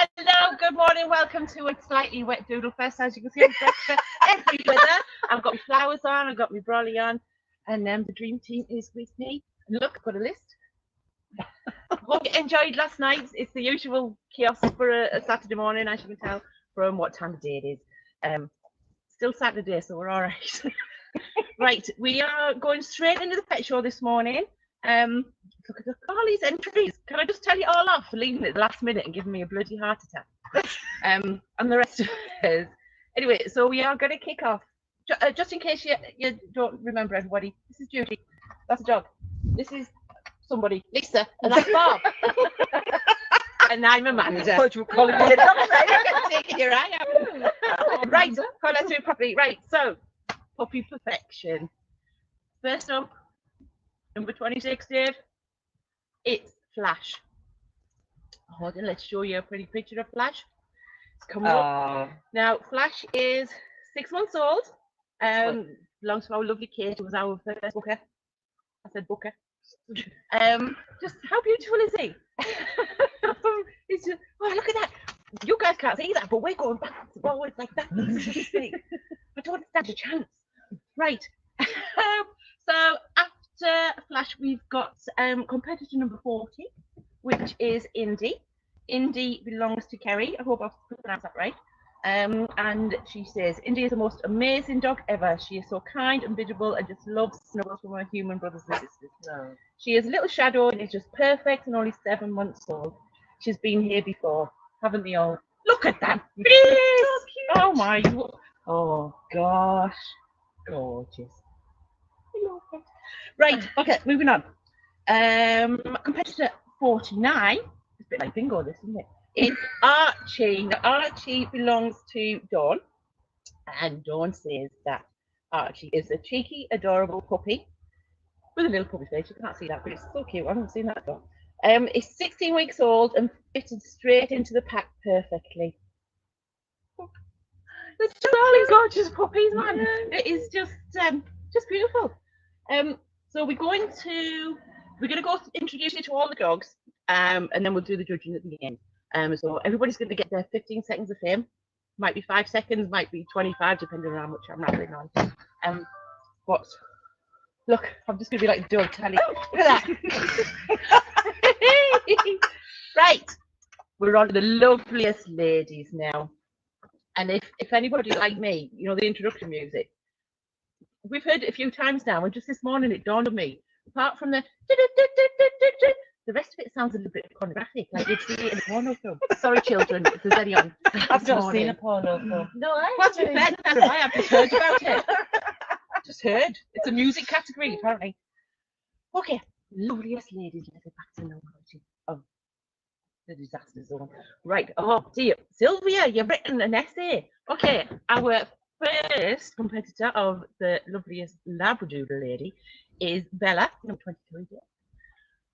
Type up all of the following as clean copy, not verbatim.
Hello, good morning, welcome to a slightly wet Doodlefest. As you can see, I'm dressed for every weather. I've got my flowers on, I've got my brolly on, and the dream team is with me. And look, I've got a list. Hope you enjoyed last night. It's the usual chaos for a Saturday morning, as you can tell from what time of day it is. Still Saturday, so we're all right. Right, we are going straight into the pet show this morning. Look at all these entries. Can I just tell you all off for leaving it at the last minute and giving me a bloody heart attack? And the rest of it. Anyway, so we are going to kick off. Just in case you don't remember everybody, this is Judy. That's a dog. This is somebody, Lisa, and that's Bob. And I'm Amanda. What you calling me? Taking your eye out. Right, let's do it properly. Right, so puppy perfection. First up, number 26, Dave. It's Flash. Hold on, let's show you a pretty picture of Flash. It's coming up. Now, Flash is 6 months old. Belongs to our lovely Kate, who was our first booker. I said booker. Just how beautiful is he? It's just, oh, look at that. You guys can't see that, but we're going backwards and forwards like that. I don't stand a chance. Right. So after Flash, we've got competitor number 40, which is Indy. Indy belongs to Kerry. I hope I've pronounced that right. And she says, Indy is the most amazing dog ever. She is so kind and visible and just loves snuggles from her human brothers and sisters. No. She is a little shadow and is just perfect and only 7 months old. She's been here before, haven't they all? Look at that face! Oh my, oh gosh, gorgeous. Right, okay, moving on. Competitor 49, it's a bit like bingo this, isn't it? It's Archie. Now, Archie belongs to Dawn, and Dawn says that Archie is a cheeky, adorable puppy with a little puppy face. You can't see that, but it's so cute. I haven't seen that dog. It's 16 weeks old and fitted straight into the pack perfectly. It's just all these gorgeous puppies, man. Yeah. It is just beautiful. So we're going to go introduce you to all the dogs, and then we'll do the judging at the end. So everybody's going to get their 15 seconds of fame. Might be 5 seconds, might be 25, depending on how much I'm rattling on. But look, I'm just going to be like the dog tally. Look at that. Right, we're on to the loveliest ladies now. And if anybody like me, you know the introduction music, we've heard it a few times now, and just this morning it dawned on me, apart from the rest of it sounds a little bit pornographic, like you'd see it in a porno film. Sorry, children, if there's any on. I've not seen a porno film. No, that's why I've just heard about it. Just heard. It's a music category, apparently. Okay, loveliest ladies, let's get back to the of the disaster zone. Right, oh dear. Sylvia, you've written an essay. Okay, our first competitor of the loveliest Labradoodle lady is Bella, number 22.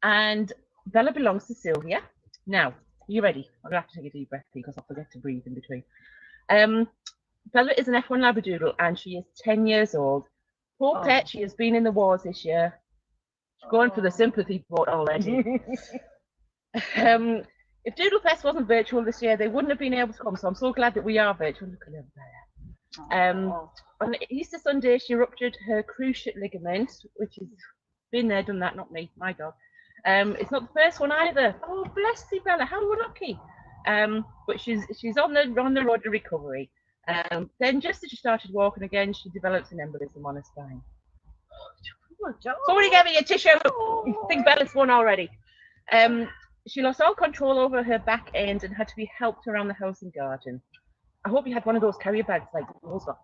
And Bella belongs to Sylvia. Now, you ready? I'm gonna have to take a deep breath because I'll forget to breathe in between. Bella is an F1 Labradoodle and she is 10 years old. Poor pet, she has been in the wars this year. She's going for the sympathy vote already. If Doodlefest wasn't virtual this year, they wouldn't have been able to come. So I'm so glad that we are virtual. Look at Bella. On Easter Sunday, she ruptured her cruciate ligament, which has been there, done that, not me, my dog. It's not the first one either. Oh, bless you, Bella. How lucky. But she's on the road to recovery. Then just as she started walking again, she developed an embolism on her spine. Somebody give me a tissue. I think Bella's won already. She lost all control over her back end and had to be helped around the house and garden. I hope you had one of those carrier bags like those got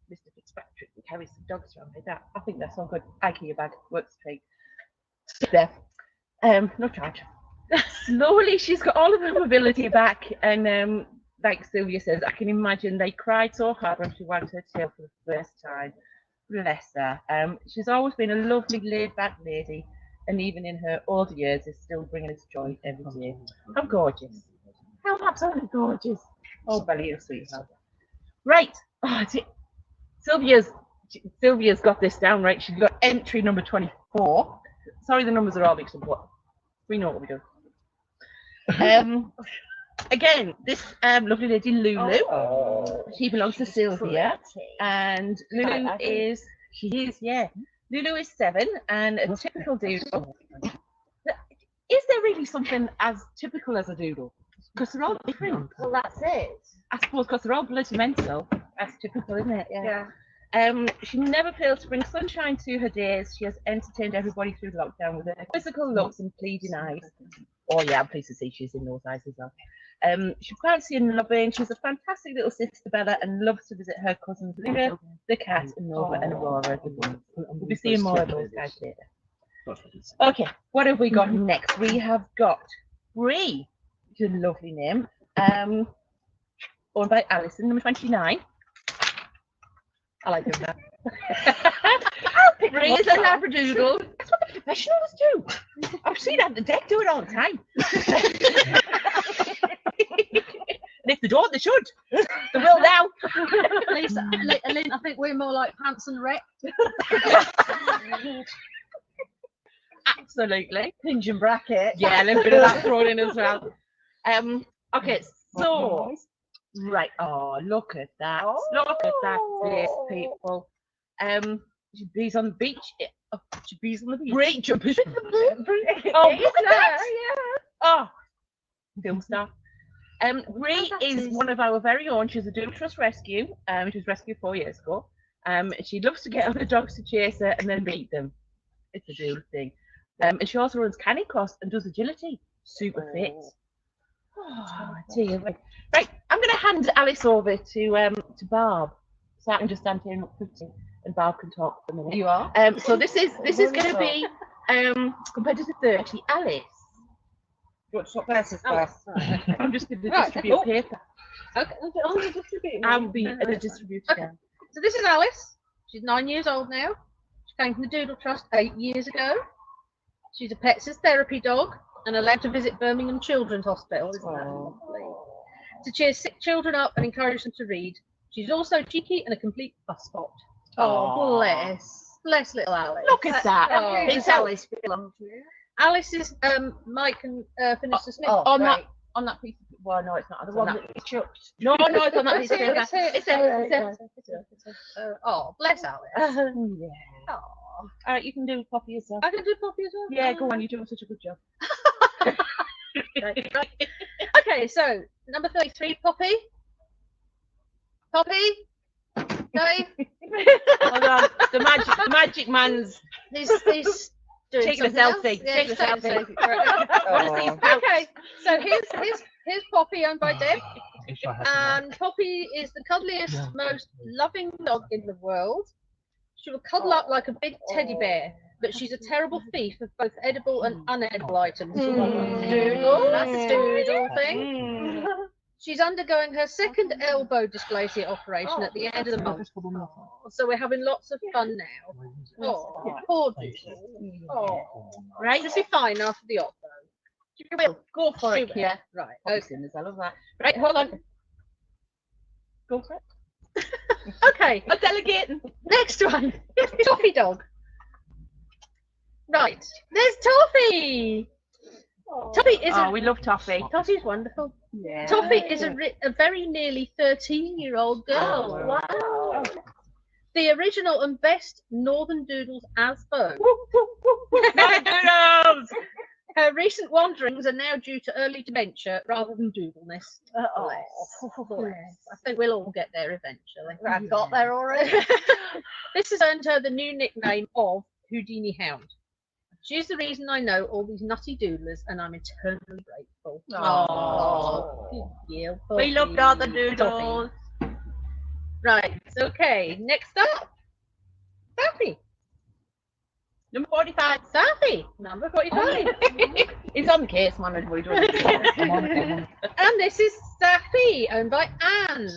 Mr. Fitzpatrick and carries some dogs around like that. I think that's so good. IKEA bag works great. There. No charge. Slowly, she's got all of her mobility back, and like Sylvia says, I can imagine they cried so hard when she wagged her tail for the first time. Bless her. She's always been a lovely, laid-back lady, and even in her older years, is still bringing us joy every day. How gorgeous! How absolutely gorgeous! Oh, Belly, you're sweetheart. Right. Oh, Sylvia's got this down right. She's got entry number 24. Sorry, the numbers are all mixed up, but we know what we do. again, this lovely lady Lulu, Oh. she belongs to Sylvia, and Lulu Right, is, Lulu is 7 and a typical doodle. Is there really something as typical as a doodle? Because they're all different. Well, that's it. I suppose because they're all bloody mental. That's typical, isn't it? Yeah. She never fails to bring sunshine to her days. She has entertained everybody through lockdown with her quizzical looks and pleading eyes. Oh yeah, I'm pleased to see she's in those eyes as well. She's fancy and loving. She's a fantastic little sister Bella and loves to visit her cousins Luca, the cat, and Nova and Aurora the boys. We'll be seeing more of those guys later. Okay, what have we got next? We have got Bree, which is a lovely name. Owned by Alison, number 29. I like doing that. Bree is a Labradoodle. That's what the professionals do. I've seen at the deck do it all the time. And if they don't, they should. They will now. Lisa, Lynn, I think we're more like Pants and Wreck. Absolutely. Hinge and bracket. Yeah, a little bit of that thrown in as well. Okay, so right. Oh, look at that. Look at that face, people. She bees on the beach. She bees on the beach. Great jumpers. Oh, look at that. Oh, film star. Bree is one of our very own. She's a Doodle Trust rescue. She was rescued 4 years ago. She loves to get other dogs to chase her and then beat them. It's a Doodle thing. And she also runs canicross and does agility. Super fit. Oh, dear. Right, I'm going to hand Alice over to Barb, so I can just stand here and look pretty, and Barb can talk for a minute. You are. So this is going to be compared to 30. Alice. You want to swap glasses first? I'm just going to distribute paper. Okay, I'll distribute. I'll be the distributor. Okay. So this is Alice. She's 9 years old now. She came from the Doodle Trust 8 years ago. She's a pets therapy dog and allowed to visit Birmingham Children's Hospital. Isn't that lovely? To cheer sick children up and encourage them to read. She's also cheeky and a complete fuss spot. Oh, bless little Alice. Look at that. Oh, Does Alice belong to you? Alice is Mike and Finisher Smith. On that piece of, well, no, it's not. The one that you chucked. No, it's on that piece of paper. Oh, bless Alice. Yeah. Oh. All right, you can do Poppy yourself. I can do Poppy as well. Yeah, go on. You're doing such a good job. Right. Okay, so number 33, Poppy. Poppy. Dave. Hold on. The magic man's He's doing taking a something selfie. else. Yeah, Taking a selfie. Right. Okay, so here's Poppy, owned by Deb. And Poppy is the cuddliest, most loving dog in the world. She will cuddle up like a big teddy bear, but she's a terrible thief of both edible and unedible items. Doodle, that's a doodle thing. She's undergoing her second elbow dysplasia operation at the end of the month. So we're having lots of fun now. Oh, poor Doodle. Oh, right. She'll be fine after the op, though. You will. Go for it. Yeah, right. Okay. I love that. Right, hold on. Go for it. Okay. I'm delegating. Next one. Toffee dog. Right. There's Toffee. Toffee is we love Toffee. Toffee's wonderful. Yeah. Toffee is a very nearly 13-year-old girl. Oh, wow. The original and best Northern Doodles as Bo. Doodles! Her recent wanderings are now due to early dementia rather than doodleness. Bless. I think we'll all get there eventually. I've got there already. This has earned her the new nickname of Houdini Hound. She's the reason I know all these nutty doodlers, and I'm eternally grateful. Oh, yeah, we loved all the doodles. Right, okay, next up, Safi. Number 45. Safi, number 45. It's on the case, man. Everybody doing it. And this is Safi, owned by Anne.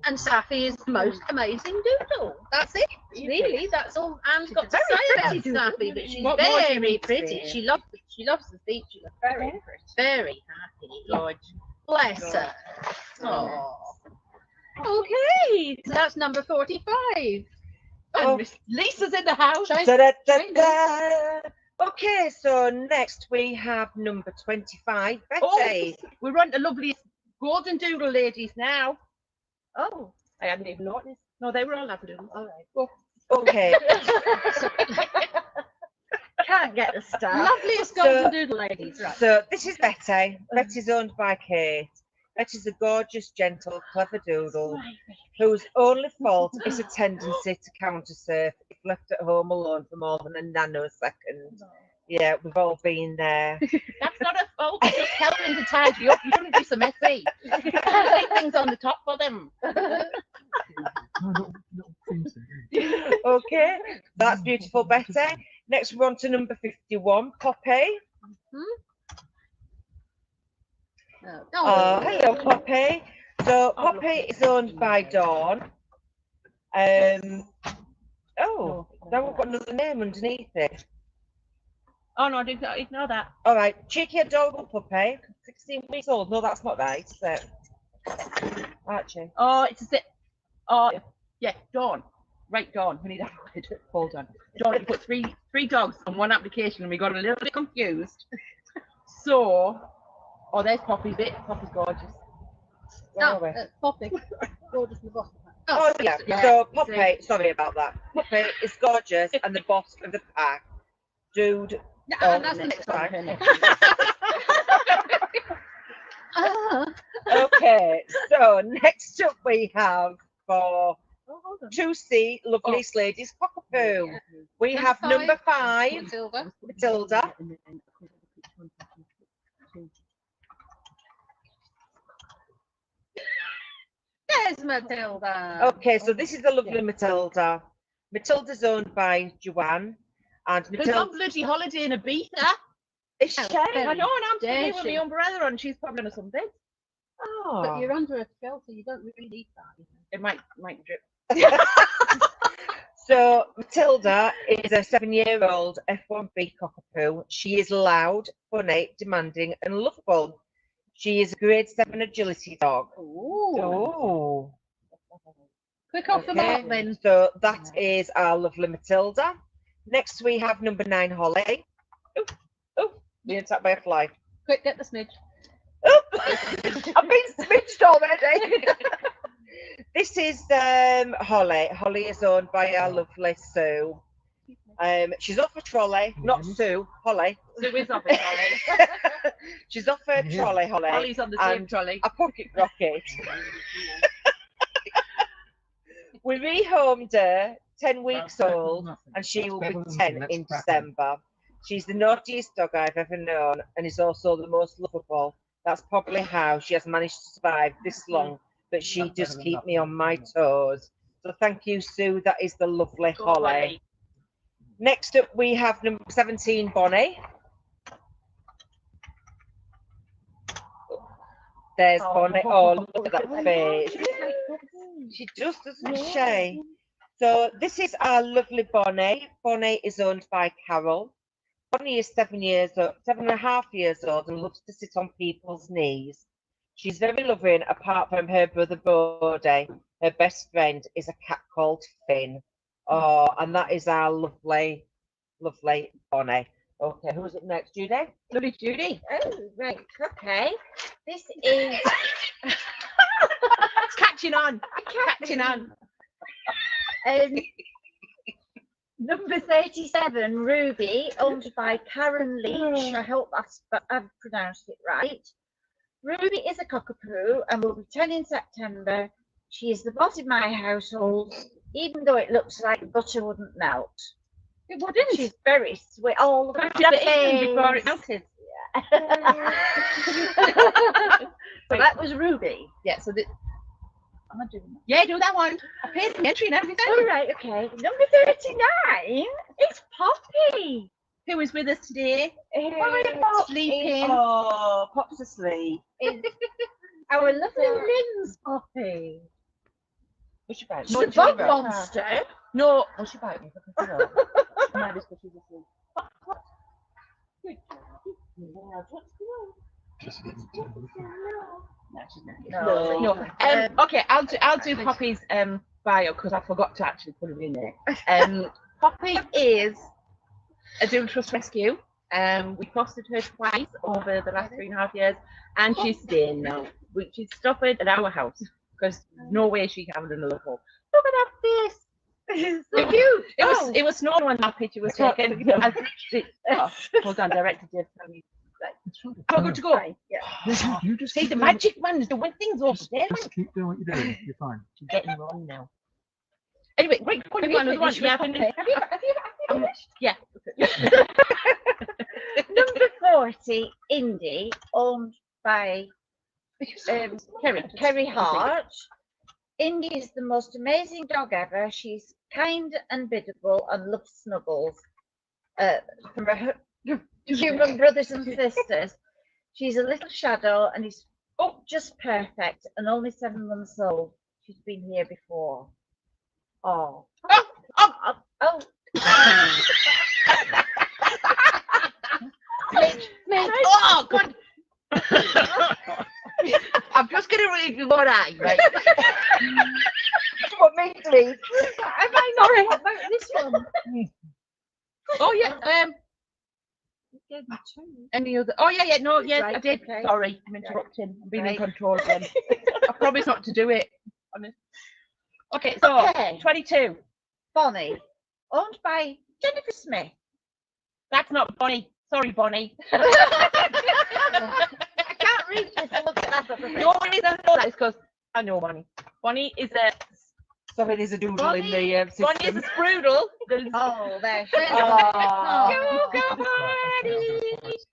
And Safi is the most amazing doodle. That's it. Really, that's all Anne's got to say about Safi. But she's very pretty. She loves the feet. She looks very pretty. Very happy. Lord. Bless her. Oh. Okay, so that's number 45. Oh, Lisa's in the house. Okay, so next we have number 25, Betty. Oh, we're on to lovely golden doodle ladies now. Oh, I hadn't even noticed. No, they were all labradoodles. all right. Well, Okay, can't get the stuff. Loveliest golden doodle ladies, right? So this is Betty. Betty's owned by Kate. Betty's a gorgeous, gentle, clever doodle whose only fault is a tendency to countersurf if left at home alone for more than a nanosecond. Yeah, we've all been there. that's not a fault. Just tell them to tidy up. You shouldn't be so messy. Leave things on the top for them. Okay, that's beautiful, Betty. Next, we're on to number 51, Poppy. Hello, Poppy. So Poppy is owned by Dawn. Oh, now we've got another name underneath it. Oh no, ignore that. All right, cheeky adorable puppy, 16 weeks old. No, that's not right, is it? Archie. Oh, it's a zip. Oh, yeah, Dawn. Right, Dawn. We need to hold on. Dawn, you put three dogs on one application, and we got a little bit confused. So, oh, there's Poppy's bit. Poppy's gorgeous. Where are we? Poppy. Gorgeous in the bottom. Oh, yeah. So Poppy, sorry about that. Poppy is gorgeous and the boss of the pack. Dude. Yeah, and that's the next one. Okay, so next up we have for 2C Loveliest Ladies Cockapoo. We have number 5, Matilda. There's Matilda. Okay, so this is the lovely Matilda. Matilda's owned by Joanne. And There's on bloody holiday in Ibiza. Is she? I know, and I'm Dare here with she? my umbrella on. She's probably on something. Oh. But you're under a shelter, you don't really need that. It might drip. So Matilda is a 7-year-old F1B cockapoo. She is loud, funny, demanding, and lovable. She is a grade 7 agility dog. Ooh. Quick off the mark then. So that is our lovely Matilda. Next we have number 9, Holly. Oh, being attacked by a fly. Quick, get the smidge. Oh, I've been smidged already. This is Holly. Holly is owned by our lovely Sue. She's off a trolley, not Sue, Holly. Sue is off a trolley. She's off a trolley, Holly. Holly's on the same trolley. A pocket rocket. We rehomed her, 10 weeks old, and she will be 10 in December. She's the naughtiest dog I've ever known and is also the most lovable. That's probably how she has managed to survive this long, but she does keep me on my toes. So thank you, Sue. That is the lovely Holly. Next up, we have number 17, Bonnie. There's Bonnie. Oh, look at that face. She does, doesn't she? So this is our lovely Bonnie. Bonnie is owned by Carol. Bonnie is 7.5 years old and loves to sit on people's knees. She's very loving, apart from her brother Bodie. Her best friend is a cat called Finn. Oh, and that is our lovely, lovely Bonnie. Okay, who's up next, Judy? Lovely Judy. Oh, right. Okay. This is It's catching on. Catching on. number 37, Ruby, owned by Karen Leach. I hope I've pronounced it right. Ruby is a cockapoo and will be 10 in September. She is the boss in my household, even though it looks like butter wouldn't melt. It wouldn't. She's very sweet. Oh, But you have to eat them before it melted. So that was Ruby. Yeah, so Am I doing that? yeah, do that one. I paid the entry and everything. All right, okay. Number 39 is Poppy. Who is with us today? Sleeping. Oh, Pop's asleep. Our lovely Lynn's Poppy. What's she about? She's a bug monster. No. What's she about? No. Okay, I'll do Poppy's bio because I forgot to actually put it in there. Poppy is a Doodlefest rescue. We fostered her twice over the last 3.5 years, and she's staying now. She's stopping at our house because no way she can have another home. Look at that face. So cute. It was snowing when that picture was taken. Hold on, director Dave, tell me. How good to go? Yeah. You just See, keep the doing magic man's doing things over Just, there. just keep doing what you're doing. You're fine. She's getting wrong now. Anyway, right, go on, Have you another one. finished Yeah, with I've finished. Have you finished? Yeah. Number 40, Indy, owned by Kerry Hart. Indy is the most amazing dog ever. She's kind and biddable and loves snuggles from her human brothers and sisters. She's a little shadow and is just perfect and only 7 months old. She's been here before. Oh. Oh. Oh, God. I'm just going to read you what right? What me, please? Am I not? What about this one? Oh, yeah. Any other? Oh, yeah, no, yeah, Right, I did. okay. Sorry, I'm interrupting. I'm being in Right. control again. I promise not to do it. Honest. Okay, so Okay. 22. Bonnie, owned by Jennifer Smith. That's not Bonnie. Sorry, Bonnie. I can't read this. Look at that. No one is know that. It's because I know Bonnie. Bonnie is a Sorry, there's a doodle in the system. Bonnie is a sprudel. Oh, there she is. Oh.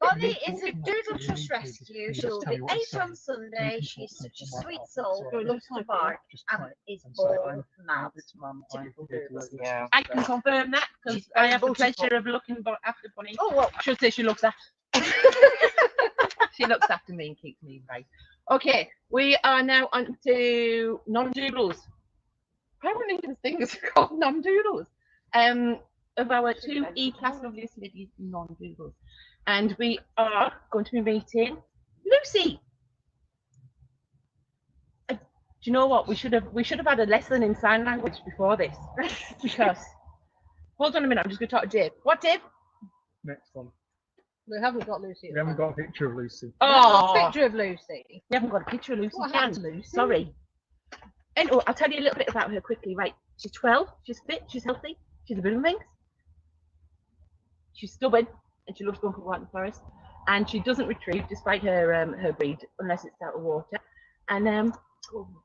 Bonnie is a doodle trust rescue. She will be 8 on Sunday. She's such a sweet soul who loves to bark and is born mad. Typical doodle. Yeah. I can confirm that because She's I have the beautiful. pleasure of looking after Bonnie. Oh, well, I should say she looks after. She looks after me and keeps me right. Okay, we are now on to non-doodles. I don't even think it's called non-doodles. Of our 2 E-class loveliest ladies non-doodles. And we are going to be meeting Lucy. Do you know what? We should have had a lesson in sign language before this. Because hold on a minute, I'm just gonna talk to Dave. What, Dave? Next one. We haven't got Lucy. We haven't got a picture of Lucy. Oh, Picture of Lucy. we haven't got a picture of Lucy. What Can? happened to Lucy? Sorry. And I'll tell you a little bit about her quickly. Right, she's 12. She's fit. She's healthy. She's a bit of things. She's stubborn, and she loves going for out in the forest. And she doesn't retrieve, despite her breed, unless it's out of water. And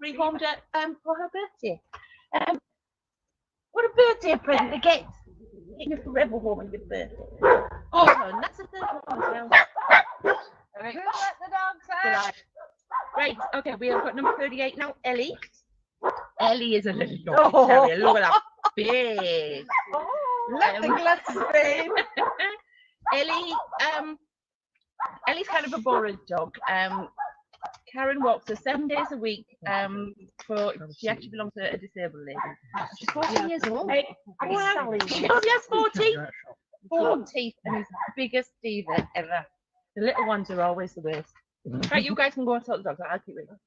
rehomed her for her birthday. What a birthday present to get! Taking a forever home on your birthday. Oh, and that's the third one as well. who let the dogs out? Right, okay, we have got number 38 now, Ellie. Ellie is a little dog terrier. Look at that big. Let the glasses fade. Ellie, Ellie's kind of a boring dog. Karen walks her 7 days a week. She actually belongs to a disabled lady. She's 14 years old. Wow. She only has 4 teeth. 4 teeth, and he's the biggest diva ever. The little ones are always the worst. Right, you guys can go and sort the dogs out. I'll keep reading.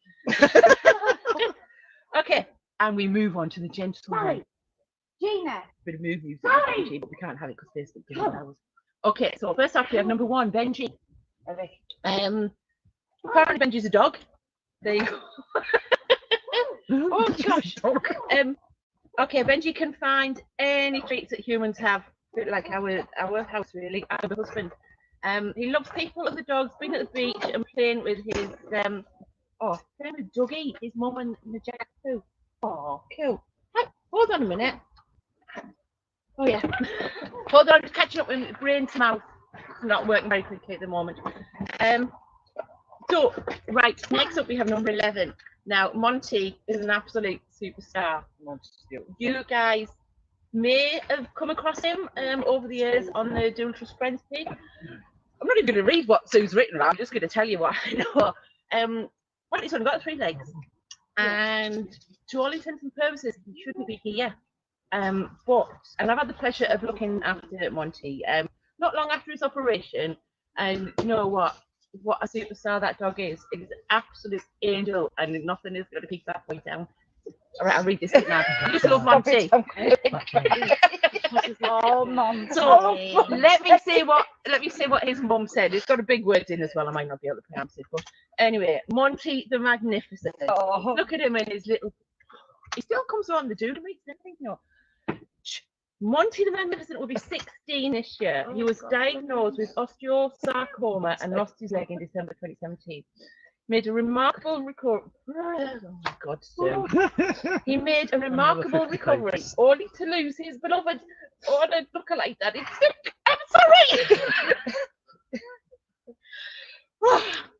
Okay, and we move on to the gentleman. Gina. Bit of movie music, but we can't have it because there's the hours. Okay, so first off, we have number 1, Benji. Apparently Benji's a dog. There you go. Oh gosh. Okay, Benji can find any traits that humans have, a bit like our house really, our husband. He loves people, other dogs, being at the beach and playing with his playing with Dougie, his mum and the Jack too. Oh, cool. Hey, hold on a minute. Oh yeah. Hold on, just catching up with brain to mouth. It's not working very quickly at the moment. So right, next up we have number 11. Now Monty is an absolute superstar. You guys may have come across him over the years on the Doodlefest Friends page. I'm not even going to read what Sue's written. I'm just going to tell you what I know. Monty's only got 3 legs, and to all intents and purposes, he shouldn't be here. And I've had the pleasure of looking after Monty. Not long after his operation, and you know what a superstar that dog is. He's an absolute angel, and nothing is going to keep that boy down. All right, I'll read this bit now. I used to love Monty. Oh, Mom. So let me see what his mum said. It's got a big word in as well. I might not be able to pronounce it, but anyway, Monty the Magnificent. Oh. Look at him in his little. He still comes on the doodle meets and everything. No. Monty the Magnificent will be 16 this year. He was diagnosed with osteosarcoma and lost his leg in December 2017. Made a remarkable recovery. Oh my God, Sue. He made a remarkable recovery, only to lose his beloved. Oh, don't look like that. It's I'm sorry.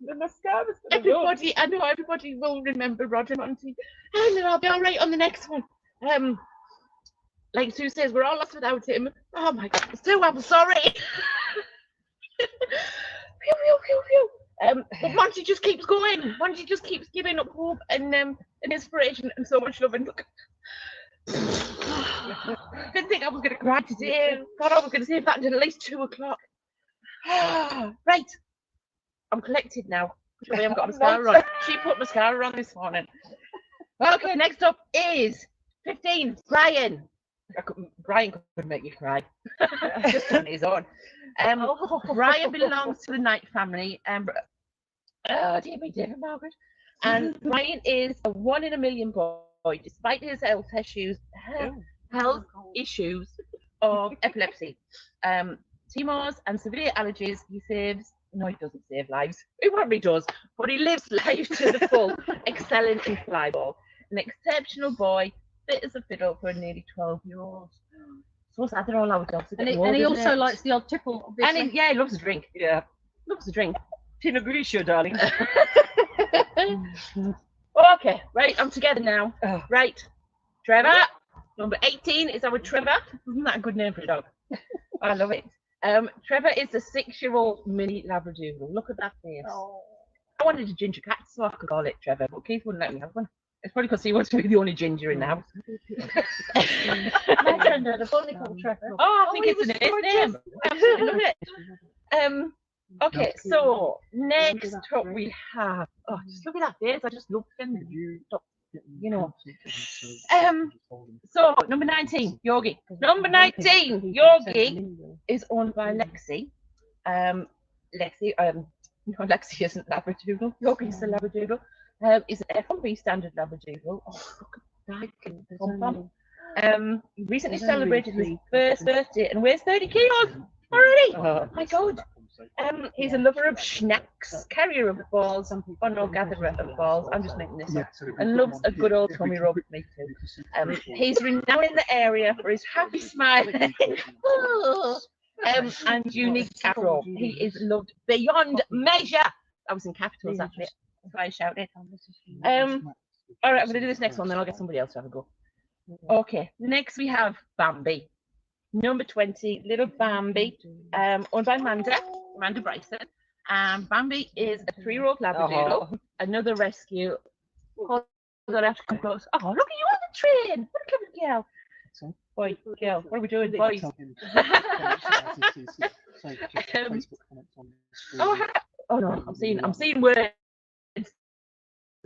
The mascara's gonna Everybody, I know everybody will remember Roger Monty. And then I'll be all right on the next one. Like Sue says, we're all lost without him. Oh my God, Sue, I'm sorry. Phew, phew, phew, phew. But Monty just keeps going. Monty just keeps giving up hope and inspiration and so much love. And look, didn't think I was going to cry today. Thought I was going to save that until at least 2 o'clock. Right, I'm collected now. I haven't got mascara on. She put mascara on this morning. Okay, next up is 15, Brian. Brian could make you cry. Just on his own. Brian belongs to the Knight family. Dear me, dear Margaret. And Brian is a 1 in a million boy, despite his health issues of epilepsy, tumors, and severe allergies. He saves. No, he doesn't save lives. He probably does, but he lives life to the full, excelling in flyball. An exceptional boy, fit as a fiddle for a nearly 12-year-old. So sad they're all our dogs. And he also likes the odd tipple, obviously. And he loves a drink. Yeah, loves a drink. Pinot Grigio, darling. Okay, right, I'm together now. Right, Trevor, number 18 is our Trevor. Isn't that a good name for a dog? I love it. Trevor is a 6-year-old mini Labradoodle. Look at that face. Oh. I wanted a ginger cat, so I could call it Trevor, but Keith wouldn't let me have one. It's probably because he wants to be the only ginger in the house. My friend had a bunny called Trevor. Oh, I think it's a nice name. Absolutely love it. Okay, so next up we have. Oh, just look at that face. I just love them. You know. So number 19, Yogi. Number 19, Yogi is owned by Lexi. Lexi isn't Labradoodle. Yogi's a Labradoodle. Is an F1B standard Labradoodle. Oh, look at that. Recently celebrated his first birthday and weighs 30 kilos already. Oh my God. He's a lover of snacks, carrier of balls, or no, gatherer of balls. I'm just making this up. And loves a good old tummy rub. Me too. He's renowned in the area for his happy smile and unique afro. He is loved beyond measure. I was in capitals actually. That's why I shouted. All right, I'm going to do this next one, then I'll get somebody else to have a go. Okay, next we have Bambi. Number 20, little Bambi, owned by Amanda Bryson. Bambi is a 3-year-old Labradoodle, another rescue. Hold on, I have to come close. Oh, look at you on the train. What a clever girl. Boy, girl, what are we doing, boys? Oh no, I'm seeing words.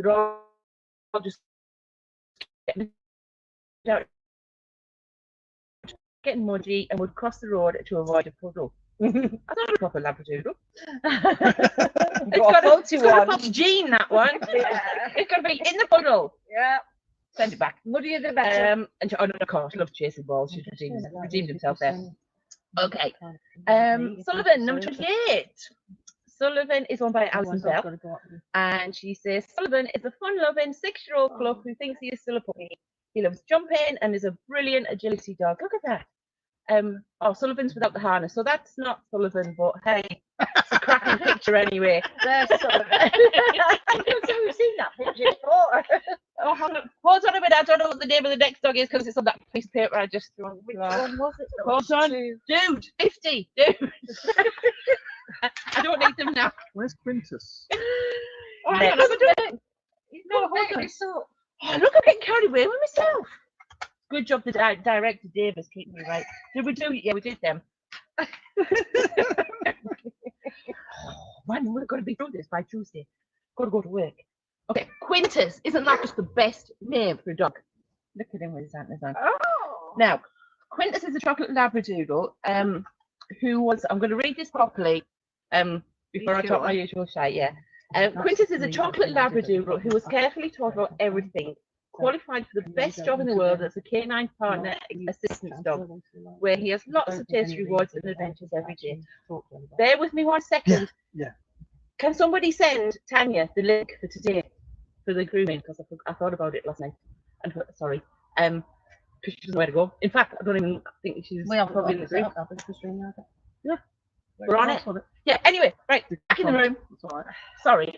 They're all just getting muddy and would cross the road to avoid a puddle. That's not a proper Labradoodle. It's got a pop gene, that one. Yeah. It's got to be in the puddle. Yeah. Send it back. Muddier the better. And of course, loves chasing balls. She's redeemed himself there. Okay. Sullivan, number 28. Sullivan is owned by Alison Bell, and she says Sullivan is a fun-loving 6-year-old pup who thinks he is still a puppy. He loves jumping and is a brilliant agility dog. Look at that. Sullivan's without the harness, so that's not Sullivan, but hey, it's a cracking picture anyway. There's Sullivan. We've seen that picture before. Oh, hold on a minute. I don't know what the name of the next dog is because it's on that piece of paper I just threw on. Which one was it? Hold on. Dude, 50. Dude. I don't need them now. Where's Quintus? Oh, hang on, hold on. Oh, look, I'm getting carried away with myself. Good job, the director Dave is keeping me right. Did we do it? Yeah, we did them. Man, we're going to be through this by Tuesday. Got to go to work. Okay, Quintus. Isn't that just the best name for a dog? Look at him with his antlers on. Oh. Now, Quintus is a chocolate Labradoodle. Who was? I'm going to read this properly. Before I talk my usual shite. Yeah. Quintus is a chocolate Labradoodle who was carefully taught about everything, qualified for the best job in the world as a canine partner assistance dog, where he has lots of tasty rewards and adventures every day. Bear with me 1 second. Yeah. Can somebody send Tanya the link for today for the grooming? Because I thought about it last night. And sorry, because she doesn't know where to go. In fact, I don't even think she's probably in the group. Yeah, we're on it. Yeah. Anyway, right, back in the room. Sorry.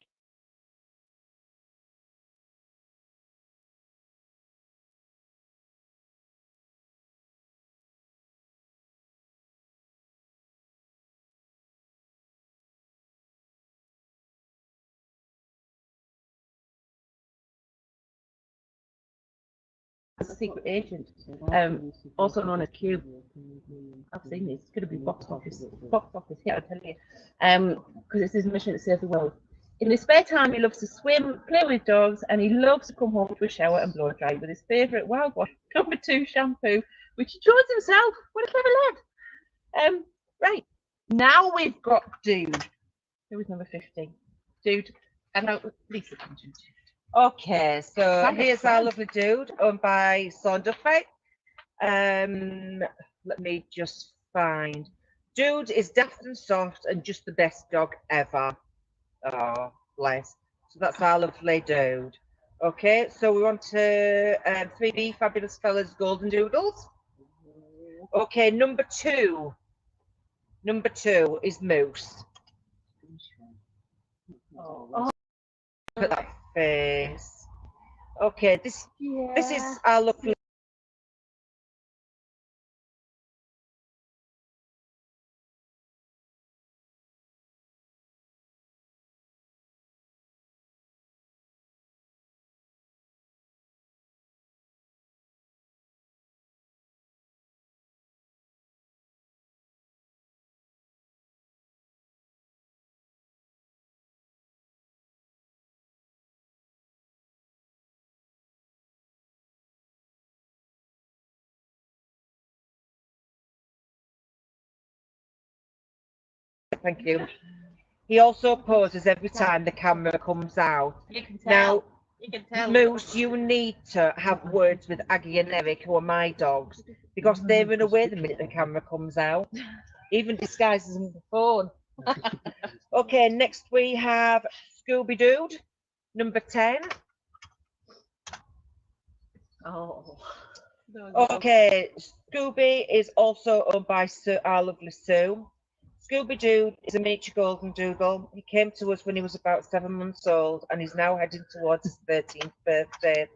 As a secret agent, also known as Cube. I've seen this. It's going to be box office here, I'll tell you. Because it's his mission to save the world. In his spare time, he loves to swim, play with dogs, and he loves to come home to a shower and blow dry with his favourite wild one, #2 shampoo, which he draws himself. What a clever lad. Right, now we've got Dude. Who was number 15? Dude, and now Lisa mentioned. Okay, so here's our lovely Dude, owned by Saunderfeit. Let me just find. Dude is daft and soft and just the best dog ever. Oh, bless. So that's our lovely Dude. Okay, so we want to 3B Fabulous Fellas Golden Doodles. Okay, number two. Number 2 is Moose. Oh, Look at that face. Okay, this is our lovely. Thank you. He also poses every time the camera comes out. you can tell. Now, You can tell. Moose, you need to have words with Aggie and Eric, who are my dogs, because they run away the minute the camera comes out, even disguises them the phone. Okay, next we have Scooby Dude, number 10. Oh. Okay, Scooby is also owned by our lovely Sue. Scooby Doo is a miniature golden doodle. He came to us when he was about 7 months old and is now heading towards his 13th birthday.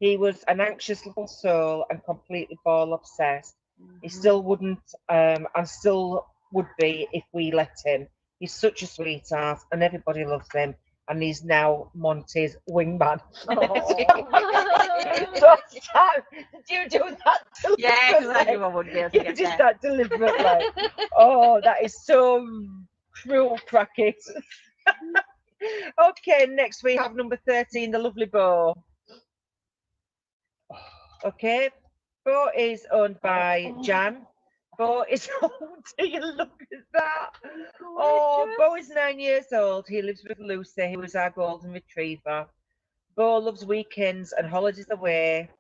He was an anxious little soul and completely ball obsessed. He still wouldn't and still would be if we let him. He's such a sweetheart and everybody loves him. And he's now Monty's wingman. Did you do that deliberately? Yeah, because I knew I wouldn't be able to You get did there. that deliberately. Oh, that is so cruel, Crackit. Okay, next we have number 13, the lovely Bo. Okay, Bo is owned by Jan. Bo is, oh, do you look at that? Oh, Bo is 9 years old. He lives with Lucy, who is our golden retriever. Bo loves weekends and holidays away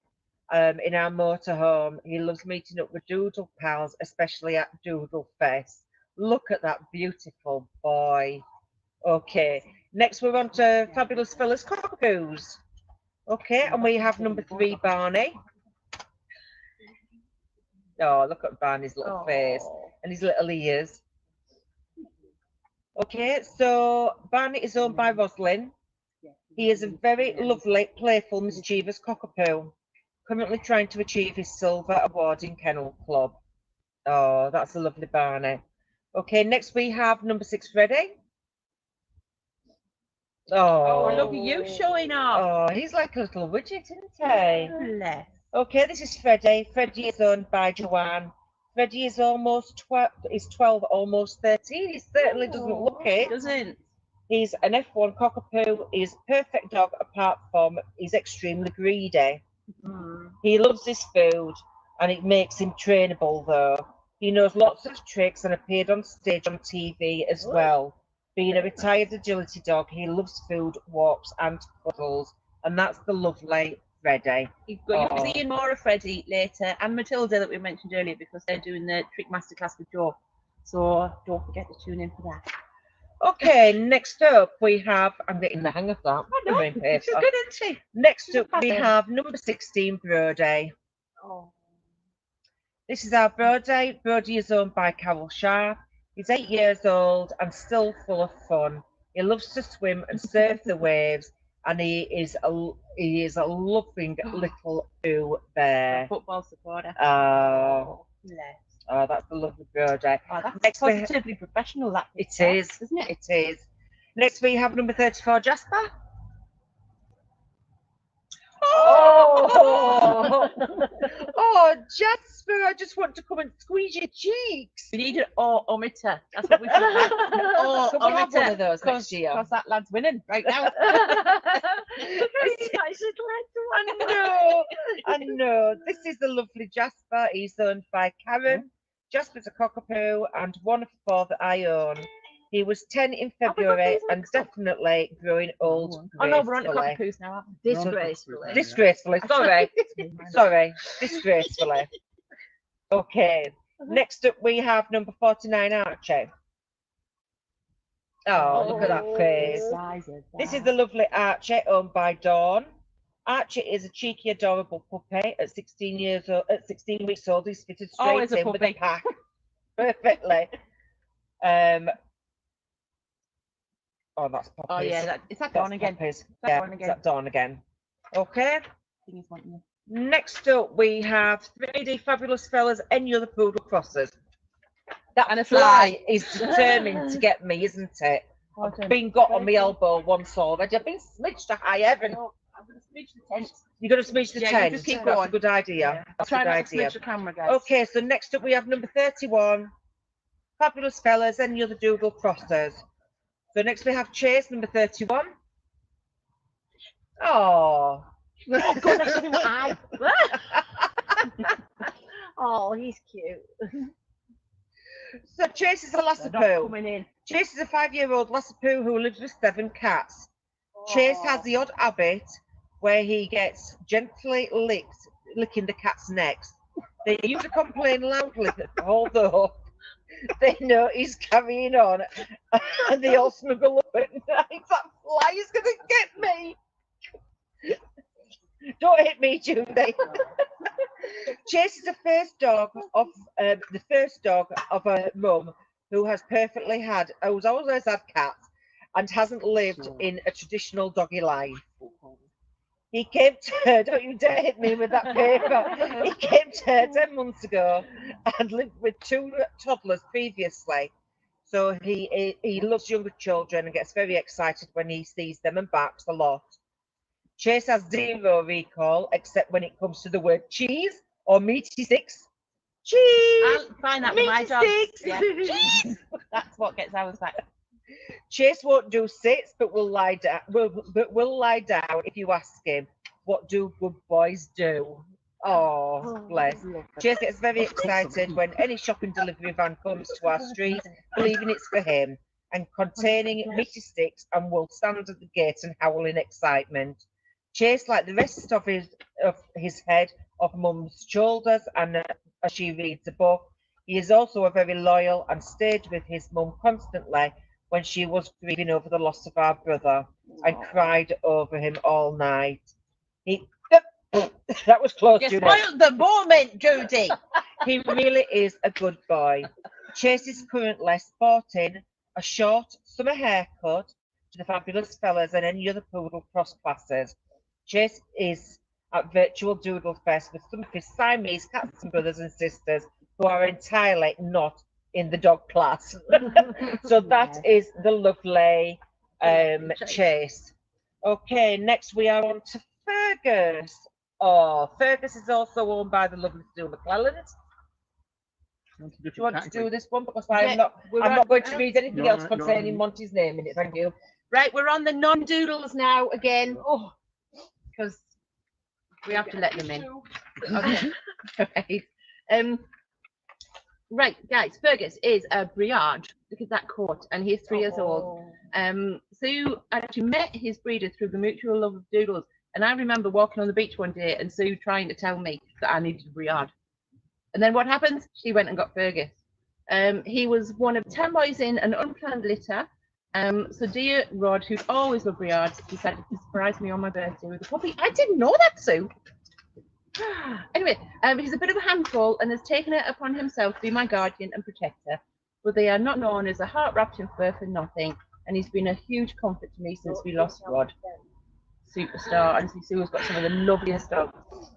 in our motorhome. He loves meeting up with Doodle pals, especially at Doodlefest. Look at that beautiful boy. Okay, next we're on to Fabulous Fellas Cockapoos. Okay, and we have number 3, Barney. Oh, look at Barney's little face and his little ears. Okay, so Barney is owned by Roslyn. He is a very lovely, playful, mischievous cockapoo, currently trying to achieve his silver award in Kennel Club. Oh, that's a lovely Barney. Okay, next we have number 6, Freddie. Oh, look at you showing off. Oh, he's like a little widget, isn't he? Bless. Okay, this is Freddie. Freddie is owned by Joanne. Freddie is almost 12, almost 13. He certainly doesn't look it. Doesn't. He's an F1 cockapoo. He's a perfect dog apart from he's extremely greedy. He loves his food and it makes him trainable though. He knows lots of tricks and appeared on stage on TV as well. Being a retired agility dog, he loves food, walks and cuddles. And that's the lovely Freddie. You'll be seeing more of Freddie later and Matilda that we mentioned earlier because they're doing the trick masterclass with Joe. So don't forget to tune in for that. Okay, next up we have, I'm getting the hang of that. She's good, isn't she? Next up we have number 16, Brody. Oh. This is our Brody. Brody is owned by Carol Sharp. He's 8 years old and still full of fun. He loves to swim and surf the waves, and he is a loving little Pooh bear. A football supporter. Oh, that's the lovely Brody. Oh, that's Next positively professional, that it picture, is, isn't it? It is. Next we have number 34, Jasper. Oh, oh, Jasper, I just want to come and squeeze your cheeks. We need an ometer. That's what we should have. Can we have one of those next year? Because that lad's winning right now. I know. This is the lovely Jasper. He's owned by Karen. Jasper's a cockapoo and one of 4 that I own. He was 10 in February and definitely growing old. Oh no, we're on to cockapoos now, aren't we? Disgracefully. Disgracefully. Sorry. Disgracefully. Okay. Next up we have number 49, Archie. Oh, look at that face. This is the lovely Archie, owned by Dawn. Archie is a cheeky, adorable puppy. At 16 weeks old, he's fitted straight in with a pack perfectly. Oh, that's Poppies. Oh yeah, is that Dawn again? Poppies. Yeah, is that Dawn again? Okay. Thing is wanting you. Next up, we have 3D Fabulous Fellas, any other poodle crosses. That And a fly is determined to get me, isn't it? Oh, I've been got on my elbow once already. I've been smidged to high heaven. I'm going to smidge the tent. You're going to smidge the Yeah, you tent. just keep That's going. a good idea. Yeah. That's a Try good not to idea. smidge the camera, guys. Okay, so next up we have number 31. Fabulous Fellas, any other doodle crossers. So next we have Chase, number 31. Oh. Oh, goodness, I. Oh, he's cute. So Chase is a They're not Lassapoo. coming in. Chase is a 5-year-old Lassapoo who lives with 7 cats. Chase has the odd habit where he gets gently licking the cat's necks. They used to complain loudly, although they know he's carrying on, and they all snuggle up at night. That fly is going to get me. Don't hit me, Judy. Chase is the first dog of a mum who's always had cats and hasn't lived in a traditional doggy life. He came to don't you dare hit me with that paper. He came to her 10 months ago and lived with 2 toddlers previously. So he loves younger children and gets very excited when he sees them and barks a lot. Chase has 0 recall except when it comes to the word cheese or meaty sticks. Cheese! I'll find that with my Meaty dog. sticks! Yeah. Cheese! That's what gets ours back. Chase won't do sits, but will lie down. Will lie down if you ask him. What do good boys do? Oh, bless. Chase gets very excited when any shopping delivery van comes to our street, believing it's for him, and containing meaty sticks, and will stand at the gate and howl in excitement. Chase, like the rest of his head, of Mum's shoulders, and as she reads a book, he is also a very loyal and stayed with his mum constantly when she was grieving over the loss of our brother and cried over him all night. That was close, You Judy. spoiled the moment, Judy. He really is a good boy. Chase is currently sporting a short summer haircut to the Fabulous Fellas and any other poodle cross classes. Chase is at virtual Doodlefest with some of his Siamese cats and brothers and sisters who are entirely not in the dog class. So that is the lovely Chase. Okay, next we are on to Fergus. Oh, Fergus is also owned by the lovely Stu McClelland. Do you want to do this one? Because I'm not going to read anything else containing Monty's name in it. Thank you. Right, we're on the non-doodles now again. Oh, because we have to let them in. Okay. Right. Right, guys, Fergus is a Briard. Look at that coat, and he's 3 years old. Sue actually met his breeder through the mutual love of doodles, and I remember walking on the beach one day and Sue trying to tell me that I needed a Briard. And then what happens? She went and got Fergus. He was one of 10 boys in an unplanned litter. So dear Rod, who'd always loved Briards, decided to surprise me on my birthday with a puppy. I didn't know that, Sue. Anyway, he's a bit of a handful and has taken it upon himself to be my guardian and protector. But they are not known as a heart wrapped in fur for nothing, and he's been a huge comfort to me since we lost Rod. Superstar. And Sue has got some of the loveliest dogs.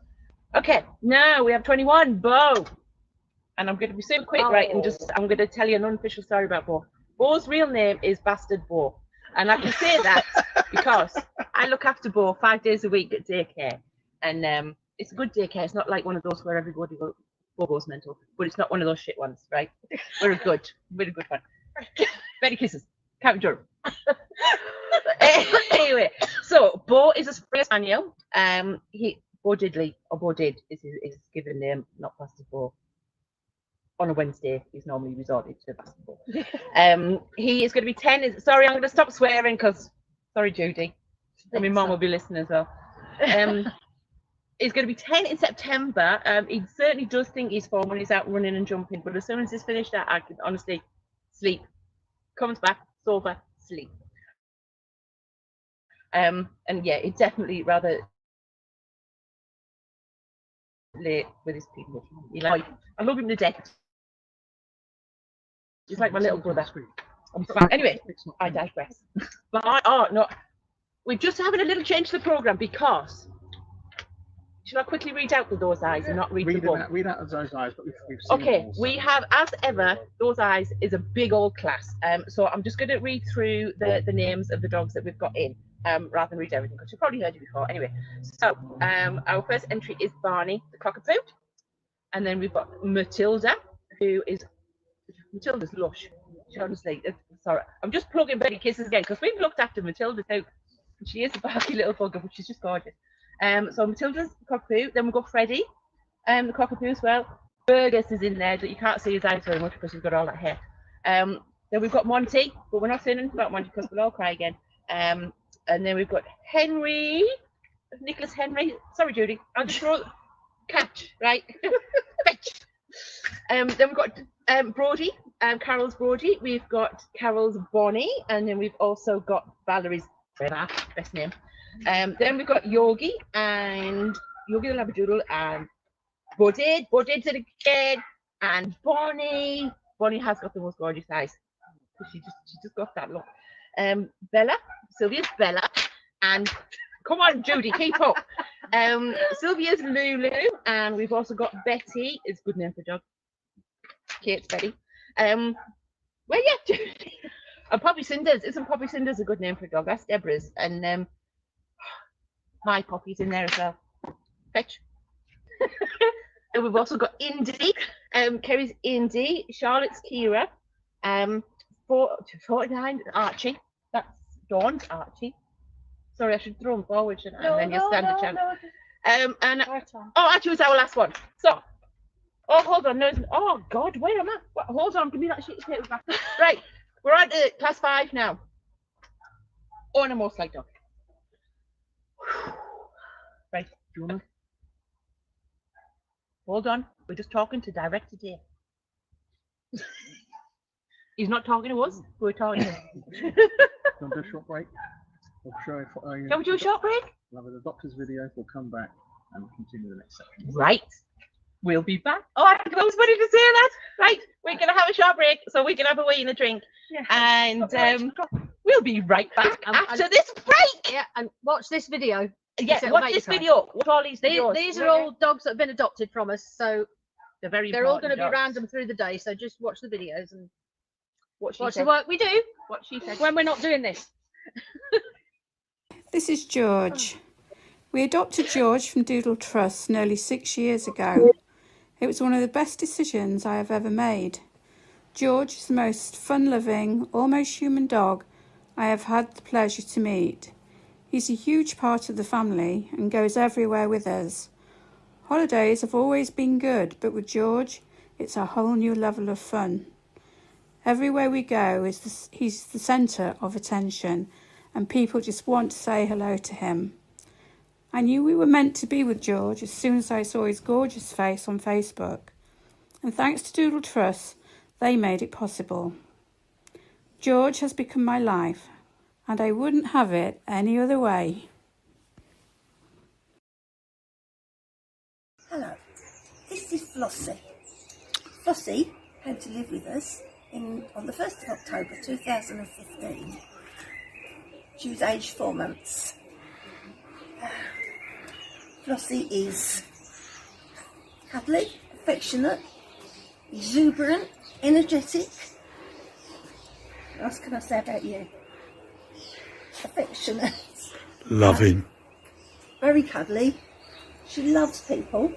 Okay, now we have 21, Bo. And I'm going to be super quick, right? And I'm going to tell you an unofficial story about Bo. Bo's real name is Bastard Bo. And I can say that because I look after Bo 5 days a week at daycare. And it's a good daycare. It's not like one of those where everybody goes mental, but it's not one of those shit ones, right? We're a good one. Betty kisses. Count Durham. Anyway, so Bo is a Springer Spaniel. Bo Diddley, or Bo Did is his given name, not Bastard Bo. On a Wednesday, he's normally resorted to Bastard Bo. He is going to be 10. Sorry, I'm going to stop swearing because, sorry, Judy. I mean, Mum will be listening as well. He's going to be 10 in September. He certainly does think he's 4 when he's out running and jumping, but as soon as he's finished that, I can honestly sleep. Comes back, sober, sleep. And yeah, it's definitely rather late with his people. I love him to death. He's like my little brother. Anyway, I digress. But no, we're just having a little change to the program because. Should I quickly read out Those Eyes and not read the book? Read out Those Eyes, but we've seen okay, we have, as ever, Those Eyes is a big old class. So I'm just going to read through the names of the dogs that we've got in, rather than read everything, because you've probably heard it before. Anyway, so our first entry is Barney, the cockapoo. And then we've got Matilda, Matilda's lush. She honestly, sorry, I'm just plugging Betty Kisses again, because we've looked after Matilda too. She is a barky little bugger, but she's just gorgeous. So Matilda's the cockapoo. Then we've got Freddie, the cockapoo as well. Fergus is in there, but you can't see his eyes very much because he's got all that hair. Then we've got Monty, but we're not saying anything about Monty because we'll all cry again. And then we've got Henry, Nicholas Henry. Sorry, Judy, I'll just throw catch, right? Fetch. Then we've got Brody, Carol's Brody. We've got Carol's Bonnie, and then we've also got Valerie's best name. Then we've got Yogi and Yogi the Labradoodle and Bodid's it again, and Bonnie. Bonnie has got the most gorgeous eyes. She just got that look. Bella, Sylvia's Bella, and come on, Judy, keep up. Sylvia's Lulu, and we've also got Betty. It's a good name for a dog. Kate's Betty. Well, yeah, Judy. And Poppy Cinders. Isn't Poppy Cinders a good name for a dog? That's Deborah's. And my Poppy's in there as well. Fetch. And we've also got Indy. Kerry's Indy. Charlotte's Kira. 49 Archie. That's Dawn's Archie. Sorry, I should throw them forward, shouldn't I? And then you'll stand a chance. And Archie was our last one. So, hold on. No, oh God, where am I? What, hold on, give me that sheet of paper back. Right, we're on to class 5 now. On a most like dog. Right, do you wanna? Hold on, we're just talking to Director Dave. He's not talking to us, we're talking to him. We'll do a short break. We'll show Can we do a short break? We'll have the doctor's video. We'll come back and continue the next section. Right. We'll be back. Oh, I was ready to say that. Right, we're going to have a short break so we can have a wee and a drink. Yeah. And we'll be right back after this break. Yeah, and watch this video. Yeah, watch this video. Watch all these videos. These are all dogs that have been adopted from us, so they're all going to be random through the day. So just watch the videos and watch the work we do. What she said when we're not doing this. This is George. We adopted George from Doodle Trust nearly 6 years ago. It was one of the best decisions I have ever made. George is the most fun-loving, almost human dog I have had the pleasure to meet. He's a huge part of the family and goes everywhere with us. Holidays have always been good, but with George, it's a whole new level of fun. Everywhere we go, he's the centre of attention, and people just want to say hello to him. I knew we were meant to be with George as soon as I saw his gorgeous face on Facebook. And thanks to Doodle Trust, they made it possible. George has become my life, and I wouldn't have it any other way. Hello, this is Flossie. Flossie came to live with us on the 1st of October 2015. She was aged 4 months. Flossie is cuddly, affectionate, exuberant, energetic. What else can I say about you? Affectionate. Loving. Very cuddly. She loves people.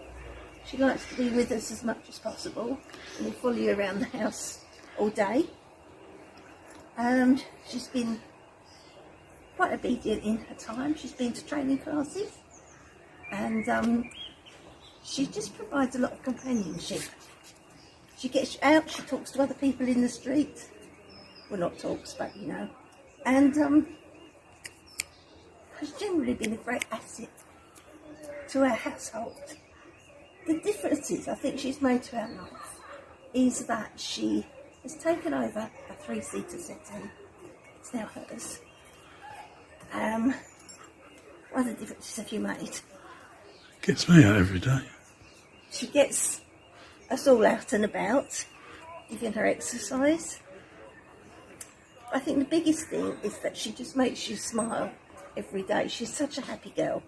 She likes to be with us as much as possible and will follow you around the house all day. She's been quite obedient in her time. She's been to training classes, and she just provides a lot of companionship. She gets out, she talks to other people in the street. Well, not talks, but you know. And has generally been a great asset to our household. The differences I think she's made to our life is that she has taken over a 3-seater settee. It's now hers. What other differences have you made? Gets me out every day. She gets us all out and about, giving her exercise. I think the biggest thing is that she just makes you smile every day. She's such a happy girl.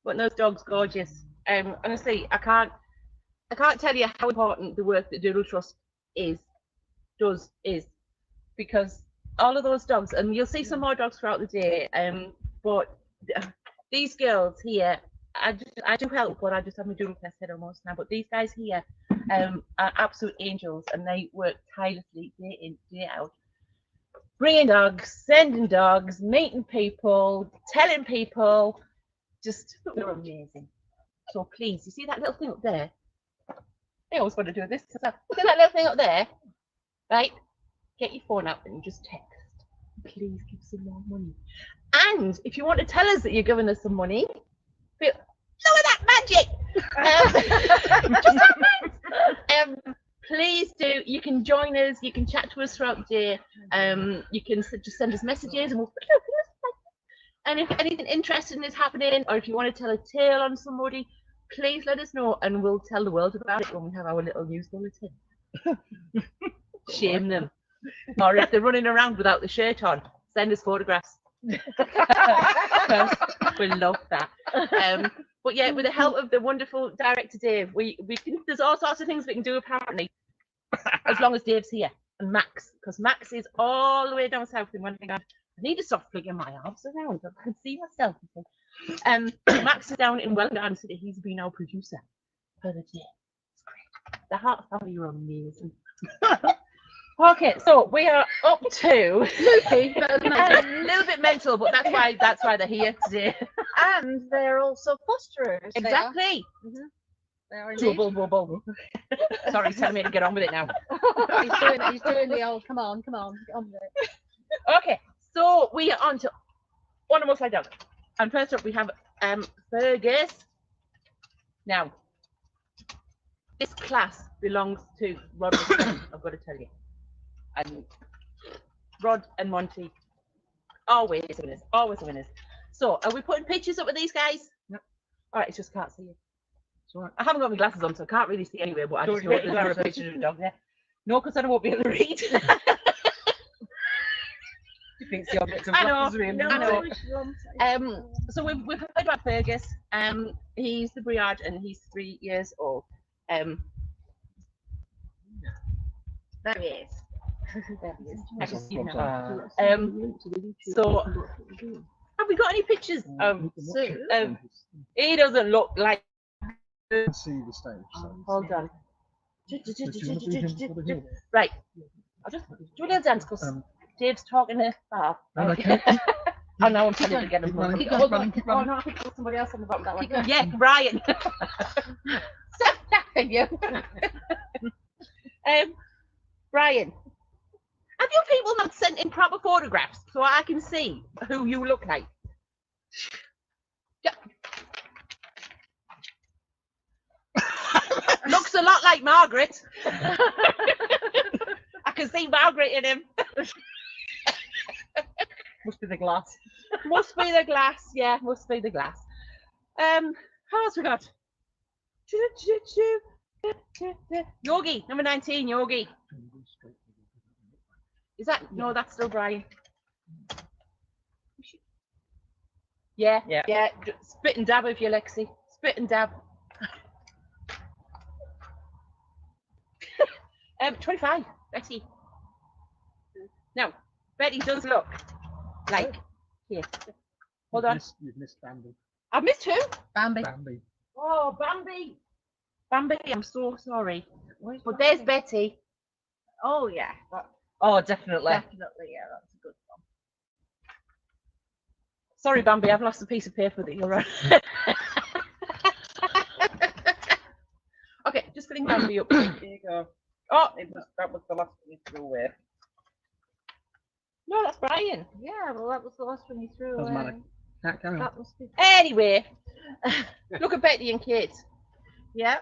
But those dogs gorgeous. Honestly, I can't tell you how important the work that Doodle Trust is, because all of those dogs, and you'll see some more dogs throughout the day. But these girls here, I do help, but I just have my Doodlefest head on most of the time. But these guys here are absolute angels, and they work tirelessly day in, day out, bringing dogs, sending dogs, meeting people, telling people. Just, they're amazing. So please, you see that little thing up there? I always want to do this. See that little thing up there? Right? Get your phone out and just text. Please give some more money. And if you want to tell us that you're giving us some money, some of that magic. Please do. You can join us. You can chat to us throughout the day. You can just send us messages, and we'll. And if anything interesting is happening, or if you want to tell a tale on somebody, please let us know, and we'll tell the world about it when we have our little news bulletin. Shame them. Or if they're running around without the shirt on, send us photographs. We love that. But yeah, with the help of the wonderful director Dave, we can. There's all sorts of things we can do apparently, as long as Dave's here, and Max, because Max is all the way down south in one thing. I need a soft plug in my arms around. I can see myself. Max is down in Wellington City. He's been our producer for the day. It's great. The Hart family are amazing. Okay, so we are up to Loopy, a little bit mental, but that's why they're here today. And they're also fosterers. Exactly. They are indeed. Bubble. Sorry, he's telling me to get on with it now. He's doing the old, come on, get on with it. Okay, so we are on to one more slide down. And first up we have Fergus. Now, this class belongs to Rod and Monty, I've got to tell you. And Rod and Monty, always winners. So, are we putting pictures up with these guys? No. All right, I just can't see you. So, I haven't got my glasses on, so I can't really see anyway, but I just know there's a picture of a dog there. No, because I won't be able to read. I know. So we've heard about Fergus. He's the Briard and he's 3 years old. There he is. There he is. I can see him now. So So, have we got any pictures of Sue? He doesn't look like. See the stage. So. Hold on. So do you want to do him for the hill? Right. I'll just do a little dance because Dave's talking to Bar. No, okay. Oh, now I'm telling you to get him. Keep running, keep Oh, running. no, I think there's somebody else on the bottom of that one. Yeah, Brian. Stop laughing, you. Brian, have you people not sent in proper photographs so I can see who you look like? Yeah. Looks a lot like Margaret. I can see Margaret in him. must be the glass. Must be the glass, yeah, must be the glass. Who else we got? Yogi, number 19, Yogi. Is that, no, that's still Brian. Yeah, Yeah. Spit and dab with you, Lexi. Spit and dab. 25, Betty. Now, Betty does look like, here. Hold on. You've missed Bambi. I've missed who? Bambi. Bambi. Oh, Bambi. Bambi, I'm so sorry. But there's Betty. Oh yeah, that's Oh, definitely. definitely, yeah, that's a good one. Sorry, Bambi, I've lost a piece of paper that you're on. Okay, just getting Bambi up. There you go. Oh, That was the last one you threw away. no, that's Brian. Yeah, well that was the last one you threw Doesn't away. matter. Carry on. That must be. Anyway, look at Betty and Kate. Yeah,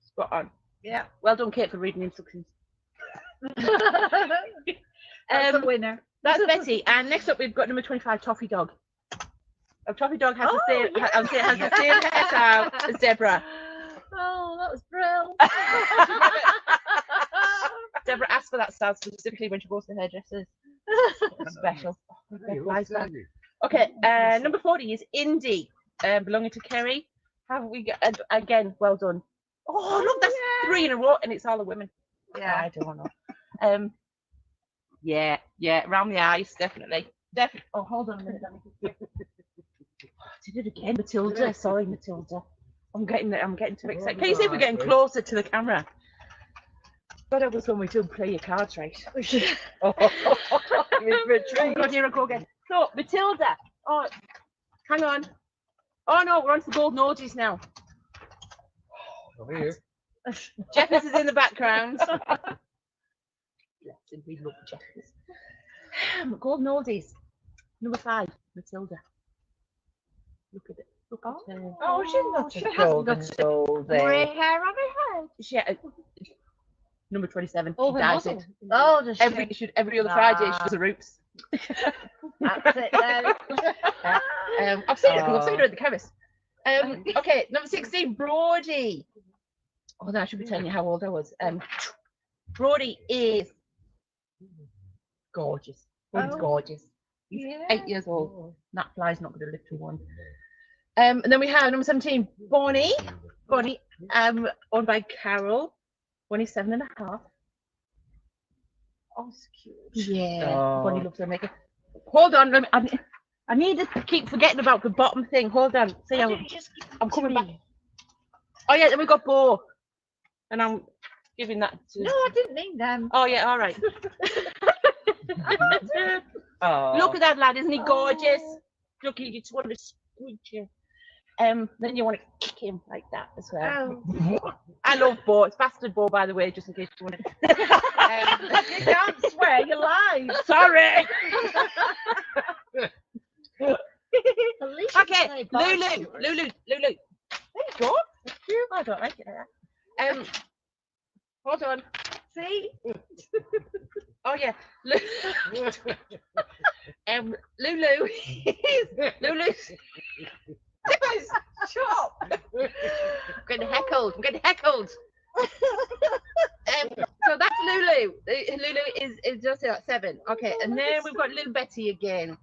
Spot on. yeah. Well done, Kate, for reading instructions. That's a winner. That's Betty. And next up, we've got number 25, Toffee Dog. Toffee Dog has the same, has the same hairstyle as Deborah. Oh, that was brilliant. Deborah asked for that style specifically when she goes to hairdressers. Special. Okay, number 40 is Indy, belonging to Kerry. Have we got, again, well done. Oh, look, that's 3 in a row, and it's all the women. Yeah. I don't know. Yeah, around the eyes, definitely. Oh, hold on a minute. Did it again, Matilda. Sorry, Matilda. I'm getting too excited. Can you see if we're getting closer to the camera? God, it was when we didn't play your cards right. Oh, God, here I go again. So, Matilda. Oh, hang on. Oh no, we're on for gold noses now. Over here. Jeffers is in the background. Bless him, we love Jeffers. Gold noses. Number 5, Matilda. Look at it. Look at her. Oh, she's not she a hasn't golden got soul Grey there. hair on her head. She, number 27. Oh, She her dyes muzzle. it. Oh, does she? Every other Friday she does her roots. That's it then. I've seen her because I've seen her at the chemist. Okay, number 16, Brody. Oh, no, I should be telling you how old I was. Brody is gorgeous. Brody's gorgeous. He's 8 years old. That fly's not going to live to 1. And then we have number 17, Bonnie. Bonnie, owned by Carol. 27.5. Oh, it's cute. Yeah, Oh. Bonnie loves her makeup. Hold on, I need to keep forgetting about the bottom thing. Hold on. See, I'm coming back. Oh yeah, then we got Bo, and I'm giving that to. No, I didn't mean them. Oh yeah, all right. Oh. Look at that lad, isn't he gorgeous? Look, you just want to squeeze him. Then you want to kick him like that as well. Oh. I love Bo. It's bastard Bo, by the way, just in case you want to. You can't swear, you're live. Sorry. At least you Okay, can say bye Lulu. to her. There you go. I don't like it like that. Hold on. See? Oh yeah. Lulu is Lulu's. Shut up. I'm getting heckled. So that's Lulu. Lulu is just at 7. Okay, and then we've got little Betty again.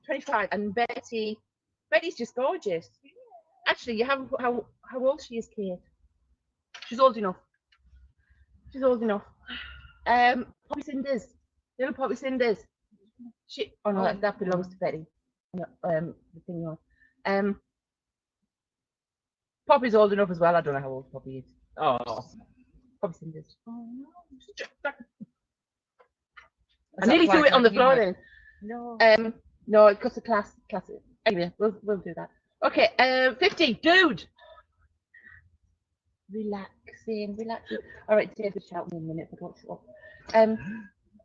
25, and Betty's just gorgeous. Actually, you haven't put how old she is, Kate. She's old enough. Poppy Cinders. Little Poppy Cinders. Shit. Oh no, that belongs to Betty. No, the thing on. Poppy's old enough as well. I don't know how old Poppy is. Oh, Poppy Cinders. Oh no. I nearly threw it on the floor then. No. No, because the class. Anyway, we'll do that. Okay. 50. Dude. Relaxing. All right, David, shout me in a minute. But what's up?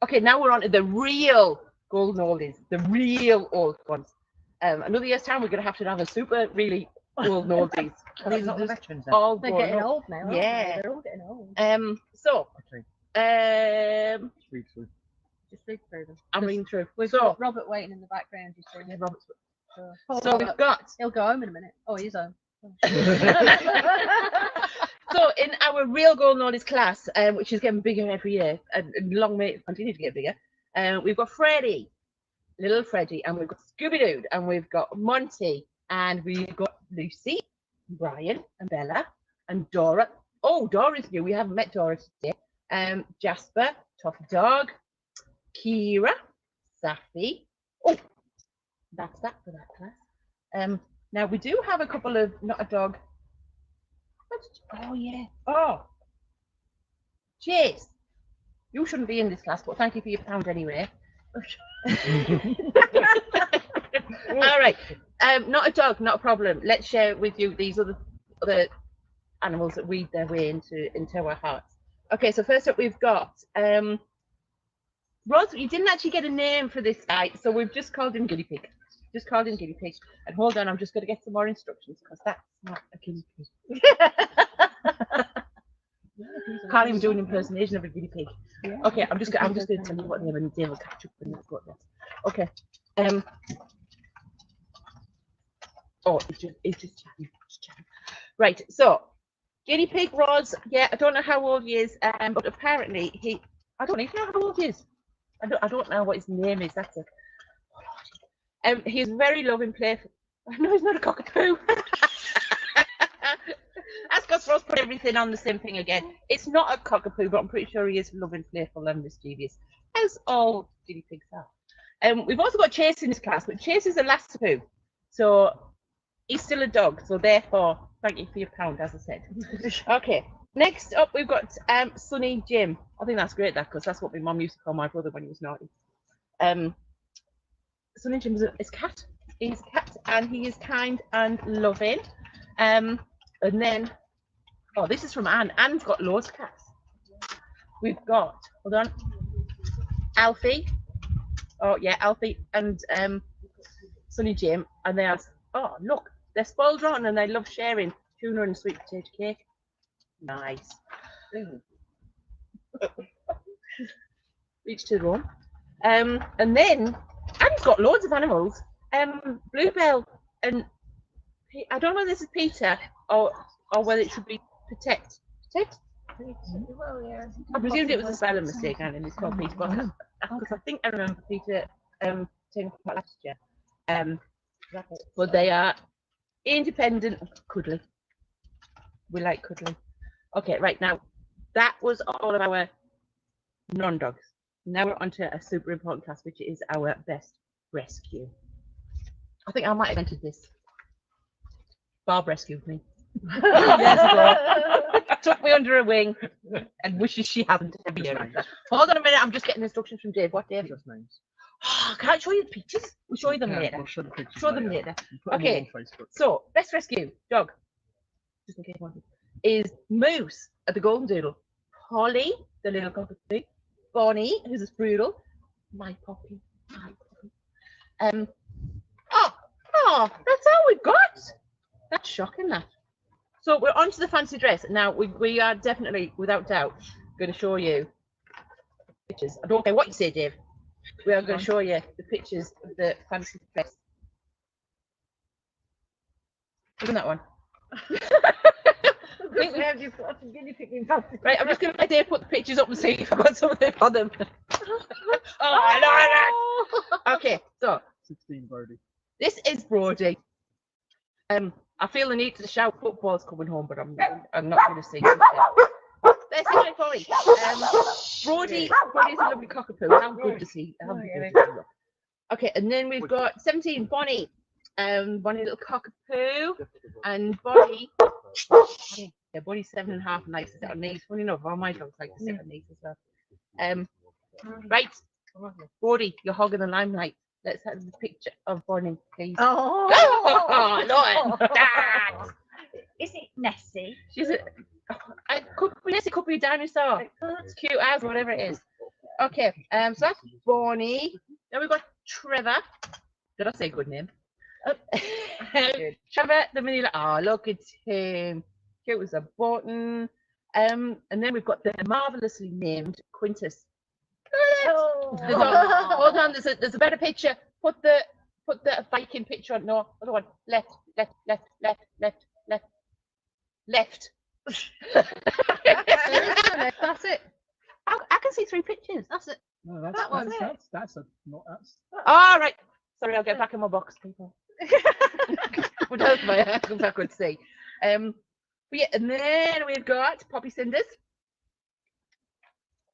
Okay, now we're on to the real golden oldies, the real old ones. Another year's time, we're going to have a super really golden oldies. These are not the veterans then. All They're grown getting up. old now. Aren't Yeah. they? They're all getting old. So, Okay. Read through. Just read through them. I'm reading through. We've So, got Robert waiting in the background. You see. yeah, Robert's. So, So we've got. he'll go home in a minute. Oh, he's home. So in our real golden oldies class, which is getting bigger every year, and long may it continue to get bigger, we've got Freddie, little Freddie, and we've got Scooby-Doo, and we've got Monty, and we've got Lucy, Brian, and Bella, and Dora. Oh, Dora's new. We haven't met Dora today. Jasper, Tough Dog, Kira, Safi. Oh, that's that for that class. Now we do have a couple of not a dog. Oh yeah. Oh, Chase. You shouldn't be in this class, but thank you for your pound anyway. All right. Not a dog, not a problem. Let's share with you these other animals that weed their way into our hearts. Okay, so first up we've got Roz. You didn't actually get a name for this guy, so we've just called him Guinea Pig. Just called him Guinea Pig. And hold on, I'm just going to get some more instructions because that's not a guinea pig. Can't even do an impersonation of a guinea pig. Okay, I'm just going to tell you what name and Dave will catch up when that's what that's. Okay. Oh, it's just chatting. Right. So, Guinea Pig Roz. Yeah, I don't know how old he is, but apparently I don't even know how old he is. I don't know what his name is. That's it. He's very loving, playful. No, he's not a cockapoo. That's because Ross put everything on the same thing again. It's not a cockapoo, but I'm pretty sure he is loving, playful, and mischievous, as all guinea pigs are. We've also got Chase in this class, but Chase is a lassapoo, so he's still a dog. So therefore, thank you for your pound, as I said. Okay. Next up, we've got Sonny Jim. I think that's great, because that's what my mum used to call my brother when he was naughty. Sonny Jim is cat. He's a cat, and he is kind and loving. And then, oh, this is from Anne. Anne's got loads of cats. We've got, hold on, Alfie. Oh yeah, Alfie and Sonny Jim, and they are. Oh look, they're spoiled rotten, and they love sharing tuna and sweet potato cake. Nice. Each to their own. And then Anne's got loads of animals. Bluebell and I don't know whether this is Peter or whether it should be Protect. Protect? Well, yeah. I presumed it was a spelling mistake, and it's called Peter, because I think I remember Peter taking part last year. But they are independent, cuddly. We like cuddly. Okay, right now that was all of our non-dogs. Now we're on to a super important class, which is our best rescue. I think I might have entered this. Barb rescued me. Took me under her wing and wishes she hadn't every year after. Hold on a minute, I'm just getting instructions from Dave. What, Dave? Just names. Oh, can't I show you the pictures? We'll show you them later. We'll show the pictures Show them later. Put them Okay, all on Facebook. so best rescue dog, just in case you wanted, is Moose at the Golden Doodle, Polly, the little cockapoo, Bonnie, who's a Sprudel, my puppy, oh, that's all we've got. That's shocking, that. So we're on to the fancy dress. Now we are definitely, without doubt, going to show you pictures. I don't care what you say, Dave. We are going to show you the pictures of the fancy dress. Isn't that one? I think we have you put some guinea pig in fancy. Right, I'm just going to let Dave put the pictures up and see if I've got something on them. Oh, I know that. Okay, so 16 Brody. this is Brody. I feel the need to shout football's coming home, but I'm not going to sing. let's see for me. Brody's a lovely cockapoo. How good does he? How good does he look? Okay, and then we've got 17, Bonnie. Bonnie, little cockapoo, and Bonnie. Yeah, Bonnie's 7.5 and likes to sit on knees. Funny enough, all my dogs like to sit on knees as well. Right, Brody, you're hogging the limelight. Let's have the picture of Bonnie, please. Oh, Lord, Dad. Is it Nessie? She's could be a dinosaur. It's cute as whatever it is. Okay, so that's Bonnie. Then we've got Trevor. Did I say good name? Trevor, the mini. Oh, look at him. Cute as a button. And then we've got the marvelously named Quintus. Oh. Hold on. There's a better picture. Put the Viking picture on. No, other one. Left. That's it. I can see 3 pictures. That's it. No, That one. that's All right. Sorry, I'll get back in my box, people. What else am I could see? But yeah, and then we've got Poppy Cinders.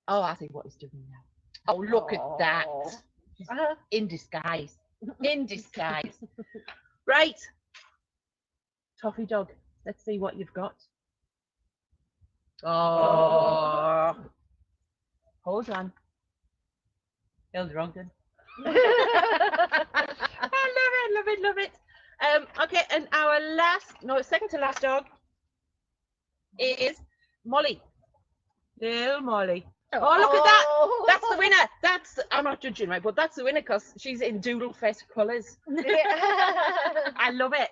Oh, I see what he's doing now. Oh, look at that. She's in disguise. In disguise. Right. Toffee dog. Let's see what you've got. Oh. Hold on. Hilda Ogden. I love it. Okay, and our second to last dog is Molly. Little Molly. Oh, look at that. That's the winner. I'm not judging, right? But that's the winner because she's in Doodlefest colours. I love it.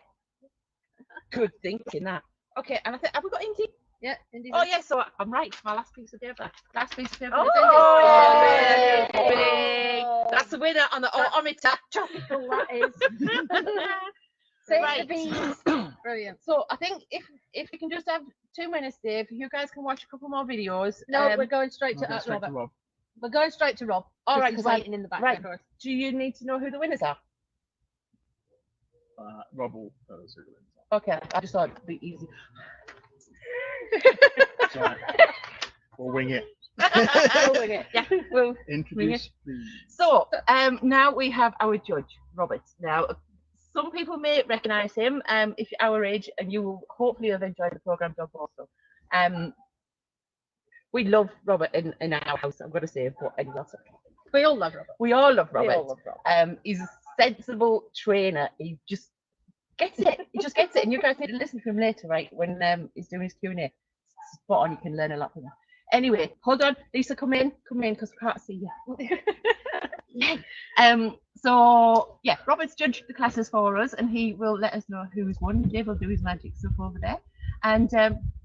Good thinking that. Okay, and I think, have we got Indy? Yeah, Indy. Oh, yeah, so I'm right. My last piece of paper. Oh, Big. That's the winner on the odometer. Tropical, that is. Right. Brilliant. So I think if we can just have 2 minutes, Dave, you guys can watch a couple more videos. No, we're going straight to Robert. We're going straight to Rob. All right, he's because waiting in the background. Right. Do you need to know who the winners are? Rob will tell us who the winners Okay, I just thought it'd be easy. are. We'll wing it. Yeah, we'll Introduce, please. So, now we have our judge, Robert. Now, some people may recognise him if you're our age, and you will hopefully have enjoyed the programme, Dog also. We love Robert in our house, I'm going to say, but We all love Robert. we all love Robert. He's a sensible trainer. He just gets it. He just gets it. And you guys need to listen to him later, right? When he's doing his Q&A. Spot on. You can learn a lot from that. Anyway, hold on, Lisa, come in, because we can't see you. So yeah, Robert's judged the classes for us, and he will let us know who's won. Dave will do his magic stuff over there, and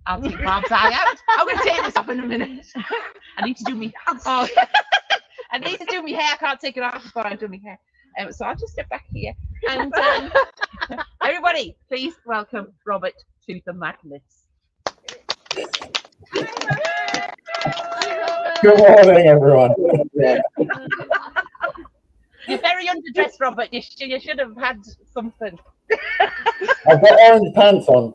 I'll take Barb's eye out. I'm going to take this off in a minute. I need to do me. Oh, I need to do my hair. I can't take it off before I do my hair. So I'll just step back here, and everybody, please welcome Robert to the madness. Good morning, everyone. You're very underdressed, Robert. You should have had something. I've got orange pants on.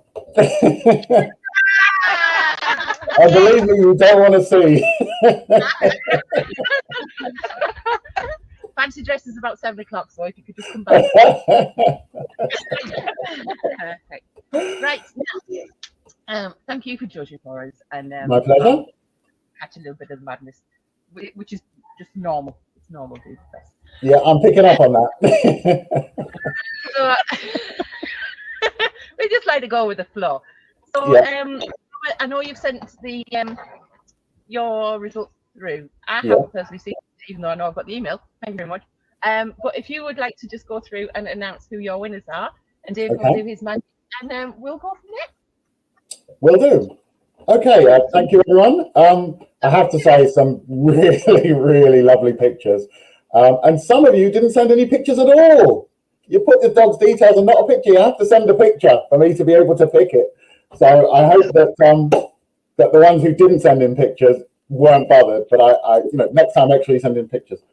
I believe that you don't want to see. Fancy dress is about 7 o'clock, so if you could just come back. Perfect. Right. Now, thank you for judging for us. And My pleasure. Catch a little bit of madness, which is just normal. It's normal, dude. Yeah, I'm picking up on that. So, we just like to go with the flow. So, Yeah. I know you've sent the your results through. I Yeah. haven't personally seen it, even though I know I've got the email. Thank you very much. But if you would like to just go through and announce who your winners are, and Dave will do his magic, and we'll go from there. Will do. Okay, thank you, everyone. I have to say some really, really lovely pictures. And some of you didn't send any pictures at all. You put the dog's details and not a picture. You have to send a picture for me to be able to pick it. So I hope that that the ones who didn't send in pictures weren't bothered. But I next time make sure you send in pictures.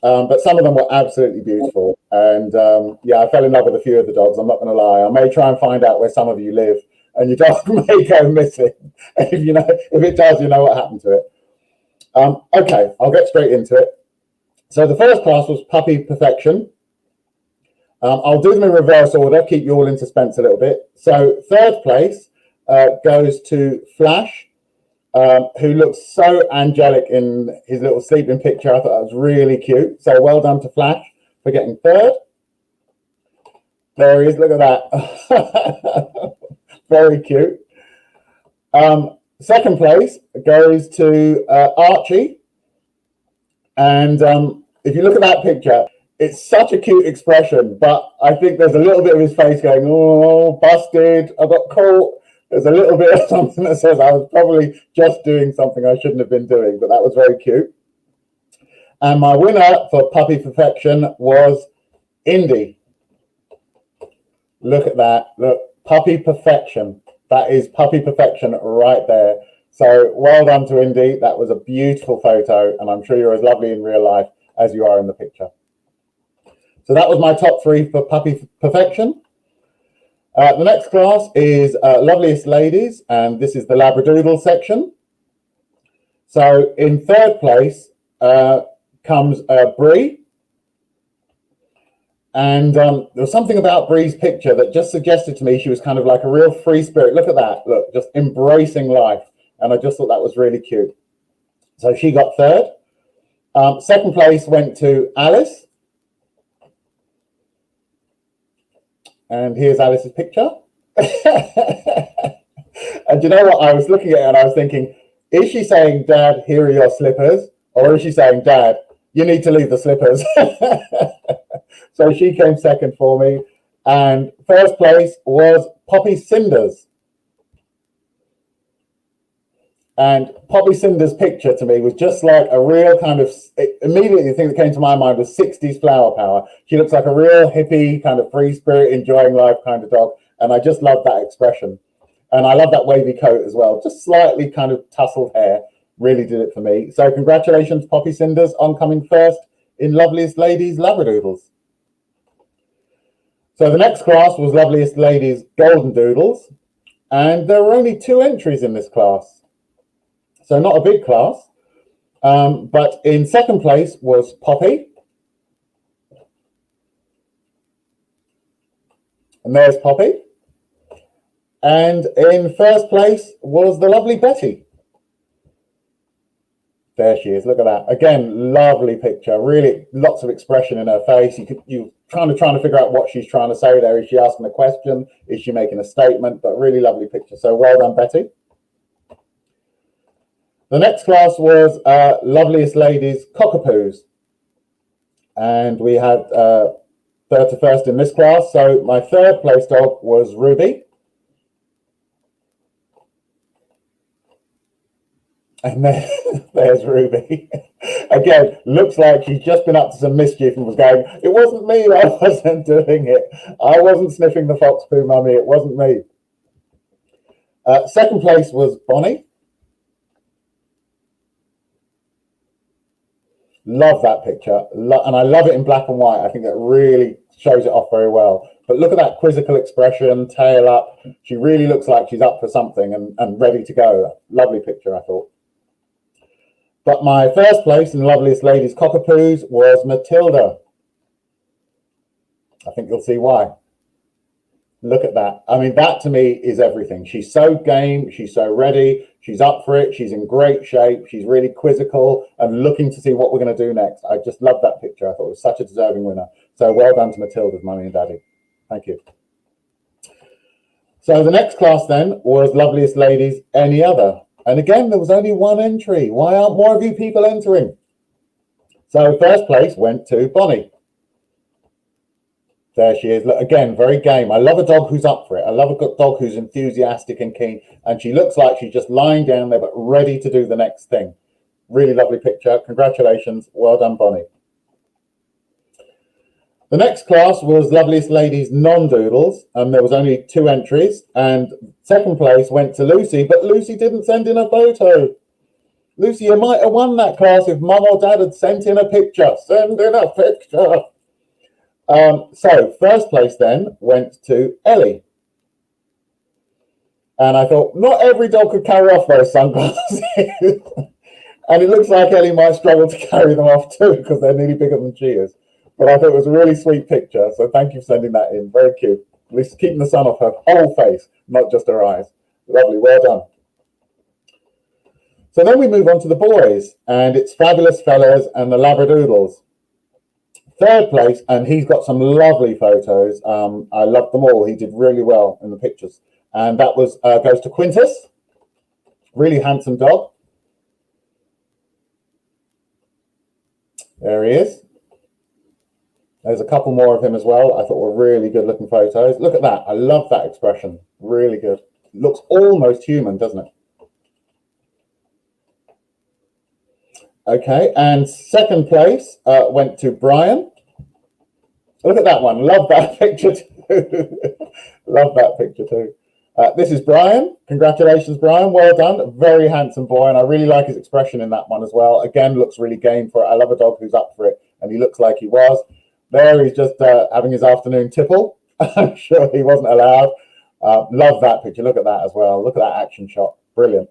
But some of them were absolutely beautiful. And yeah, I fell in love with a few of the dogs. I'm not going to lie. I may try and find out where some of you live and your dog may go missing. If you know, if it does, you know what happened to it. Okay, I'll get straight into it. So the first class was Puppy Perfection. I'll do them in reverse order, keep you all in suspense a little bit. So third place goes to Flash, who looks so angelic in his little sleeping picture. I thought that was really cute. So well done to Flash for getting third. There he is, look at that. Very cute. Second place goes to Archie. And if you look at that picture, it's such a cute expression, but I think there's a little bit of his face going, oh, busted, I got caught. There's a little bit of something that says I was probably just doing something I shouldn't have been doing, but that was very cute. And my winner for Puppy Perfection was Indy. Look at that. Look, Puppy Perfection. That is Puppy Perfection right there. So well done to Indy. That was a beautiful photo, and I'm sure you're as lovely in real life as you are in the picture. So that was my top 3 for Puppy Perfection. The next class is Loveliest Ladies, and this is the Labradoodle section. So in third place comes Bree. And there was something about Bree's picture that just suggested to me she was kind of like a real free spirit. Look at that. Look, just embracing life. And I just thought that was really cute. So she got third. Second place went to Alice. And here's Alice's picture. And you know what? I was looking at it and I was thinking, is she saying, Dad, here are your slippers? Or is she saying, Dad, you need to leave the slippers? So she came second for me. And first place was Poppy Cinders. And Poppy Cinders' picture to me was just like a real kind of, immediately the thing that came to my mind was 60s flower power. She looks like a real hippie, kind of free spirit, enjoying life kind of dog. And I just love that expression. And I love that wavy coat as well. Just slightly kind of tousled hair really did it for me. So congratulations, Poppy Cinders, on coming first in Loveliest Ladies Labradoodles. So the next class was Loveliest Ladies Golden Doodles. And there were only 2 entries in this class. So not a big class, but in second place was Poppy. And there's Poppy. And in first place was the lovely Betty. There she is, look at that. Again, lovely picture, really lots of expression in her face. You're trying to figure out what she's trying to say there. Is she asking a question? Is she making a statement? But really lovely picture. So well done, Betty. The next class was Loveliest Ladies Cockapoos. And we had third to first in this class. So my third place dog was Ruby. And then there's Ruby. Again, looks like she's just been up to some mischief and was going, it wasn't me, I wasn't doing it. I wasn't sniffing the fox poo, mummy, it wasn't me. Second place was Bonnie. Love that picture, and I love it in black and white. I think that really shows it off very well. But look at that quizzical expression, tail up. She really looks like she's up for something and ready to go. Lovely picture, I thought. But my first place in Loveliest Ladies Cockapoos was Matilda. I think you'll see why. Look at that. I mean, that to me is everything. She's so game, she's so ready, she's up for it, she's in great shape, she's really quizzical and looking to see what we're going to do next. I just love that picture. I thought it was such a deserving winner. So well done to Matilda's mummy and daddy. Thank you. So the next class then was Loveliest Ladies Any Other. And again, there was only 1 entry. Why aren't more of you people entering? So first place went to Bonnie. There she is. Look, again, very game. I love a dog who's up for it. I love a dog who's enthusiastic and keen. And she looks like she's just lying down there, but ready to do the next thing. Really lovely picture. Congratulations. Well done, Bonnie. The next class was Loveliest Ladies Non-Doodles. And there was only 2 entries. And second place went to Lucy, but Lucy didn't send in a photo. Lucy, you might have won that class if Mum or Dad had sent in a picture. Send in a picture. So first place then went to Ellie. And I thought, not every dog could carry off those sunglasses. And it looks like Ellie might struggle to carry them off too, because they're nearly bigger than she is. But I thought it was a really sweet picture. So thank you for sending that in. Very cute. At least keeping the sun off her whole face, not just her eyes. Lovely, well done. So then we move on to the boys, and it's Fabulous Fellas and the Labradoodles. Third place, and he's got some lovely photos. I loved them all. He did really well in the pictures. And that was goes to Quintus. Really handsome dog. There he is. There's a couple more of him as well. I thought were really good looking photos. Look at that. I love that expression. Really good. Looks almost human, doesn't it? Okay, and second place went to Brian. Look at that one. Love that picture too. Love that picture too. This is Brian. Congratulations, Brian. Well done. Very handsome boy, and I really like his expression in that one as well. Again, looks really game for it. I love a dog who's up for it, and he looks like he was. There he's just having his afternoon tipple. I'm sure he wasn't allowed. Love that picture. Look at that as well. Look at that action shot. Brilliant.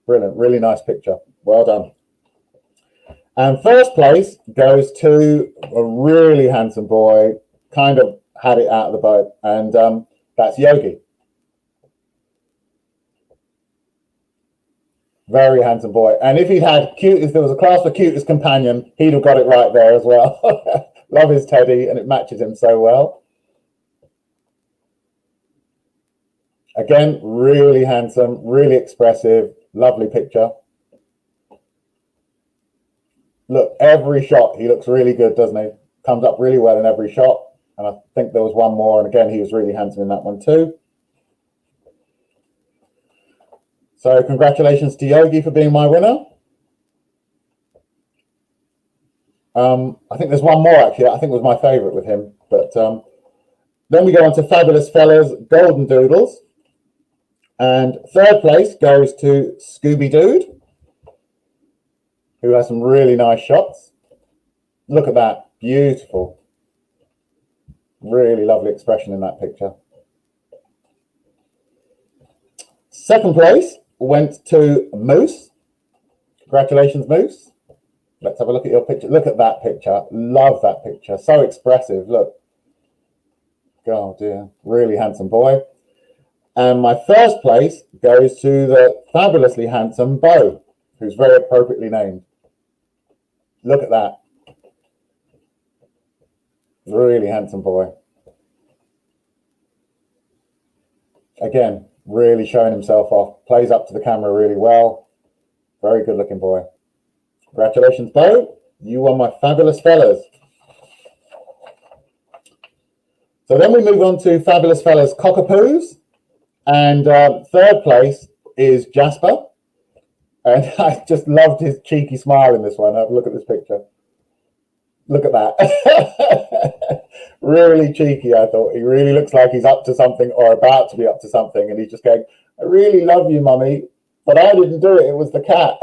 Brilliant. Really nice picture. Well done. And first place goes to a really handsome boy, kind of had it out of the boat, and that's Yogi. Very handsome boy. And if if there was a class for cutest companion, he'd have got it right there as well. Love his teddy, and it matches him so well. Again, really handsome, really expressive, lovely picture. Look, every shot, he looks really good, doesn't he? Comes up really well in every shot. And I think there was one more, and again, he was really handsome in that one too. So congratulations to Yogi for being my winner. I think there's one more, actually. I think it was my favourite with him. But then we go on to Fabulous Fellas, Golden Doodles. And third place goes to Scooby Dude, who has some really nice shots. Look at that, beautiful. Really lovely expression in that picture. Second place went to Moose. Congratulations, Moose. Let's have a look at your picture. Look at that picture. Love that picture. So expressive. Look. Oh dear. Really handsome boy. And my first place goes to the fabulously handsome Bo, who's very appropriately named. Look at that. Really handsome boy. Again, really showing himself off. Plays up to the camera really well. Very good looking boy. Congratulations, Bo. You won my Fabulous Fellas. So then we move on to Fabulous Fellas Cockapoos. And third place is Jasper. And I just loved his cheeky smile in this one. Have a look at this picture. Look at that. Really cheeky, I thought. He really looks like he's up to something or about to be up to something. And he's just going, I really love you, Mummy, but I didn't do it. It was the cat.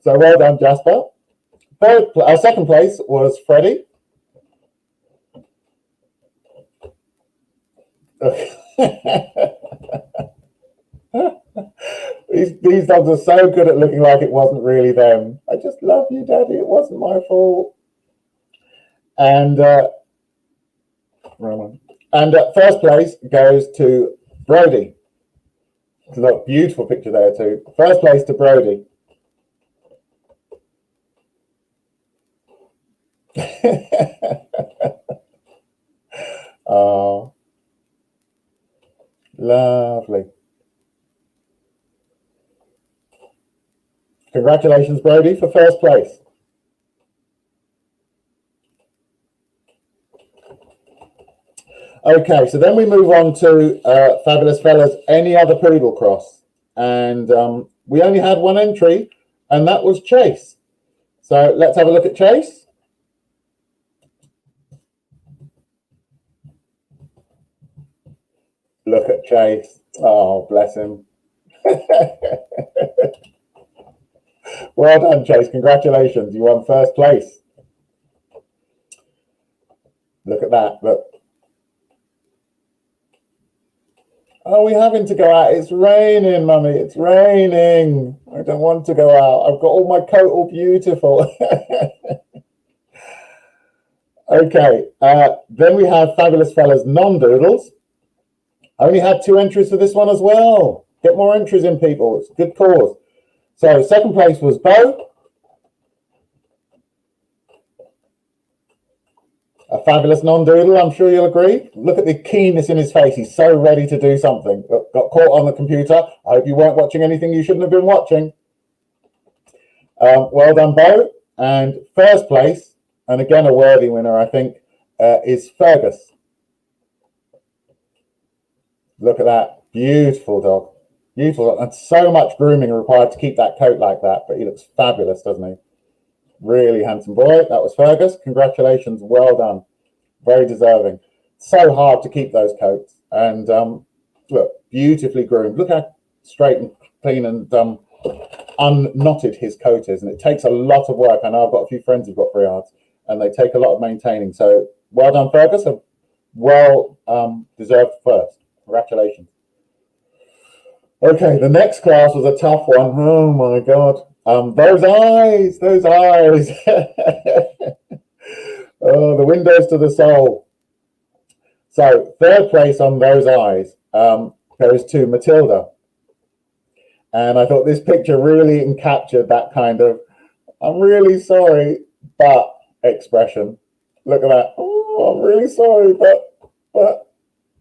So well done, Jasper. Second place was Freddie. These dogs are so good at looking like it wasn't really them. I just love you, Daddy. It wasn't my fault. And first place goes to Brody. Look, beautiful picture there too. First place to Brody. Oh, lovely. Congratulations, Brody, for first place. Okay, so then we move on to Fabulous Fellas, Any Other Poodle Cross. And we only had one entry, and that was Chase. So let's have a look at Chase. Look at Chase. Oh, bless him. Well done, Chase. Congratulations. You won first place. Look at that. Look. Oh, we're having to go out. It's raining, Mummy. It's raining. I don't want to go out. I've got all my coat all beautiful. Okay, then we have Fabulous Fellas Non-Doodles. I only had 2 entries for this one as well. Get more entries in, people. It's a good cause. So second place was Bo. A fabulous non-doodle, I'm sure you'll agree. Look at the keenness in his face. He's so ready to do something. Got caught on the computer. I hope you weren't watching anything you shouldn't have been watching. Well done, Bo. And first place, and again a worthy winner, I think, is Fergus. Look at that. Beautiful dog. Beautiful dog. And so much grooming required to keep that coat like that, but he looks fabulous, doesn't he? Really handsome boy. That was Fergus. Congratulations. Well done. Very deserving. So hard to keep those coats. And look, beautifully groomed. Look how straight and clean and unknotted his coat is. And it takes a lot of work. I know I've got a few friends who've got Briards, and they take a lot of maintaining. So well done, Fergus. Well deserved first. Congratulations. Okay, the next class was a tough one. Oh my God. Those eyes. Oh, the windows to the soul. So third place on those eyes goes to Matilda. And I thought this picture really captured that kind of, I'm really sorry, but expression. Look at that. Oh, I'm really sorry, but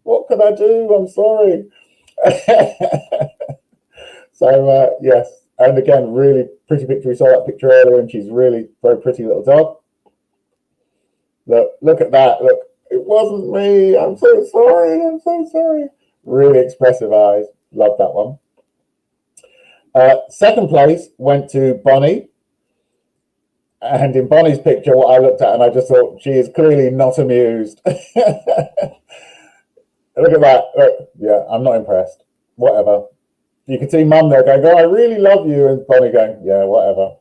what can I do? I'm sorry. So yes, and again, really pretty picture. We saw that picture earlier, and she's really very pretty little dog. Look at that. Look, it wasn't me. I'm so sorry. I'm so sorry. Really expressive eyes. Love that one. Second place went to Bonnie. And in Bonnie's picture, what I looked at, and I just thought, she is clearly not amused. Look at that. Look, yeah, I'm not impressed. Whatever. You can see Mum there going, oh, I really love you. And Bonnie going, yeah, whatever.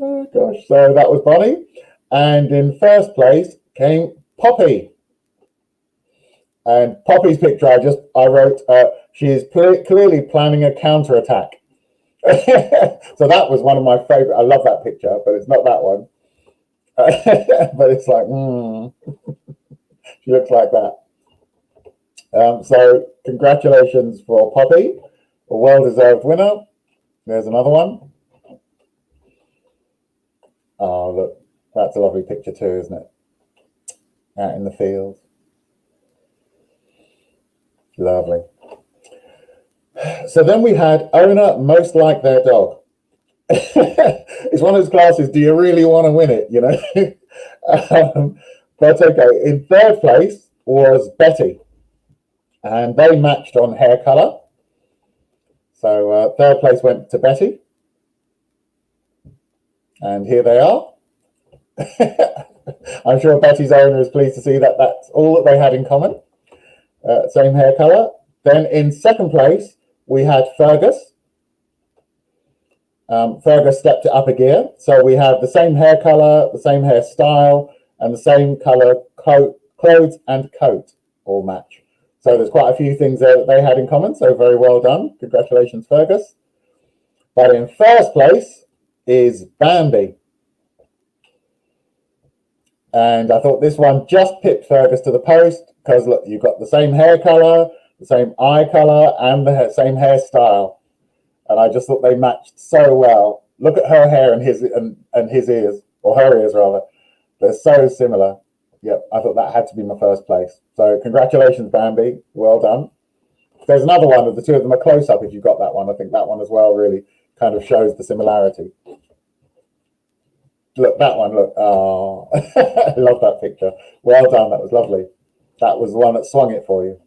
Oh, gosh. So that was Bonnie. And in first place came Poppy. And Poppy's picture, I wrote, she is clearly planning a counterattack. So that was one of my favorite. I love that picture, but it's not that one. But it's like, she looks like that. So congratulations for Poppy, a well-deserved winner. There's another one. Oh, look, that's a lovely picture too, isn't it? Out in the fields. Lovely. So then we had owner most like their dog. It's one of those classes, do you really want to win it, you know? But okay, in third place was Betty. And they matched on hair colour. So third place went to Betty. And here they are. I'm sure Betty's owner is pleased to see that that's all that they had in common. Same hair colour. Then in second place, we had Fergus. Fergus stepped it up a gear. So we have the same hair colour, the same hairstyle, and the same colour clothes and coat all match. So there's quite a few things there that they had in common. So very well done. Congratulations, Fergus. But in first place is Bambi. And I thought this one just pipped Fergus to the post because look, you've got the same hair colour, the same eye colour, and the same hairstyle. And I just thought they matched so well. Look at her hair and his ears, or her ears rather. They're so similar. Yep, I thought that had to be my first place. So congratulations, Bambi. Well done. There's another one of the two of them, a close-up if you've got that one. I think that one as well really kind of shows the similarity. Look, that one, look. Oh, I love that picture. Well done, that was lovely. That was the one that swung it for you.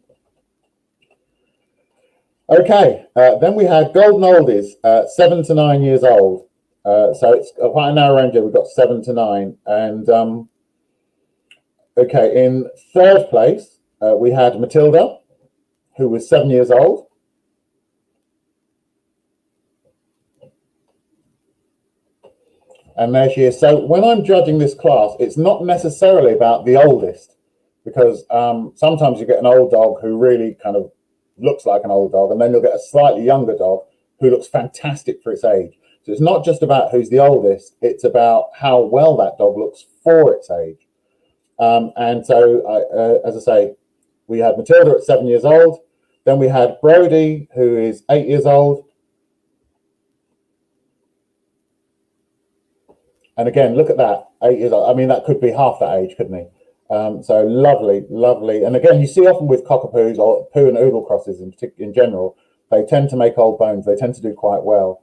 Okay, then we had Golden Oldies, 7 to 9 years old. So it's quite a narrow range here. We've got 7 to 9. And okay, in third place, we had Matilda, who was 7 years old. And there she is. So when I'm judging this class, it's not necessarily about the oldest. because sometimes you get an old dog who really kind of looks like an old dog, and then you'll get a slightly younger dog who looks fantastic for its age. So it's not just about who's the oldest, it's about how well that dog looks for its age. And so, as I say, we had Matilda at 7 years old. Then we had Brody, who is 8 years old. And again, look at that, 8 years old. I mean, that could be half that age, couldn't he? So lovely, lovely. And again, you see often with cockapoos or poo and oodle crosses in general, they tend to make old bones. They tend to do quite well.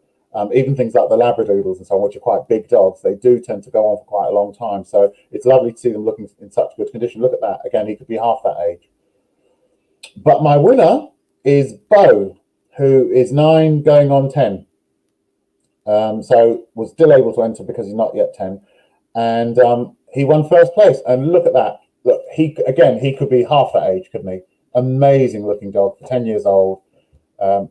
Even things like the Labradoodles and so on, which are quite big dogs, they do tend to go on for quite a long time. So it's lovely to see them looking in such good condition. Look at that. Again, he could be half that age. But my winner is Bo, who is 9 going on 10. So was still able to enter because he's not yet 10. And he won first place. And look at that. Look, he could be half that age, couldn't he? Amazing looking dog, 10 years old.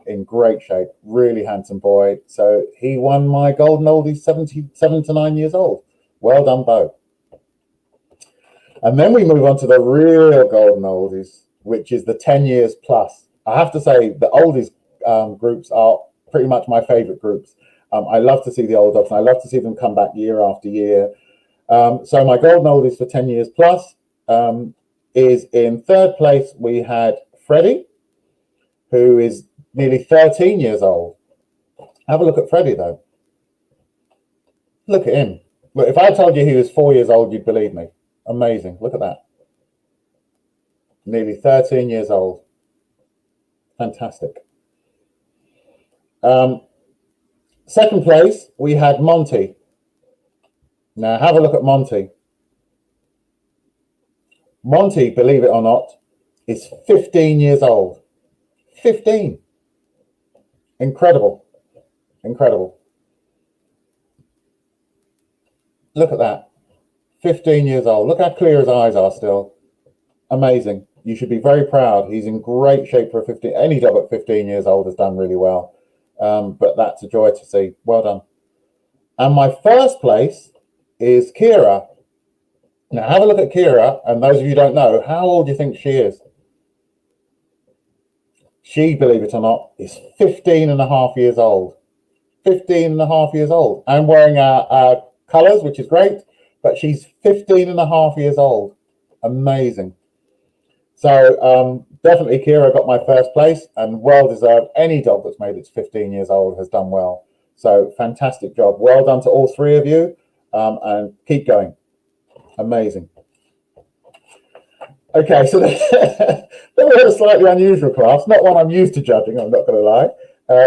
In great shape, really handsome boy. So he won my golden oldies, 7 to 9 years old. Well done, Bo. And then we move on to the real golden oldies, which is the 10 years plus. I have to say the oldies groups are pretty much my favorite groups. I love to see the old dogs, and I love to see them come back year after year. So my golden oldies for 10 years plus is in third place. We had Freddie, who is nearly 13 years old. Have a look at Freddie, though. Look at him. Look, if I told you he was 4 years old, you'd believe me. Amazing. Look at that. Nearly 13 years old. Fantastic. Second place, we had Monty. Now, have a look at Monty. Monty, believe it or not, is 15 years old. 15. Incredible. Incredible. Look at that. 15 years old. Look how clear his eyes are still. Amazing. You should be very proud. He's in great shape for a 15. Any dog at 15 years old has done really well. But that's a joy to see. Well done. And my first place is Kira. Now have a look at Kira, and those of you who don't know, how old do you think she is? She, believe it or not, is 15 and a half years old. 15 and a half years old. And wearing our colours, which is great, but she's 15 and a half years old. Amazing. So definitely Kira got my first place, and well deserved. Any dog that's made it to 15 years old has done well. So fantastic job. Well done to all three of you, and keep going. Amazing. Okay, so then we had a slightly unusual class, not one I'm used to judging, I'm not going to lie.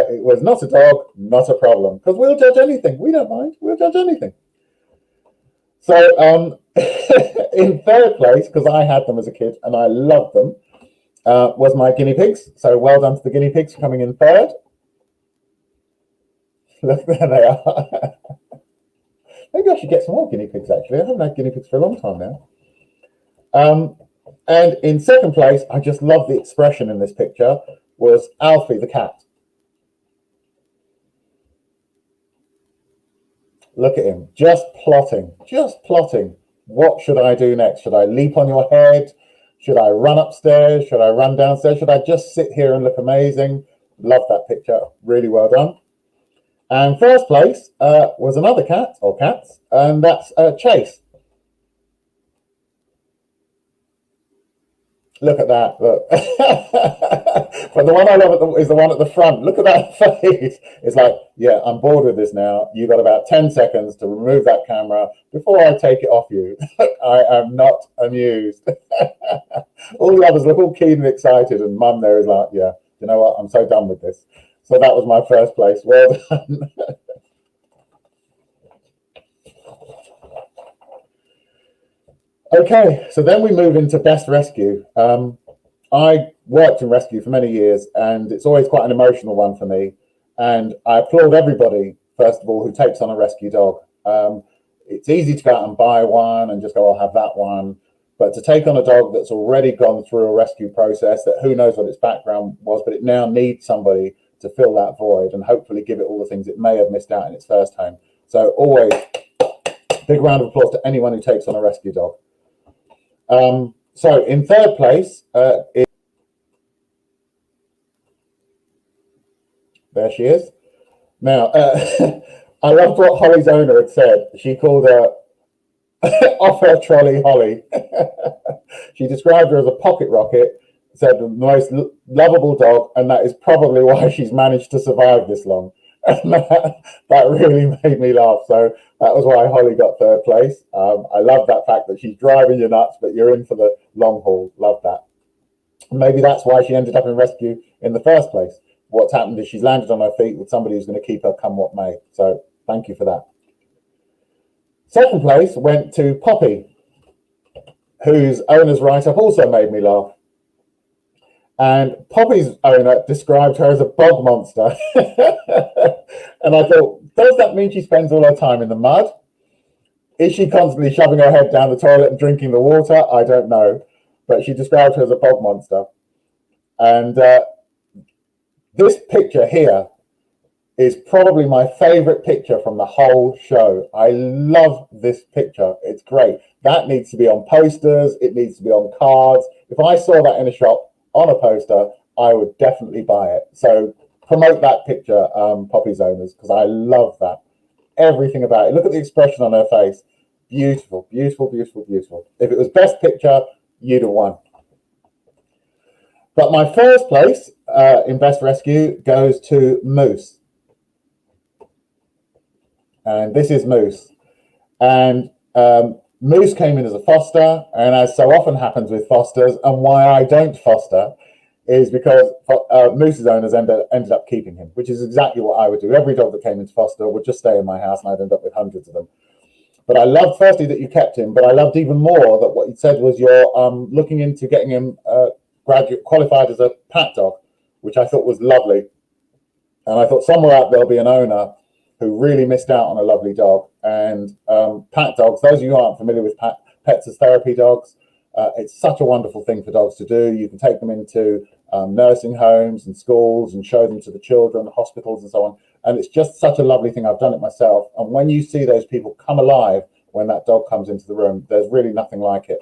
It was not a dog, not a problem, because we'll judge anything. We don't mind. We'll judge anything. So in third place, because I had them as a kid and I loved them, was my guinea pigs. So well done to the guinea pigs for coming in third. Look, there they are. Maybe I should get some more guinea pigs, actually. I haven't had guinea pigs for a long time now. And in second place, I just love the expression in this picture, was Alfie the cat. Look at him, just plotting, just plotting. What should I do next? Should I leap on your head? Should I run upstairs? Should I run downstairs? Should I just sit here and look amazing? Love that picture, really well done. And first place was another cat, or cats, and that's Chase. Look at that, look. But the one I love is the one at the front. Look at that face. It's like, yeah, I'm bored with this now. You've got about 10 seconds to remove that camera before I take it off you. I am not amused. All the others look all keen and excited, and Mum there is like, yeah, you know what, I'm so done with this. So that was my first place. Well done. Okay, so then we move into Best Rescue. I worked in rescue for many years, and it's always quite an emotional one for me. And I applaud everybody, first of all, who takes on a rescue dog. It's easy to go out and buy one and just go, I'll have that one. But to take on a dog that's already gone through a rescue process, that who knows what its background was, but it now needs somebody to fill that void and hopefully give it all the things it may have missed out in its first home. So always, big round of applause to anyone who takes on a rescue dog. So in third place, there she is. Now, I loved what Holly's owner had said. She called her off her trolley Holly. She described her as a pocket rocket, said the most lovable dog, and that is probably why she's managed to survive this long. And that really made me laugh. So that was why Holly got third place. I love that fact that she's driving you nuts, but you're in for the long haul. Love that. Maybe that's why she ended up in rescue in the first place. What's happened is she's landed on her feet with somebody who's going to keep her come what may. So thank you for that. Second place went to Poppy, whose owner's write-up also made me laugh. And Poppy's owner described her as a bog monster. And I thought, does that mean she spends all her time in the mud? Is she constantly shoving her head down the toilet and drinking the water? I don't know. But she described her as a bog monster. And this picture here is probably my favorite picture from the whole show. I love this picture. It's great. That needs to be on posters. It needs to be on cards. If I saw that in a shop on a poster, I would definitely buy it. So promote that picture, Poppy's owners, because I love that. Everything about it. Look at the expression on her face. Beautiful, beautiful, beautiful, beautiful. If it was best picture, you'd have won. But my first place in Best Rescue goes to Moose. And this is Moose. And Moose came in as a foster, and as so often happens with fosters, and why I don't foster is because Moose's owners ended up keeping him, which is exactly what I would do. Every dog that came into foster would just stay in my house, and I'd end up with hundreds of them. But I loved, firstly, that you kept him, but I loved even more that what you said was you're looking into getting him qualified as a pat dog, which I thought was lovely. And I thought somewhere out there'll be an owner who really missed out on a lovely dog. And pat dogs, those of you who aren't familiar with pets as therapy dogs, it's such a wonderful thing for dogs to do. You can take them into nursing homes and schools and show them to the children, hospitals and so on. And it's just such a lovely thing. I've done it myself. And when you see those people come alive when that dog comes into the room, there's really nothing like it.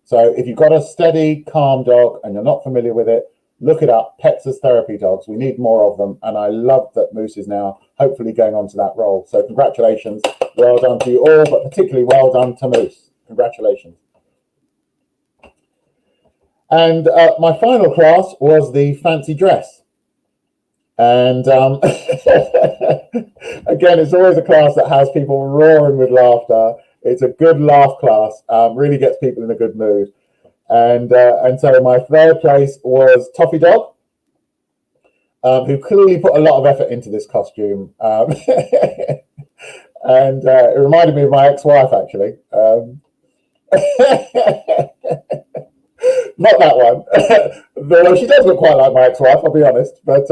So if you've got a steady, calm dog and you're not familiar with it, look it up, pets as therapy dogs. We need more of them. And I love that Moose is now hopefully going on to that role. So congratulations. Well done to you all, but particularly well done to Moose. Congratulations. And my final class was the fancy dress. And again, it's always a class that has people roaring with laughter. It's a good laugh class, really gets people in a good mood. And so my third place was Toffee Dog, who clearly put a lot of effort into this costume. And it reminded me of my ex-wife, actually. Not that one. Though she does look quite like my ex-wife, I'll be honest, but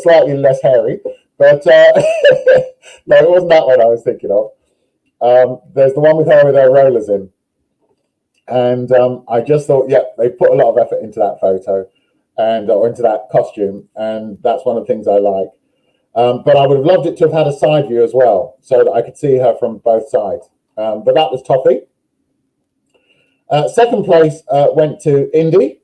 slightly less hairy. But no, it wasn't that one I was thinking of. There's the one with her rollers in. And I just thought, yeah, they put a lot of effort into that photo and or into that costume, and that's one of the things I like. But I would have loved it to have had a side view as well, so that I could see her from both sides. But that was Toffee. Second place went to Indy.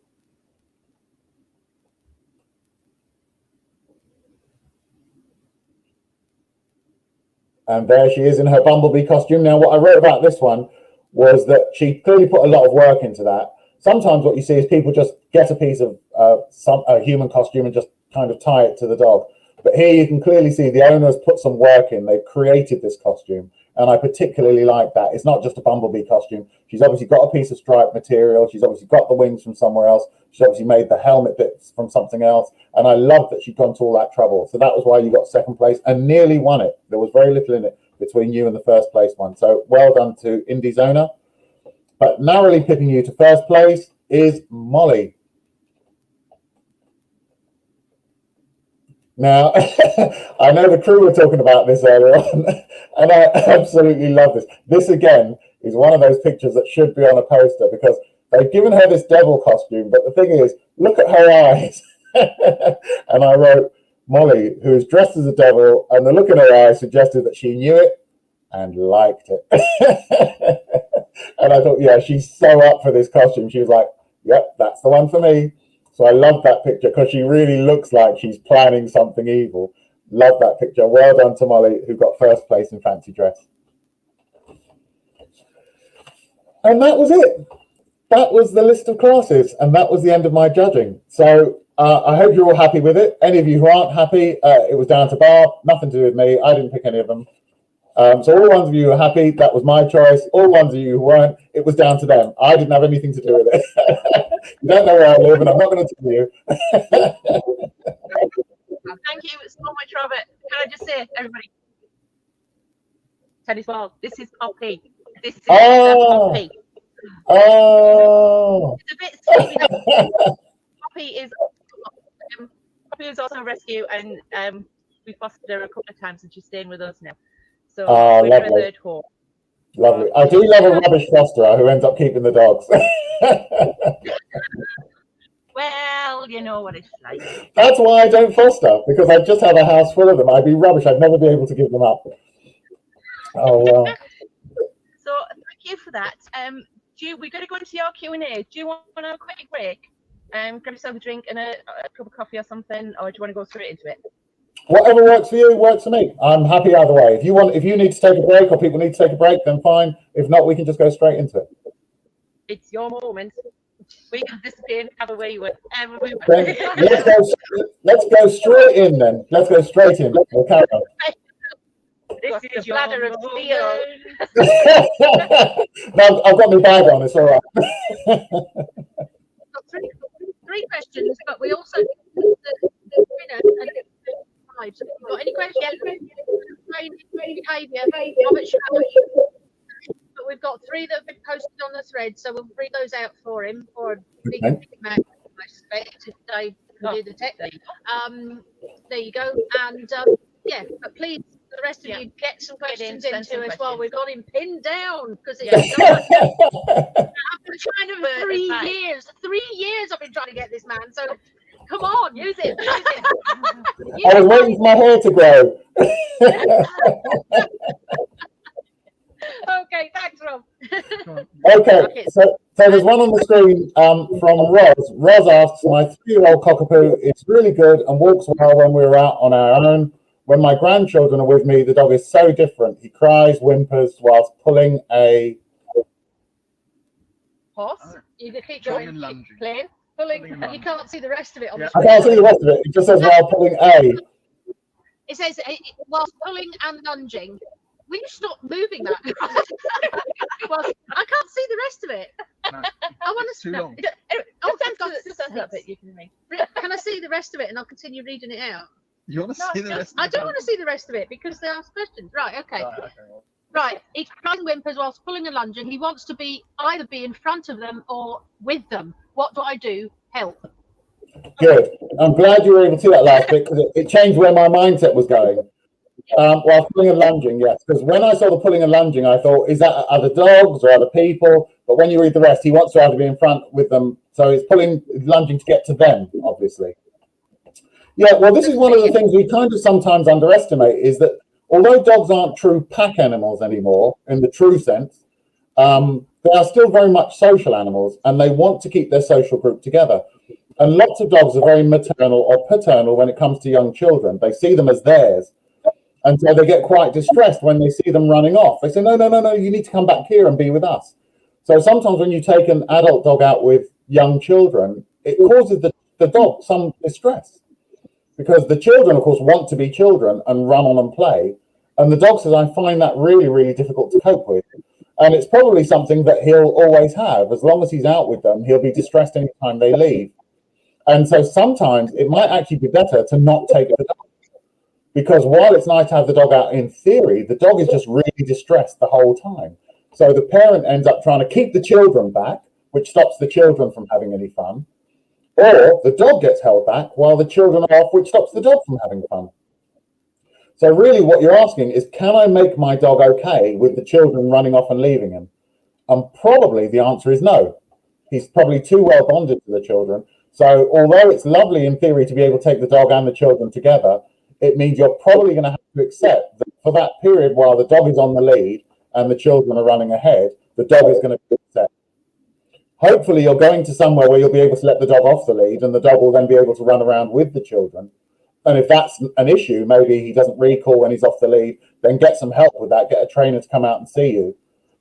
And there she is in her bumblebee costume. Now, what I wrote about this one was that she clearly put a lot of work into that. Sometimes what you see is people just get a piece of a human costume and just kind of tie it to the dog. But here you can clearly see the owner has put some work in. They've created this costume. And I particularly like that. It's not just a bumblebee costume. She's obviously got a piece of striped material. She's obviously got the wings from somewhere else. She's obviously made the helmet bits from something else. And I love that she'd gone to all that trouble. So that was why you got second place and nearly won it. There was very little in it between you and the first place one. So well done to Indy's owner. But narrowly picking you to first place is Molly. Now, I know the crew were talking about this earlier on, and I absolutely love this. This, again, is one of those pictures that should be on a poster because they've given her this devil costume, but the thing is, look at her eyes. And I wrote, Molly, who is dressed as a devil, and the look in her eyes suggested that she knew it and liked it. And I thought, yeah, she's so up for this costume. She was like, yep, that's the one for me. So I love that picture because she really looks like she's planning something evil. Love that picture. Well done to Molly, who got first place in fancy dress. And that was it. That was the list of classes, and that was the end of my judging. So I hope you're all happy with it. Any of you who aren't happy, it was down to Barb, nothing to do with me. I didn't pick any of them. So all ones of you who are happy, that was my choice. All ones of you who weren't, it was down to them. I didn't have anything to do with it. You don't know where I live, and I'm not going to tell you. Thank you so much, Robert. Can I just say, everybody, tennis ball, this is Poppy. This is Poppy. Oh. It's a bit silly. Poppy is also a rescue, and we fostered her a couple of times, and she's staying with us now. So we're her third home. Lovely. I do love a rubbish fosterer who ends up keeping the dogs. Well, you know what it's like. That's why I don't foster, because I'd just have a house full of them. I'd be rubbish. I'd never be able to give them up. Oh, well. So thank you for that. We're going to go into your Q&A. Do you want to have a quick break? Grab yourself a drink and a cup of coffee or something, or do you want to go straight into it? Whatever works for you, works for me. I'm happy either way. If you need to take a break, or people need to take a break, then fine. If not, we can just go straight into it. It's your moment. We can disappear and have a wee word. Let's go straight in then. Let's go straight in. We'll carry on. This is your bladder of steel. No, I've got my bag on. It's all right. Got three questions, but we also Have you got any questions? Behaviour, Robert Shallow. But we've got three that have been posted on the thread, so we'll read those out for him, or big Mac, I suspect, if they can do the tech. There you go. And yeah, but please, the rest of you get some questions into us while we've got him pinned down, because it's I've been trying to 3 years. 3 years I've been trying to get this man. So come on, use it. Use it. I was waiting for my hair to grow. Okay, thanks, Rob. Okay, so there's one on the screen from Roz. Roz asks, my 3-year-old cockapoo is really good and walks well when we're out on our own. When my grandchildren are with me, the dog is so different. He cries, whimpers whilst pulling a horse. You can keep going. Playing. Pulling. You can't see the rest of it on the I can't see the rest of it. It just says while pulling a. It says whilst pulling and lunging. Will you stop moving that? Well, I can't see the rest of it. No, I want to. too long. Oh, can I see the rest of it and I'll continue reading it out? You want to see the rest? I don't want to see the rest of it because they ask questions. Right. Okay. Right. He cries and whimpers whilst pulling and lunging. He wants to either be in front of them or with them. What do I do? Help. Good. I'm glad you were able to see that last bit because it changed where my mindset was going. While pulling and lunging, yes. Because when I saw the pulling and lunging, I thought, is that other dogs or other people? But when you read the rest, he wants to either be in front with them. So it's pulling, lunging to get to them, obviously. Yeah, well, this is one of the things we kind of sometimes underestimate is that although dogs aren't true pack animals anymore in the true sense, they are still very much social animals and they want to keep their social group together. And lots of dogs are very maternal or paternal when it comes to young children. They see them as theirs. And so they get quite distressed when they see them running off. They say, no, you need to come back here and be with us. So sometimes when you take an adult dog out with young children, it causes the dog some distress. Because the children, of course, want to be children and run on and play. And the dog says, I find that really, really difficult to cope with. And it's probably something that he'll always have. As long as he's out with them, he'll be distressed anytime they leave. And so sometimes it might actually be better to not take the dog. Because while it's nice to have the dog out in theory, the dog is just really distressed the whole time. So the parent ends up trying to keep the children back, which stops the children from having any fun. Or the dog gets held back while the children are off, which stops the dog from having fun. So really what you're asking is, can I make my dog okay with the children running off and leaving him? And probably the answer is no. He's probably too well bonded to the children. So although it's lovely in theory to be able to take the dog and the children together, it means you're probably going to have to accept that for that period while the dog is on the lead and the children are running ahead, the dog is going to be upset. Hopefully you're going to somewhere where you'll be able to let the dog off the lead, and the dog will then be able to run around with the children. And if that's an issue, maybe he doesn't recall when he's off the lead, then get some help with that, get a trainer to come out and see you.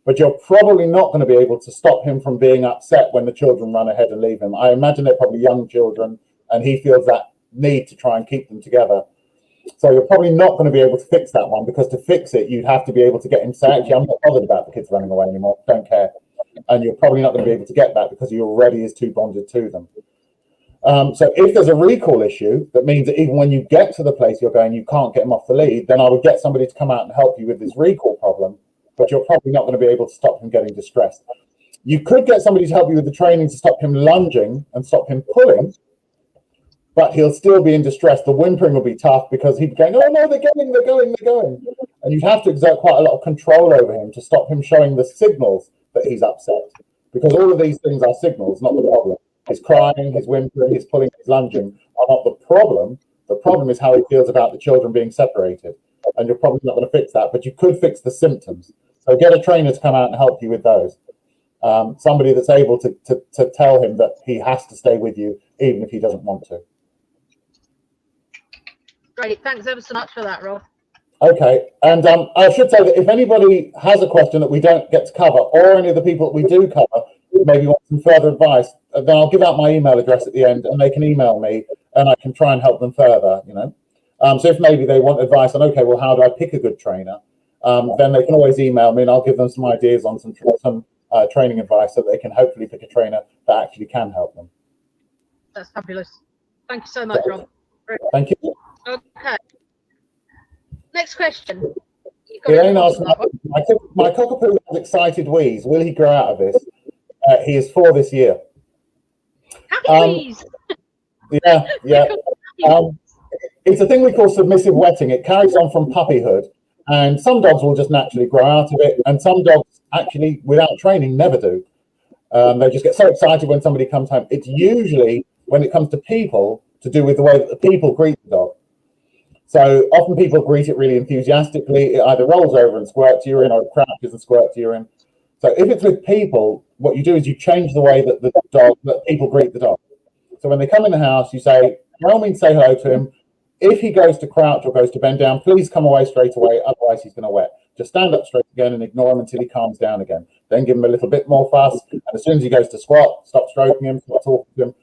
But you're probably not going to be able to stop him from being upset when the children run ahead and leave him. I imagine they're probably young children, and he feels that need to try and keep them together. So you're probably not going to be able to fix that one, because to fix it, you'd have to be able to get him to say, actually, I'm not bothered about the kids running away anymore, don't care. And you're probably not going to be able to get that because he already is too bonded to them. So if there's a recall issue, that means that even when you get to the place you're going, you can't get him off the lead, then I would get somebody to come out and help you with this recall problem, but you're probably not going to be able to stop him getting distressed. You could get somebody to help you with the training to stop him lunging and stop him pulling, but he'll still be in distress. The whimpering will be tough because he'd be going, oh no, they're going, they're going, they're going. And you'd have to exert quite a lot of control over him to stop him showing the signals that he's upset, because all of these things are signals, not the problem. His crying, his whimpering, his pulling, his lunging are not the problem. The problem is how he feels about the children being separated. And you're probably not going to fix that, but you could fix the symptoms. So get a trainer to come out and help you with those. Somebody that's able to tell him that he has to stay with you, even if he doesn't want to. Great, thanks ever so much for that, Rob. Okay, and I should say that if anybody has a question that we don't get to cover, or any of the people that we do cover maybe want some further advice, then I'll give out my email address at the end, and they can email me, and I can try and help them further, you know. So if maybe they want advice on, okay, well, how do I pick a good trainer? Then they can always email me, and I'll give them some ideas on some training advice, so that they can hopefully pick a trainer that actually can help them. That's fabulous. Thank you so much, Rob. Thank you. Okay. Next question. Elaine asked, my cockapoo has excited wheeze. Will he grow out of this? He is 4 this year. Happy wheeze. Yeah. It's a thing we call submissive wetting. It carries on from puppyhood, and some dogs will just naturally grow out of it, and some dogs actually, without training, never do. They just get so excited when somebody comes home. It's usually, when it comes to people, to do with the way that the people greet the dog. So often people greet it really enthusiastically. It either rolls over and squirts urine, or it crouches and squirts urine. So if it's with people, what you do is you change the way that that people greet the dog. So when they come in the house, you say, by all means, say hello to him. If he goes to crouch or goes to bend down, please come away straight away, otherwise he's going to wet. Just stand up straight again and ignore him until he calms down again. Then give him a little bit more fuss, and as soon as he goes to squat, stop stroking him, stop talking to him.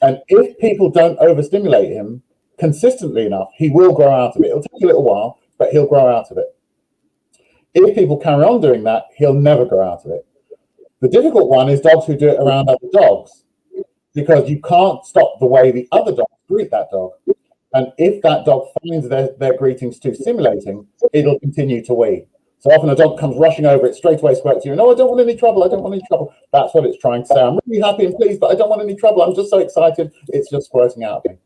And if people don't overstimulate him consistently enough, he will grow out of it. It'll take a little while, but he'll grow out of it. If people carry on doing that, he'll never grow out of it. The difficult one is dogs who do it around other dogs, because you can't stop the way the other dogs greet that dog. And if that dog finds their greetings too stimulating, it'll continue to wee. So often a dog comes rushing over it, straight away squirts you, no, I don't want any trouble, I don't want any trouble. That's what it's trying to say. I'm really happy and pleased, but I don't want any trouble. I'm just so excited. It's just squirting out of me.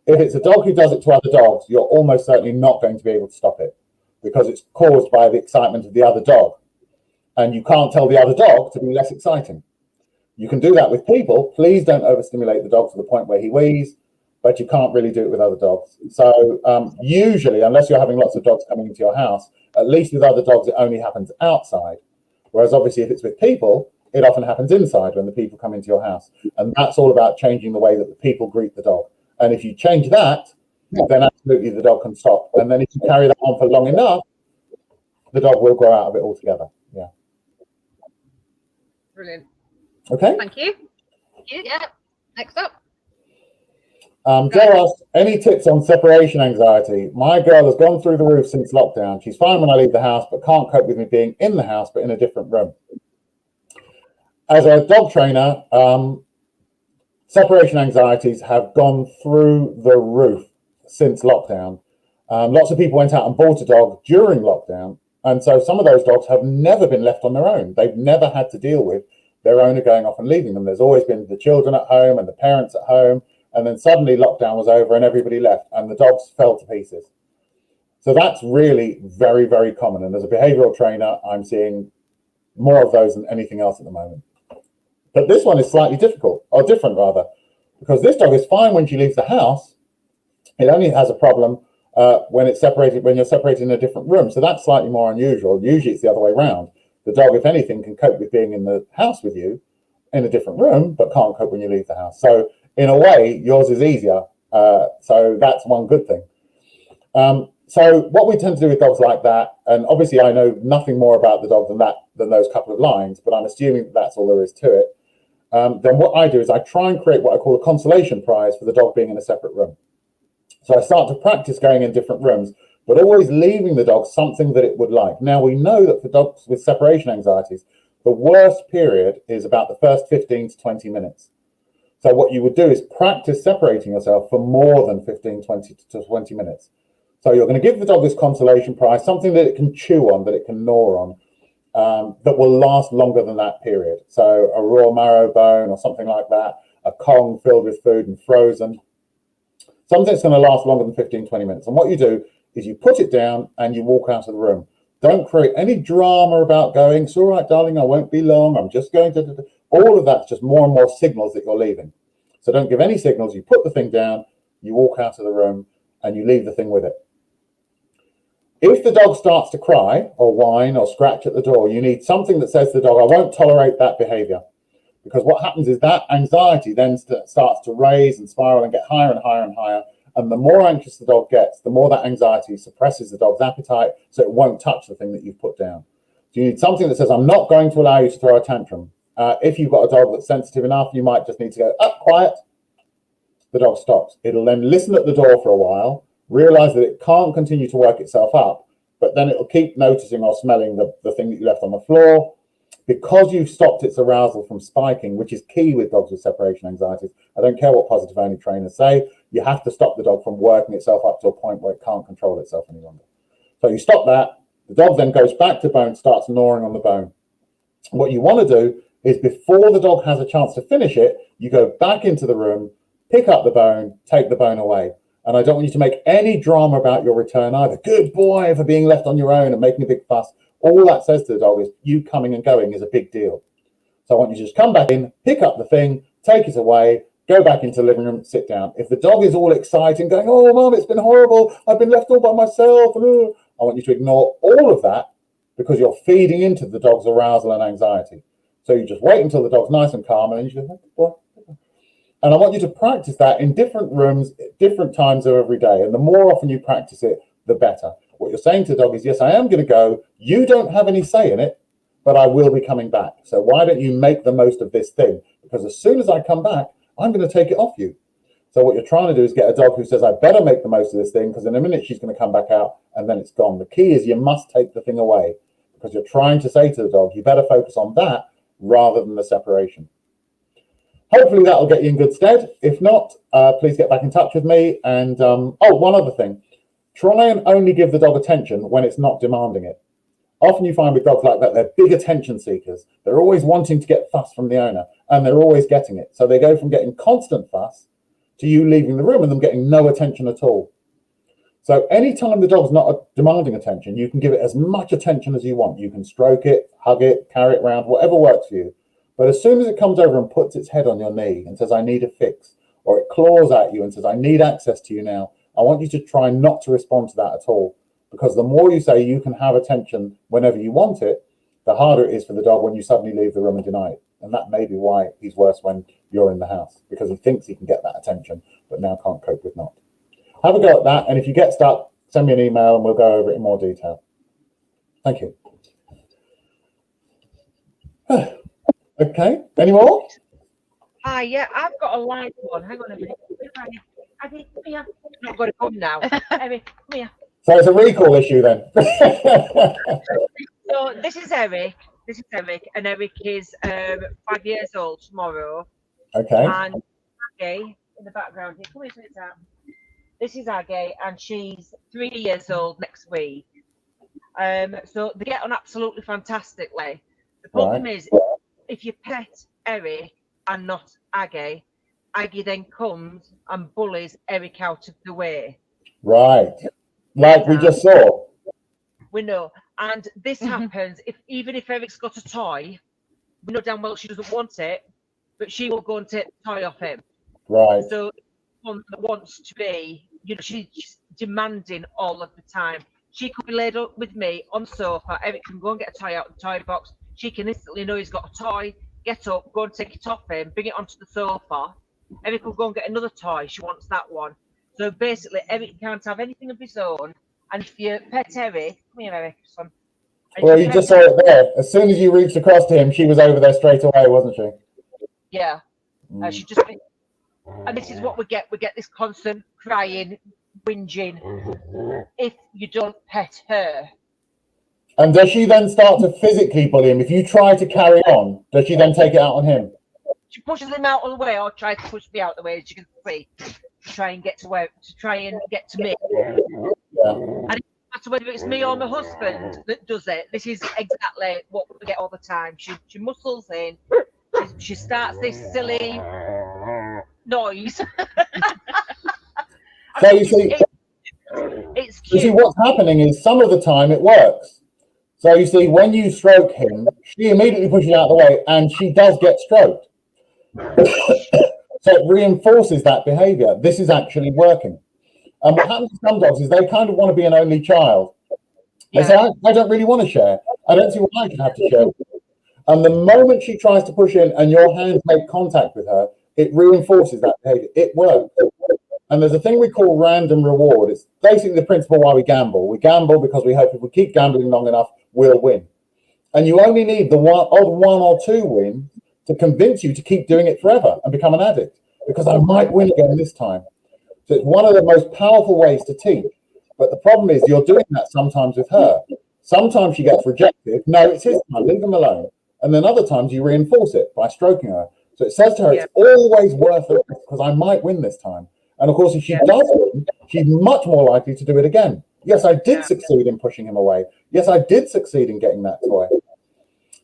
If it's a dog who does it to other dogs, you're almost certainly not going to be able to stop it, because it's caused by the excitement of the other dog. And you can't tell the other dog to be less exciting. You can do that with people. Please don't overstimulate the dog to the point where he wheezes, but you can't really do it with other dogs. So usually, unless you're having lots of dogs coming into your house, at least with other dogs, it only happens outside. Whereas obviously if it's with people, it often happens inside when the people come into your house. And that's all about changing the way that the people greet the dog. And if you change that, then absolutely the dog can stop. And then if you carry that on for long enough, the dog will grow out of it altogether. Yeah. Brilliant. Okay. Thank you. Thank you. Yeah. Next up. Joe asked, any tips on separation anxiety? My girl has gone through the roof since lockdown. She's fine when I leave the house, but can't cope with me being in the house, but in a different room. As a dog trainer, separation anxieties have gone through the roof since lockdown. Lots of people went out and bought a dog during lockdown. And so some of those dogs have never been left on their own. They've never had to deal with their owner going off and leaving them. There's always been the children at home and the parents at home. And then suddenly lockdown was over and everybody left and the dogs fell to pieces. So that's really very, very common. And as a behavioral trainer, I'm seeing more of those than anything else at the moment. But this one is slightly difficult, or different rather, because this dog is fine when she leaves the house. It only has a problem when you're separated in a different room. So that's slightly more unusual. Usually it's the other way around. The dog, if anything, can cope with being in the house with you in a different room, but can't cope when you leave the house. So in a way, yours is easier. So that's one good thing. So what we tend to do with dogs like that, and obviously I know nothing more about the dog than those couple of lines, but I'm assuming that that's all there is to it. Then what I do is I try and create what I call a consolation prize for the dog being in a separate room. So I start to practice going in different rooms, but always leaving the dog something that it would like. Now we know that for dogs with separation anxieties, the worst period is about the first 15 to 20 minutes. So what you would do is practice separating yourself for more than 15, 20 to 20 minutes. So you're going to give the dog this consolation prize, something that it can chew on, that it can gnaw on, that will last longer than that period. So a raw marrow bone or something like that, a Kong filled with food and frozen, something that's going to last longer than 15, 20 minutes. And what you do is you put it down and you walk out of the room. Don't create any drama about going, it's all right, darling, I won't be long, I'm just going to... All of that's just more and more signals that you're leaving. So don't give any signals. You put the thing down, you walk out of the room, and you leave the thing with it. If the dog starts to cry or whine or scratch at the door, you need something that says to the dog, I won't tolerate that behavior. Because what happens is that anxiety then starts to raise and spiral and get higher and higher and higher. And the more anxious the dog gets, the more that anxiety suppresses the dog's appetite, so it won't touch the thing that you've put down. So you need something that says, I'm not going to allow you to throw a tantrum. If you've got a dog that's sensitive enough, you might just need to go, up, quiet. The dog stops. It'll then listen at the door for a while, realize that it can't continue to work itself up, but then it'll keep noticing or smelling the thing that you left on the floor. Because you've stopped its arousal from spiking, which is key with dogs with separation anxieties. I don't care what positive only trainers say, you have to stop the dog from working itself up to a point where it can't control itself any longer. So you stop that, the dog then goes back to bone, starts gnawing on the bone. What you want to do is before the dog has a chance to finish it, you go back into the room, pick up the bone, take the bone away. And I don't want you to make any drama about your return either. Good boy for being left on your own and making a big fuss. All that says to the dog is you coming and going is a big deal. So I want you to just come back in, pick up the thing, take it away, go back into the living room, sit down. If the dog is all excited and going, oh, Mum, it's been horrible, I've been left all by myself, I want you to ignore all of that because you're feeding into the dog's arousal and anxiety. So you just wait until the dog's nice and calm and then you just go, and I want you to practice that in different rooms, different times of every day. And the more often you practice it, the better. What you're saying to the dog is, yes, I am going to go. You don't have any say in it, but I will be coming back. So why don't you make the most of this thing? Because as soon as I come back, I'm going to take it off you. So what you're trying to do is get a dog who says, I better make the most of this thing because in a minute she's going to come back out and then it's gone. The key is you must take the thing away because you're trying to say to the dog, you better focus on that rather than the separation. Hopefully that'll get you in good stead. If not, please get back in touch with me. And one other thing. Try and only give the dog attention when it's not demanding it. Often you find with dogs like that, they're big attention seekers. They're always wanting to get fuss from the owner, and they're always getting it. So they go from getting constant fuss to you leaving the room and them getting no attention at all. So anytime the dog's not demanding attention, you can give it as much attention as you want. You can stroke it, hug it, carry it around, whatever works for you. But as soon as it comes over and puts its head on your knee and says, I need a fix, or it claws at you and says, I need access to you now, I want you to try not to respond to that at all, because the more you say you can have attention whenever you want it, the harder it is for the dog when you suddenly leave the room and deny it. And that may be why he's worse when you're in the house, because he thinks he can get that attention, but now can't cope with not. Have a go at that. And if you get stuck, send me an email and we'll go over it in more detail. Thank you. Okay, any more? Hi, yeah, I've got a live one. Hang on a minute. Abby, come here. I'm not going to come now. Abby, come here. So it's a recall issue then. So this is Eric. And Eric is 5 years old tomorrow. Okay. And Aggie in the background here. Come here, sweetheart. This is Aggie, and she's 3 years old next week. So they get on absolutely fantastically. The problem is, if you pet Eric and not Aggie, Aggie then comes and bullies Eric out of the way. Right. Like we just saw. We know. And this happens even if Eric's got a toy, we know damn well she doesn't want it, but she will go and take the toy off him. Right. So one that wants to be, she's demanding all of the time. She could be laid up with me on the sofa. Eric can go and get a toy out of the toy box. she can instantly know he's got a toy, get up, go and take it off him, bring it onto the sofa. Eric will go and get another toy. She wants that one. So basically, Eric can't have anything of his own. And if you pet Eric, come here, Eric, son. Well, you just saw it there. As soon as you reached across to him, she was over there straight away, wasn't she? Yeah. She just. And this is what we get. We get this constant crying, whinging. If you don't pet her. And does she then start to physically bully him? If you try to carry on, does she then take it out on him? She pushes him out of the way, or tries to push me out of the way, as you can see, to try and get to where, to try and get to me. Yeah. And it doesn't matter whether it's me or my husband that does it. This is exactly what we get all the time. She muscles in. She starts this silly noise. So you see, it's you cute. see what's happening is some of the time it works. So you see, when you stroke him, she immediately pushes out of the way, and she does get stroked. So it reinforces that behavior. This is actually working. And what happens to some dogs is they kind of want to be an only child. They say, I don't really want to share. I don't see why I should have to share. And the moment she tries to push in and your hands make contact with her, it reinforces that behavior. It works. And there's a thing we call random reward. It's basically the principle why we gamble. We gamble because we hope if we keep gambling long enough, we'll win. And you only need the odd one or two win to convince you to keep doing it forever and become an addict, because I might win again this time. So it's one of the most powerful ways to teach. But the problem is you're doing that sometimes with her. Sometimes she gets rejected. No, it's his time, leave him alone. And then other times you reinforce it by stroking her. So it says to her, it's always worth it because I might win this time. And of course, if she does win, she's much more likely to do it again. Yes, I did succeed in pushing him away. Yes, I did succeed in getting that toy.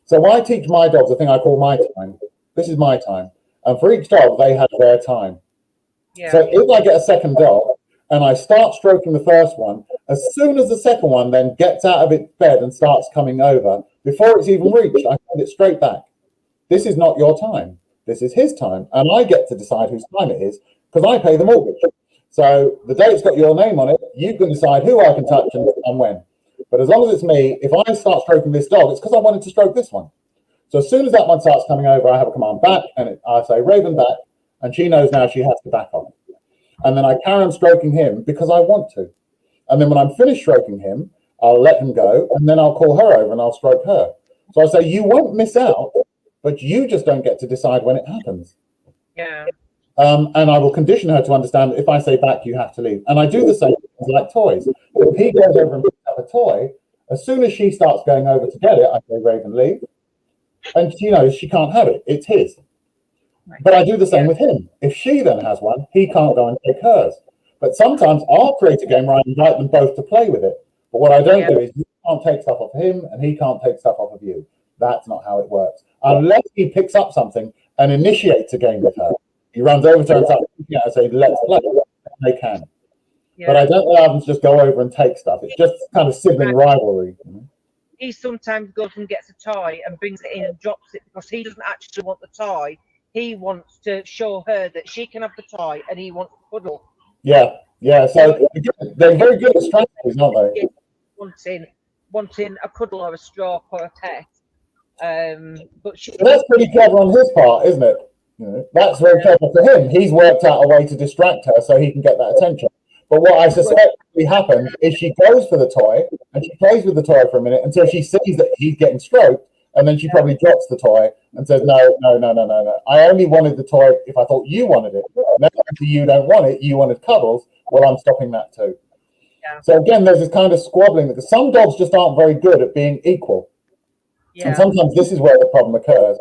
So I teach my dogs a thing I call my time. This is my time. And for each dog, they have their time. So if I get a second dog and I start stroking the first one, as soon as the second one then gets out of its bed and starts coming over, before it's even reached, I send it straight back. This is not your time. This is his time. And I get to decide whose time it is because I pay the mortgage. So the day it's got your name on it, you can decide who I can touch and when. But as long as it's me, if I start stroking this dog, it's because I wanted to stroke this one. So as soon as that one starts coming over, I have a command back, and I say Raven back, and she knows now she has to back off. And then I carry on stroking him because I want to. And then when I'm finished stroking him, I'll let him go, and then I'll call her over and I'll stroke her. So I say, you won't miss out, but you just don't get to decide when it happens. Yeah. And I will condition her to understand that if I say back, you have to leave. And I do the same things like toys. If he goes over and picks up a toy, as soon as she starts going over to get it, I say, Raven, leave. And she knows she can't have it. It's his. But I do the same with him. If she then has one, he can't go and take hers. But sometimes I'll create a game where I invite them both to play with it. But what I don't do is you can't take stuff off him and he can't take stuff off of you. That's not how it works. Unless he picks up something and initiates a game with her. He runs over to her and starts looking at her and says, let's play. They can. But I don't allow them to just go over and take stuff. It's just kind of sibling rivalry. He sometimes goes and gets a toy and brings it in and drops it because he doesn't actually want the toy. He wants to show her that she can have the toy and he wants to cuddle. Yeah, yeah. So they're very good at strategies, aren't they? Wanting a cuddle or a stroke or a pet. But that's pretty clever on his part, isn't it? You know, that's very clever for him. He's worked out a way to distract her so he can get that attention. But what I suspect happens is she goes for the toy and she plays with the toy for a minute until she sees that he's getting stroked, and then she probably drops the toy and says, no. I only wanted the toy if I thought you wanted it. Now you don't want it, you wanted cuddles, well, I'm stopping that too. Yeah. So again, there's this kind of squabbling because some dogs just aren't very good at being equal. Yeah. And sometimes this is where the problem occurs.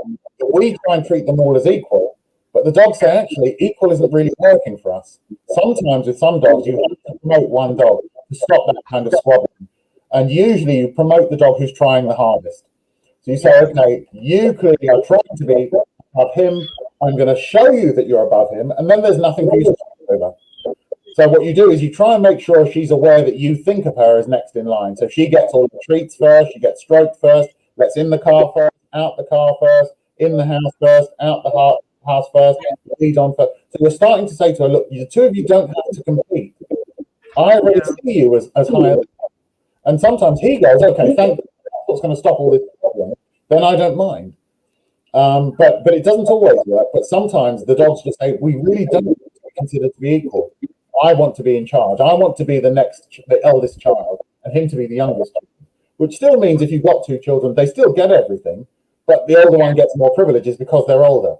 We try and treat them all as equal, but the dogs say, actually, equal isn't really working for us. Sometimes with some dogs, you have to promote one dog to stop that kind of squabbling. And usually you promote the dog who's trying the hardest. So you say, okay, you clearly are trying to be above him. I'm going to show you that you're above him. And then there's nothing for you to talk over. So what you do is you try and make sure she's aware that you think of her as next in line. So she gets all the treats first, she gets stroked first, let's in the car first, out the car first, in the house first, out the house first, lead on first. So you're starting to say to her, look, the two of you don't have to compete. I already see you as higher. And sometimes he goes, okay, thank you. That's what's going to stop all this problem. then I don't mind. But it doesn't always work. But sometimes the dogs just say, we really don't consider to be equal. I want to be in charge. I want to be the eldest child, and him to be the youngest. Which still means if you've got two children, they still get everything, but the older one gets more privileges because they're older.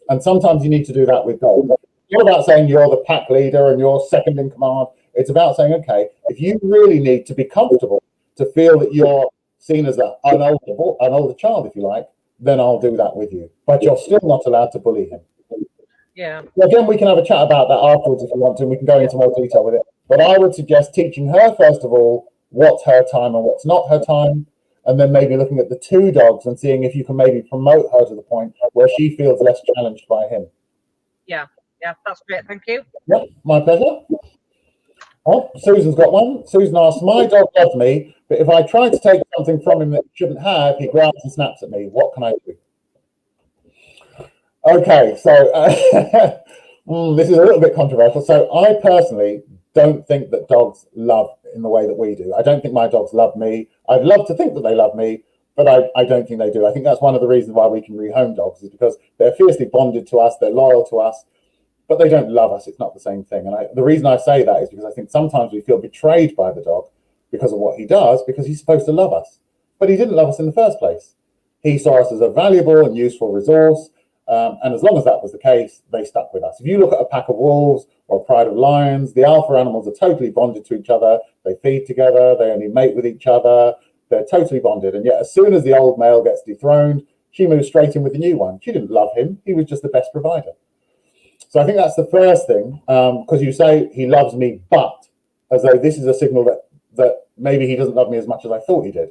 And sometimes you need to do that with dogs. It's not about saying you're the pack leader and you're second in command. It's about saying, okay, if you really need to be comfortable, to feel that you're seen as an older child, if you like, then I'll do that with you. But you're still not allowed to bully him. Yeah. So again, we can have a chat about that afterwards if you want to, and we can go into more detail with it. But I would suggest teaching her, first of all, what's her time and what's not her time, and then maybe looking at the two dogs and seeing if you can maybe promote her to the point where she feels less challenged by him. Yeah, that's great. Thank you. Yep, my pleasure. Oh, Susan's got one. Susan asks, my dog loves me, but if I try to take something from him that he shouldn't have, he growls and snaps at me. What can I do? Okay, so this is a little bit controversial. So I personally don't think that dogs love in the way that we do. I don't think my dogs love me. I'd love to think that they love me, but I don't think they do. I think that's one of the reasons why we can rehome dogs, is because they're fiercely bonded to us, they're loyal to us, but they don't love us. It's not the same thing. And the reason I say that is because I think sometimes we feel betrayed by the dog because of what he does, because he's supposed to love us. But he didn't love us in the first place. He saw us as a valuable and useful resource. And as long as that was the case, they stuck with us. If you look at a pack of wolves or a pride of lions, the alpha animals are totally bonded to each other. They feed together. They only mate with each other. They're totally bonded. And yet as soon as the old male gets dethroned, she moves straight in with the new one. She didn't love him. He was just the best provider. So I think that's the first thing, because you say he loves me, but as though this is a signal that maybe he doesn't love me as much as I thought he did.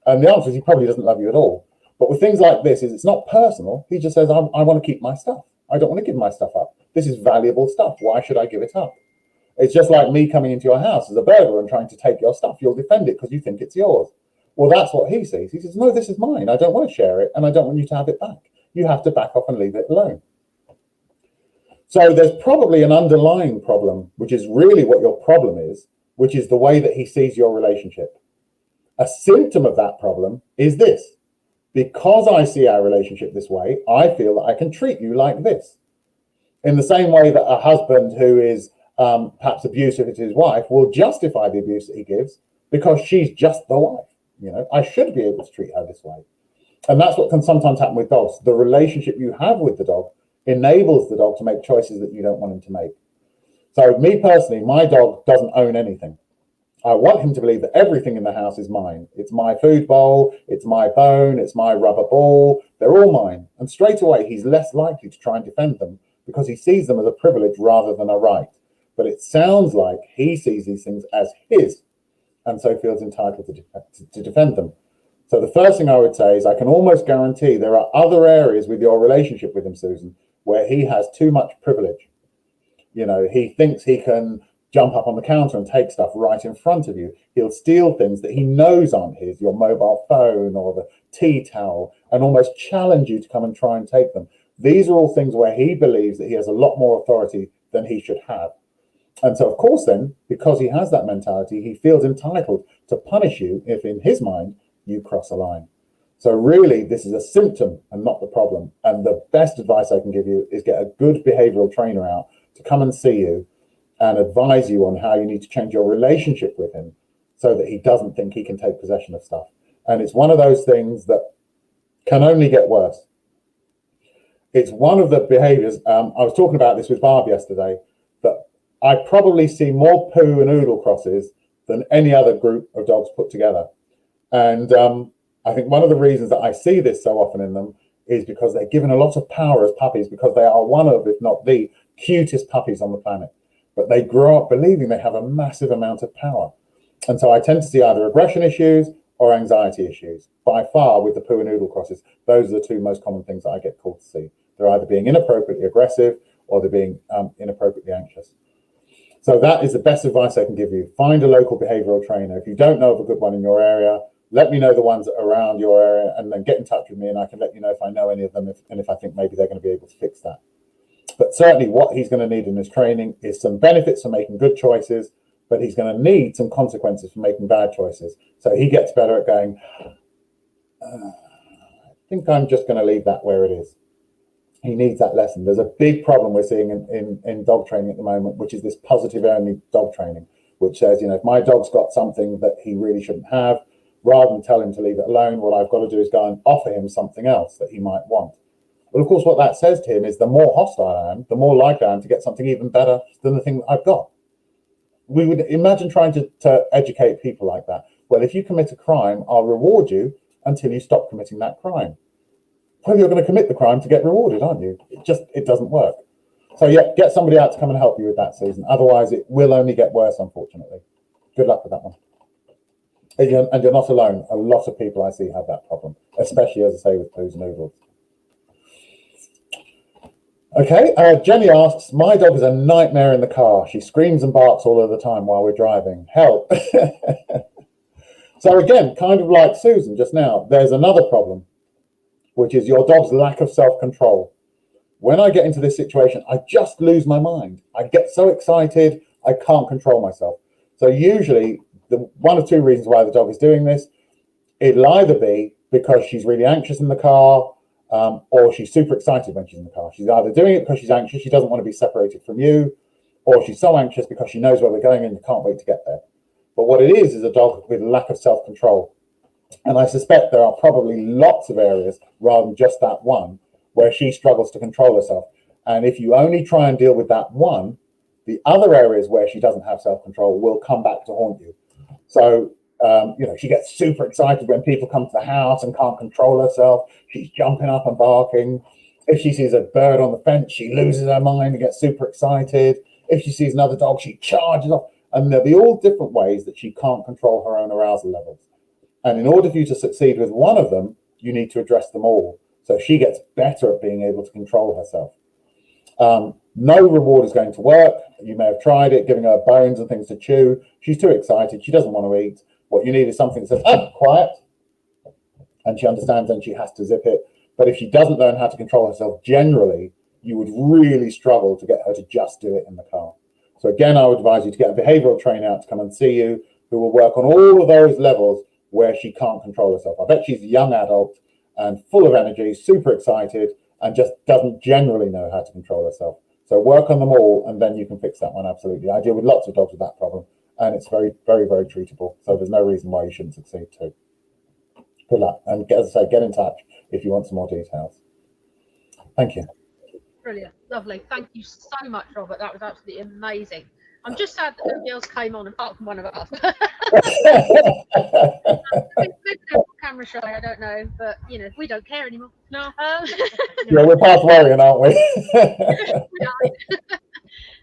And the answer is he probably doesn't love you at all. But with things like this, it's not personal. He just says, I want to keep my stuff. I don't want to give my stuff up. This is valuable stuff. Why should I give it up? It's just like me coming into your house as a burglar and trying to take your stuff. You'll defend it because you think it's yours. Well, that's what he sees. He says, no, this is mine. I don't want to share it, and I don't want you to have it back. You have to back off and leave it alone. So there's probably an underlying problem, which is really what your problem is, which is the way that he sees your relationship. A symptom of that problem is this. Because I see our relationship this way, I feel that I can treat you like this. In the same way that a husband who is perhaps abusive to his wife will justify the abuse that he gives because she's just the wife. You know, I should be able to treat her this way. And that's what can sometimes happen with dogs. The relationship you have with the dog enables the dog to make choices that you don't want him to make. So me personally, my dog doesn't own anything. I want him to believe that everything in the house is mine. It's my food bowl, it's my bone, it's my rubber ball. They're all mine. And straight away, he's less likely to try and defend them because he sees them as a privilege rather than a right. But it sounds like he sees these things as his, and so feels entitled to defend them. So the first thing I would say is I can almost guarantee there are other areas with your relationship with him, Susan, where he has too much privilege. You know, he thinks he can jump up on the counter and take stuff right in front of you. He'll steal things that he knows aren't his, your mobile phone or the tea towel, and almost challenge you to come and try and take them. These are all things where he believes that he has a lot more authority than he should have. And so, of course, then, because he has that mentality, he feels entitled to punish you if, in his mind, you cross a line. So really, this is a symptom and not the problem. And the best advice I can give you is get a good behavioral trainer out to come and see you and advise you on how you need to change your relationship with him so that he doesn't think he can take possession of stuff. And it's one of those things that can only get worse. It's one of the behaviors, I was talking about this with Barb yesterday, that I probably see more poo and oodle crosses than any other group of dogs put together. And I think one of the reasons that I see this so often in them is because they're given a lot of power as puppies, because they are one of, if not the cutest puppies on the planet. But they grow up believing they have a massive amount of power. And so I tend to see either aggression issues or anxiety issues. By far, with the poo and noodle crosses, those are the two most common things that I get called to see. They're either being inappropriately aggressive or they're being inappropriately anxious. So that is the best advice I can give you. Find a local behavioral trainer. If you don't know of a good one in your area, let me know the ones around your area, and then get in touch with me and I can let you know if I know any of them and if I think maybe they're going to be able to fix that. But certainly what he's going to need in his training is some benefits for making good choices, but he's going to need some consequences for making bad choices. So he gets better at going, think I'm just going to leave that where it is. He needs that lesson. There's a big problem we're seeing in dog training at the moment, which is this positive only dog training, which says, you know, if my dog's got something that he really shouldn't have, rather than tell him to leave it alone, what I've got to do is go and offer him something else that he might want. Well, of course, what that says to him is the more hostile I am, the more likely I am to get something even better than the thing that I've got. We would imagine trying to educate people like that. Well, if you commit a crime, I'll reward you until you stop committing that crime. Well, you're going to commit the crime to get rewarded, aren't you? It doesn't work. So yeah, get somebody out to come and help you with that, Susan. Otherwise, it will only get worse, unfortunately. Good luck with that one. And you're not alone. A lot of people I see have that problem, especially, as I say, with poos and oodles. Okay, Jenny asks, my dog is a nightmare in the car. She screams and barks all of the time while we're driving. Help. So again, kind of like Susan just now, there's another problem, which is your dog's lack of self-control. When I get into this situation, I just lose my mind. I get so excited, I can't control myself. So usually, one of two reasons why the dog is doing this, it'll either be because she's really anxious in the car, or she's super excited when she's in the car. She's either doing it because she's anxious, she doesn't want to be separated from you, or she's so anxious because she knows where we're going and you can't wait to get there. But what it is a dog with lack of self-control. And I suspect there are probably lots of areas, rather than just that one, where she struggles to control herself. And if you only try and deal with that one, the other areas where she doesn't have self-control will come back to haunt you. So, you know, she gets super excited when people come to the house and can't control herself. She's jumping up and barking. If she sees a bird on the fence, she loses her mind and gets super excited. If she sees another dog, she charges off. And there'll be all different ways that she can't control her own arousal levels. And in order for you to succeed with one of them, you need to address them all. So she gets better at being able to control herself. No reward is going to work. You may have tried it, giving her bones and things to chew. She's too excited. She doesn't want to eat. What you need is something that says, oh, quiet. And she understands and she has to zip it. But if she doesn't learn how to control herself generally, you would really struggle to get her to just do it in the car. So again, I would advise you to get a behavioral trainer out to come and see you, who will work on all of those levels where she can't control herself. I bet she's a young adult and full of energy, super excited, and just doesn't generally know how to control herself. So work on them all, and then you can fix that one, absolutely. I deal with lots of dogs with that problem, and it's very, very, very treatable. So there's no reason why you shouldn't succeed too. Good luck. And as I say, get in touch if you want some more details. Thank you. Brilliant. Lovely. Thank you so much, Robert. That was absolutely amazing. I'm just sad that nobody else came on apart from one of us. Camera shy, I don't know, but you know, we don't care anymore. No. Yeah, we're past worrying, aren't we?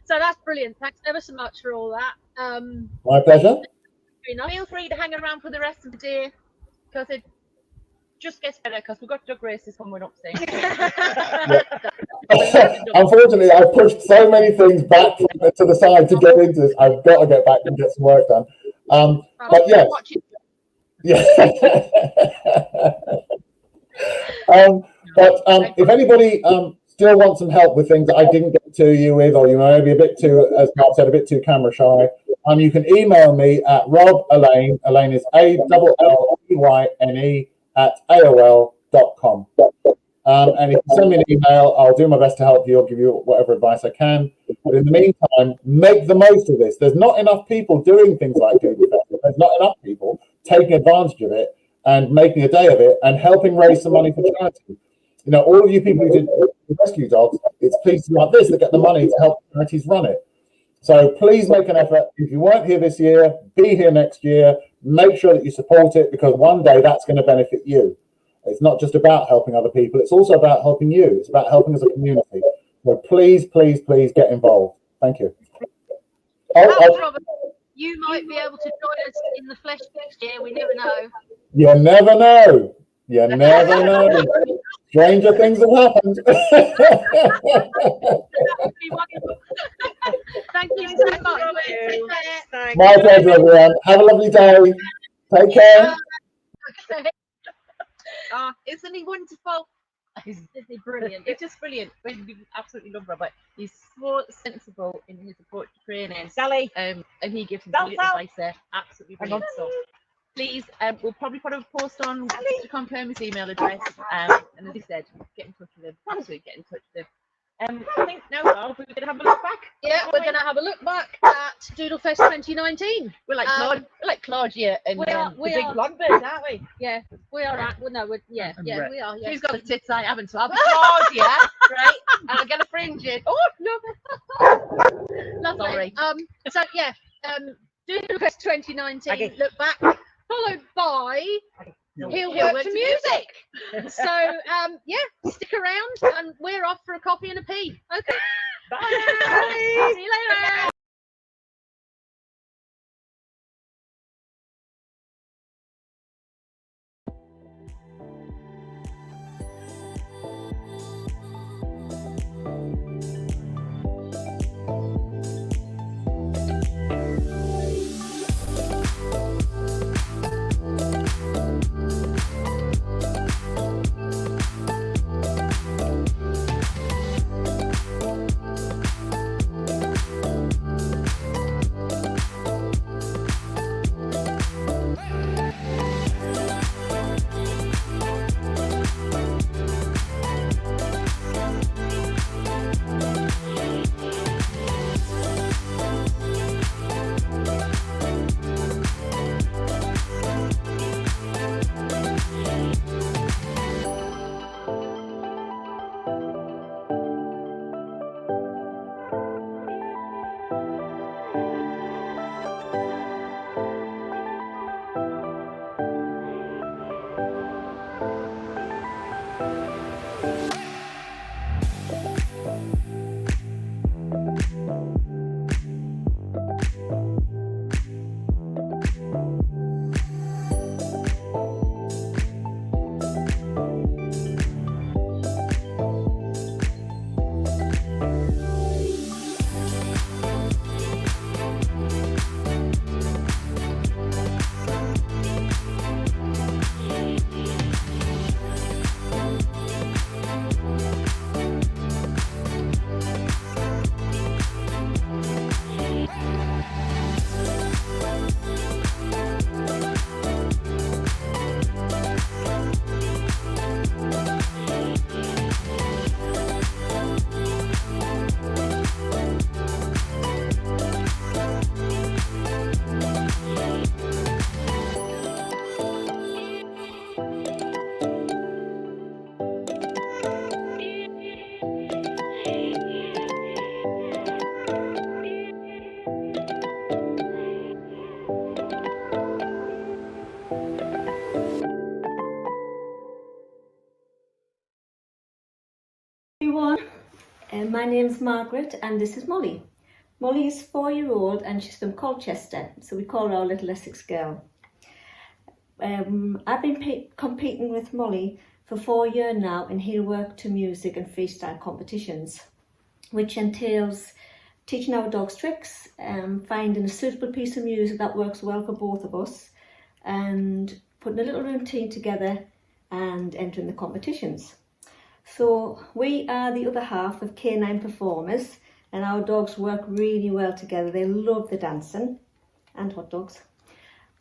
So that's brilliant. Thanks ever so much for all that. My pleasure. Feel free to hang around for the rest of the day, because it just gets better, because we've got dog races coming up soon. Unfortunately, I've pushed so many things back to the side to get into this. I've got to get back and get some work done. But yes. Yeah. If anybody still wants some help with things that I didn't get to you with, or you may be a bit too, as Mark said, a bit too camera shy, you can email me at robelaine, Elaine is ALLEYNE @AOL.com. And if you send me an email, I'll do my best to help you. I'll give you whatever advice I can. But in the meantime, make the most of this. There's not enough people doing things like Doodlefest. There's not enough people taking advantage of it and making a day of it and helping raise some money for charity. You know, all of you people who did rescue dogs, it's pieces like this that get the money to help charities run it. So please make an effort. If you weren't here this year, be here next year. Make sure that you support it, because one day that's going to benefit you. It's not just about helping other people. It's also about helping you. It's about helping as a community. So please, please, please get involved. Thank you. Robert, you might be able to join us in the flesh next year. We never know. You never know. You never know. Stranger things have happened. Thank you so much, Robert. My pleasure, everyone. Have a lovely day. Take care. Isn't he wonderful? Isn't he brilliant? It's just brilliant. We absolutely love Robert. He's so sensible in his approach to training. Sally. And he gives some brilliant advice there. Absolutely brilliant stuff. please, we'll probably put a post on to confirm his email address. And as he said, get in touch with him. Absolutely get in touch with him. I think now, Bob, we're going to have a look back. Yeah, we're going to have a look back at Doodlefest 2019. We're like Claudia and we are, the big blonde bird, aren't we? Yeah, we are at. Well, no, yeah, we are. Yeah. She's got the tits I haven't, so I'll be Claudia, right? And I'll get a fringe in. Oh no, lovely. Sorry. So yeah, Doodlefest 2019. Look back, followed by. He'll work to music. So yeah, stick around and we're off for a coffee and a pee. Okay. Bye. See you later. Everyone, my name's Margaret and this is Molly. Molly is 4-year-old and she's from Colchester, so we call her our little Essex girl. I've been competing with Molly for 4 years now in heel work to music and freestyle competitions, which entails teaching our dogs tricks, finding a suitable piece of music that works well for both of us, and putting a little routine together and entering the competitions. So we are the other half of K9 Performers, and our dogs work really well together. They love the dancing and hot dogs.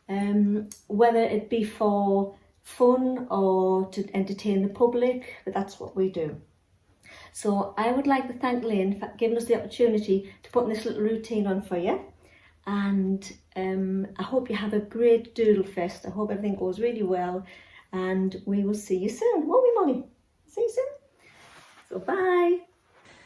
Whether it be for fun or to entertain the public, but that's what we do. So I would like to thank Lynn for giving us the opportunity to put this little routine on for you. And I hope you have a great Doodlefest. I hope everything goes really well, and we will see you soon, won't we, Molly? See you soon. So bye.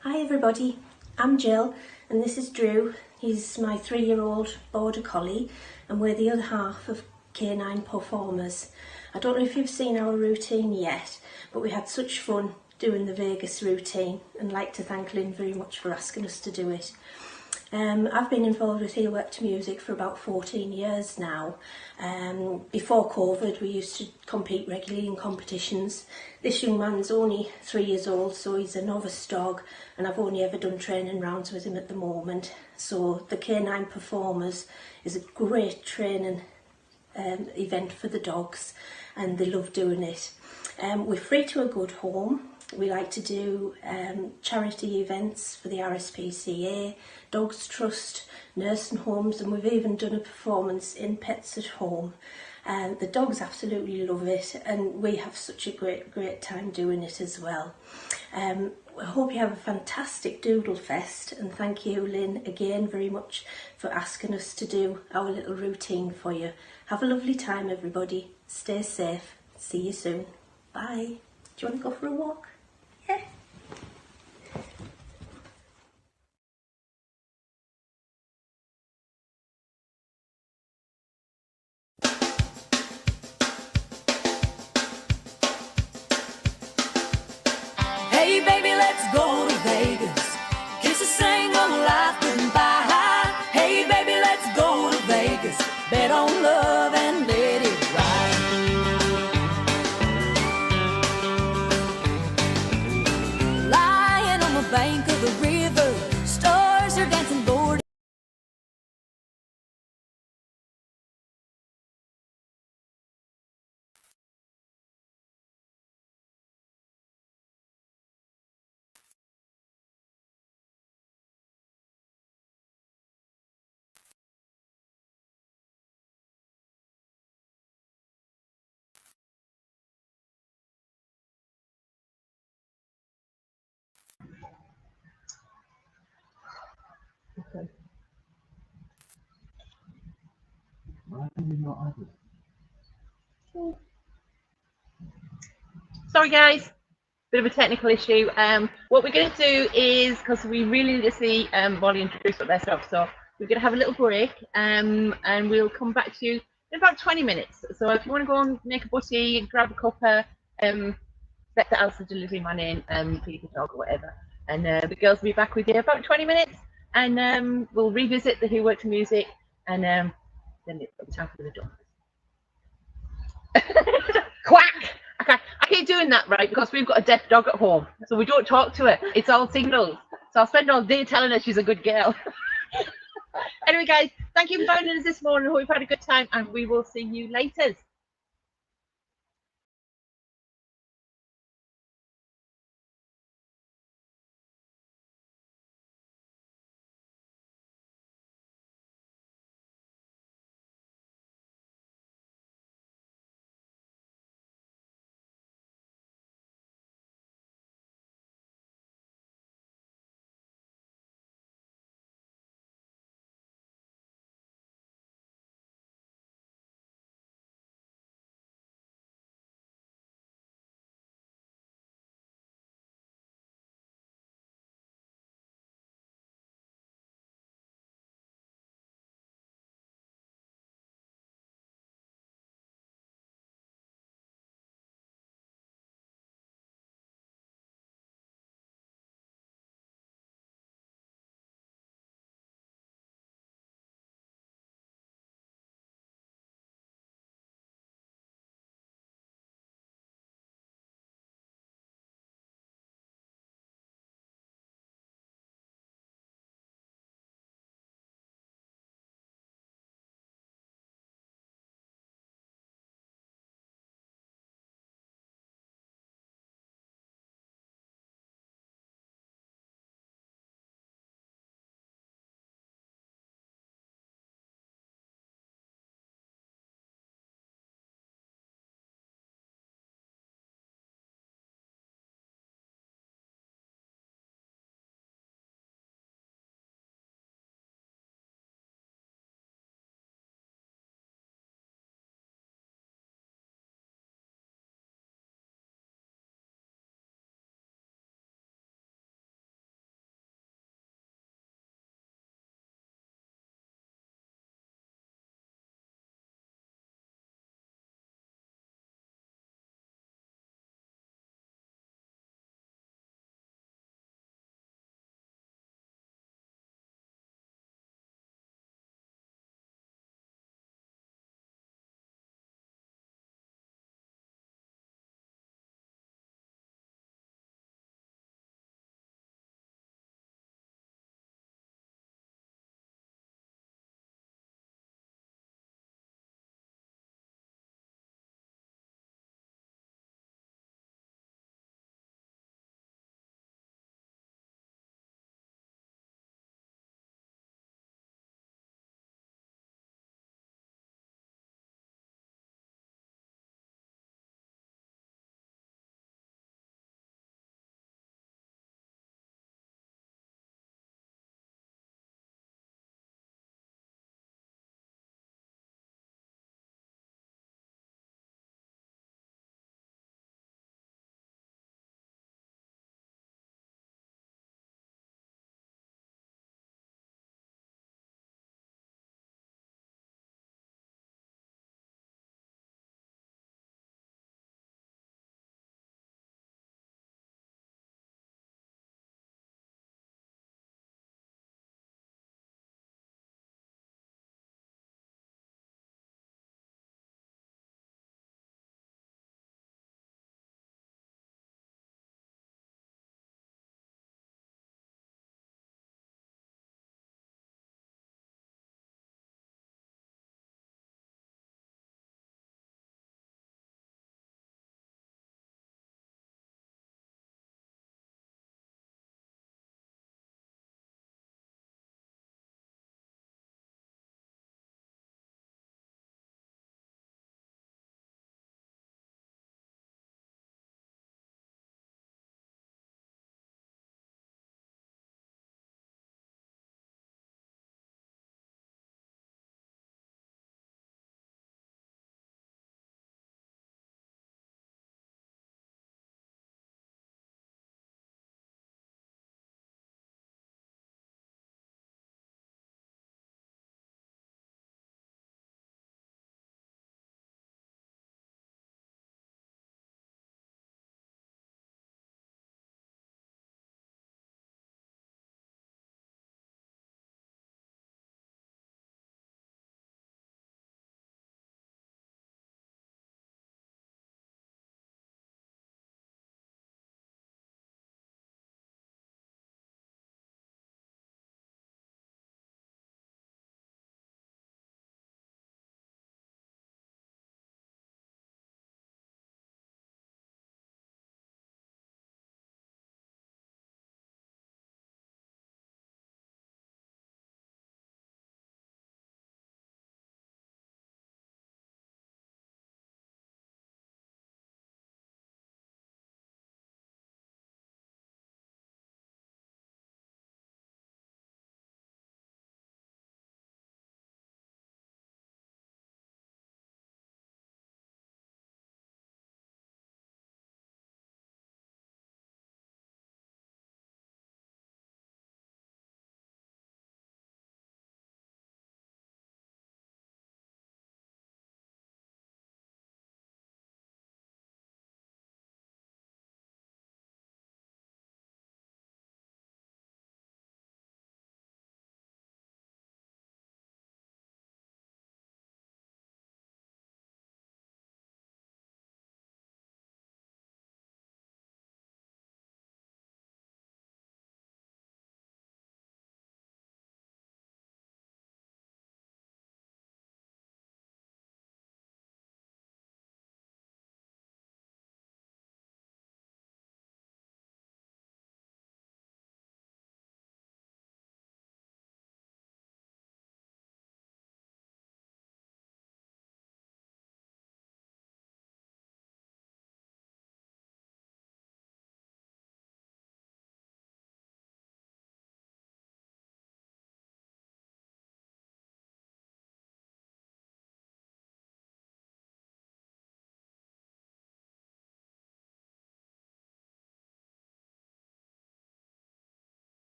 Hi everybody, I'm Jill and this is Drew. He's my 3-year-old border collie and we're the other half of K9 Performers. I don't know if you've seen our routine yet, but we had such fun doing the Vegas routine and I'd like to thank Lynn very much for asking us to do it. I've been involved with heel work to music for about 14 years now. Before COVID we used to compete regularly in competitions. This young man's only 3 years old, so he's a novice dog and I've only ever done training rounds with him at the moment. So the K9 Performers is a great training event for the dogs and they love doing it. We're free to a good home. We like to do charity events for the RSPCA, Dogs Trust, nursing homes, and we've even done a performance in Pets at Home. The dogs absolutely love it, and we have such a great time doing it as well. I hope you have a fantastic Doodlefest, and thank you, Lynn, again very much for asking us to do our little routine for you. Have a lovely time, everybody. Stay safe. See you soon. Bye. Do you want to go for a walk? Yeah. Hey baby, let's go to Vegas. Kiss a single life goodbye. Hey baby, let's go to Vegas. Bet on love and let it ride. Lying on the bank of the river, stars are dancing bored. Sorry guys, bit of a technical issue. What we're going to do is, because we really need to see Molly introduce what their stuff, so we're going to have a little break, and we'll come back to you in about 20 minutes. So if you want to go and make a butty, grab a cuppa, let the Elsa delivery man in, feed the dog or whatever, and the girls will be back with you about 20 minutes, and we'll revisit the Who Worked Music, and then it'll be time for the dog. Quack! I keep doing that, right? Because we've got a deaf dog at home, so we don't talk to her. It's all signals. So I'll spend all day telling her she's a good girl. Anyway, guys, thank you for joining us this morning. Hope you've had a good time, and we will see you later.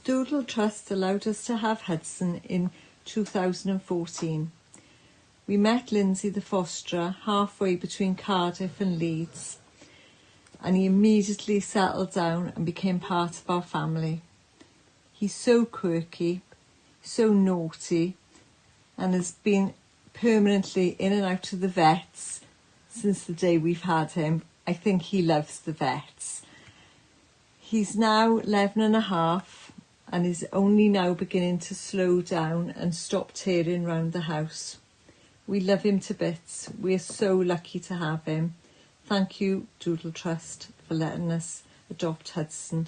Doodle Trust allowed us to have Hudson in 2014. We met Lindsay the fosterer halfway between Cardiff and Leeds, and he immediately settled down and became part of our family. He's so quirky, so naughty, and has been permanently in and out of the vets since the day we've had him. I think he loves the vets. He's now 11 and a half and is only now beginning to slow down and stop tearing round the house. We love him to bits. We're so lucky to have him. Thank you, Doodle Trust, for letting us adopt Hudson.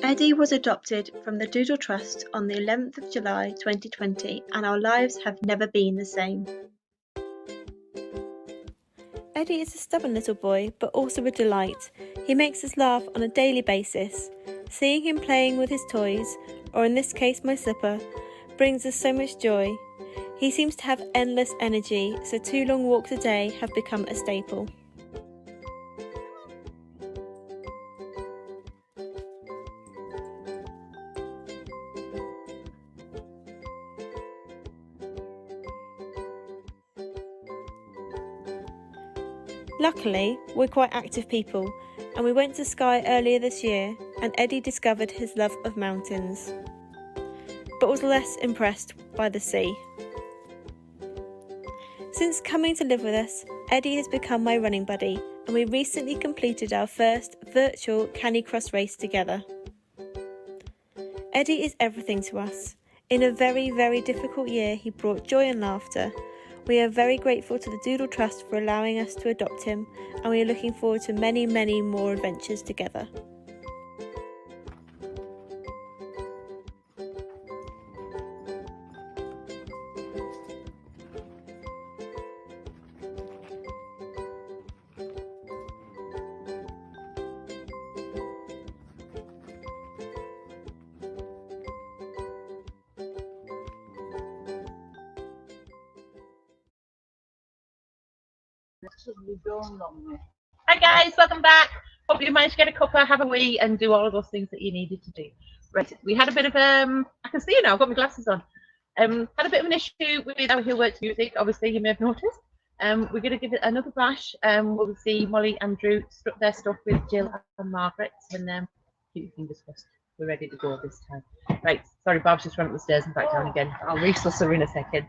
Eddie was adopted from the Doodle Trust on the 11th of July 2020, and our lives have never been the same. Eddie is a stubborn little boy, but also a delight. He makes us laugh on a daily basis. Seeing him playing with his toys, or in this case my slipper, brings us so much joy. He seems to have endless energy, so 2 long walks a day have become a staple. Luckily, we're quite active people, and we went to Skye earlier this year, and Eddie discovered his love of mountains, but was less impressed by the sea. Since coming to live with us, Eddie has become my running buddy, and we recently completed our first virtual Canicross race together. Eddie is everything to us. In a very, very difficult year, he brought joy and laughter. We are very grateful to the Doodle Trust for allowing us to adopt him, and we are looking forward to many, many more adventures together. Hi guys, welcome back. Hope you managed to get a cuppa, have a wee, and do all of those things that you needed to do. Right, we had a bit of I can see you now. I've got my glasses on. Had a bit of an issue with our Who Works music. Obviously, you may have noticed. We're going to give it another bash. We'll see Molly and Drew struck their stuff with Jill and Margaret, and keep your fingers crossed. We're ready to go this time. Right, sorry, Barb's just run up the stairs and back down again. I'll resource her in a second.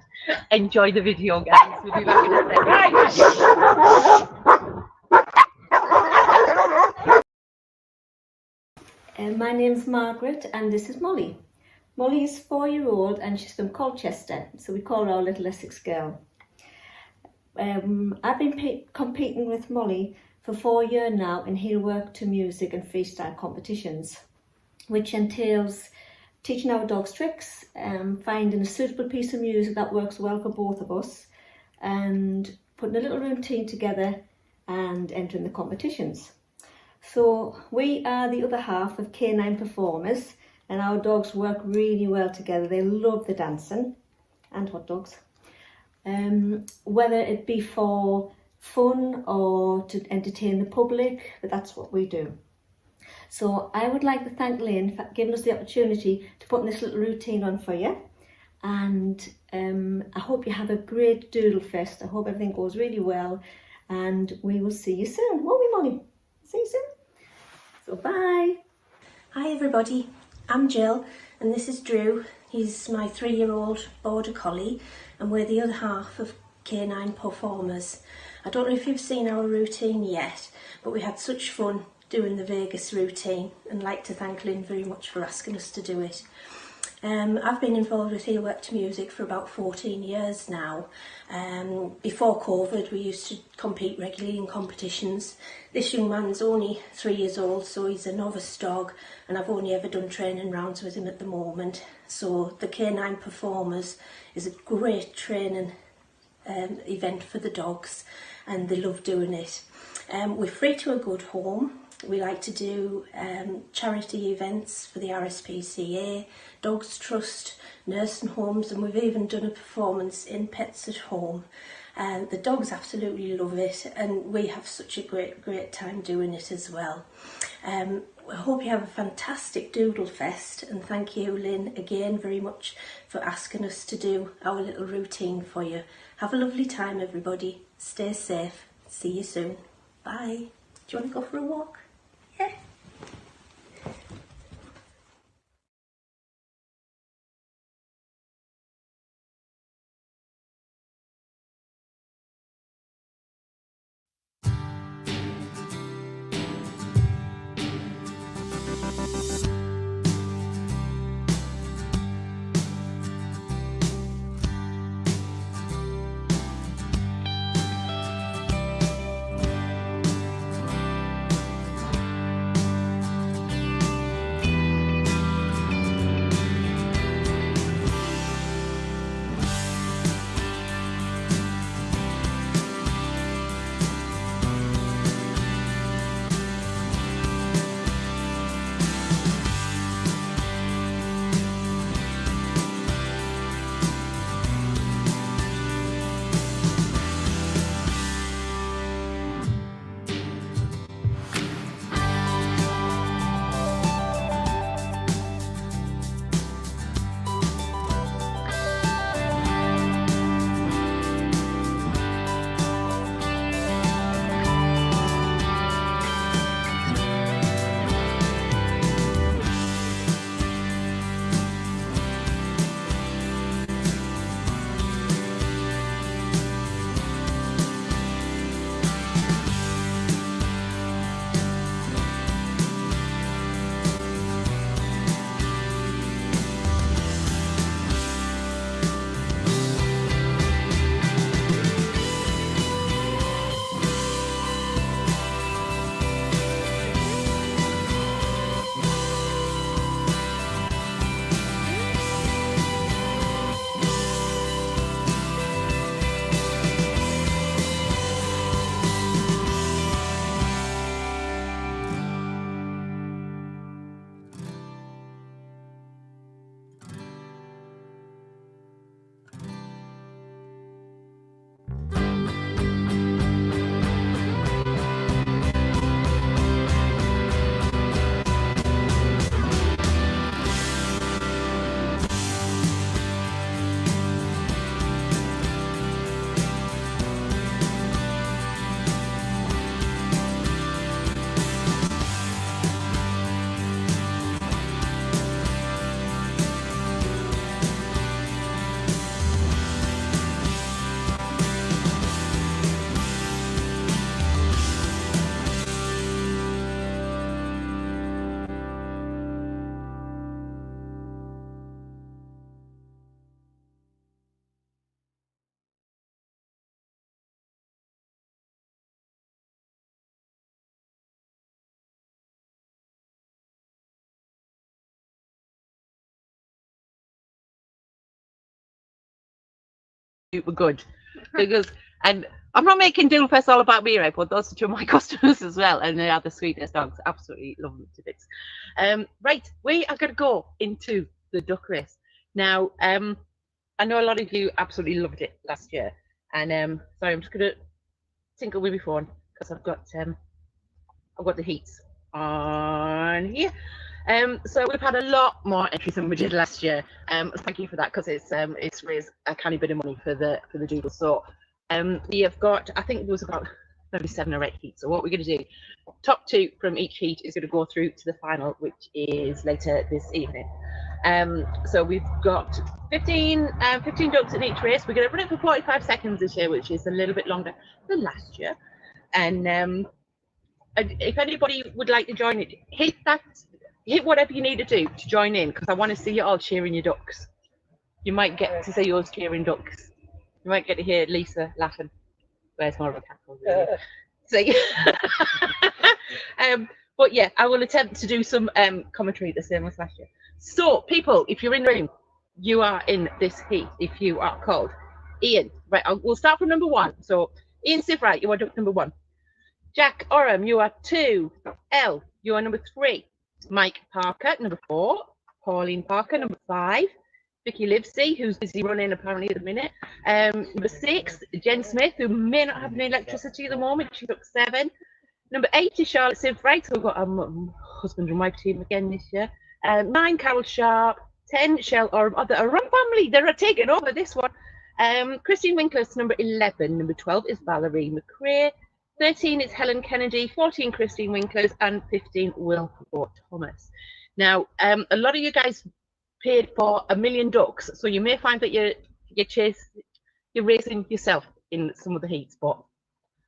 Enjoy the video, guys. We'll be back in a second. Right. My name's Margaret and this is Molly. Molly is 4-year-old and she's from Colchester, so we call her our little Essex girl. I've been competing with Molly for 4 years now in heel work to music and freestyle competitions, which entails teaching our dogs tricks, finding a suitable piece of music that works well for both of us, and putting a little routine together and entering the competitions. So we are the other half of K9 Performers, and our dogs work really well together. They love the dancing and hot dogs. Whether it be for fun or to entertain the public, but that's what we do. So I would like to thank Lynn for giving us the opportunity to put this little routine on for you. And I hope you have a great Doodlefest. I hope everything goes really well. And we will see you soon, won't we, Molly? See you soon. So bye. Hi everybody, I'm Jill and this is Drew. He's my 3-year-old border collie and we're the other half of K9 Performers. I don't know if you've seen our routine yet, but we had such fun doing the Vegas routine and like to thank Lynn very much for asking us to do it. I've been involved with heel work to music for about 14 years now. Before COVID we used to compete regularly in competitions. This young man's only 3 years old, so he's a novice dog and I've only ever done training rounds with him at the moment. So the K9 Performers is a great training event for the dogs and they love doing it. We're free to a good home. We like to do charity events for the RSPCA, Dogs Trust, nursing homes, and we've even done a performance in Pets at Home. The dogs absolutely love it, and we have such a great time doing it as well. I hope you have a fantastic Doodlefest, and thank you, Lynn, again very much for asking us to do our little routine for you. Have a lovely time, everybody. Stay safe. See you soon. Bye. Do you want to go for a walk? Yeah. Super good because, and I'm not making Doodlefest all about me, right? But those are two of my customers as well, and they are the sweetest dogs. Absolutely love them to bits. Right, we are going to go into the duck race now. I know a lot of you absolutely loved it last year, and sorry, I'm just going to tinkle with my phone because I've got the heats on here. So we've had a lot more entries than we did last year. Thank you for that, because it's raised a canny bit of money for the doodles. So we have got, I think there was about maybe 7 or 8 heats. So what we're going to do, top 2 from each heat is going to go through to the final, which is later this evening. So we've got 15 ducks in each race. We're going to run it for 45 seconds this year, which is a little bit longer than last year. And if anybody would like to join it, hit whatever you need to do to join in, because I want to see you all cheering your ducks. You might get to see yours cheering ducks. You might get to hear Lisa laughing. Where's more of a cackle, really? See? But yeah, I will attempt to do some commentary the same as last year. So, people, if you're in the room, you are in this heat. If you are called Ian, right? We'll start from number 1. So, Ian Sivright, you are duck number 1. Jack Oram, you are 2. Elle, you are number 3. Mike Parker, number 4. Pauline Parker, number 5. Vicky Livesey, who's busy running apparently at the minute. Number 6, Jen Smith, who may not have any electricity at the moment. She took 7. Number 8 is Charlotte Sivright, who got a husband and wife team again this year. 9, Carol Sharp. 10, Shell or the Run family. They're taking over this one. Christine Winkler's number 11. Number 12 is Valerie McRae. 13 is Helen Kennedy. 14, Christine Winklers. And 15, Will Thomas. Now, a lot of you guys paid for a million ducks, so you may find that you're racing yourself in some of the heats, but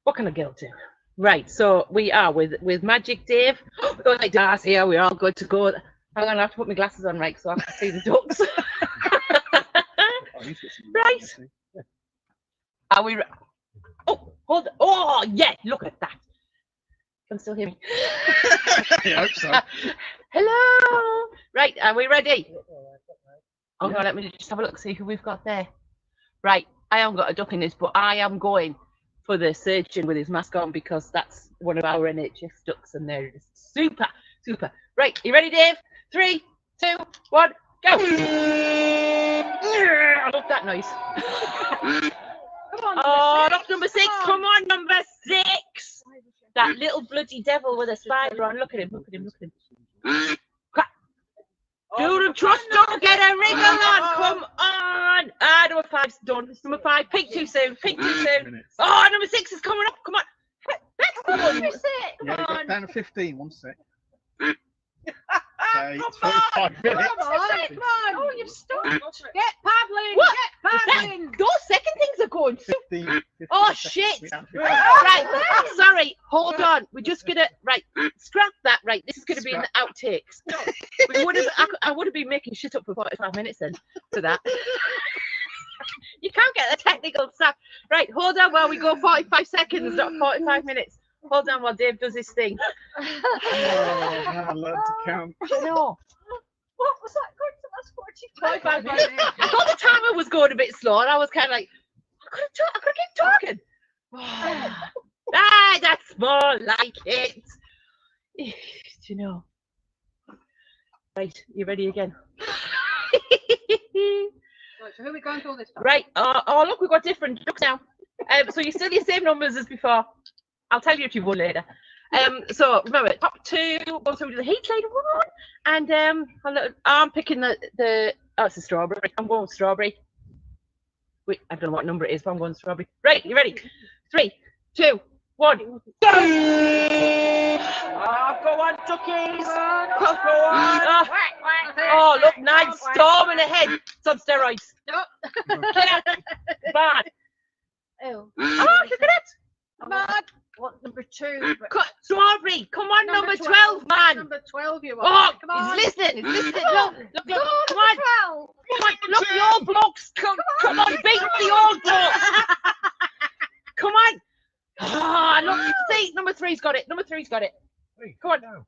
what can a girl do? Right, so we are with Magic Dave. Oh, like Darcy, here, we're all good to go. Hang on, I have to put my glasses on, right, so I can see the ducks. Right. Are we? Oh, hold on. Oh, yeah, look at that. Can still hear me? I hope so. Hello. Right, are we ready? Oh, no, let me just have a look, see who we've got there. Right, I haven't got a duck in this, but I am going for the surgeon with his mask on because that's one of our NHS ducks, and they're just super, super. Right, you ready, Dave? 3, 2, 1, go! I love that noise. Come on, duck number 6. Come on, number 6. That little bloody devil with a spider on. Look at him, look at him, look at him. Doodle trust, don't get a wriggle on. Come on. Number 5's done. Number 5, peak too soon, peak too soon. Oh, number 6 is coming up. Come on. Let's go. Yeah, Come on. down to 15, 1 sec. Come on. Come on. Oh, you've stopped. Get paddling. What? Get paddling. Those second things are going. 15, Oh shit! Right, sorry, hold on. We're just gonna scrap that. Right, this is gonna be in the outtakes. We would have. I would have been making shit up for 45 minutes then for that. You can't get the technical stuff. Right, hold on while we go 45 seconds, not 45 minutes. Hold on while Dave does his thing. Oh, I learned to count. No. What was that going to last 45 minutes. I thought the timer was going a bit slow, and I was kind of like, I could keep talking. That's more like it. Do you know? Right, you ready again? Right, so who are we going for this time? Right. Oh, look, we've got different looks now. So you're still the same numbers as before. I'll tell you if you've won later. So remember, top 2, go through the heat later on, and I'm picking the oh, it's a strawberry. I'm going with strawberry. Wait, I don't know what number it is, but I'm going strawberry. Right, you ready? 3, 2, 1, go! Oh, go on, duckies! Go on! Oh, look, 9 storming ahead. It's on steroids. Bad. Oh, Oh, look at it! Come on. what number 2? Strawberry, come on, number 12, man. Number 12, you Oh, are. Come on. he's listening. He's listening. Look, come on. 12. Come on, look, the old blokes. Come on, beat the old blokes. Come on. Ah, look, see, number 3's got it. Number 3's got it. Come on.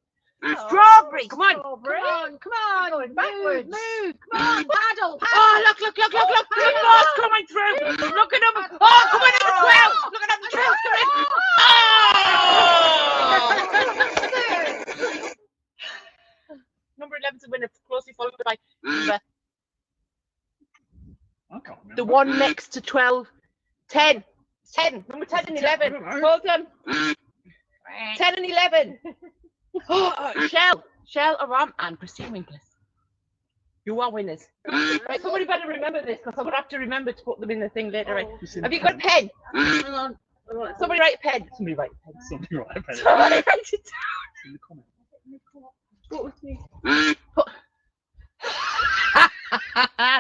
Strawberry, come on. Come on. Going backwards. Move. Come on. Paddle. Oh, look. The boss coming through. Look at number. Oh, come on, number 12. Look at number 12 coming. Oh! Number 11's a winner, closely followed by number. I can't remember. The one next to 12. 10. 10. Number 10 and 11. Hold on. 10 and 11. Oh, Shell, Aram, and Christine Winkler. You are winners. Right, somebody better remember this because I'm going to have to remember to put them in the thing later. Right? Have you got a pen? Hang on. Somebody write a pen. Somebody write a pen. Somebody write a pen. Somebody write it down. In the comments. What was me?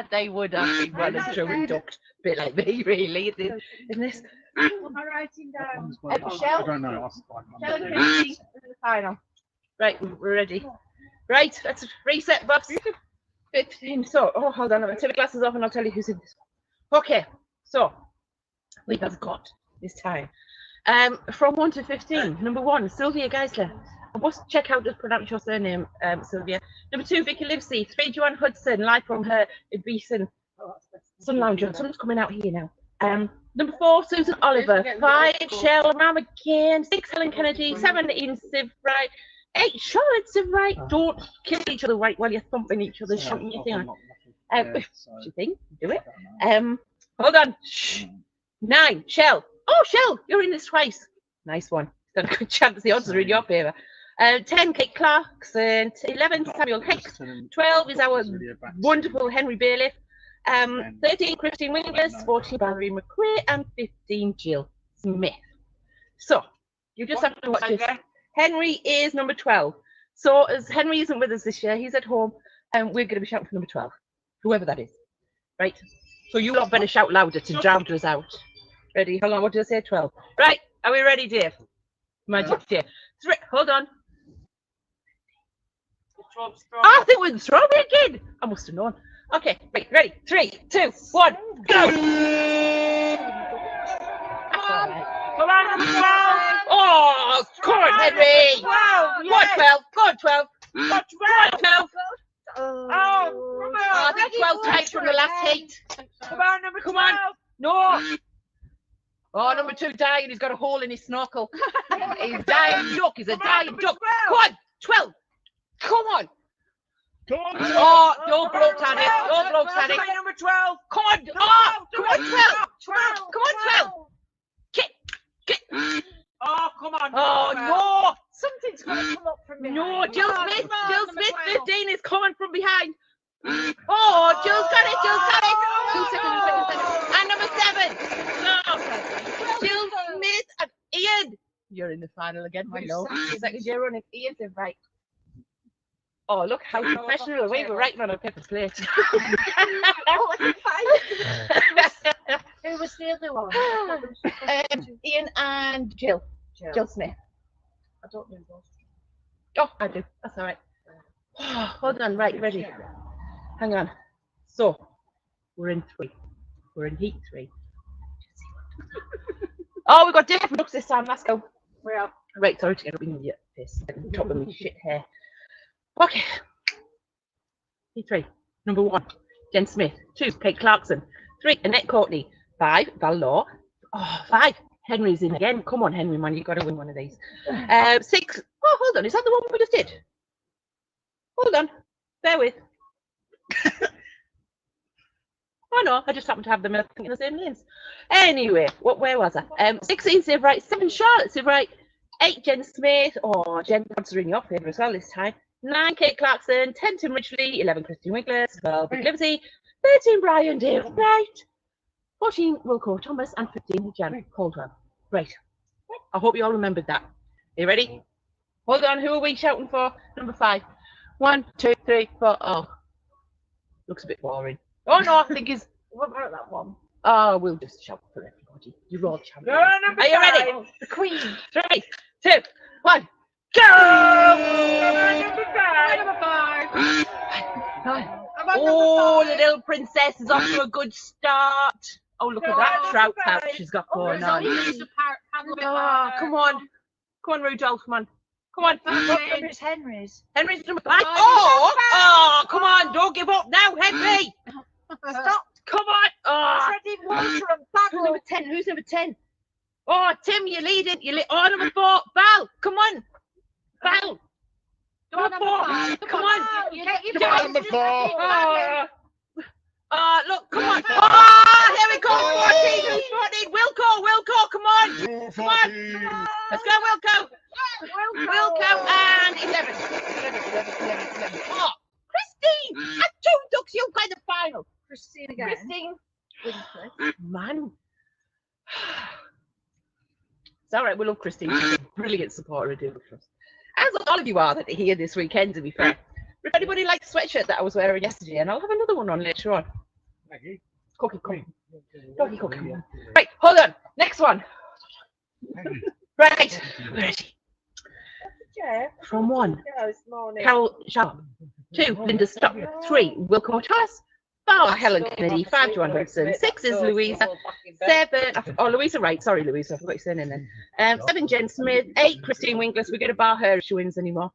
They would have been well and truly ducked. A bit like me, really, in this. What am I writing down? Shell? I don't know. Shell and Christine in the final. Right, we're ready. Right, let's reset, Bobs. 15. So, hold on. I'll take my glasses off and I'll tell you who's in this one. Okay, so we have got this time. From 1 to 15. Number 1, Sylvia Geisler. I must check out to pronounce your surname, Sylvia. Number 2, Vicky Livesey. 3, Joanne Hudson, live from her Ibiza Sun Lounge. Sun's coming out here now. Number 4, Susan Oliver. 5, Shell Ram again. 6, Helen Kennedy. 7, Ian Sivright. 8, Charlotte Sivright. Don't kill each other right while you're thumping each other, shouting your thing on. If you think, do it. Hold on. Shh. 9, Shell. Oh, Shell, you're in this twice. Nice one. Got a good chance the odds are in your favour. 10, Kate Clarkson. 11, Samuel Hicks. 12 is our wonderful Henry Bailiff. 13, Christine Winglis. 14, Valerie McQuay. And 15, Jill Smith. So, you just have to watch this. Henry is number 12. So, as Henry isn't with us this year, he's at home, and we're going to be shouting for number 12, whoever that is. Right? So, you lot better shout louder to drown us out. Ready? Hold on, what did I say? 12. Right, are we ready, Dave? Magic Dave. Hold on. I think we're in strawberry again. I must have known. Okay, right, ready? 3, 2, 1, go! Come on, number 12. Oh, come on, Henry. 12. Go on, 12. Go on, 12. Go on, 12. Oh, I think 12 times from the last heat. Come on, number 12. Come on. No. Oh, number 2 dying. He's got a hole in his snorkel. He's dying duck. He's a dying duck. Come on, 12. Come on. Oh, don't blow at it. Don't blow at it. Number 12. Come on. Oh, come on, 12. 12. Come on, 12. Get. Oh, come on. Oh, no. Something's going to come up from behind. No, Jill Smith. Jill Smith, 15 is coming from behind. Oh, Jill's got it. Jill's got it. 2 seconds. And number 7. No. Jill Smith and Ian. You're in the final again, my love. Second year running. Ian's in right. Oh, look how professional we were writing on a paper plate. Who was the other one? Ian and Jill. Jill Smith. I don't know those. Oh, I do. That's all right. Oh, hold on. Right, ready. Hang on. So, we're in 3. We're in heat 3. Oh, we've got different looks this time. Let's go. We're up. Right, sorry to get up in your face. Top of me shit hair. Okay. Heat 3. Number 1, Jen Smith. 2, Kate Clarkson. 3, Annette Courtney. 5, Val Law. Oh, 5, Henry's in again. Come on, Henry, man, you've got to win one of these. 6, oh, hold on, is that the one we just did? Hold on, bear with. Oh no, I just happened to have them in the same names. Anyway, where was I? 16, Save Right. 7, Charlotte, Save Right. 8, Jen Smith. Oh, Jen, odds are in your favour as well this time. 9, Kate Clarkson. 10, Tim Ridgely. 11, Christine Winkler. 12, Big Liberty. 13, Brian Dave Wright. 14, Wilco Thomas. And 15, Jan Caldwell. Right. I hope you all remembered that. Are you ready? Hold on. Who are we shouting for? Number 5. 1, 2, 3, 4. Oh. Looks a bit boring. Oh, no, I think it's... What about that one? Oh, we'll just shout for everybody. You're all champions. Are you ready? The Queen. 3, 2, 1. Go! Number 5. Number 5. Oh, the little princess is off to a good start. Oh, look at that trout pouch she's got going on. Oh, come on. Come on, Rudolph, man. Come on. It's Henry's. Henry's number 5. Oh, come on. Don't give up now, Henry. Stop. Come on. Oh. Treading water and battle. Number 10. Who's number 10? Oh, Tim, you're leading. Oh, number 4. Val, come on. Val. Number 4. Come on. Number 4. Look, come on. Oh, here we go. 14. Wilco, come on. Come on. Let's go, Wilco. Wilco and 11. Oh, Christine. And 2 ducks. You've got the final. Christine again. Christine. Man. It's all right. We love Christine. She's a brilliant supporter of Doodlefest. As all of you are that are here this weekend, to be fair. If anybody likes the sweatshirt that I was wearing yesterday, and I'll have another one on later on. Cookie. Doggy cookie. Right, hold on. Next one. Right. Where is she? From 1, Carol Sharp. 2, Linda Stock. 3, Wilco Thomas. 4, Helen Kennedy. 5, Joanne Hudson. 6 is Louisa. 7, oh, Louisa Wright. Sorry, Louisa. I forgot your surname then. 7, Jen Smith. 8, Christine Winkler. We're going to bar her if she wins anymore.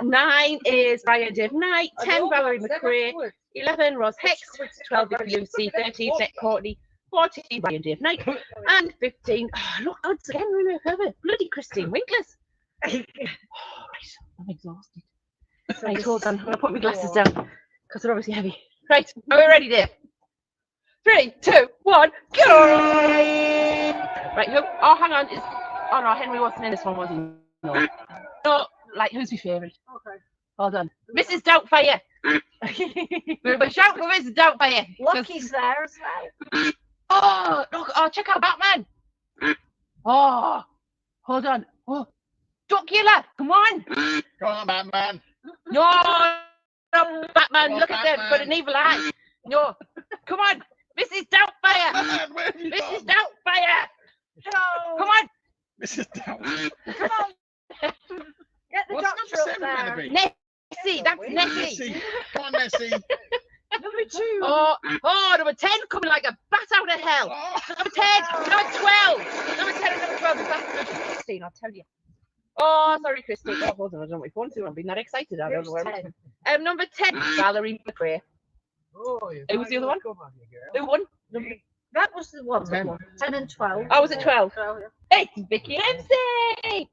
9 is Brian Dave Knight. 10, Valerie McRae. 11, Ross Hicks. 12, Lucy. 13, Nick Courtney. 14, Brian Dave Knight. And 15, oh, look, odds again, bloody Christine Winklers. Oh, right, I'm exhausted. Right, hold on. I'm going to put my glasses down because they're obviously heavy. Right, are we ready, Dave? 3, 2, 1, go! Right, who? Oh, hang on. Oh no, Henry wasn't in this one, was he? No. No, like, who's your favourite? Okay. Hold on. Mrs. Doubtfire. We're shout for Mrs. Doubtfire. Lucky's there as well. Oh, look, oh, check out Batman. Oh, hold on. Oh, Dracula, come on. Come on, Batman. No, no, Batman, look at them, got an evil eye. No, come on, Mrs. Doubtfire. Batman, where have you Mrs. gone? Doubtfire. No. Come on. Mrs. Doubtfire. Come on. Get the What's doctor number up 7 going to there. be? Nessie, that's Nessie. Nessie. Come on, Nessie. Number 2. Oh, number 10 coming like a bat out of hell. Oh. Number 10, number 12. Number 10 and number 12 is back to Christine, I'll tell you. Oh, sorry, Christine. Oh, hold on, I don't know what you're going to. I'm being that excited. I don't know where I'm number 10, Valerie McRae. Oh, Who was the other one? Who won? That was the one. 10. 10 and 12. Oh, was it 12? 12, yeah. Hey, it's Vicky Dempsey.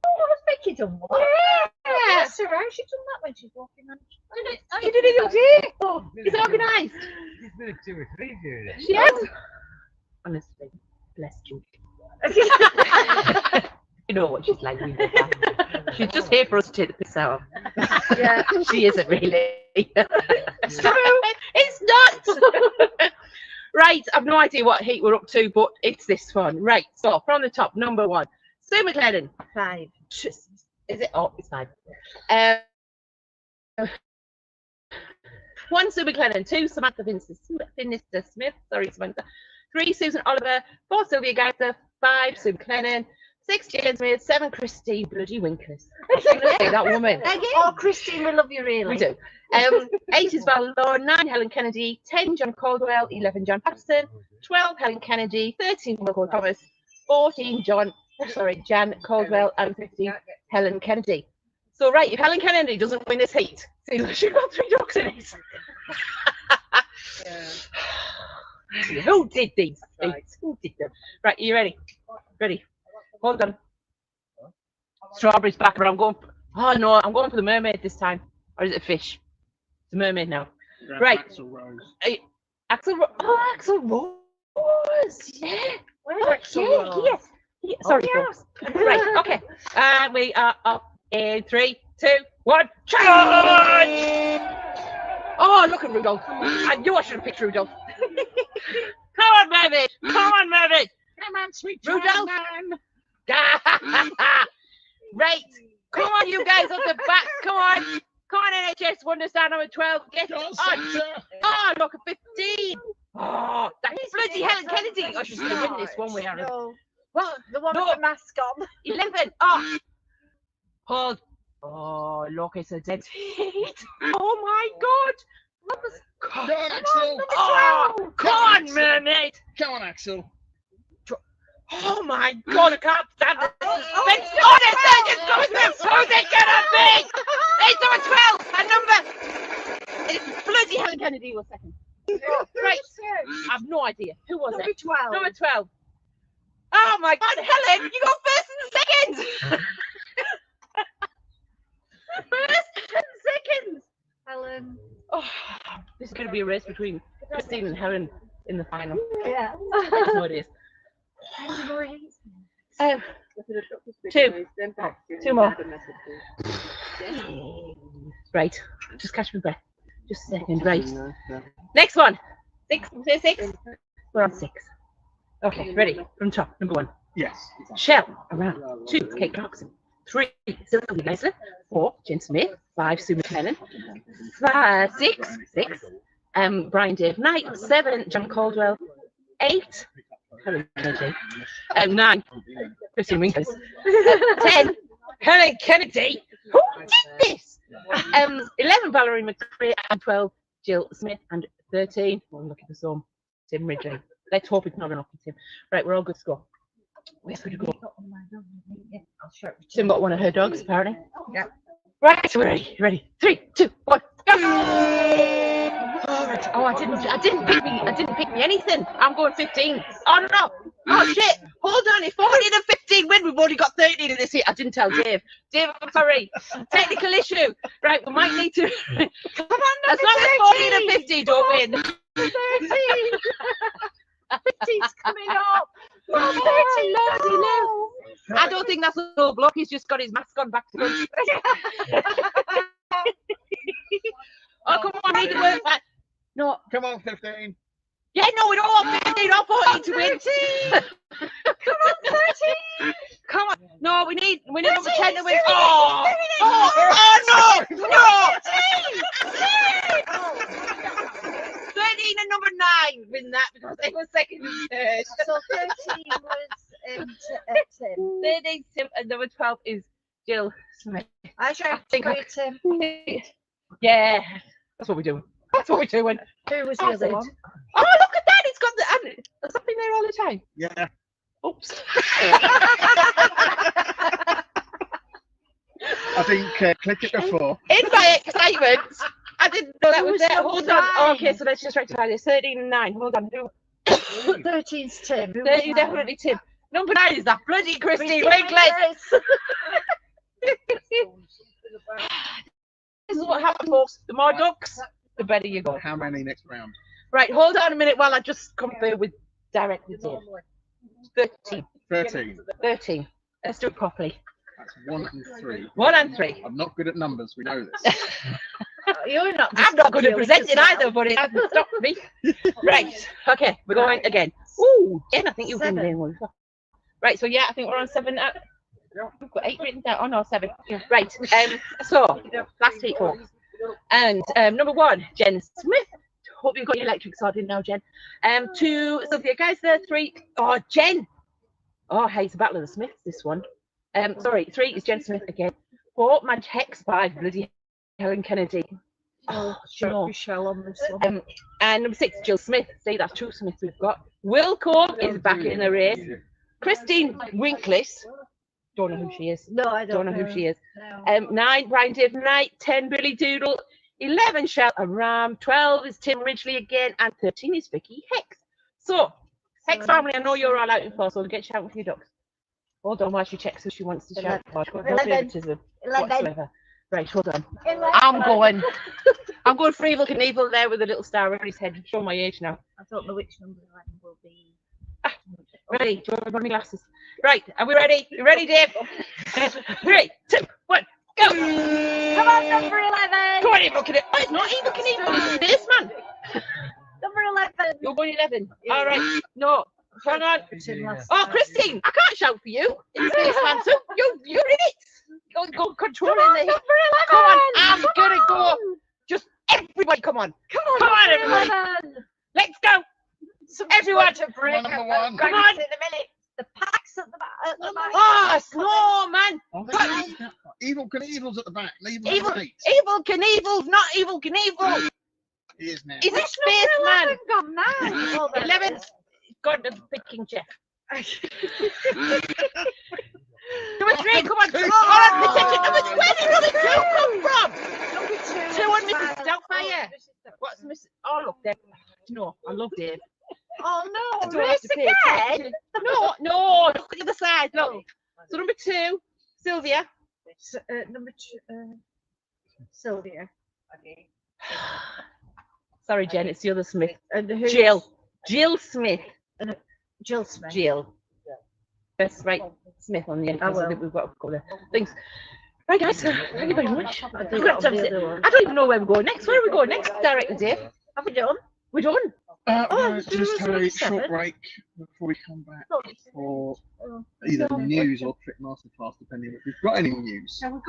Oh, has Vicky done one? Yeah. Yes, her out. She's done that when she's walking on. You did it, you did. Oh, it's organised. She's been 2 or 3 years. She has. Honestly, bless you. You know what she's like. She's just here for us to take the piss out of. Yeah. She isn't really. It's not. Right, I've no idea what heat we're up to, but it's this one. Right, so from the top, number 1, Sue McLennan. 5. Is it? Oh, it's 5. 1, Sue McLennan. 2, Samantha Finnister Smith. Sorry, Samantha. 3, Susan Oliver. 4, Sylvia Geiser. 5, Sue McLennan. 6, Jane Smith. 7, Christine Bloody Winkers. That woman. Oh, Christine, we love you really. We do. 8 is Val Law, 9, Helen Kennedy, 10, John Caldwell, 11, John Patterson, 12, Helen Kennedy, 13, Michael Thomas, 14, Jan Caldwell, and 15, Helen Kennedy. So, right, if Helen Kennedy doesn't win this heat, see, she's got 3 dogs in it. Who did these? Who did them? Right, are you ready? Ready? Hold on. Strawberry's back, but I'm going. Oh no, I'm going for the mermaid this time. Or is it a fish? It's a mermaid now. Right. Axl Rose. Axl Rose. Yeah. Where's Axl Rose? Yes. Sorry. Yes. Right. Okay. We are up in 3, 2, 1. Charge! Oh, look at Rudolph. I knew I should have picked Rudolph. Come on, mermaid. Come on, mermaid. Come on, sweet Rudolph. man. Right. Come on, you guys on the back. Come on. Come on, NHS Wonderstand number 12. Get on. Oh, look at 15. Oh, that's bloody Helen Kennedy. Oh, she's going to win this one way or another. No. Well, The one with the mask on. 11. Oh. Hold. Oh, look, it's a dead heat. Oh, my God. Come on, Axel. Oh, come on, mermaid. Come on, Axel. Oh my God, I can't stand this. Oh, they're just going through. Who's it gonna be? It's number 12. And it's bloody Helen Kennedy was second. Right. I have no idea. Who was Number it? 12. Number 12. Oh my God, Helen, you got first and second. First and second. Helen. Oh, this is going to be a race between Christine and Helen in the final. Yeah. That's what it is. 2 more. Right, just catch my breath. Just a second. Right. Next one. 6. Say 6. We're on 6. Okay, ready? From top. Number 1. Yes. Shell around. 2, Kate Clarkson. 3, Sylvia Geisler. 4, Jen Smith. 5, Sue McLennan. 6, Brian Dave Knight. 7, John Caldwell. 8, Helen Kennedy. 9, Christine Winkers. 10, Helen Kennedy. Who did this? 11, Valerie McRae. And 12, Jill Smith. And 13, well, I'm looking for some, Tim Ridley. Let's hope it's not an awkward Tim. Right, we're all good to go. Where's we to go? Tim got one of her dogs, apparently. Yeah. Right, we're ready. Ready? 3, 2, 1, go! Oh, I didn't pick me anything. I'm going 15. Oh no! Oh shit! Hold on, if 14 and 15 win, we've only got 13 in this hit. I didn't tell Dave. Dave, I'm sorry. Technical issue. Right, we might need to. Come on, as long as 14 and you don't win. 13. 15's coming up. Oh, 13. I don't think that's a little block. He's just got his mask on back to front. Oh, come on, read the word. No. Come on, 15. Yeah, no, we don't want 15 or 14 to win. Come on, 13. Come on. No, we need number 10 to win. Oh, no. 13 and number 9 win that because they were second and third. So 13 was Tim. 13 Tim and number 12 is Jill Smith. I think Tim. Yeah, that's what we're doing. That's what we're doing. Who was the other one? Oh, look at that! It's got the there's something there all the time. Yeah. Oops. I think click it before. In my excitement, I didn't know that was there. number Hold on. 9? Okay, so let's just rectify this. 13 and 9. Hold on. 13's Tim. 13 definitely Tim. Number 9 is that bloody Christine Winkless. This is what happens, folks. The more ducks, the better you go. How many next round? Right, hold on a minute while I just compare with directly Dave. 13. 13. 13. Let's do it properly. That's 1 and 3. 1 and 3. I'm not good at numbers. We know this. You're not. I'm not good at presenting either, but it hasn't stopped me. Right. Okay, we're going again. Ooh, Jen, I think you've been doing one. Right, so yeah, I think we're on 7 now. We've got 8 written down. Oh no, 7. Right. So last week, folks. And number 1, Jen Smith. Hope you've got your electric sorted now, Jen. 2, Sophia Geisler. 3, oh, Jen. Oh, hey, it's a battle of the Smiths, this one. Sorry, 3 is Jen Smith again. 4, Madge Hex by bloody Helen Kennedy. Oh, sure. Michelle on this one. And number 6, Jill Smith. See, that's 2 Smiths we've got. Wilco is back in the race. Christine Winkless. Don't know who she is. No, I don't know who she is. 9, Brian Dave Knight. 10, Billy Doodle. 11, Shelter Ram. 12 is Tim Ridgely again. And 13 is Vicky Hex. So, Hex family, I know you're all out in force, so get shouting for your ducks. Hold on while she checks who she wants to shout for. No favoritism whatsoever. Right, hold on. 11. I'm going for Evil Knievel there with a little star on his head. Show my age now. I don't know which number 11 will be. Ready? Do you want my glasses? Right, are we ready? You ready, Dave? 3, 2, 1, go! Come on, number 11. Come on, Evil Knievel. Oh, it's not Evil Knievel, it's this man. Number 11. You're going 11. All right. No. Hang on. Oh, Christine, I can't shout for you. It's this man, so you're in it. Go controlling the heat. Come on, I'm gonna go. Just everybody, come on. Come on, everybody. Let's go. Everyone to break. Number 1. Come on. The packs at the back. Oh, snowman. Evil Knievel's at the back. Evil Knievel's not Evil Knievel. He is now. He's a spaceman. Gone now. 11's got the big King Jeff. Number 3, come on. Where did number 2 come from? Number 2. 2 on Mrs. Doubtfire. What's Mrs. Oh, look, Dave. No, I love Dave. Oh no, I don't have race to pay again? No, look at the other side. Look. So number 2, Sylvia. Number 2, Sylvia. Okay. Sorry, Jen, it's the other Smith. And who's Jill Smith. Jill Smith. Jill. Best right Smith on the end. I think we've got a couple of things. Right, guys, thank you very much. I don't even know where we're going next. Where are we going next, Director Dave? Have we done? We're done. Just have a short break before we come back for either news or trick masterclass, depending if we've got any news. Have we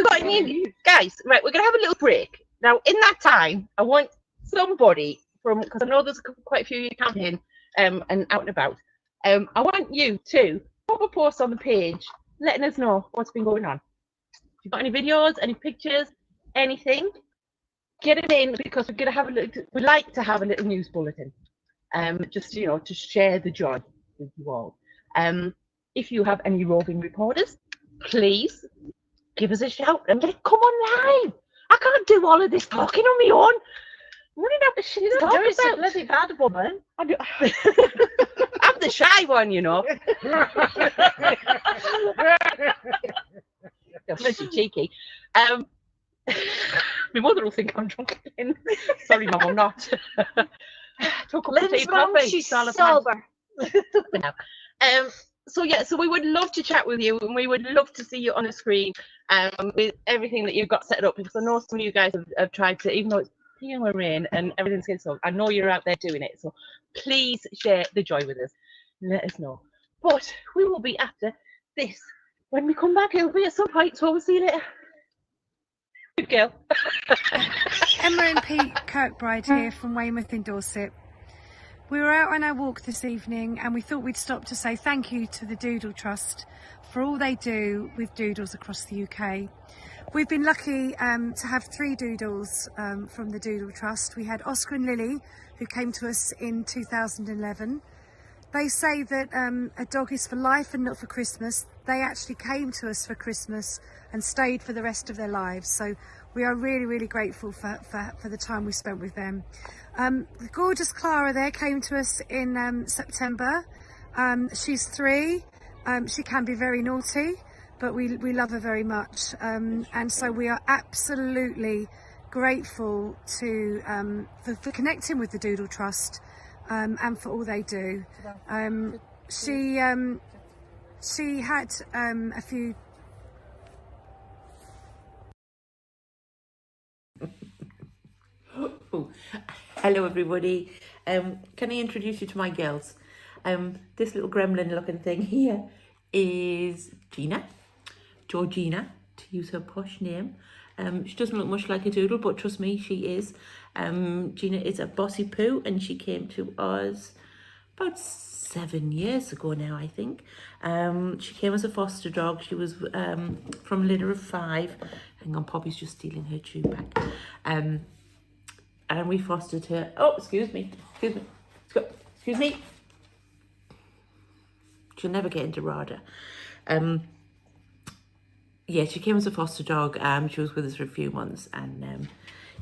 got any news? Guys, right, we're going to have a little break. Now, in that time, I want somebody from, because I know there's quite a few of you camping and out and about. I want you to pop a post on the page letting us know what's been going on. If you've got any videos, any pictures, anything, get it in, because we're going to have a little, we like to have a little news bulletin. Just, you know, to share the joy with you all. If you have any roving reporters, please give us a shout and come on live. I can't do all of this talking on my own. I'm running out of shit to talk about. A bloody bad woman. I'm the shy one, you know. You're bloody cheeky. My mother will think I'm drunk again. Sorry, Mum, I'm not. Took up the tea Lynn's mum, coffee. she's It's all a plan. sober. For now. So yeah, so we would love to chat with you, and we would love to see you on the screen with everything that you've got set up, because I know some of you guys have tried to, even though it's peeing with rain and everything's getting so, I know you're out there doing it. So please share the joy with us. Let us know. But we will be after this. When we come back, it'll be at some point, so we'll see you later. Good girl. Emma and Pete Kirkbride here from Weymouth in Dorset. We were out on our walk this evening and we thought we'd stop to say thank you to the Doodle Trust for all they do with doodles across the UK. We've been lucky to have 3 doodles from the Doodle Trust. We had Oscar and Lily, who came to us in 2011. They say that a dog is for life and not for Christmas. They actually came to us for Christmas and stayed for the rest of their lives. So we are really, really grateful for the time we spent with them. The gorgeous Clara there came to us in September. She's 3. She can be very naughty, but we love her very much. And so we are absolutely grateful to for connecting with the Doodle Trust and for all they do. She had a few. Oh, hello everybody. Can I introduce you to my girls? This little gremlin looking thing here is Gina, Georgina, to use her posh name. She doesn't look much like a doodle, but trust me, she is. Gina is a bossy poo, and she came to us about 7 years ago now, I think. She came as a foster dog. She was from a litter of 5. Hang on, Poppy's just stealing her chew back. And we fostered her. Oh, excuse me. Excuse me. She'll never get into RADA. Yeah, she came as a foster dog. She was with us for a few months, and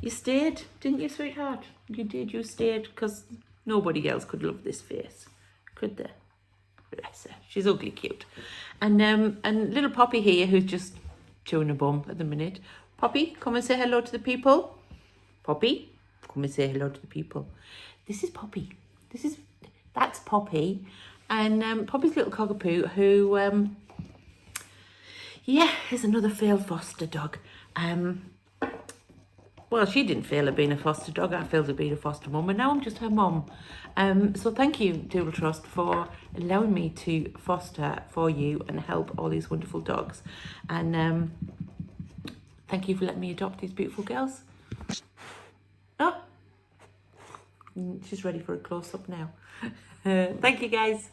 you stayed, didn't you, sweetheart? You did. You stayed because nobody else could love this face, could they? Bless her. She's ugly cute. And little Poppy here, who's just chewing a bum at the minute. Poppy, come and say hello to the people. Poppy, come and say hello to the people. This is Poppy. That's Poppy, and Poppy's little cockapoo, who yeah, is another failed foster dog. Well, she didn't fail at being a foster dog. I failed at being a foster mum, and now I'm just her mum. So thank you, Doodle Trust, for allowing me to foster for you and help all these wonderful dogs. And thank you for letting me adopt these beautiful girls. Oh, she's ready for a close-up now. Thank you, guys.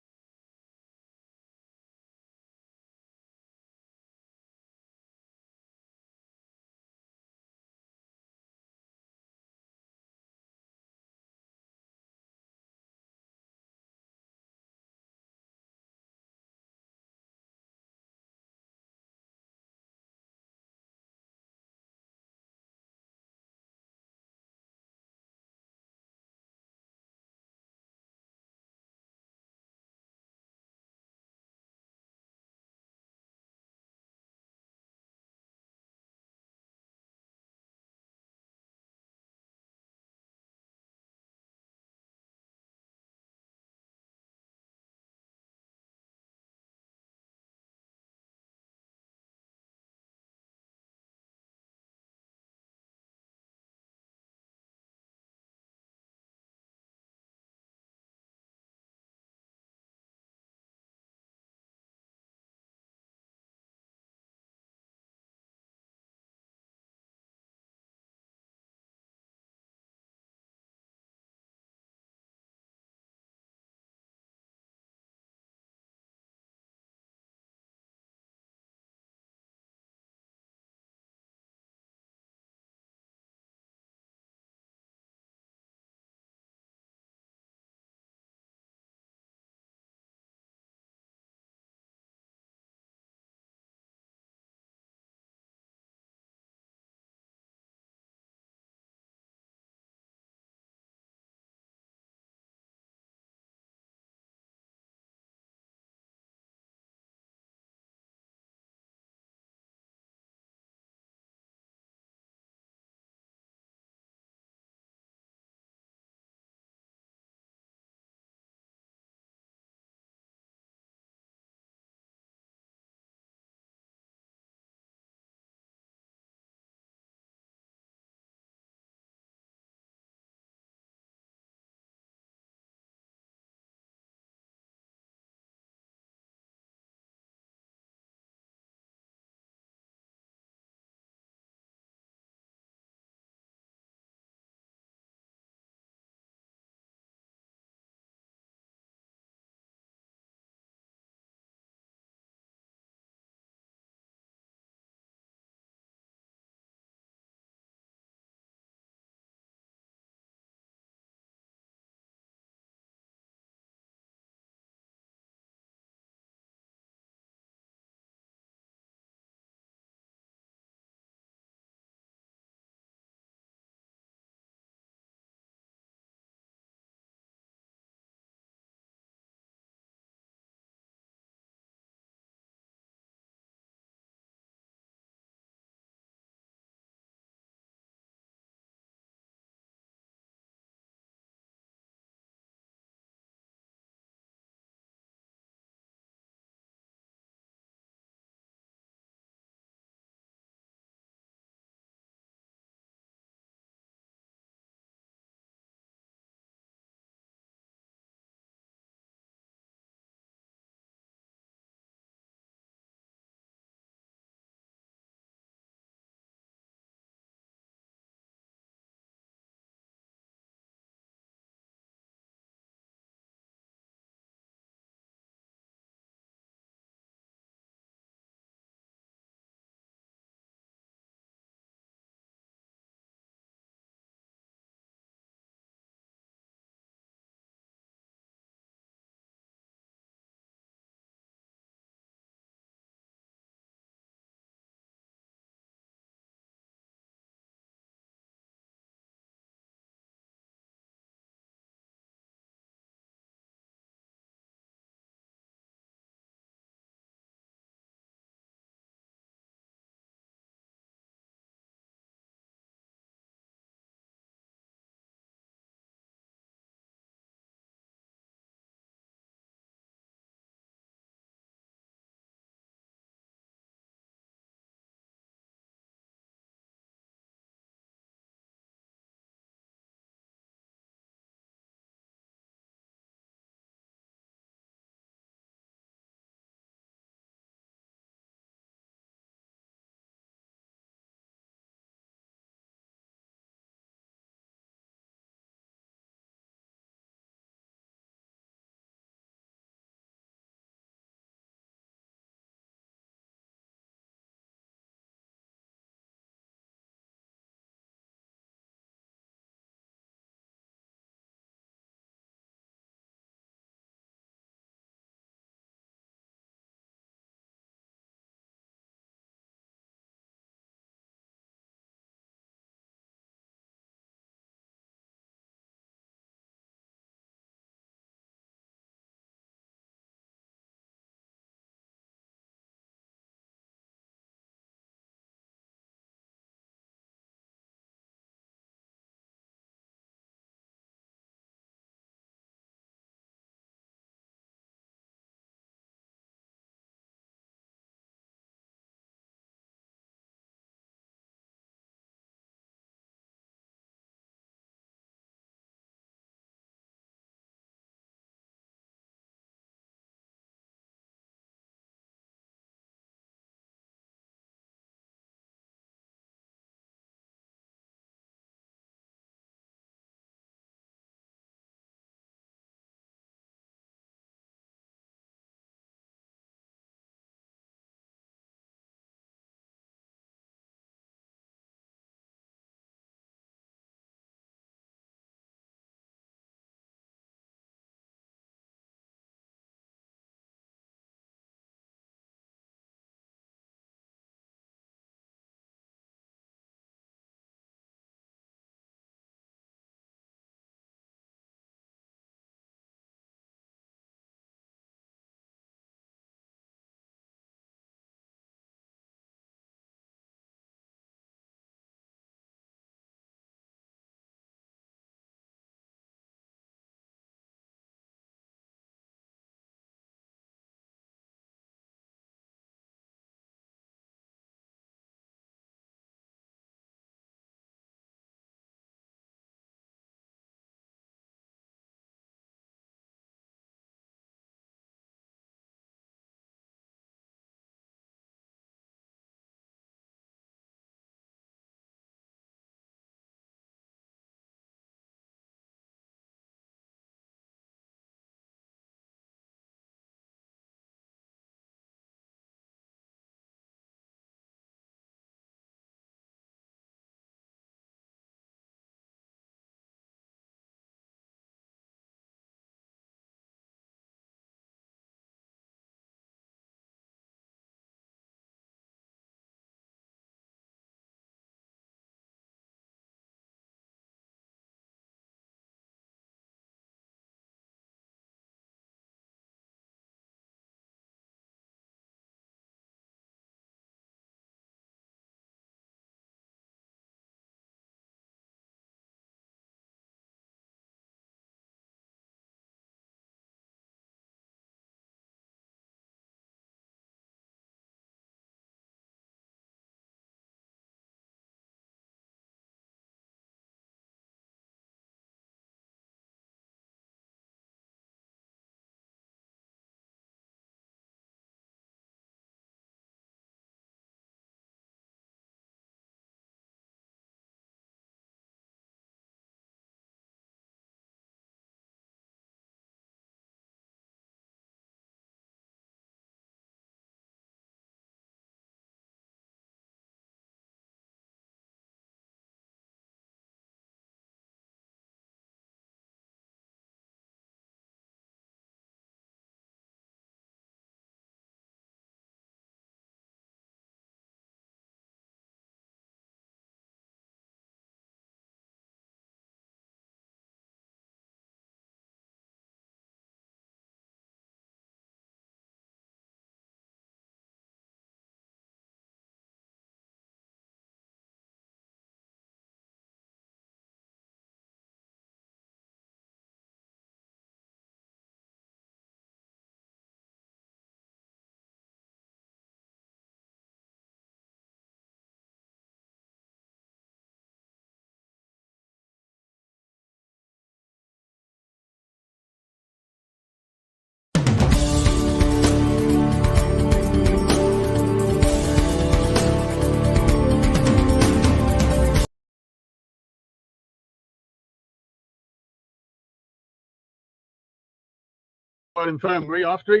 infirmary after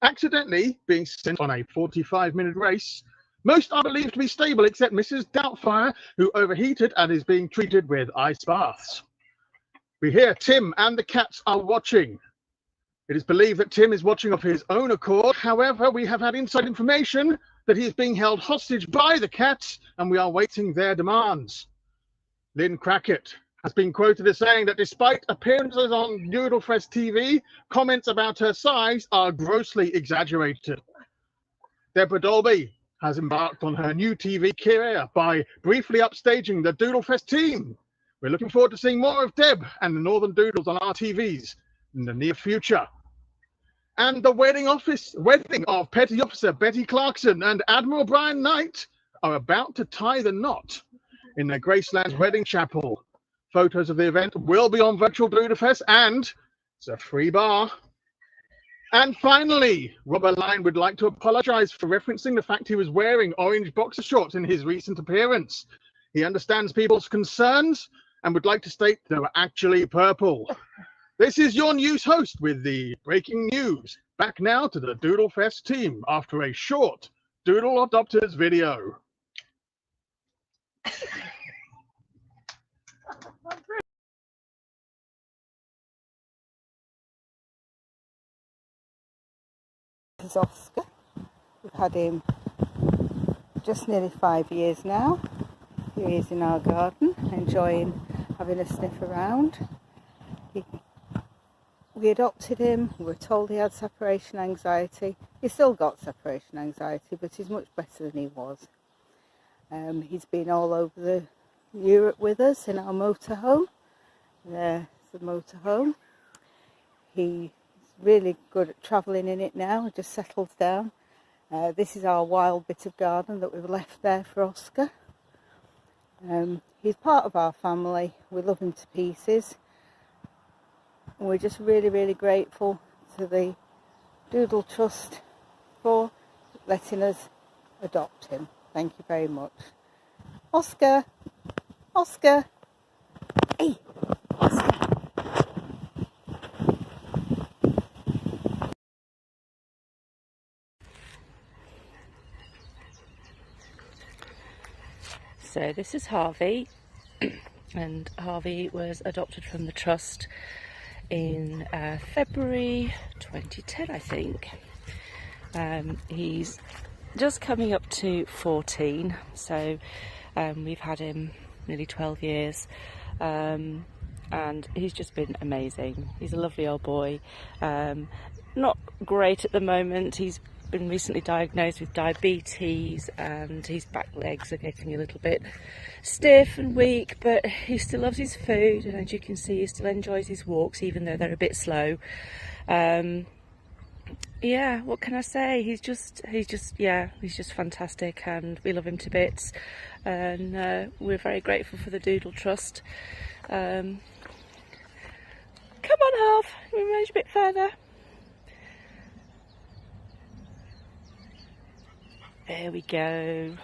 accidentally being sent on a 45-minute race. Most are believed to be stable except Mrs. Doubtfire, who overheated and is being treated with ice baths. We hear Tim and the cats are watching. It is believed that Tim is watching of his own accord. However, we have had inside information that he is being held hostage by the cats and we are waiting their demands. Lynn Crackett has been quoted as saying that despite appearances on Doodlefest TV, comments about her size are grossly exaggerated. Deborah Dolby has embarked on her new TV career by briefly upstaging the Doodlefest team. We're looking forward to seeing more of Deb and the Northern Doodles on our TVs in the near future. And the wedding of Petty Officer Betty Clarkson and Admiral Brian Knight are about to tie the knot in the Graceland's wedding chapel. Photos of the event will be on Virtual Doodlefest and it's a free bar. And finally, Robert Lyne would like to apologise for referencing the fact he was wearing orange boxer shorts in his recent appearance. He understands people's concerns and would like to state they were actually purple. This is your news host with the breaking news. Back now to the Doodlefest team after a short Doodle Adopters video. This is Oscar. We've had him just nearly 5 years now. Here he is in our garden, enjoying having a sniff around. We adopted him. We were told he had separation anxiety. He's still got separation anxiety, but he's much better than he was. He's been all over Europe with us in our motorhome. There's the motorhome. He's really good at travelling in it now, just settles down. This is our wild bit of garden that we've left there for Oscar. He's part of our family. We love him to pieces. And we're just really, really grateful to the Doodle Trust for letting us adopt him. Thank you very much. Oscar! Oscar! Hey! Oscar! So this is Harvey, and Harvey was adopted from the Trust in February 2010, I think. He's just coming up to 14, so we've had him nearly 12 years, and he's just been amazing. He's a lovely old boy. Not great at the moment. He's been recently diagnosed with diabetes and his back legs are getting a little bit stiff and weak, but he still loves his food, and as you can see he still enjoys his walks even though they're a bit slow. Yeah, what can I say? He's just fantastic, and we love him to bits, and we're very grateful for the Doodle Trust. Come on, Harv, we'll manage a bit further. There we go.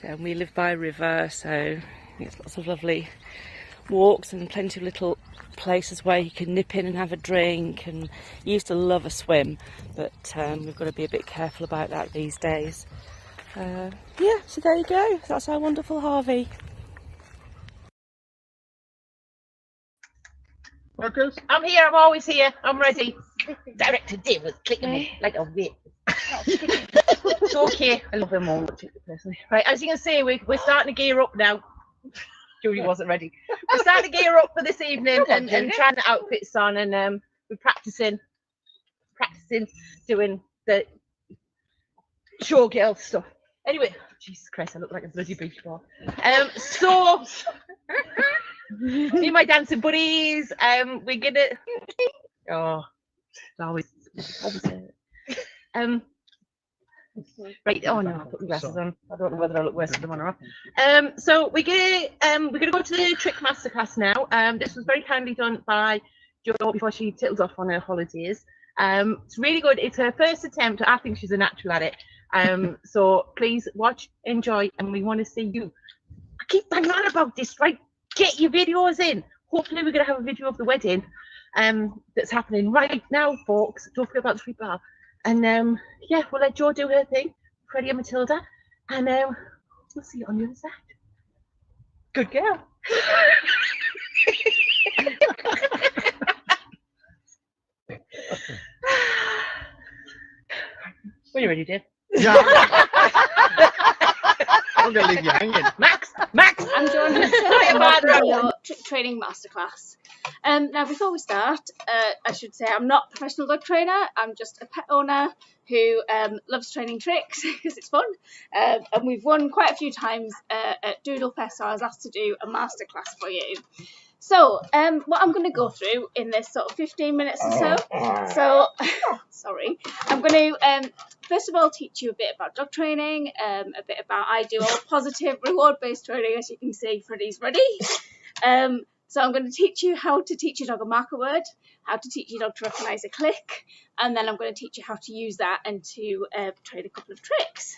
And we live by a river, so there's lots of lovely walks and plenty of little places where you can nip in and have a drink, and you used to love a swim, but we've got to be a bit careful about that these days. Yeah, so there you go. That's our wonderful Harvey. Marcus? I'm here, I'm always here, I'm ready. Director Dave was clicking me like a whip. It's okay, I love him all personally. Right, as you can see, we're starting to gear up now. Julie wasn't ready. We're starting to gear up for this evening and trying the outfits on, and we're practicing doing the showgirl stuff. Anyway, Jesus Christ, I look like a bloody beach ball. So me and my dancing buddies, we're gonna always right, oh no, I put my glasses on. I don't know whether I look worse with them on or off. So we're gonna go to the trick masterclass now. This was very kindly done by Jo before she tittles off on her holidays. It's really good. It's her first attempt. I think she's a natural at it. So please watch, enjoy, and we want to see you. I keep banging on about this, right? Get your videos in. hopefully we're going to have a video of the wedding that's happening right now, folks. Don't forget about the free bar. And yeah, we'll let Jo do her thing, Freddie and Matilda, and we'll see you on the other side. Good girl. When you're ready, Dave. Yeah. I'm going to leave you hanging. Max! I'm joining your trick training masterclass. Now, before we start, I should say I'm not a professional dog trainer. I'm just a pet owner who loves training tricks because it's fun. And we've won quite a few times at Doodlefest, so I was asked to do a masterclass for you. So, what I'm going to go through in this sort of 15 minutes or so, sorry, I'm going to first of all teach you a bit about dog training, a bit about I do all positive reward-based training. As you can see, Freddie's ready. So I'm going to teach you how to teach your dog a marker word, how to teach your dog to recognise a click, and then I'm going to teach you how to use that and to train a couple of tricks.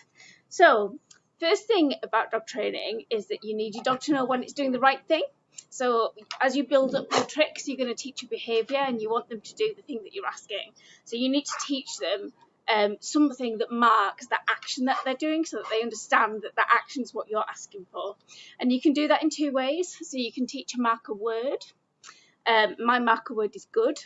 So, first thing about dog training is that you need your dog to know when it's doing the right thing. So as you build up your tricks, you're going to teach your behaviour and you want them to do the thing that you're asking. So you need to teach them something that marks that action that they're doing so that they understand that that action is what you're asking for. And you can do that in two ways. So you can teach a marker word. My marker word is good.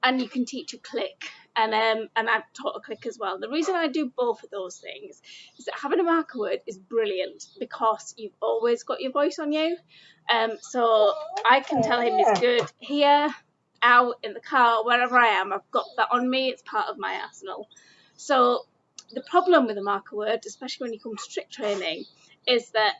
And you can teach a click. And I've taught a click as well. The reason I do both of those things is that having a marker word is brilliant because you've always got your voice on you. So I can tell him it's good here, out, in the car, wherever I am. I've got that on me. It's part of my arsenal. So the problem with a marker word, especially when you come to trick training, is that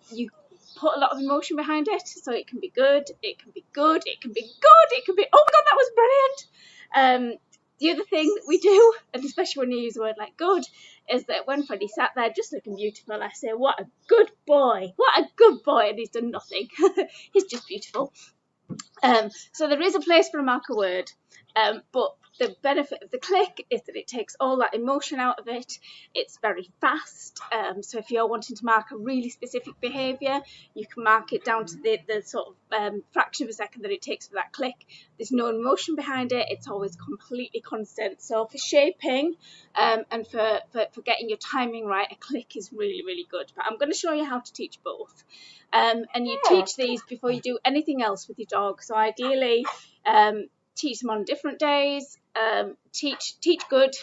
you put a lot of emotion behind it. So it can be good, it can be good, it can be good, it can be, oh my God, that was brilliant. The other thing that we do, and especially when you use a word like good, is that when Freddie sat there just looking beautiful, I say, what a good boy, what a good boy, and he's done nothing. He's just beautiful. So there is a place for a marker word, but the benefit of the click is that it takes all that emotion out of it. It's very fast. So if you're wanting to mark a really specific behaviour, you can mark it down to the sort of fraction of a second that it takes for that click. There's no emotion behind it. It's always completely constant. So for shaping and for getting your timing right, a click is really, really good. But I'm going to show you how to teach both. And you teach these before you do anything else with your dog. So ideally, teach them on different days, teach good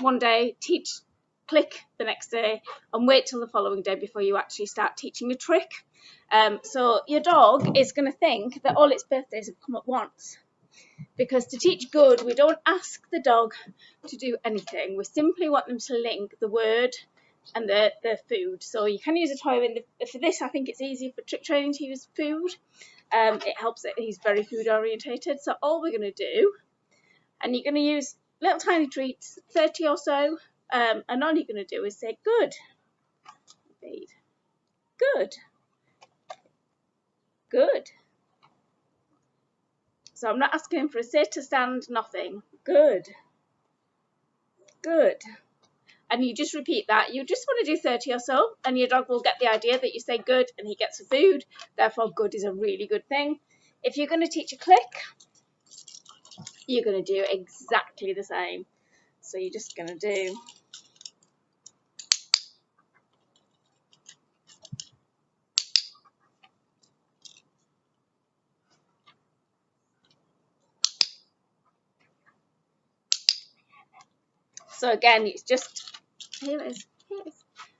one day, teach click the next day, and wait till the following day before you actually start teaching a trick. So your dog is going to think that all its birthdays have come at once. Because to teach good, we don't ask the dog to do anything. We simply want them to link the word and the food. So you can use a toy. For this, I think it's easy for trick training to use food. It helps that he's very food orientated. So all we're going to do, and you're going to use little tiny treats, 30 or so, and all you're going to do is say good, feed, good, good. So I'm not asking him for a sit, a stand, nothing. Good, good. And you just repeat that. You just want to do 30 or so, and your dog will get the idea that you say good and he gets the food. Therefore, good is a really good thing. If you're going to teach a click, you're going to do exactly the same. So you're just going to do so again, it's just here it is.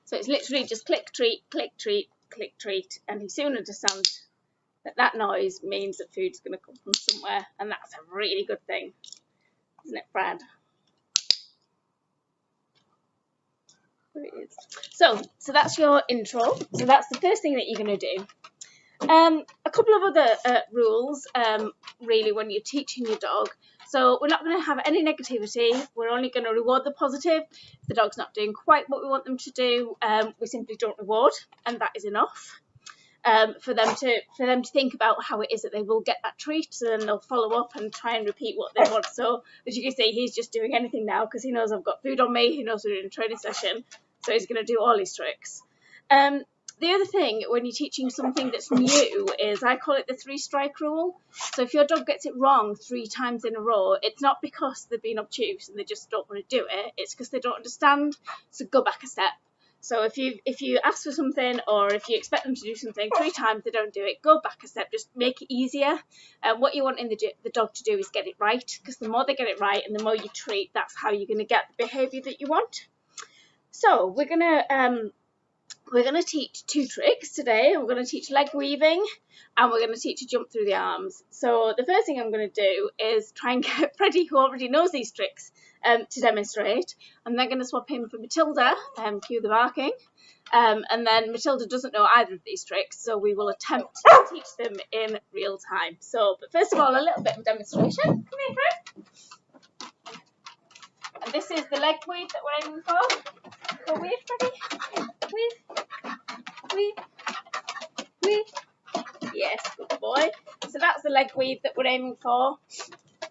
So it's literally just click, treat, click, treat, click, treat, and he soon understands that that noise means that food's going to come from somewhere, and that's a really good thing, isn't it, Brad? So that's your intro. So that's the first thing that you're going to do. A couple of other rules, really, when you're teaching your dog. So we're not going to have any negativity. We're only going to reward the positive. If the dog's not doing quite what we want them to do, we simply don't reward, and that is enough. For them to think about how it is that they will get that treat, and then they'll follow up and try and repeat what they want. So as you can see, he's just doing anything now because he knows I've got food on me. He knows we're in a training session, so he's going to do all his tricks. the other thing when you're teaching something that's new is I call it the 3-strike rule. So if your dog gets it wrong 3 times in a row, it's not because they've been obtuse and they just don't want to do it. It's because they don't understand. So go back a step. So if you ask for something, or if you expect them to do something 3 times, they don't do it, go back a step. Just make it easier. And what you want in the dog to do is get it right, because the more they get it right and the more you treat, that's how you're going to get the behaviour that you want. So we're gonna teach 2 tricks today. We're gonna teach leg weaving, and we're gonna teach a jump through the arms. So the first thing I'm gonna do is try and get Freddie, who already knows these tricks, to demonstrate. I'm then gonna swap him for Matilda, cue the barking. And then Matilda doesn't know either of these tricks, so we will attempt to teach them in real time. So, but first of all, a little bit of demonstration. Come here, Fred. And this is the leg weave that we're aiming for. Go weave, Freddie. Weave. Weave. Weave. Yes, good boy. So that's the leg weave that we're aiming for.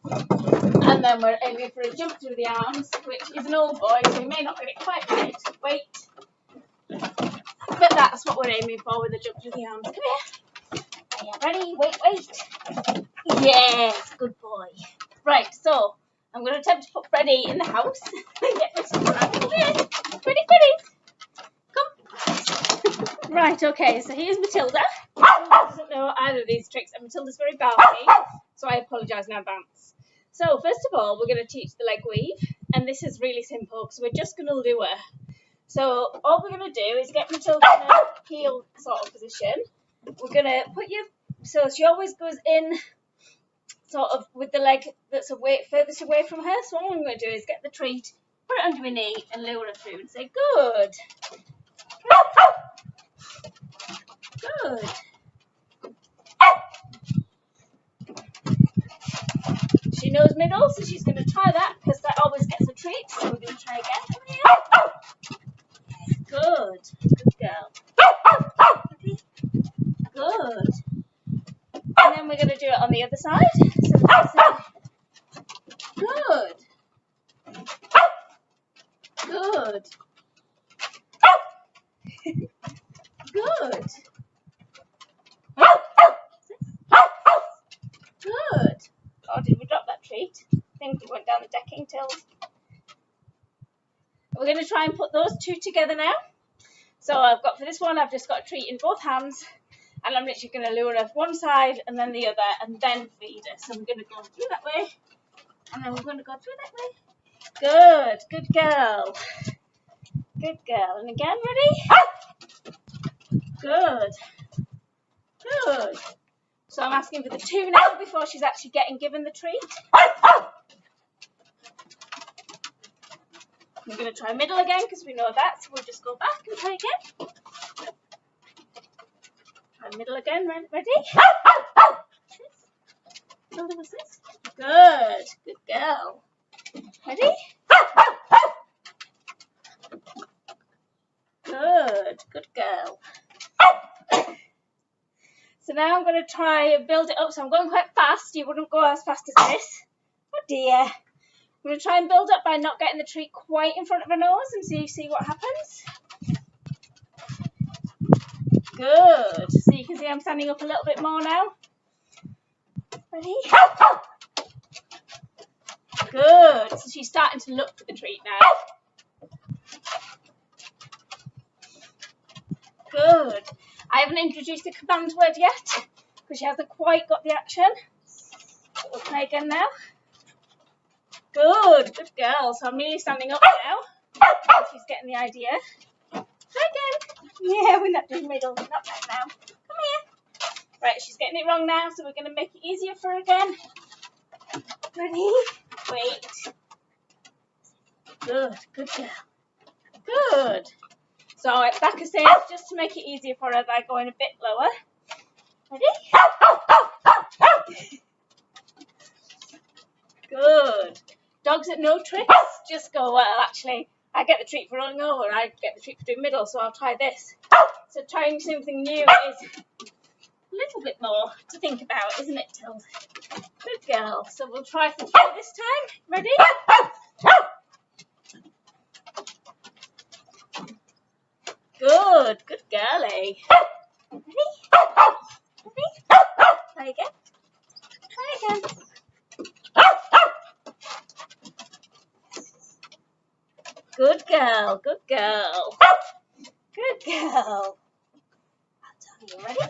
And then we're aiming for a jump through the arms, which is an old boy, so he may not get it quite right. Wait. But that's what we're aiming for with a jump through the arms. Come here. Are you ready? Wait, wait. Yes, good boy. Right, so I'm going to attempt to put Freddie in the house and get this around. Come here. Freddie, come. Right, okay, so here's Matilda. Matilda doesn't know either of these tricks, and Matilda's very barky, so I apologise in advance. So, first of all, we're going to teach the leg weave, and this is really simple because we're just going to lure. So, all we're going to do is get Matilda in a heel sort of position. We're going to put you, so she always goes in sort of with the leg that's furthest away from her. So, all I'm going to do is get the treat, put it under my knee, and lure her through and say, good. Good. She knows middle, so she's going to try that because that always gets a treat. So we're going to try again. Good. Good girl. Good. And then we're going to do it on the other side. So we're going to say, good. Good. Good. Good. Oh, did we drop that treat? I think it went down the decking till. We're going to try and put those 2 together now. So I've got, for this one, I've just got a treat in both hands, and I'm literally going to lure her one side and then the other, and then feed her. So we're going to go through that way, and then we're going to go through that way. Good. Good girl. Good girl. And again, ready? Good. Good. So I'm asking for the 2 now before she's actually given the treat. We're going to try middle again because we know that, so we'll just go back and try again. Try middle again, ready? What's this? Good. Good girl. Ready? Good. Good girl. So now I'm going to try and build it up. So I'm going quite fast. You wouldn't go as fast as this. Oh dear. I'm going to try and build up by not getting the treat quite in front of her nose and see what happens. Good. So you can see I'm standing up a little bit more now. Ready? Good. So she's starting to look for the treat now. Good. I haven't introduced the command word yet because she hasn't quite got the action. So we'll try again now. Good. Good girl. So I'm nearly standing up now. She's getting the idea. Try again. Yeah, we're not doing middle. Not that now. Come here. Right, she's getting it wrong now, so we're going to make it easier for her again. Ready? Wait. Good. Good girl. Good. So back a step just to make it easier for her by going a bit lower. Ready? Good. Dogs that know tricks just go, well, actually, I get the treat for rolling over, I get the treat for doing middle, so I'll try this. So trying something new is a little bit more to think about, isn't it, Tilda? Good girl. So we'll try for 3 this time. Ready? Good. Good. Good girlie. Ready? Ready? Try again. Try again. Good girl. Good girl. Good girl. Are you ready?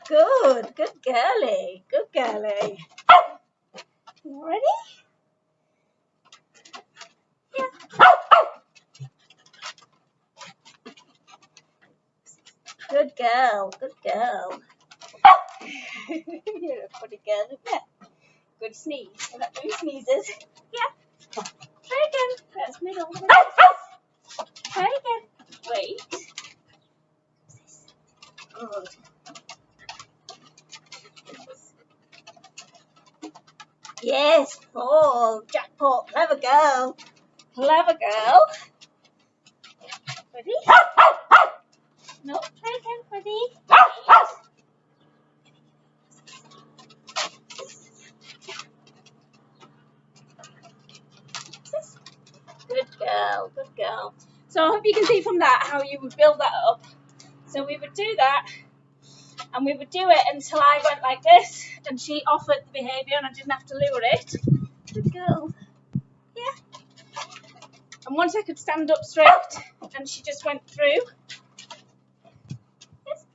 Good. Good girlie. Good girlie. You ready? Yeah. Good girl. Good girl. You're a funny girl, isn't it? Good sneeze. Is that two sneezes? Yeah. Try again. Press middle. Try again. Wait. Good. Yes. Oh, jackpot. Clever girl. Clever girl. Ready? No. Try again. Ready? Good girl. Good girl. So I hope you can see from that how you would build that up. So we would do that, and we would do it until I went like this, and she offered the behaviour, and I didn't have to lure it. Good girl. Yeah. And once I could stand up straight, and she just went through, yes,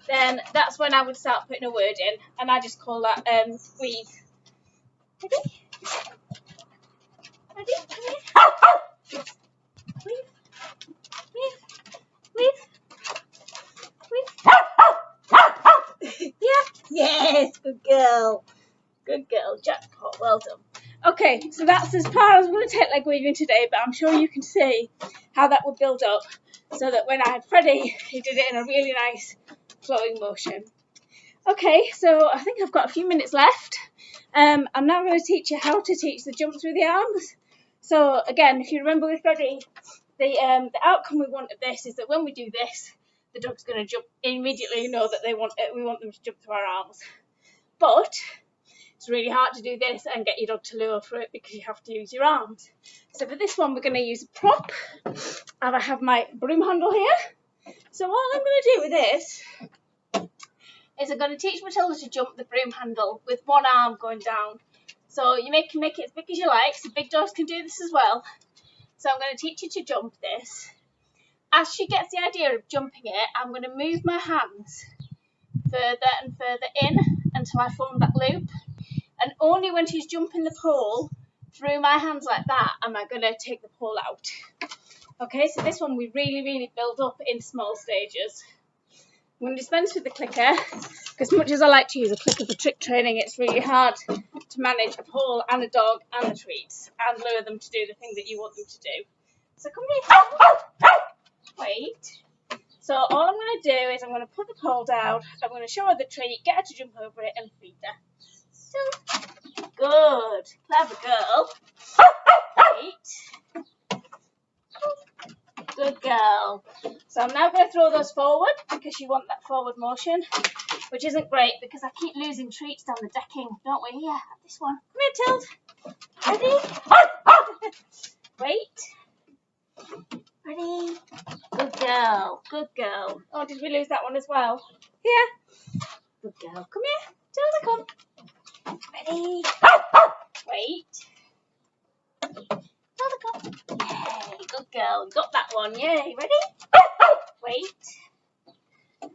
then that's when I would start putting a word in, and I just call that weave. Ready? Ready? Weave. Weave. Weave. Weave. Yeah. Yes. Good girl. Good girl. Jackpot. Well done. Okay, so that's as far as I'm going to take leg weaving today, but I'm sure you can see how that would build up so that when I had Freddie, he did it in a really nice flowing motion. Okay, so I think I've got a few minutes left. I'm now going to teach you how to teach the jump through the arms. So again, if you remember with Freddie, the outcome we want of this is that when we do this, the dog's going to jump immediately, know that we want them to jump through our arms. But it's really hard to do this and get your dog to lure through it because you have to use your arms. So for this one, we're going to use a prop. And I have my broom handle here. So what I'm going to do with this is I'm going to teach Matilda to jump the broom handle with one arm going down. So you can make it as big as you like. So big dogs can do this as well. So I'm going to teach you to jump this. As she gets the idea of jumping it, I'm going to move my hands further and further in until I form that loop. And only when she's jumping the pole through my hands like that am I going to take the pole out. Okay, so this one we really build up in small stages. I'm going to dispense with the clicker because much as I like to use a clicker for trick training, it's really hard to manage a pole and a dog and the treats and lure them to do the thing that you want them to do. So come here. Wait. So all I'm going to do is I'm going to put the pole down, I'm going to show her the treat, get her to jump over it and feed her. So, good. Clever girl. Wait. Good girl. So I'm now going to throw those forward because you want that forward motion, which isn't great because I keep losing treats down the decking, don't we? Yeah, this one. Come here, Tilt. Ready? Wait. Ready? Good girl. Good girl. Oh, did we lose that one as well? Yeah. Good girl. Come here. Tilda, come. Ready? Wait. Tilda, come. Yay. Good girl. Got that one. Yay. Ready? Wait. Come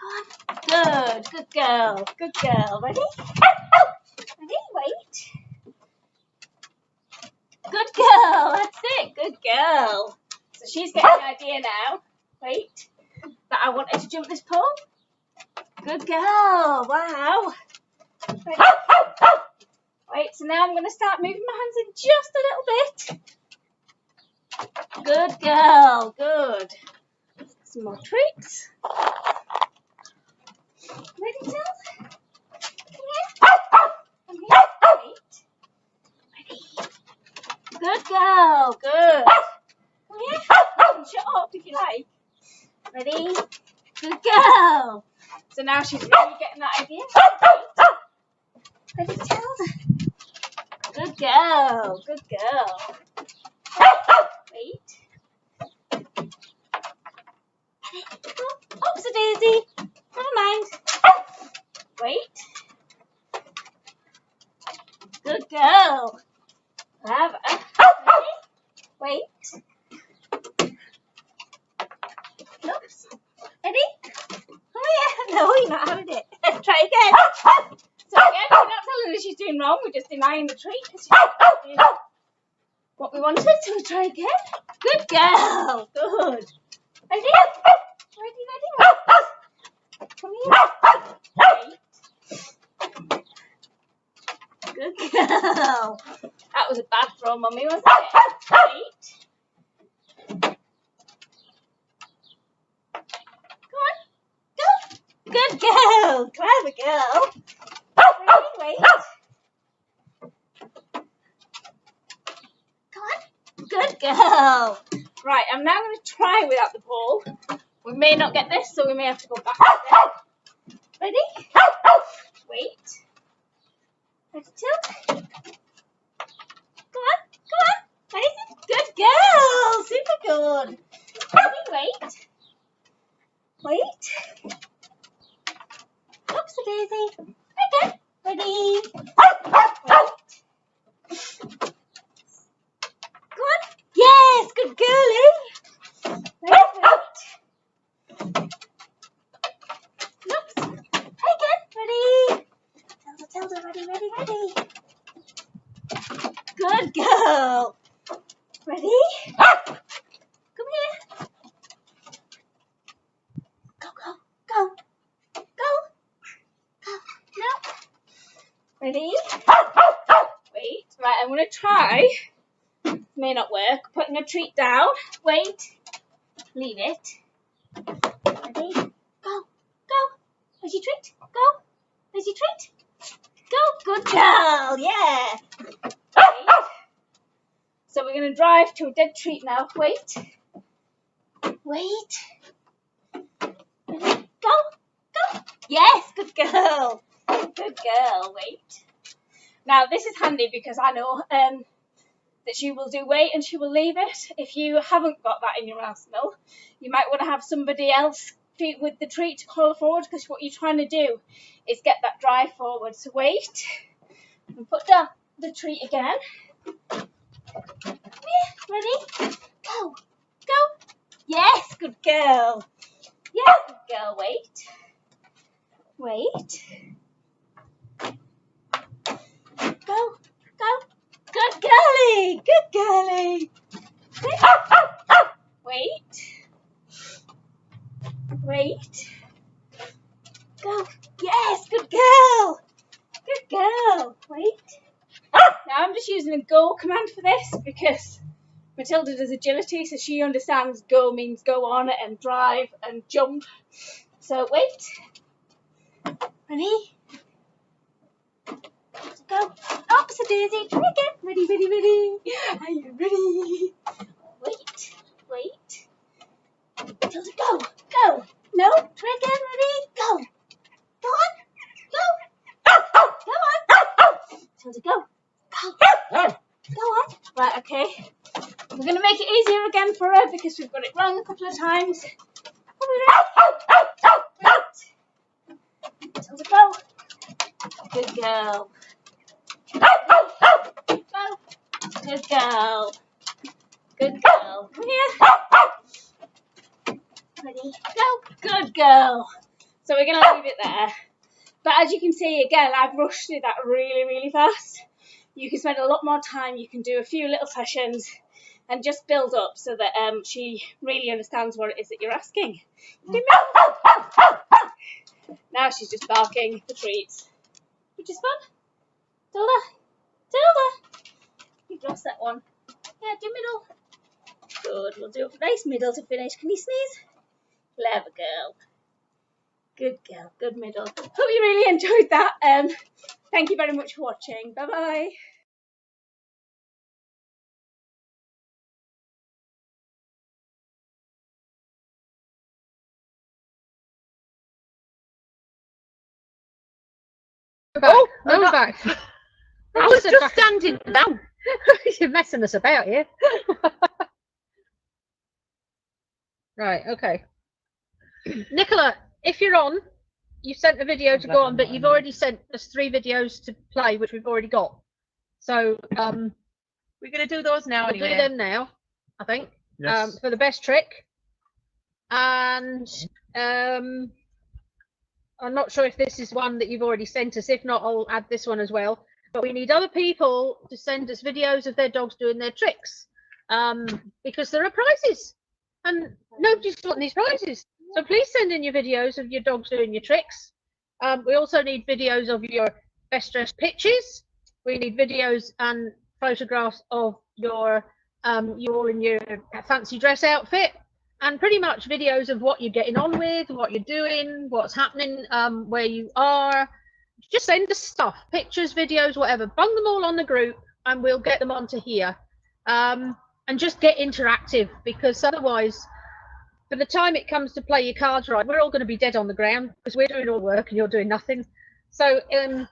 on. Good. Good girl. Good girl. Ready? Ready? Wait. Good girl. That's it. Good girl. So she's getting the idea now. Wait. That I want her to jump this pole. Good girl. Wow. Ready? Wait, so now I'm going to start moving my hands in just a little bit. Good girl. Good. Some more treats. Ready, Jill? Come here. Come here. Wait. Ready. Good girl. Good. Come here. You can shut up if you like. Ready? Good girl. So now she's really getting that idea. Ready, Tilda? Good girl. Good girl. Wait. Oops, a daisy. Never mind. Wait. Good girl. Clever. Wait. Oops. Ready? Oh yeah. No, you're not having it. Try again. So again, we're not telling her she's doing wrong. We're just denying the treat because she's not doing what we wanted. So we'll try again. Good girl. Good. Ready? Ready? Come here. Wait. Good girl. That was a bad throw, Mummy, wasn't it? Wait. Go on. Go. Good girl. Clever girl. Wait. Go on. Good girl. Right, I'm now going to try without the ball. We may not get this, so we may have to go back a bit. Ready? Wait. Ready, tilt. Go on. Go on. Ready? Good girl. Super good. Ready? Wait. Wait. Oops, a daisy. Okay. Ready? Wait. Go on. Yes, good girlie. Wait. Oops. Again. Ready? Tilda, ready. Good girl. Ready? Come here. Go. No. Ready? Wait. Right, I'm going to try. May not work. Putting a treat down. Wait. Leave it. Ready? Go. There's your treat. Go. There's your treat. Go. Good girl. Yeah. Wait. So we're going to drive to a dead treat now. Wait. Ready? Go. Yes. Good girl. Good girl. Wait. Now this is handy because I know that she will do wait and she will leave it. If you haven't got that in your arsenal, you might want to have somebody else with the treat to call forward, because what you're trying to do is get that drive forward. So wait and put down the treat again. Yeah, ready? Go. Yes, good girl. Yeah, good girl. Wait. Go. Good girlie. Wait. Go. Yes, good girl. Wait. Now I'm just using a go command for this because Matilda does agility, so she understands go means go on and drive and jump. So wait. Ready? Go. Oops, a daisy. Try again. Ready. Are you ready? Wait. Matilda, go. No. Try again. Ready? Go. Go on. Matilda, go. Go on. Right, okay. We're going to make it easier again for her because we've got it wrong a couple of times. Wait. Matilda, go. Good girl. Go. Good girl. Come here. Ready? Go. Good girl. So we're going to leave it there. But as you can see, again, I've rushed through that really fast. You can spend a lot more time. You can do a few little sessions and just build up so that she really understands what it is that you're asking. Now she's just barking for treats, which is fun. Tilda. You've lost that one. Yeah, do middle. Good, we'll do a nice middle to finish. Can you sneeze? Clever girl. Good girl, good middle. Hope you really enjoyed that. Thank you very much for watching. Bye-bye. Back. I was just standing down. You're messing us about here. Right, okay. Nicola, if you're on, you sent a video to go on, but you've already sent us 3 videos to play, which we've already got. So we're going to do those now we'll anyway. do them now, I think, Yes. for the best trick. And I'm not sure if this is one that you've already sent us. If not, I'll add this one as well. But we need other people to send us videos of their dogs doing their tricks, because there are prizes, and nobody's wanting these prizes. So please send in your videos of your dogs doing your tricks. We also need videos of your best dressed pictures. We need videos and photographs of your you all in your fancy dress outfit, and pretty much videos of what you're getting on with, what you're doing, what's happening, where you are. Just send us stuff, pictures, videos, whatever. Bung them all on the group, and we'll get them onto here. And just get interactive, because otherwise, by the time it comes to play your cards right, we're all going to be dead on the ground because we're doing all the work and you're doing nothing. So, in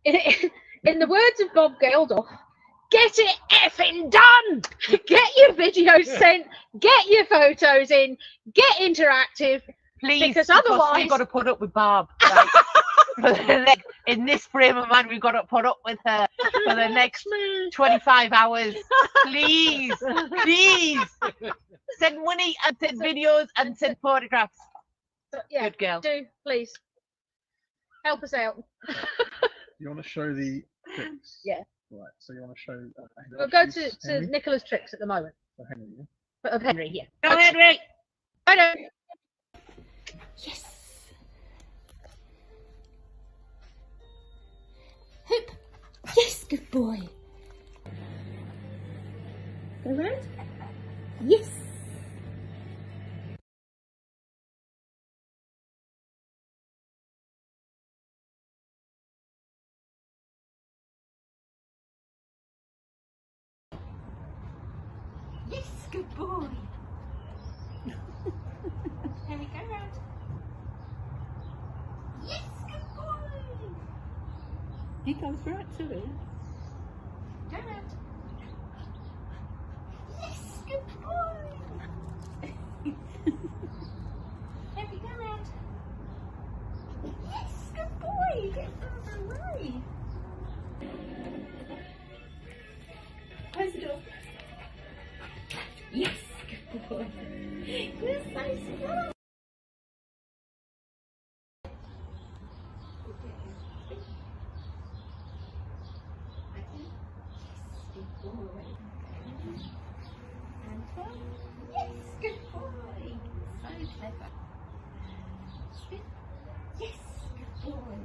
the words of Bob Geldof, get it effing done. Get your videos sent, get your photos in, get interactive. Please, because we've otherwise got to put up with Barb. Right? In this frame of mind, we've got to put up with her for the next 25 hours. Please, please. Send money and send videos and send photographs. yeah, Good girl. do please help us out. You want to show the tricks? Yeah. Right. So you want to show. We'll go to Nicola's tricks at the moment. Henry, yeah? Of Henry, yeah. Go Henry. I know. Yes. Hoop. Yes, good boy. Go round. Yes. Yes, good boy. Here we go round. Yes, good boy. He goes right to it. Go round. Yes, good boy. Here we go round. Yes, good boy. Get out of the way. Close the door. Yes, good boy. You're so smart. Yes, good boy. So clever. Yes, good boy.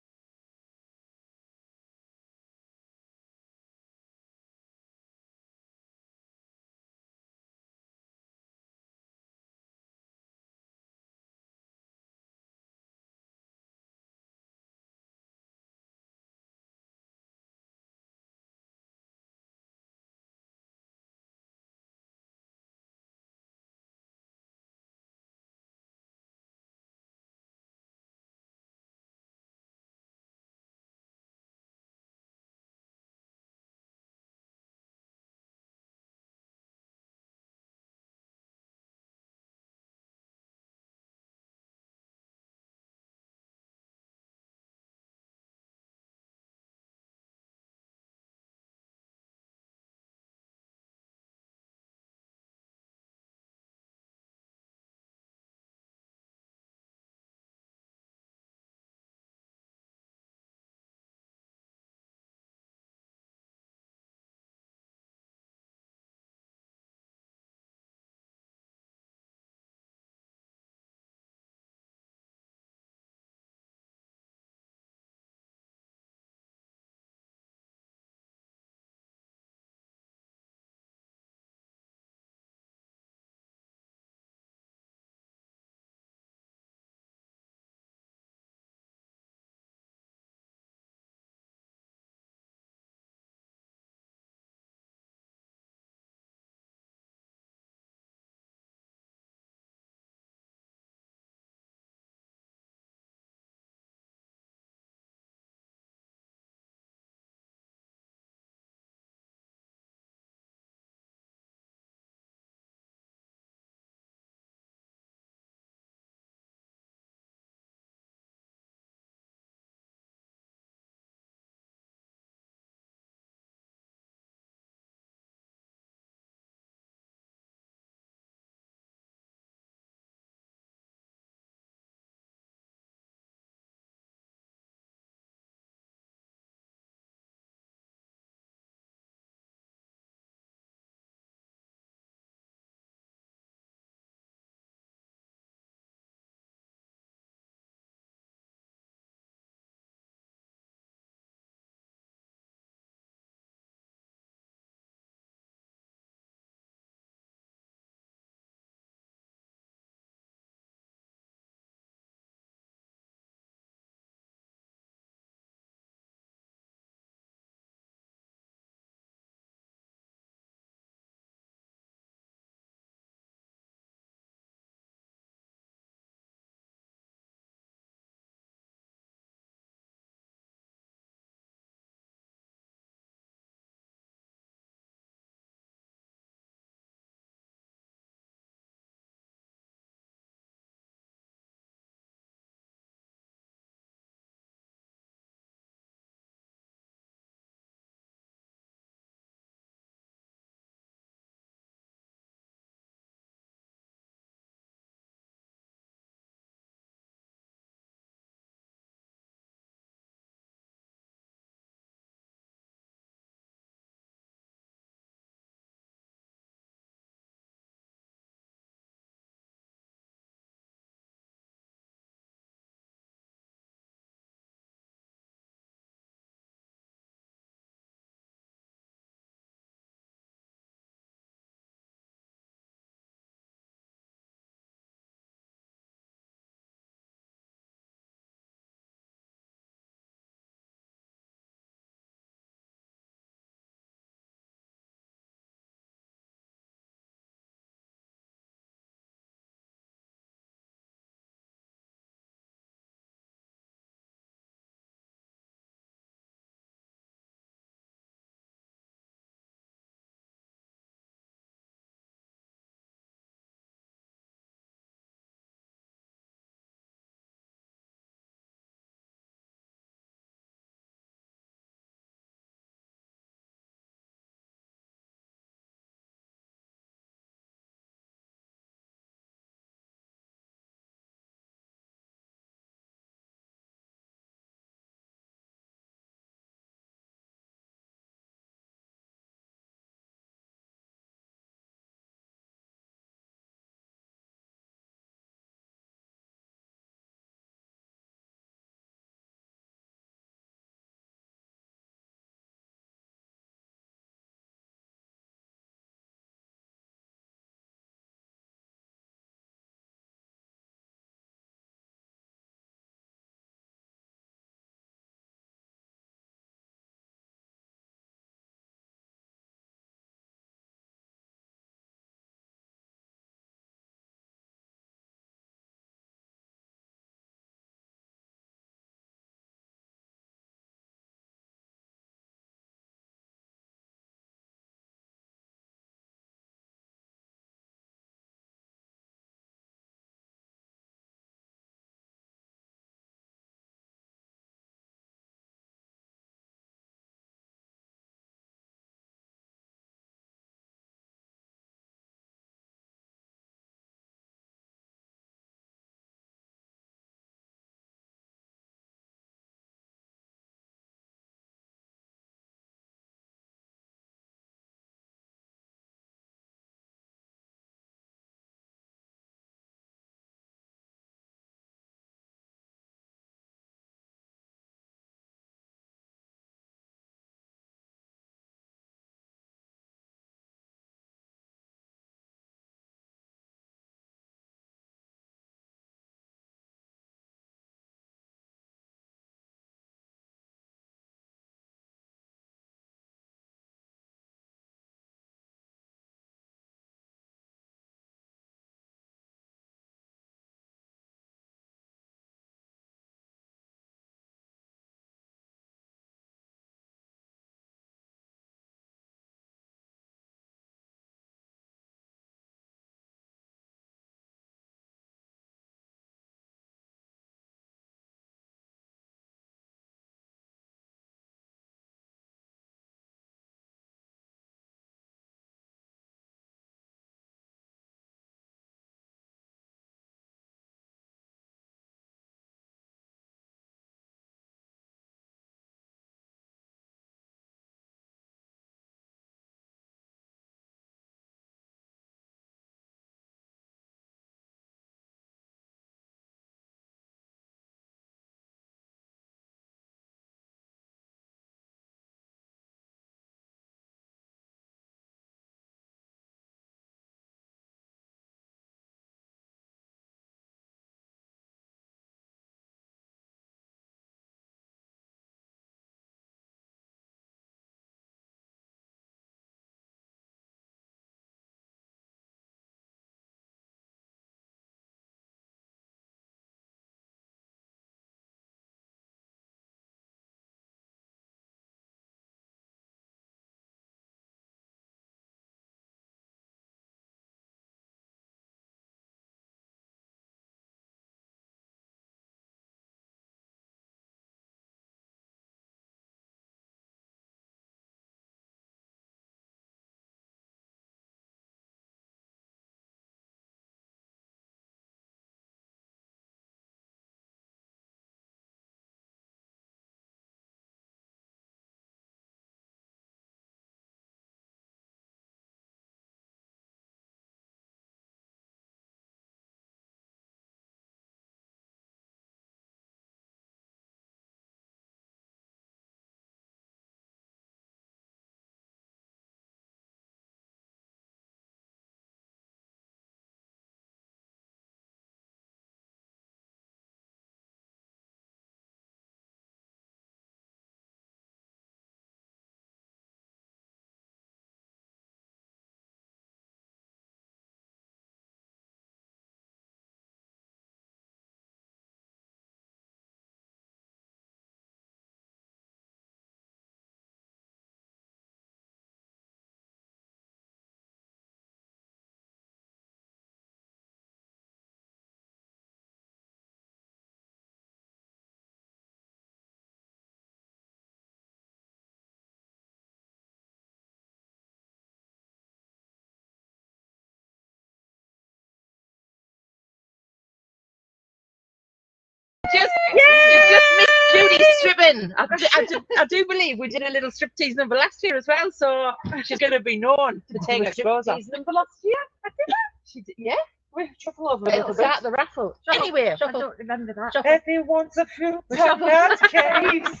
again. I do believe we did a little striptease number last year as well, so she's going to be known to take her clothes off. Number last year, I did that. She did, yeah. We shuffle over a It'll little bit. Start the raffle. Shuffle, Anyway, I don't remember that. If he wants a few Shuffle. caves.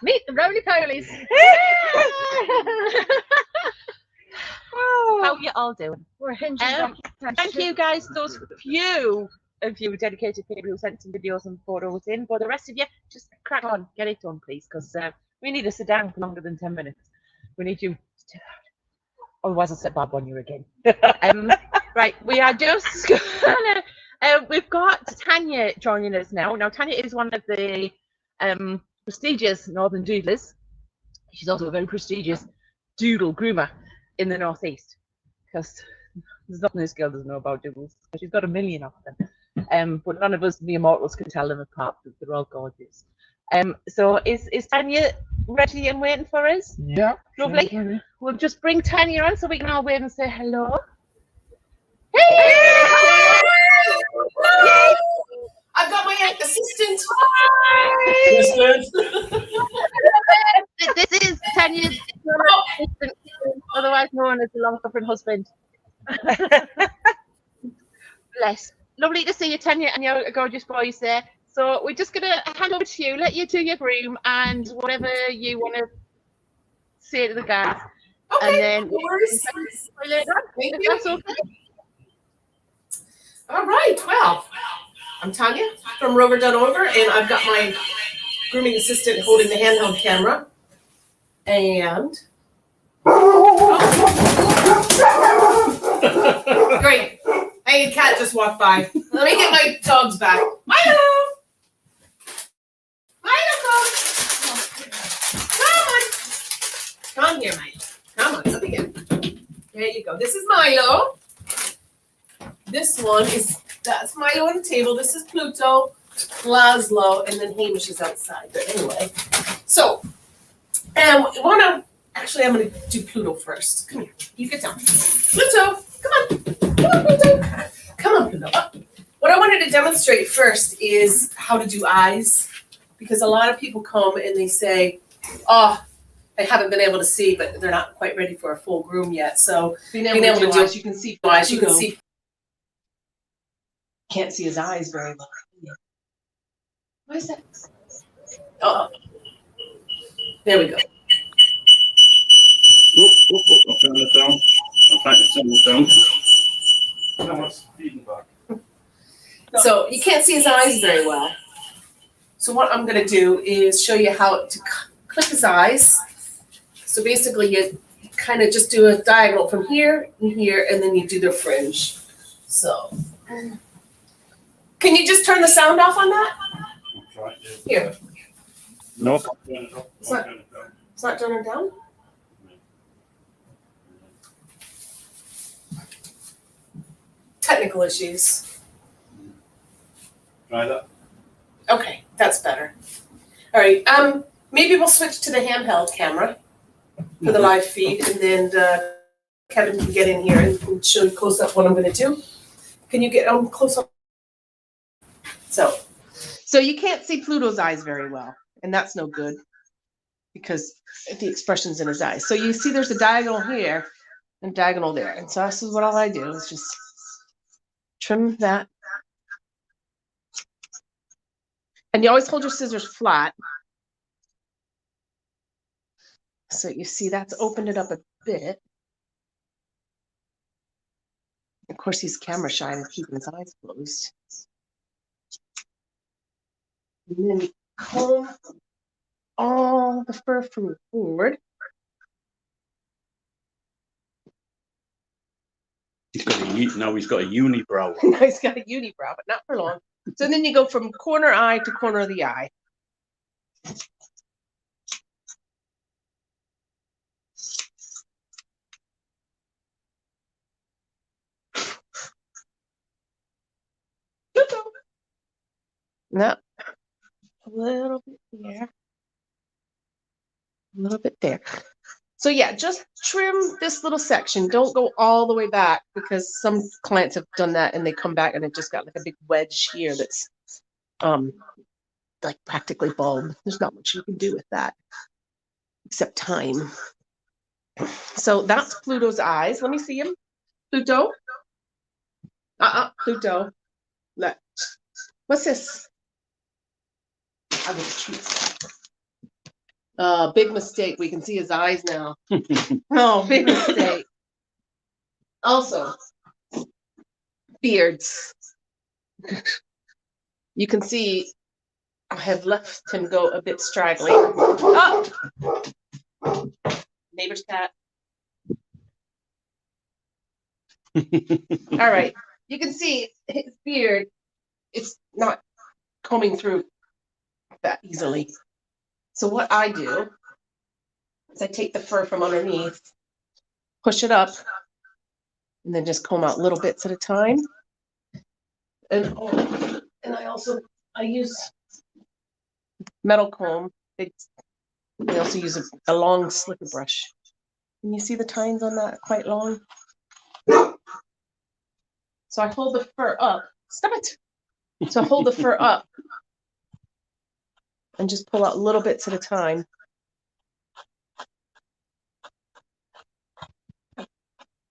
Meet the roly-polies. how are you all doing? We're hinging back. Thank you guys, those few of you dedicated people who sent some videos and photos in, but the rest of you, just crack on, get it done, please, because we need to sit down for longer than 10 minutes. We need you to, otherwise I'll set Bob on you again. Right, we are just gonna, we've got Tanya joining us now. Now, Tanya is one of the prestigious Northern Doodlers. She's also a very prestigious doodle groomer in the Northeast, because there's nothing this girl doesn't know about doodles. She's got a million of them. But none of us mere mortals can tell them apart because they're all gorgeous. So is Tanya ready and waiting for us? Yeah. Lovely. Sure. We'll just bring Tanya on so we can all wave and say hello. I've got my assistant. This is Tanya's assistant, otherwise known as the long-suffering husband. Bless. Lovely to see you, Tanya, and your gorgeous boys there. So we're just going to hand over to you, let you do your broom and whatever you want to say to the guys. Okay, and then no worries. Thank you. That's okay. All right, well, I'm Tanya from Rover Done Over, and I've got my grooming assistant holding the handheld camera. And great. Hey, a cat just walked by. Let me get my dogs back. Milo! Milo, come here, Milo. Come on, let me get. There you go. This is Milo. This one that's Milo on the table. This is Pluto, Laszlo, and then Hamish is outside. But anyway, so I'm gonna do Pluto first. Come here. You get down. Pluto, come on. Come on, Pluto. Come on, Pluto. Up. What I wanted to demonstrate first is how to do eyes, because a lot of people come and they say, "Oh, I haven't been able to see," but they're not quite ready for a full groom yet. So being able to do eyes, you can see eyes. You can see. Can't see his eyes very well. Why is that? Oh, there we go. I'll turn this down. I'll tighten this down. So you can't see his eyes very well. So what I'm going to do is show you how to click his eyes. So basically you kind of just do a diagonal from here and here, and then you do the fringe. So can you just turn the sound off on that? Here. No, I'll turn it off. It's not turning down? Technical issues. Try that. Okay, that's better. All right, maybe we'll switch to the handheld camera for the live feed, and then Kevin can get in here and show you close up what I'm going to do. Can you get close up? So you can't see Pluto's eyes very well, and that's no good because the expression's in his eyes. So you see there's a diagonal here and diagonal there, and so this is what all I do is just trim that. And you always hold your scissors flat. So you see that's opened it up a bit. Of course, he's camera shy and keeping his eyes closed. And then comb all the fur forward. He's got a unibrow. Now he's got a unibrow, but not for long. So then you go from corner eye to corner of the eye. No, a little bit here, a little bit there. So yeah, just trim this little section. Don't go all the way back because some clients have done that and they come back and it just got like a big wedge here that's like practically bald. There's not much you can do with that except time. So that's Pluto's eyes. Let me see him. Pluto. Pluto. Look. What's this? I was treats. Big mistake. We can see his eyes now. Oh, big mistake. Also, beards. You can see I have left him go a bit straggly. Oh! Neighbor's cat. All right. You can see his beard. It's not combing through that easily. So what I do is I take the fur from underneath, push it up, and then just comb out little bits at a time. And I use metal comb. I also use a long slicker brush. Can you see the tines on that? Quite long. So I hold the fur up. Stop it. So I hold the fur up and just pull out little bits at a time.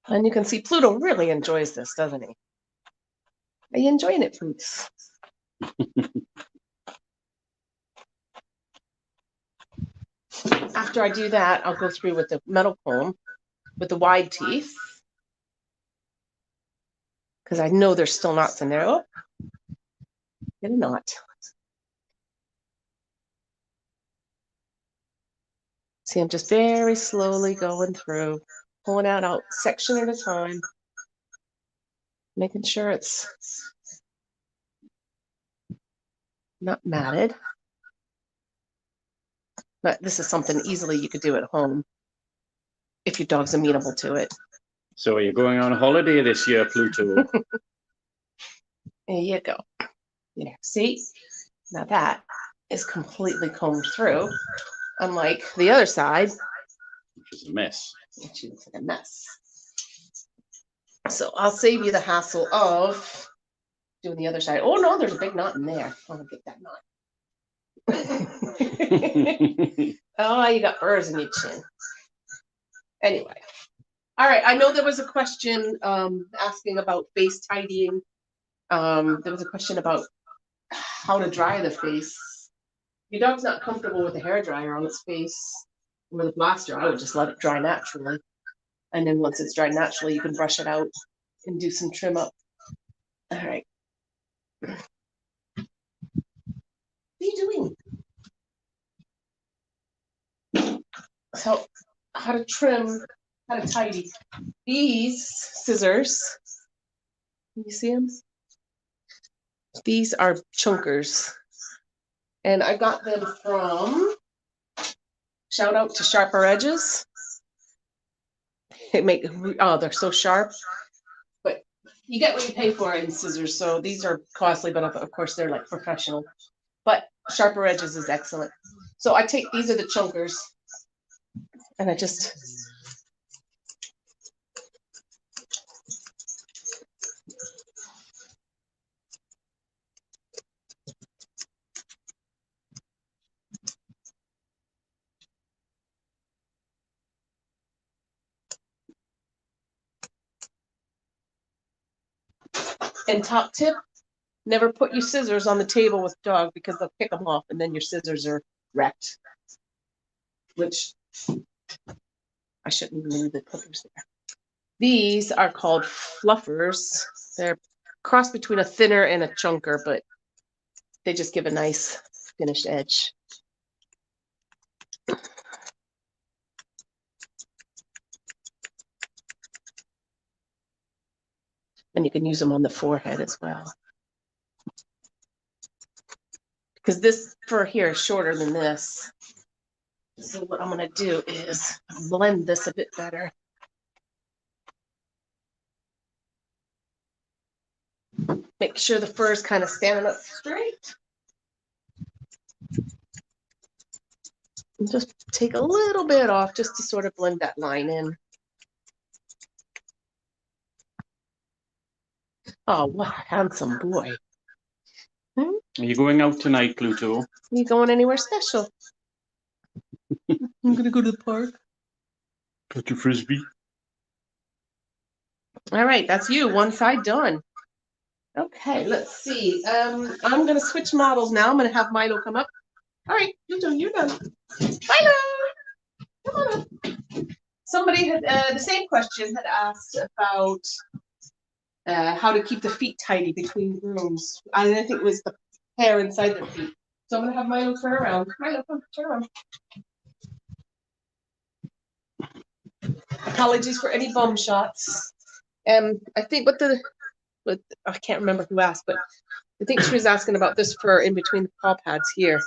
And you can see Pluto really enjoys this, doesn't he? Are you enjoying it, Plutes? After I do that, I'll go through with the metal comb with the wide teeth, because I know there's still knots in there. Oh, get a knot. See, I'm just very slowly going through, pulling out section at a time, making sure it's not matted. But this is something easily you could do at home if your dog's amenable to it. So are you going on holiday this year, Pluto? There you go. Yeah, see? Now that is completely combed through, unlike the other side, which is a mess. Which looks like a mess. So I'll save you the hassle of doing the other side. Oh no, there's a big knot in there. I'll get that knot. Oh, you got burrs in your chin. Anyway. All right, I know there was a question asking about face tidying. There was a question about how to dry the face. Your dog's not comfortable with the hair dryer on its face or the blaster. I would just let it dry naturally. And then once it's dried naturally, you can brush it out and do some trim up. All right. What are you doing? So how to trim, how to tidy. These scissors, can you see them? These are chunkers. And I got them from, shout out to Sharper Edges. They're so sharp. But you get what you pay for in scissors. So these are costly, but of course they're like professional. But Sharper Edges is excellent. So I take, these are the chunkers. And I just and top tip, never put your scissors on the table with dog because they'll pick them off and then your scissors are wrecked. Which I shouldn't even leave the clippers there. These are called fluffers. They're a cross between a thinner and a chunker, but they just give a nice finished edge. And you can use them on the forehead as well. Because this fur here is shorter than this. So what I'm going to do is blend this a bit better. Make sure the fur is kind of standing up straight. And just take a little bit off just to sort of blend that line in. Oh, what a handsome boy. Are you going out tonight, Pluto? You going anywhere special? I'm gonna go to the park. Catch a frisbee. All right, that's you. One side done. Okay, let's see. I'm gonna switch models now. I'm gonna have Milo come up. All right, Pluto, you're done. Milo, come on up. Somebody had the same question had asked about how to keep the feet tidy between grooms. I think it was the hair inside their feet. So I'm gonna have Milo turn around. Milo, come turn around. Apologies for any bum shots. I think I can't remember who asked, but I think she was asking about this fur in between the paw pads here.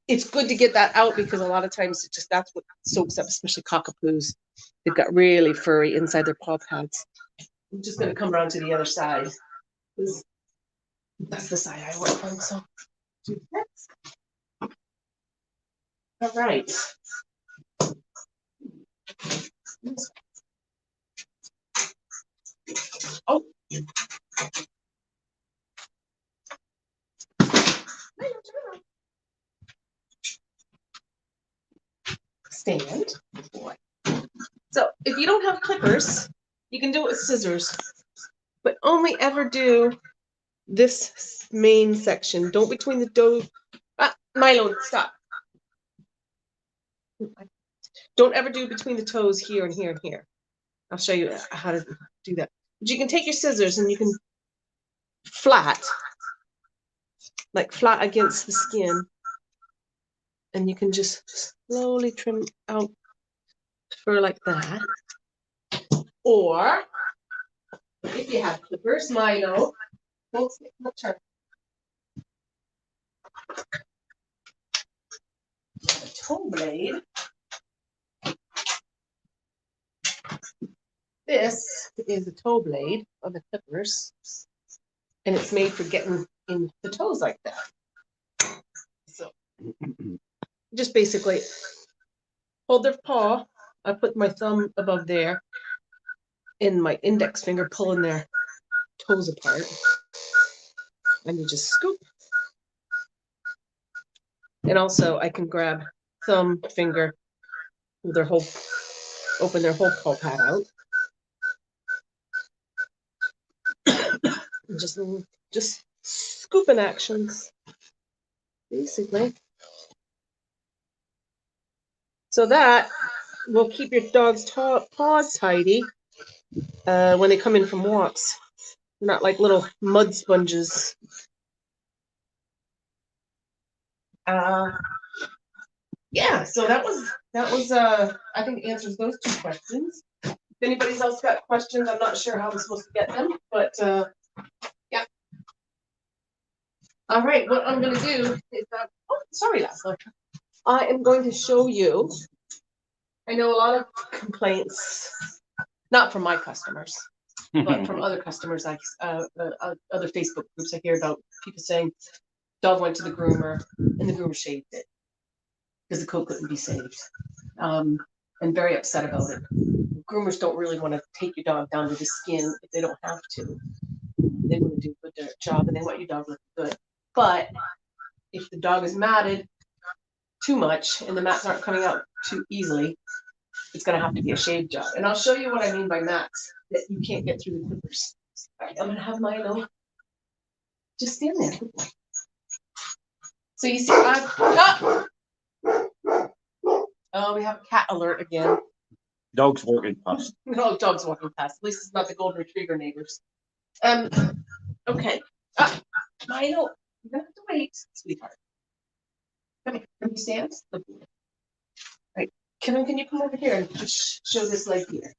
It's good to get that out because a lot of times that's what soaks up, especially cockapoos. They've got really furry inside their paw pads. I'm just gonna come around to the other side. That's the side I work on. So, all right. Oh. Stand. So if you don't have clippers, you can do it with scissors, but only ever do this main section. Don't between the dough. Milo, stop. Don't ever do between the toes here and here and here. I'll show you how to do that. But you can take your scissors and you can flat against the skin. And you can just slowly trim out fur like that. Or if you have clippers, Milo, turn. A toe blade. This is a toe blade of the clippers, and it's made for getting in the toes like that. So just basically hold their paw. I put my thumb above there and my index finger pulling their toes apart. And you just scoop. And also I can grab thumb, finger, with their whole, open their whole paw pad out. just scooping actions, basically. So that will keep your dog's paws tidy when they come in from walks. Not like little mud sponges. Yeah, so that was I think answers those two questions. If anybody's else got questions, I'm not sure how I'm supposed to get them, but yeah. All right, what I'm gonna do is sorry, Laszlo. I am going to show you. I know a lot of complaints, not from my customers, but from other customers, like other Facebook groups. I hear about people saying dog went to the groomer and the groomer shaved it because the coat couldn't be saved, and very upset about it. Groomers don't really want to take your dog down to the skin if they don't have to. They want to do a good job and they want your dog looking good. But if the dog is matted too much and the mats aren't coming out too easily, it's going to have to be a shave job. And I'll show you what I mean by mats that you can't get through the clippers. All right, I'm going to have Milo just stand there. So you see, oh, we have a cat alert again. Dog's walking past. No, dog's walking past. At least it's not the golden retriever neighbors. Okay. Milo, you're gonna have to wait, sweetheart. Come here. Can you stand? Right. Can you come over here and just show this leg here?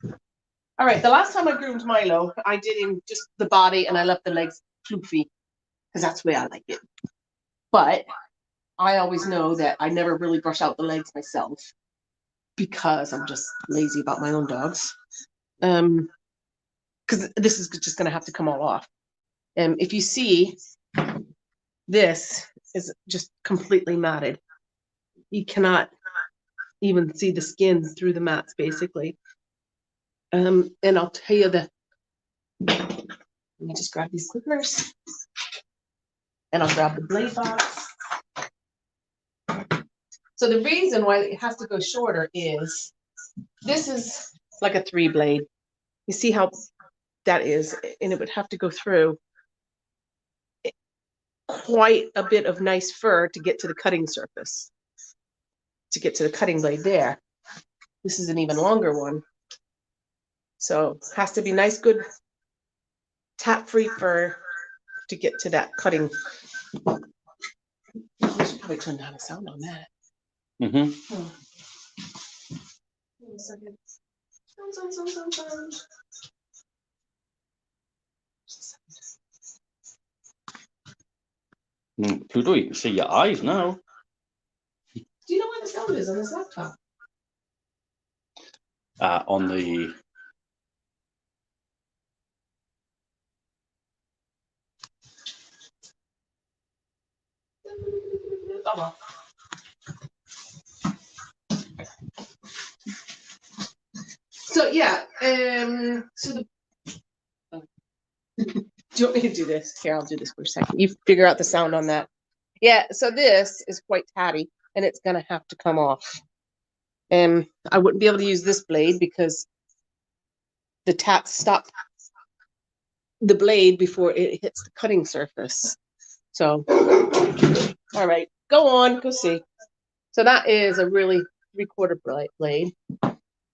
All right. The last time I groomed Milo, I did him just the body and I left the legs floofy because that's the way I like it. But I always know that I never really brush out the legs myself because I'm just lazy about my own dogs. Because this is just going to have to come all off. If you see, this is just completely matted. You cannot even see the skin through the mats, basically. And I'll tell you Let me just grab these clippers. And I'll grab the blade box. So the reason why it has to go shorter is this is like a 3-blade. You see how that is, and it would have to go through quite a bit of nice fur to get to the cutting surface, to get to the cutting blade there. This is an even longer one. So it has to be nice, good tap-free fur to get to that cutting. I should probably turn down the sound on that. Mm-hmm. Oh. Wait a second. Pluto, you can see your eyes now. Do you know where the sound is on this laptop? On the Oh, well. So yeah, so the do you want me to do this? Here, I'll do this for a second. You figure out the sound on that. Yeah, so this is quite tatty, and it's gonna have to come off. And I wouldn't be able to use this blade because the tats stop the blade before it hits the cutting surface. So, all right, go on, go see. So that is a really 3/4 blade.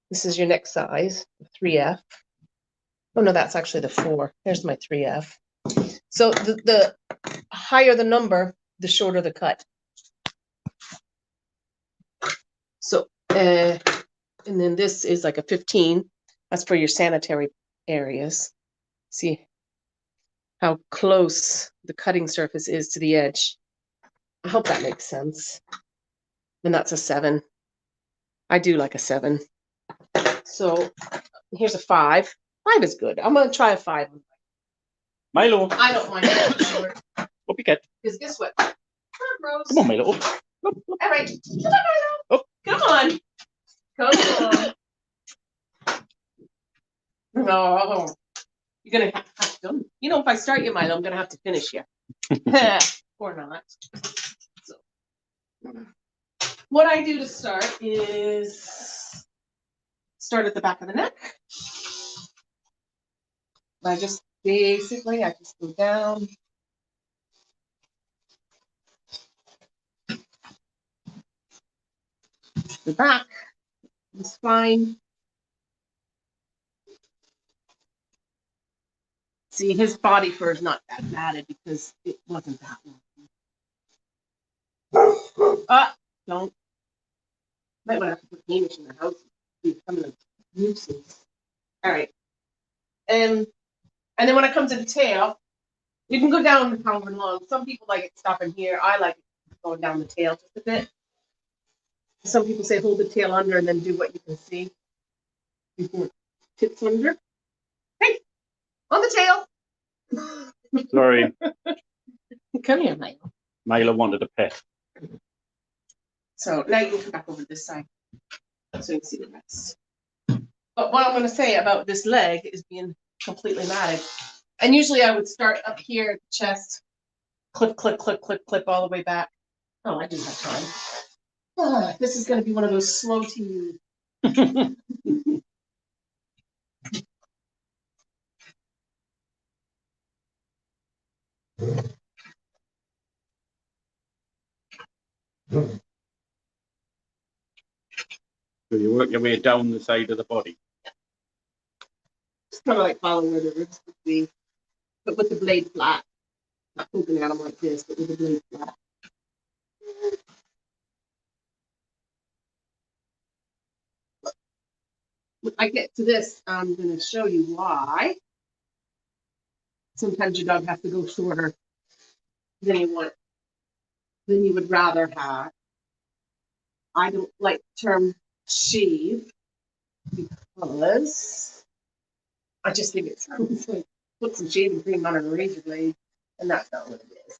This is your next size, 3F. Oh no, that's actually the 4. There's my 3F. So the higher the number, the shorter the cut. So, and then this is like a 15. That's for your sanitary areas. See how close the cutting surface is to the edge. I hope that makes sense. And that's a 7. I do like a 7. So here's a 5. 5 is good. I'm gonna try a 5. Milo. I don't mind it short. Up you get. Because guess what? Come Come on, Milo. Up. All right. Come on, Milo. Come on. Come on. No. You're gonna have to. You know, if I start you, Milo, I'm gonna have to finish you. Or not. So what I do to start is start at the back of the neck. I just go down. The back, the spine. See, his body fur is not that matted because it wasn't that long. Don't. Might want to have to put Hamish in the house. He's becoming a nuisance. All right. And then when it comes to the tail, you can go down however long. Some people like it stopping here. I like it going down the tail just a bit. Some people say hold the tail under and then do what you can see before it tips under. Hey, on the tail. Sorry. Come here, Milo. Milo wanted a pet. So now you can come back over this side so you can see the rest. But what I'm going to say about this leg is being completely matted. And usually I would start up here at the chest, clip, clip, clip, clip, clip all the way back. Oh, I do have time. This is going to be one of those slow to use. So you work your way down the side of the body. It's kind of like following where the ribs would be, but with the blade flat. Not poking at them like this, but with the blade flat. When I get to this, I'm going to show you why. Sometimes your dog has to go shorter than you would rather have. I don't like the term shave because I just think it sounds like put some shaving cream on a razor blade, and that's not what it is.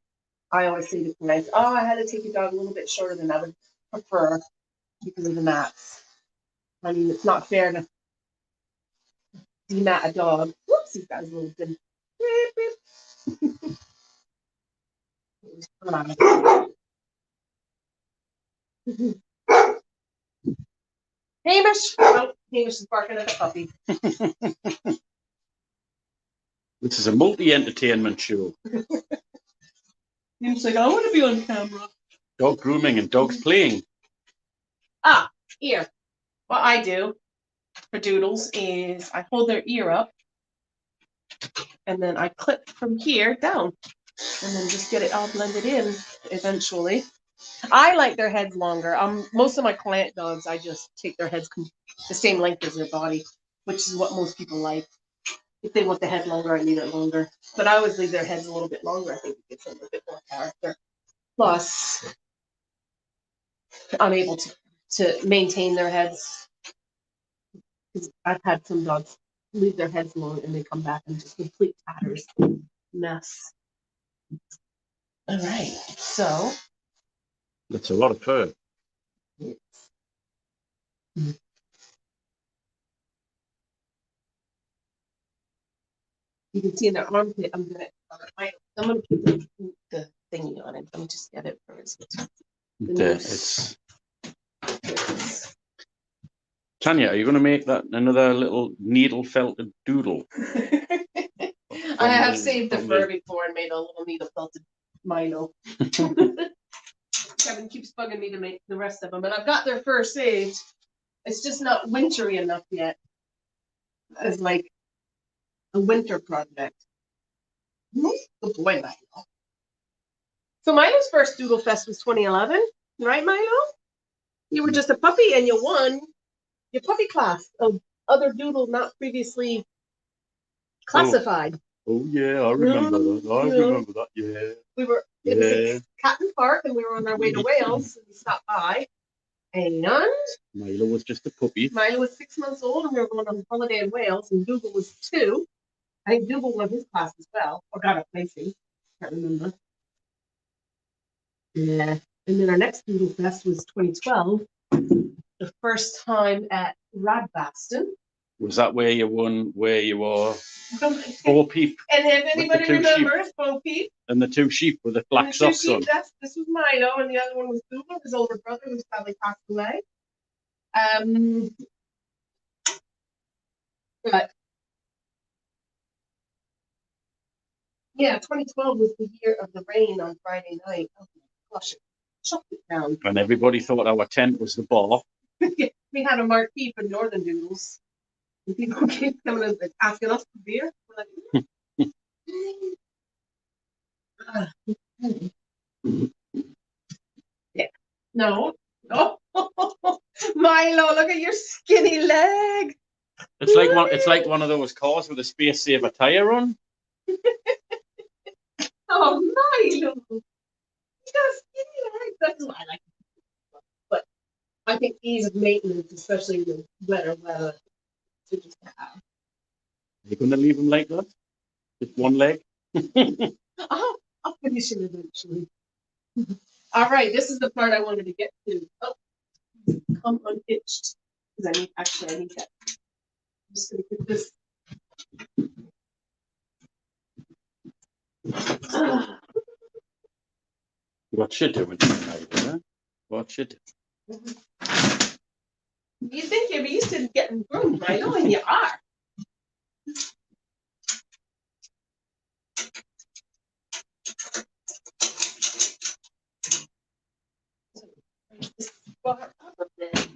I always say to clients, oh, I had to take your dog a little bit shorter than I would prefer because of the mats. I mean, it's not fair to demat a dog. Whoops, he's got his little good. Hamish! Oh, Hamish is barking at the puppy. This is a multi-entertainment show. Hamish like, I want to be on camera. Dog grooming and dogs playing. Ah, ear. What I do for doodles is I hold their ear up and then I clip from here down and then just get it all blended in eventually. I like their heads longer. Most of my client dogs, I just take their heads the same length as their body, which is what most people like. If they want the head longer, I leave it longer. But I always leave their heads a little bit longer. I think it gives them a bit more character. Plus, I'm able to maintain their heads. Because I've had some dogs leave their heads long and they come back and just complete tatters. Mess. All right. So. That's a lot of fur. You can see in their armpit, I'm gonna put the thingy on it. Let me just get it first. It's Tanya, are you going to make that another little needle felted doodle? I have saved the fur before and made a little needle felted Milo. Kevin keeps bugging me to make the rest of them, and I've got their fur saved. It's just not wintry enough yet. It's like a winter project. Good boy, Milo. So Milo's first Doodlefest was 2011, right, Milo? You were just a puppy and you won your puppy class of other doodle not previously classified. Oh yeah, I remember that. I remember that. Yeah. We were it was at Catton Park and we were on our way to Wales and we stopped by. And Milo was just a puppy. Milo was 6 months old and we were going on holiday in Wales and Dougal was 2. I think Dougal won his class as well, or got a placing. Can't remember. Yeah. And then our next Doodle Fest was 2012. The first time at Radbaston. Was that where you won, where you were Bo Peep? And if anybody remembers, Bo Peep. And the 2 sheep with the black socks on. This was Milo, and the other one was Dougal, his older brother, who's probably passed away. But yeah, 2012 was the year of the rain on Friday night. Oh my gosh, it shut it down. And everybody thought our tent was the bar. We had a marquee for Northern Doodles. And people keep coming and asking us for beer. We're like, yeah. No. Oh, Milo, look at your skinny leg. It's like one of those cars with a space saver tire on. Oh, Milo. You got skinny legs. That's why I like it. But I think ease of maintenance, especially in wetter weather, to just have. Are you going to leave him like that? Just one leg? I'll finish him eventually. All right, this is the part I wanted to get to. Oh, come unhitched. Because I need that. I'm just going to put this. What you doing tonight, huh? What you doing? You think you're used to getting groomed, Milo, and you are. This bar up a bit.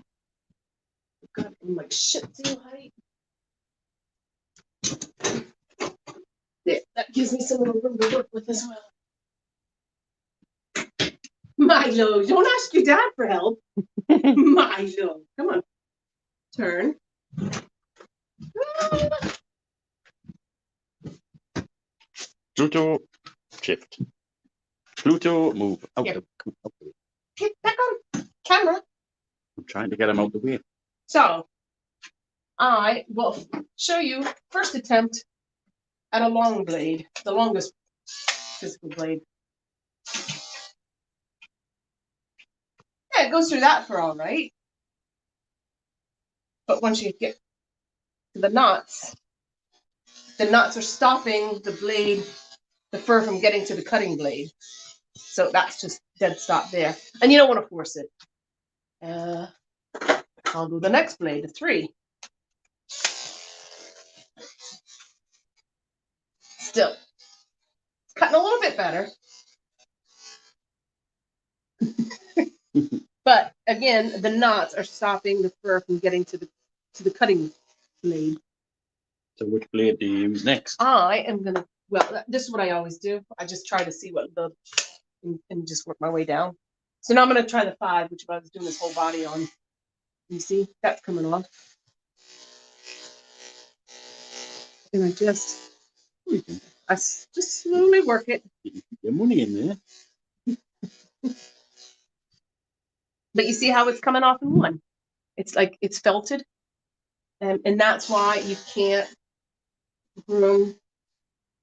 God, I'm like shit too height. There, that gives me some more room to work with as well. Milo, don't ask your dad for help. Milo, come on. Turn. Pluto, shift. Pluto, move. Out. Yeah. Get back on camera. I'm trying to get him out the way. So, I will show you first attempt at a long blade, the longest physical blade. Yeah, it goes through that for all right. But once you get to the knots are stopping the blade, the fur from getting to the cutting blade. So that's just dead stop there. And you don't want to force it. I'll do the next blade, a 3. Still, it's cutting a little bit better. But again, the knots are stopping the fur from getting to the cutting blade. So which blade do you use next? I am gonna. Well, this is what I always do. I just try to see what and just work my way down. So now I'm gonna try the 5, which I was doing this whole body on. You see, that's coming off. And I just slowly work it. Your money in there. But you see how it's coming off in one? It's like it's felted. And that's why you can't groom.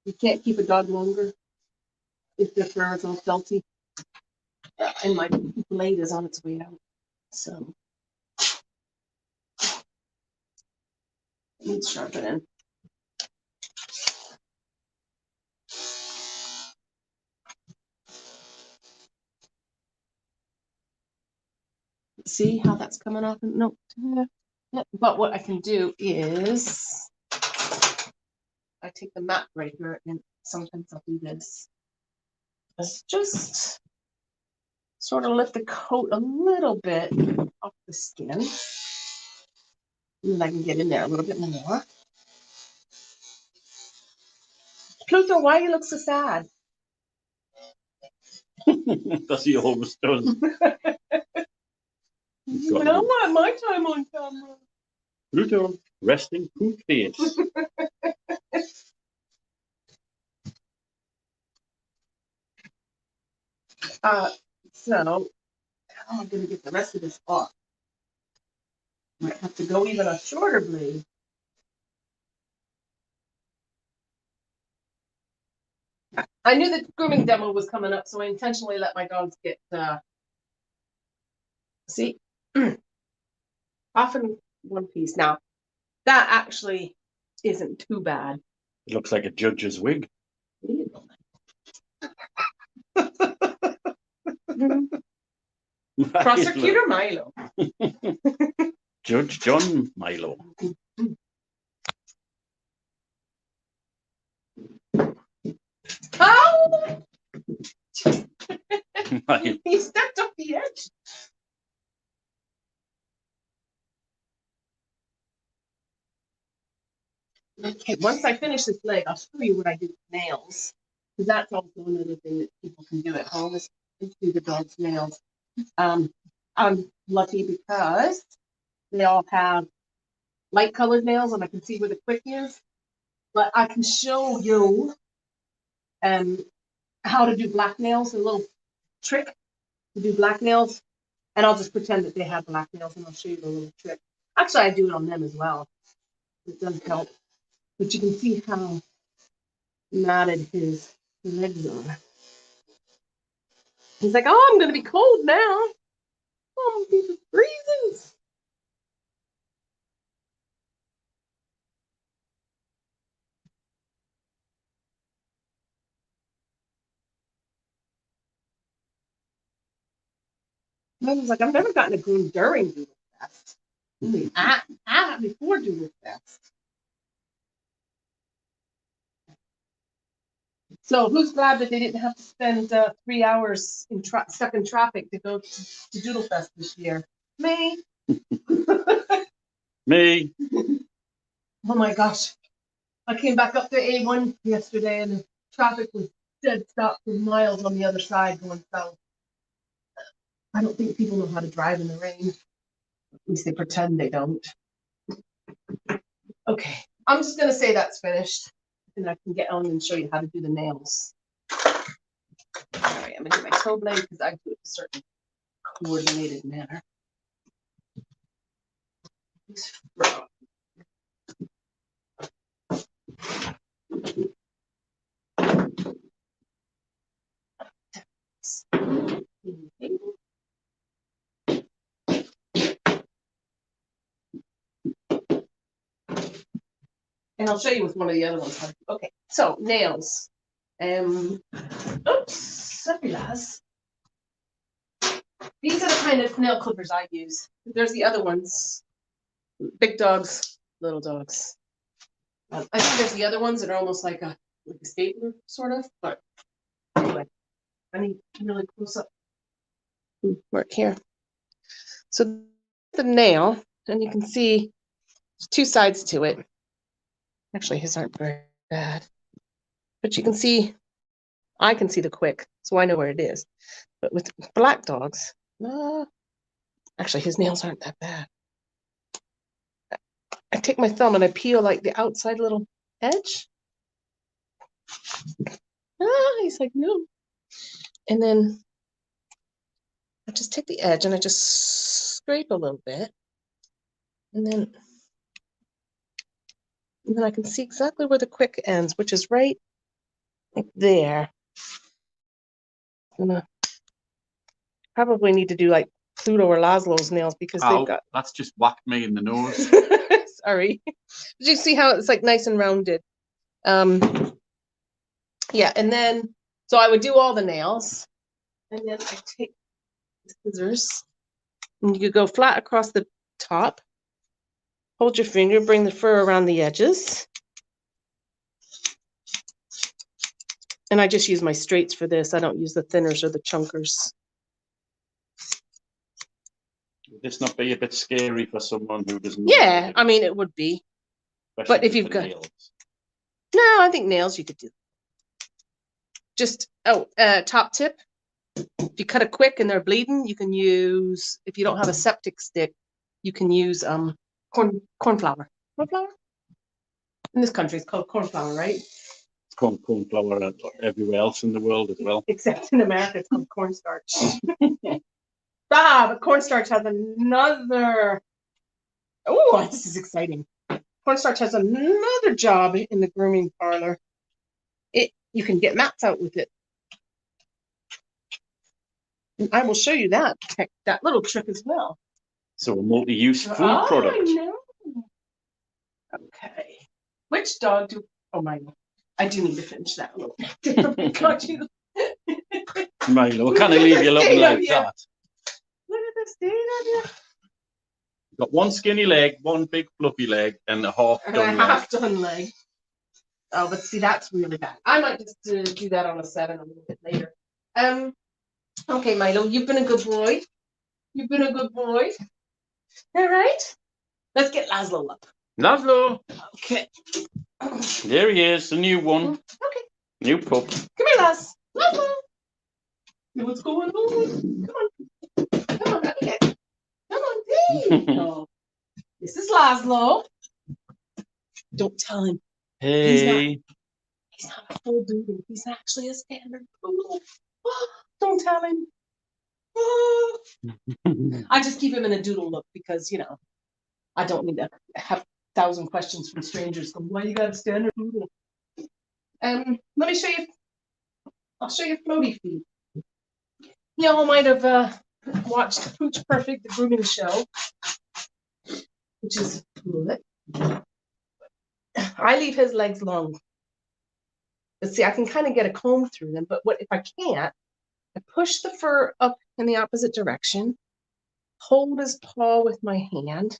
You can't keep a dog longer if the fur is all felty. And my blade is on its way out. So let's sharpen in. See how that's coming off? No. But what I can do is I take the mat breaker and sometimes I'll do this. Let's just sort of lift the coat a little bit off the skin. And then I can get in there a little bit more. Pluto, why do you look so sad? That's he always does. I don't want my time on camera. Pluto, resting poop face. So how am I going to get the rest of this off? Might have to go even a shorter blade. I knew the grooming demo was coming up, so I intentionally let my dogs get, see, off in one piece. Now, that actually isn't too bad. It looks like a judge's wig. Prosecutor Milo. Judge John Milo. Oh! He stepped off the edge. Okay, once I finish this leg, I'll show you what I do with nails. Because that's also another thing that people can do at home is do the dog's nails. I'm lucky because they all have light colored nails and I can see where the quick is. But I can show you how to do black nails, a little trick to do black nails. And I'll just pretend that they have black nails and I'll show you the little trick. Actually, I do it on them as well. It does help. But you can see how knotted his legs are. He's like, oh, I'm going to be cold now. Oh, I'm going to be freezing. I was like, I've never gotten a groom during Doodlefest. Only before Doodlefest. So who's glad that they didn't have to spend 3 hours stuck in traffic to go to Doodlefest this year? Me. Me. Oh my gosh. I came back up to A1 yesterday and the traffic was dead stop for miles on the other side going south. I don't think people know how to drive in the rain. At least they pretend they don't. Okay, I'm just going to say that's finished. And I can get on and show you how to do the nails. All right, I'm going to do my toe blade because I do it in a certain coordinated manner. And I'll show you with one of the other ones. Okay, so nails. Oops, sorry, lads. These are the kind of nail clippers I use. There's the other ones. Big dogs, little dogs. I think there's the other ones that are almost like a stapler, sort of. But anyway, I need really close up work here. So the nail, and you can see there's two sides to it. Actually, his aren't very bad. But you can see, I can see the quick, so I know where it is. But with black dogs, actually, his nails aren't that bad. I take my thumb and I peel like the outside little edge. He's like, no. And then I just take the edge and I just scrape a little bit. And then I can see exactly where the quick ends, which is right like there. I'm gonna probably need to do like Pluto or Laszlo's nails because they've got. That's just whacked me in the nose. Sorry. Did you see how it's like nice and rounded? Yeah, and then so I would do all the nails, and then I take the scissors, and you could go flat across the top. Hold your finger, bring the fur around the edges. And I just use my straights for this. I don't use the thinners or the chunkers. Would this not be a bit scary for someone who doesn't? Yeah, I mean, it would be. But if you've got nails. No, I think nails you could do. Just, top tip. If you cut it quick and they're bleeding, you can use, if you don't have a septic stick, you can use corn flour. Corn flour? In this country, it's called corn flour, right? It's called corn flour everywhere else in the world as well. Except in America, it's called cornstarch. But cornstarch has another. Oh, this is exciting. Cornstarch has another job in the grooming parlor. You can get mats out with it. And I will show you that little trick as well. So a multi-use food product. I know. Okay. Which dog do? Oh my! I do need to finish that a little bit. Got you. Milo, can I leave you looking like that? Look at the state of you. Got one skinny leg, one big fluffy leg, and a half-done leg. Oh, but see, that's really bad. I might just do that on a 7 a little bit later. Okay, Milo, you've been a good boy. You've been a good boy. All right. Let's get Laszlo up. Laszlo. Okay. There he is, the new one. Okay. New pup. Come here, Laz. Laszlo. What's going on? Come on. Come on, okay. Come on, there you go. This is Laszlo. Don't tell him. Hey. He's not a full doodle. He's actually a standard poodle. Oh, don't tell him. Oh. I just keep him in a doodle look because, I don't need to have 1,000 questions from strangers. Why you got a standard poodle? Let me show you. I'll show you floaty feet. Y'all might have watched Pooch Perfect, the grooming show, which is good. I leave his legs long. But see, I can kind of get a comb through them, but what if I can't? I push the fur up in the opposite direction, hold his paw with my hand,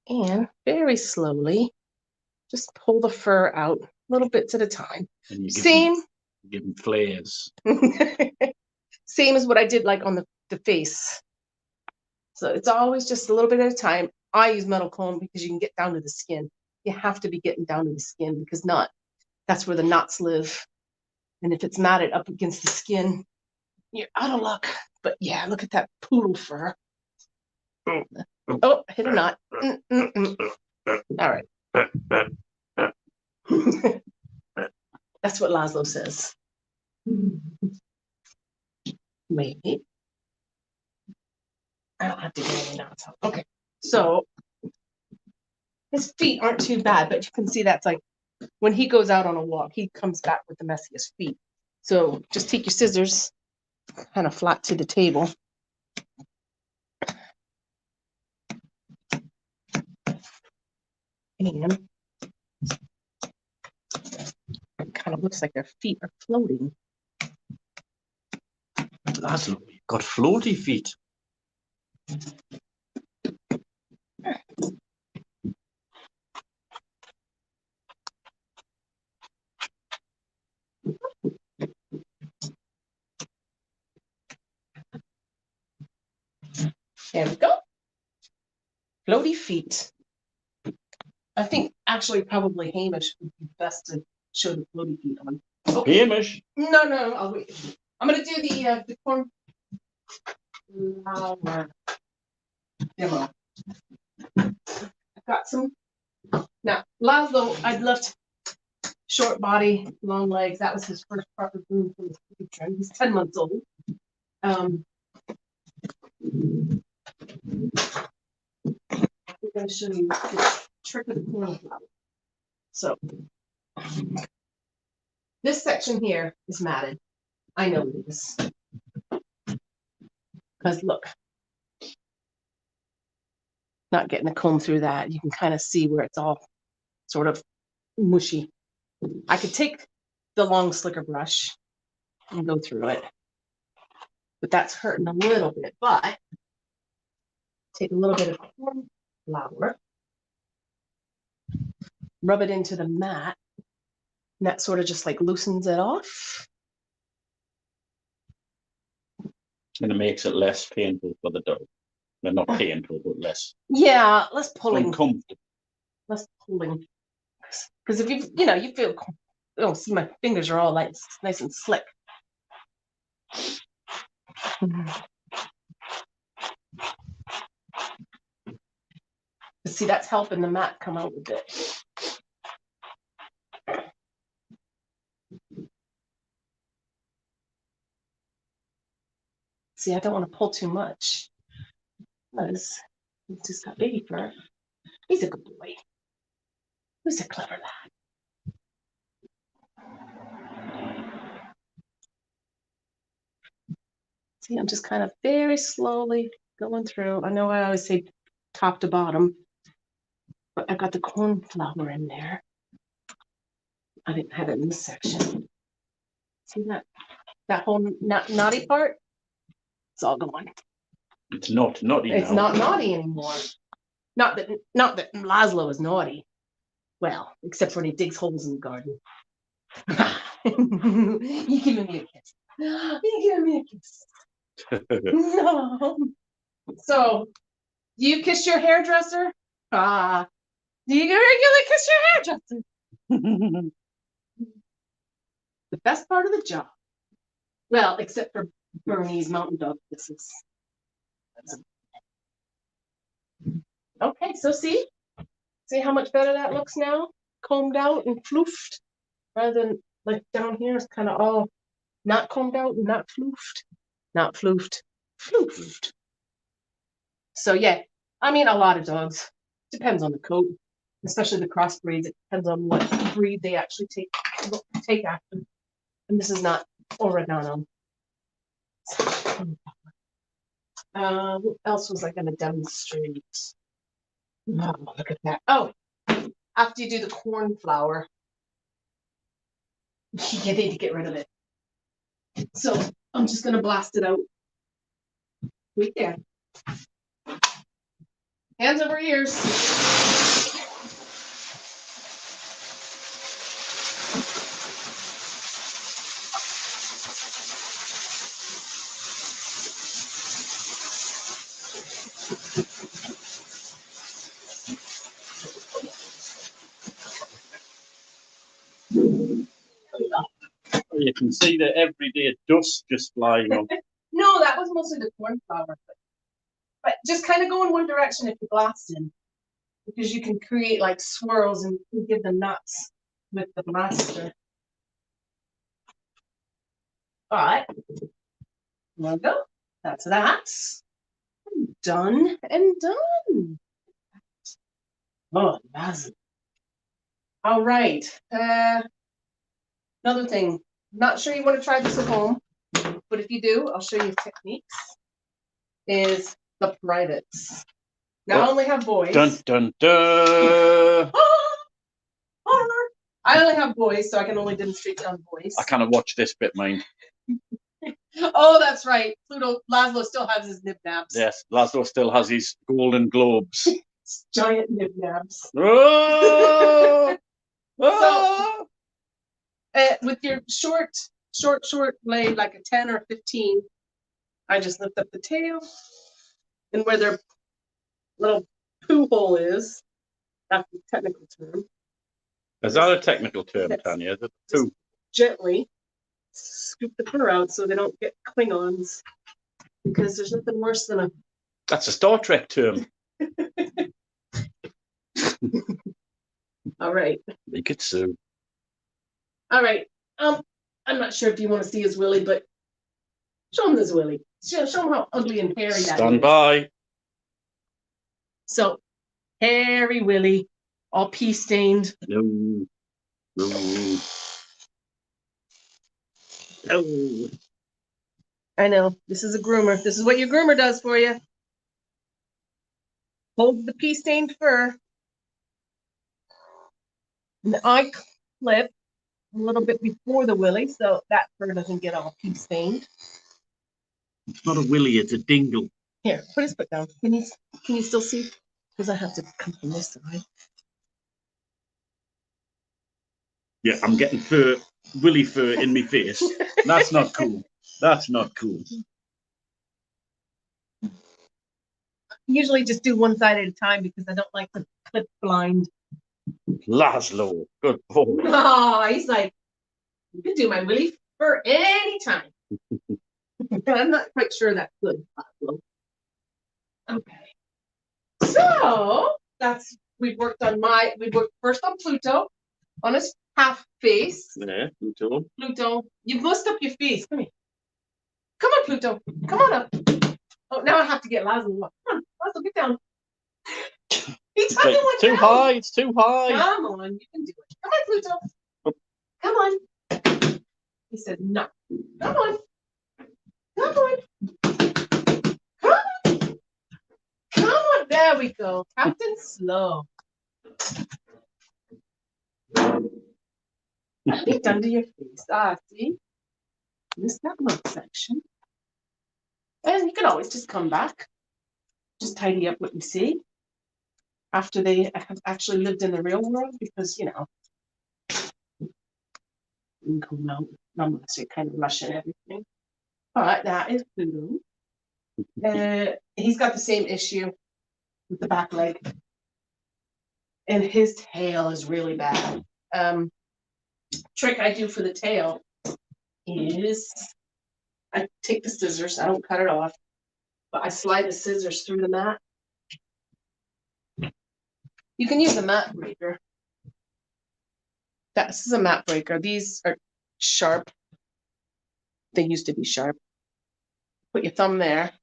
and very slowly just pull the fur out little bits at a time. And Same. Give him flares. Same as what I did like on the face. So it's always just a little bit at a time. I use metal comb because you can get down to the skin. You have to be getting down to the skin because that's where the knots live. And if it's matted up against the skin, you're out of luck. But yeah, look at that poodle fur. Oh, hit a knot. All right. That's what Laszlo says. Maybe. I don't have to get any knots out. Okay. So his feet aren't too bad, but you can see that's like when he goes out on a walk, he comes back with the messiest feet. So just take your scissors kind of flat to the table. And kind of looks like their feet are floating. That's got floaty feet. There we go. Floaty feet. I think actually probably Hamish would be best to show the floaty feet on. Okay. Hamish. No, I'll wait. I'm gonna do the corn flour demo. I've got some. Now, Laszlo, I'd left short body, long legs. That was his first proper groom from his picture. He's 10 months old. I'm going to show you the trick of the corn flour. So, this section here is matted. I know it is. Because look, not getting a comb through that, you can kind of see where it's all sort of mushy. I could take the long slicker brush and go through it, but that's hurting a little bit. But take a little bit of corn flour, rub it into the mat, and that sort of just like loosens it off. And it makes it less painful for the dog. Well, not painful, but less. Yeah, less pulling. Uncomfortable. Less pulling. Because if you feel, oh, see, my fingers are all like nice and slick. See, that's helping the mat come out a bit. See, I don't want to pull too much because he's just got baby fur. He's a good boy. Who's a clever lad? See, I'm just kind of very slowly going through. I know I always say top to bottom, but I got the corn flour in there. I didn't have it in this section. See that whole naughty part? It's all gone. It's not naughty now. It's not naughty anymore. Not that Laszlo is naughty. Well, except when he digs holes in the garden. You giving me a kiss. You giving me a kiss. No. So, do you kiss your hairdresser? Do you regularly kiss your hairdresser? The best part of the job. Well, except for Bernese mountain dog kisses. Okay, so see how much better that looks now? Combed out and floofed, rather than like down here, it's kind of all not combed out and not floofed. Not floofed, floofed. So yeah, I mean, a lot of dogs. Depends on the coat, especially the crossbreeds. It depends on what breed they actually take after. And this is not oregano. What else was I going to demonstrate? Oh, look at that. Oh, after you do the corn flour, you need to get rid of it. So I'm just going to blast it out. Right there. Hands over ears. You can see the everyday dust just flying on. No, that was mostly the corn flour. But just kind of go in one direction if you're blasting, because you can create like swirls and give them nuts with the blaster. All right, there we go. That's that. Done and done. Oh, that's all right. Another thing, not sure you want to try this at home, but if you do, I'll show you techniques. Is the privates. Now I only have boys. Dun dun dun. I only have boys, so I can only demonstrate on boys. I kind of watch this bit, mind. Oh, that's right. Pluto Laszlo still has his nib nabs. Yes, Laszlo still has his Golden Globes. Giant nib nabs. Oh! So, with your short blade, like a 10 or 15, I just lift up the tail, and where their little poo hole is, that's the technical term. Is that a technical term, Tanya? Is it poo? Gently scoop the fur out so they don't get Klingons, because there's nothing worse than a. That's a Star Trek term. All right. Make it so. All right. I'm not sure if you want to see his willy, but show him this willy. Show him how ugly and hairy that is. Stand by. So, hairy willy, all pee stained. No. No. Oh. I know. This is a groomer. This is what your groomer does for you. Hold the pee stained fur. And I clip a little bit before the willy so that fur doesn't get all pee stained. It's not a willy, it's a dingle. Here, put his foot down. Can you still see? Because I have to come from this side. Yeah, I'm getting willy fur in my face. That's not cool. That's not cool. Usually just do one side at a time because I don't like to clip blind. Laszlo, good boy. Oh, he's like, you can do my willy fur anytime. I'm not quite sure that's good. Okay. So we worked first on Pluto, on his half face. Yeah, Pluto. Pluto, you've mussed up your face. Come here. Come on, Pluto. Come on up. Oh, now I have to get Laszlo up. Come on, Laszlo, get down. He's Too high. It's too high. Come on, you can do it. Come on, Pluto. Come on. He said no. Come on. Come on. Come on. Come on. There we go. Captain Slow. Peeked under your face. See? Missed that mouth section. And you can always just come back. Just tidy up what you see. After they have actually lived in the real world, because, you know, you can come out. I'm going to say kind of rushing everything. But that is Pluto. He's got the same issue with the back leg. And his tail is really bad. Trick I do for the tail is I take the scissors, I don't cut it off, but I slide the scissors through the mat. You can use a mat breaker. This is a mat breaker. These are sharp. They used to be sharp. Put your thumb there.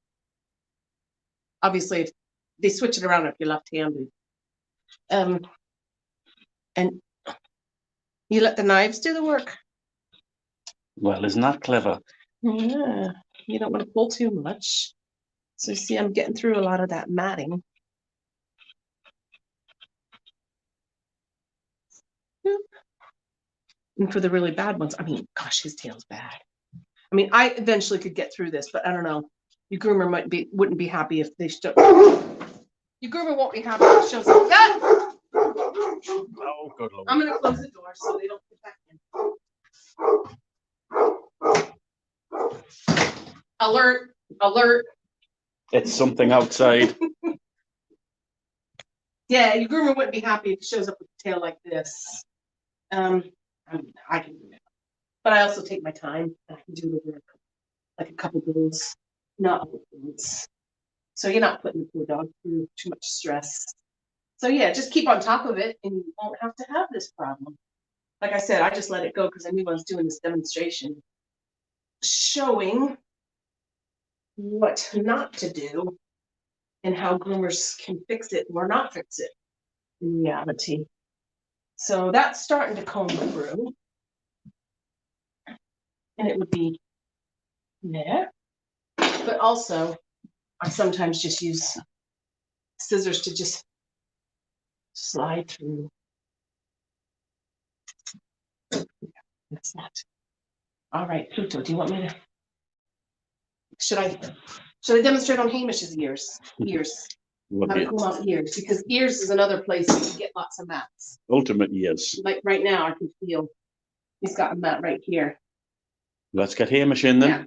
Obviously, if they switch it around if you're left-handed. And you let the knives do the work. Well, isn't that clever? Yeah, you don't want to pull too much. So you see, I'm getting through a lot of that matting. And for the really bad ones, I mean, gosh, his tail's bad. I mean, I eventually could get through this, but I don't know. Your groomer wouldn't be happy if they show. Your groomer won't be happy if it shows up. Oh, good Lord. I'm gonna close the door so they don't get back in. Alert! Alert! It's something outside. Yeah, your groomer wouldn't be happy if it shows up with a tail like this. I can do it, but I also take my time. I can do the work, like a couple goes, not all goes. So you're not putting the poor dog through too much stress. So yeah, just keep on top of it, and you won't have to have this problem. Like I said, I just let it go because I knew I was doing this demonstration, showing what not to do and how groomers can fix it or not fix it in reality. So that's starting to comb through. And it would be there. But also, I sometimes just use scissors to just slide through. What's that? All right, Pluto, do you want me to? Should I demonstrate on Hamish's ears? Ears. What How to ears? pull out ears, because ears is another place you can get lots of mats. Ultimate ears. Like right now, I can feel he's got a mat right here. Let's get Hamish in then. Yeah.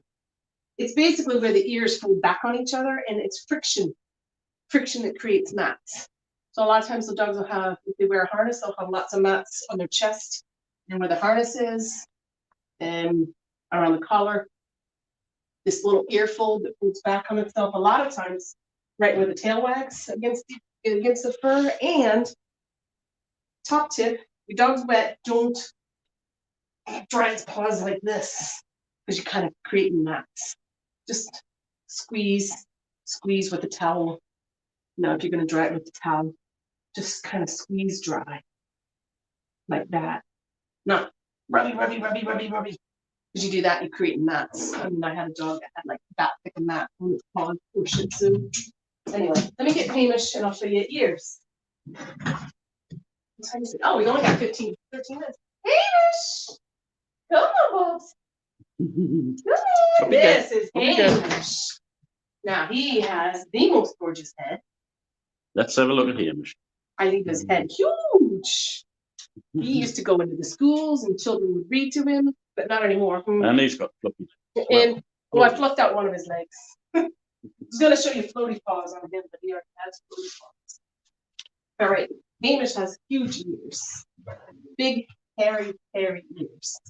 It's basically where the ears fold back on each other, and it's friction that creates mats. So a lot of times the dogs will have, if they wear a harness, they'll have lots of mats on their chest and where the harness is, and around the collar. This little ear fold that folds back on itself. A lot of times, right where the tail wags against the fur, and top tip, your dog's wet, don't dry its paws like this, because you're kind of creating mats. Just squeeze with the towel. Now, if you're going to dry it with the towel, just kind of squeeze dry like that. Not rubby. Because you do that, you create mats. I mean, I had a dog that had like that thick a mat on its paws for Shih Tzu. Anyway, let me get Hamish and I'll show you ears. What time is it? Oh, we only got 13 minutes. Hamish! Come on, Bobs. Come on. This is Hamish. Now, he has the most gorgeous head. Let's have a look at Hamish. I leave his head huge. He used to go into the schools and children would read to him, but not anymore. And he's got fluffy. And I fluffed out one of his legs. I was going to show you floaty paws on him, but he already has floaty paws. All right, Hamish has huge ears, big, hairy ears.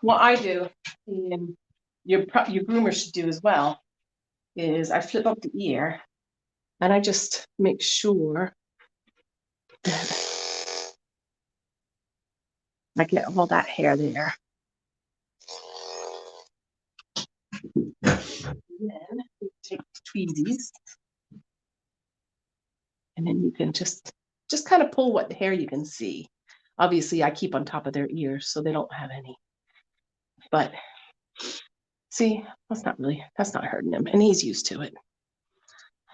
What I do, and your groomer should do as well, is I flip up the ear, and I just make sure that I get all that hair there. And then you take tweezies, and then you can just kind of pull what hair you can see. Obviously, I keep on top of their ears so they don't have any. But see, that's not hurting him, and he's used to it.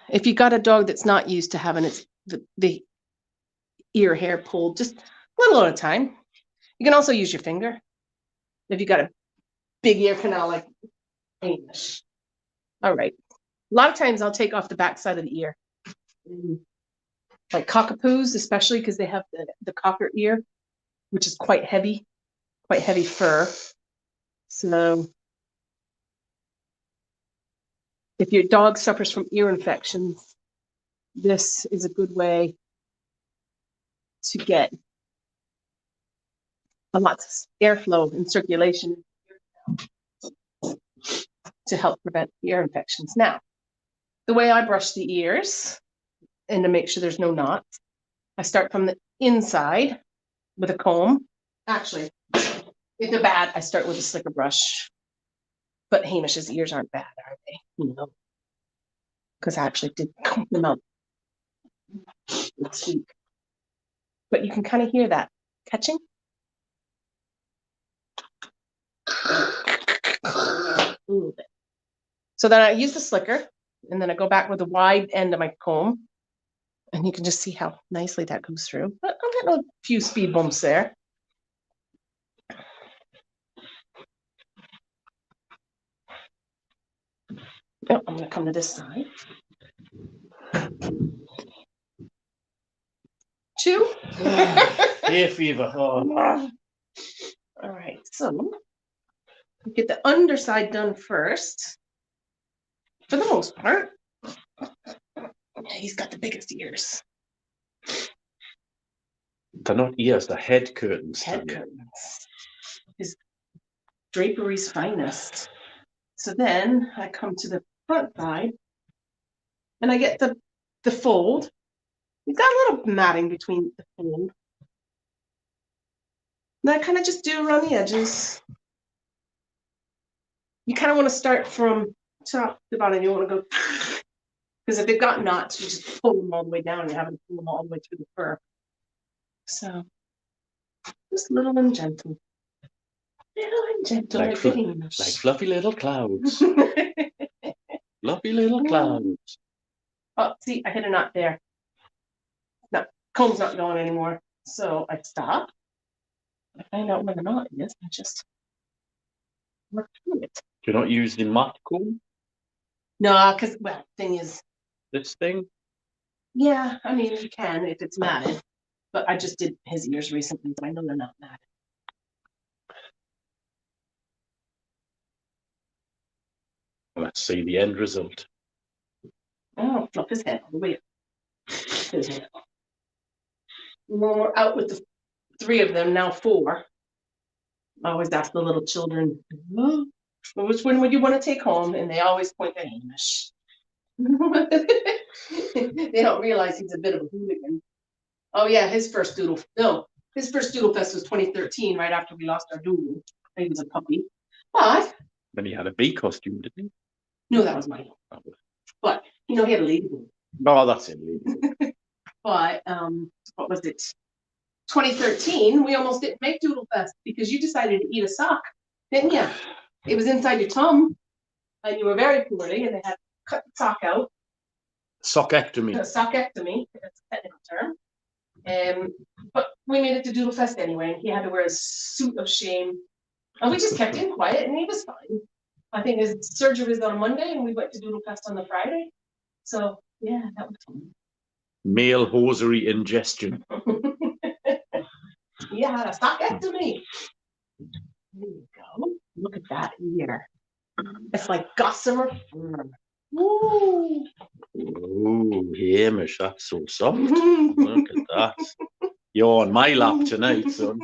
If you got a dog that's not used to having the ear hair pulled, just a little at a time. You can also use your finger if you got a big ear canal like Hamish. All right. A lot of times I'll take off the back side of the ear. Like cockapoos, especially because they have the cocker ear, which is quite heavy fur. So if your dog suffers from ear infections, this is a good way to get a lot of airflow and circulation to help prevent ear infections. Now, the way I brush the ears, and to make sure there's no knots, I start from the inside with a comb. Actually, if they're bad, I start with a slicker brush. But Hamish's ears aren't bad, are they? No. Because I actually did comb them out this week. But you can kind of hear that catching. A little bit. So then I use the slicker, and then I go back with the wide end of my comb, and you can just see how nicely that goes through. But I'm getting a few speed bumps there. Oh, I'm going to come to this side. 2. Hay fever. Oh. All right, so get the underside done first. For the most part, he's got the biggest ears. They're not ears, they're head curtains. Head curtains. His drapery's finest. So then I come to the front side and I get the fold. He's got a little matting between the fold. And I kind of just do around the edges. You kind of want to start from top to bottom. You want to go, because if they've got knots, you just pull them all the way down and have them pull them all the way through the fur. So just little and gentle. Little and gentle. Like fluffy little clouds. Fluffy little clouds. Oh, see, I hit a knot there. No, comb's not going anymore. So I stop. I find out whether or not it is. I just work through it. You're not using mat comb? No, because well, thing is, This thing? yeah, I mean you can if it's matted, but I just did his ears recently, so I know they're not matted. Let's see the end result. Oh, fluff his head all the way up. His head. When we're out with the 3 of them, now 4. I always ask the little children, "Oh, which one would you want to take home?" And they always point to Hamish. They don't realize he's a bit of a hooligan. Oh yeah, his first Doodlefest was 2013, right after we lost our doodle. He was a puppy. But Then he had a bee costume, didn't he? no, that was mine. But he had a ladybird. No, that's it. But what was it? 2013, we almost didn't make Doodlefest because you decided to eat a sock, didn't you? It was inside your tongue, and you were very poorly, and they had to cut the sock out. Sockectomy. Sockectomy, that's a technical term. But we made it to Doodlefest anyway, and he had to wear a suit of shame. And we just kept him quiet, and he was fine. I think his surgery was on Monday, and we went to Doodlefest on the Friday. So, yeah, that was fun. Male hosiery ingestion. Yeah, sockectomy. There you go. Look at that ear. It's like gossamer fur. Woo! Oh, Hamish, that's so soft. Look at that. You're on my lap tonight, son.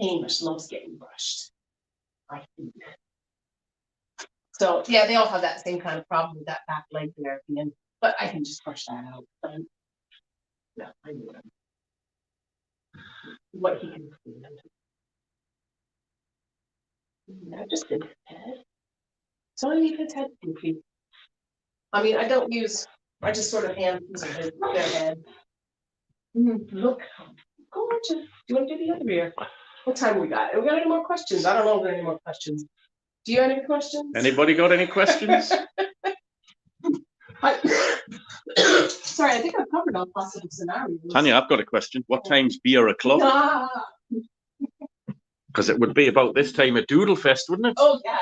Hamish loves getting brushed, I think. So, yeah, they all have that same kind of problem with that back leg there at the end. But I can just brush that out. Yeah, I know what he can do. I just did his head. So I leave his head goofy. I mean, I just sort of hand their head. Look how gorgeous. Do you want to do the other ear? What time we got? Have we got any more questions? I don't know if there are any more questions. Do you have any questions? Anybody got any questions? Sorry, I think I've covered all possible scenarios. Tanya, I've got a question. What time's beer o'clock? Because it would be about this time at Doodlefest, wouldn't it? Oh, yeah.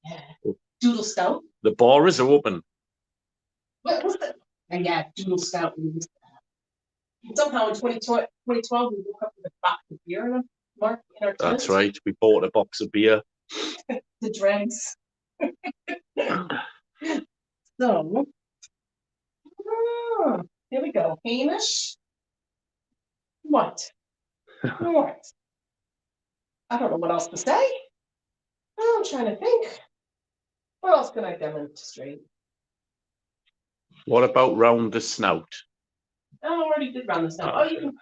Yeah. Doodle Stout. The bar is open. What was the? Yeah, Doodle Stout. Somehow in 2012, we woke up with a box of beer in our tent. That's right. We bought a box of beer. The dregs. So, here we go. Hamish. What? What? I don't know what else to say. I'm trying to think. What else can I demonstrate? What about round the snout? I already did round the snout. Oh, you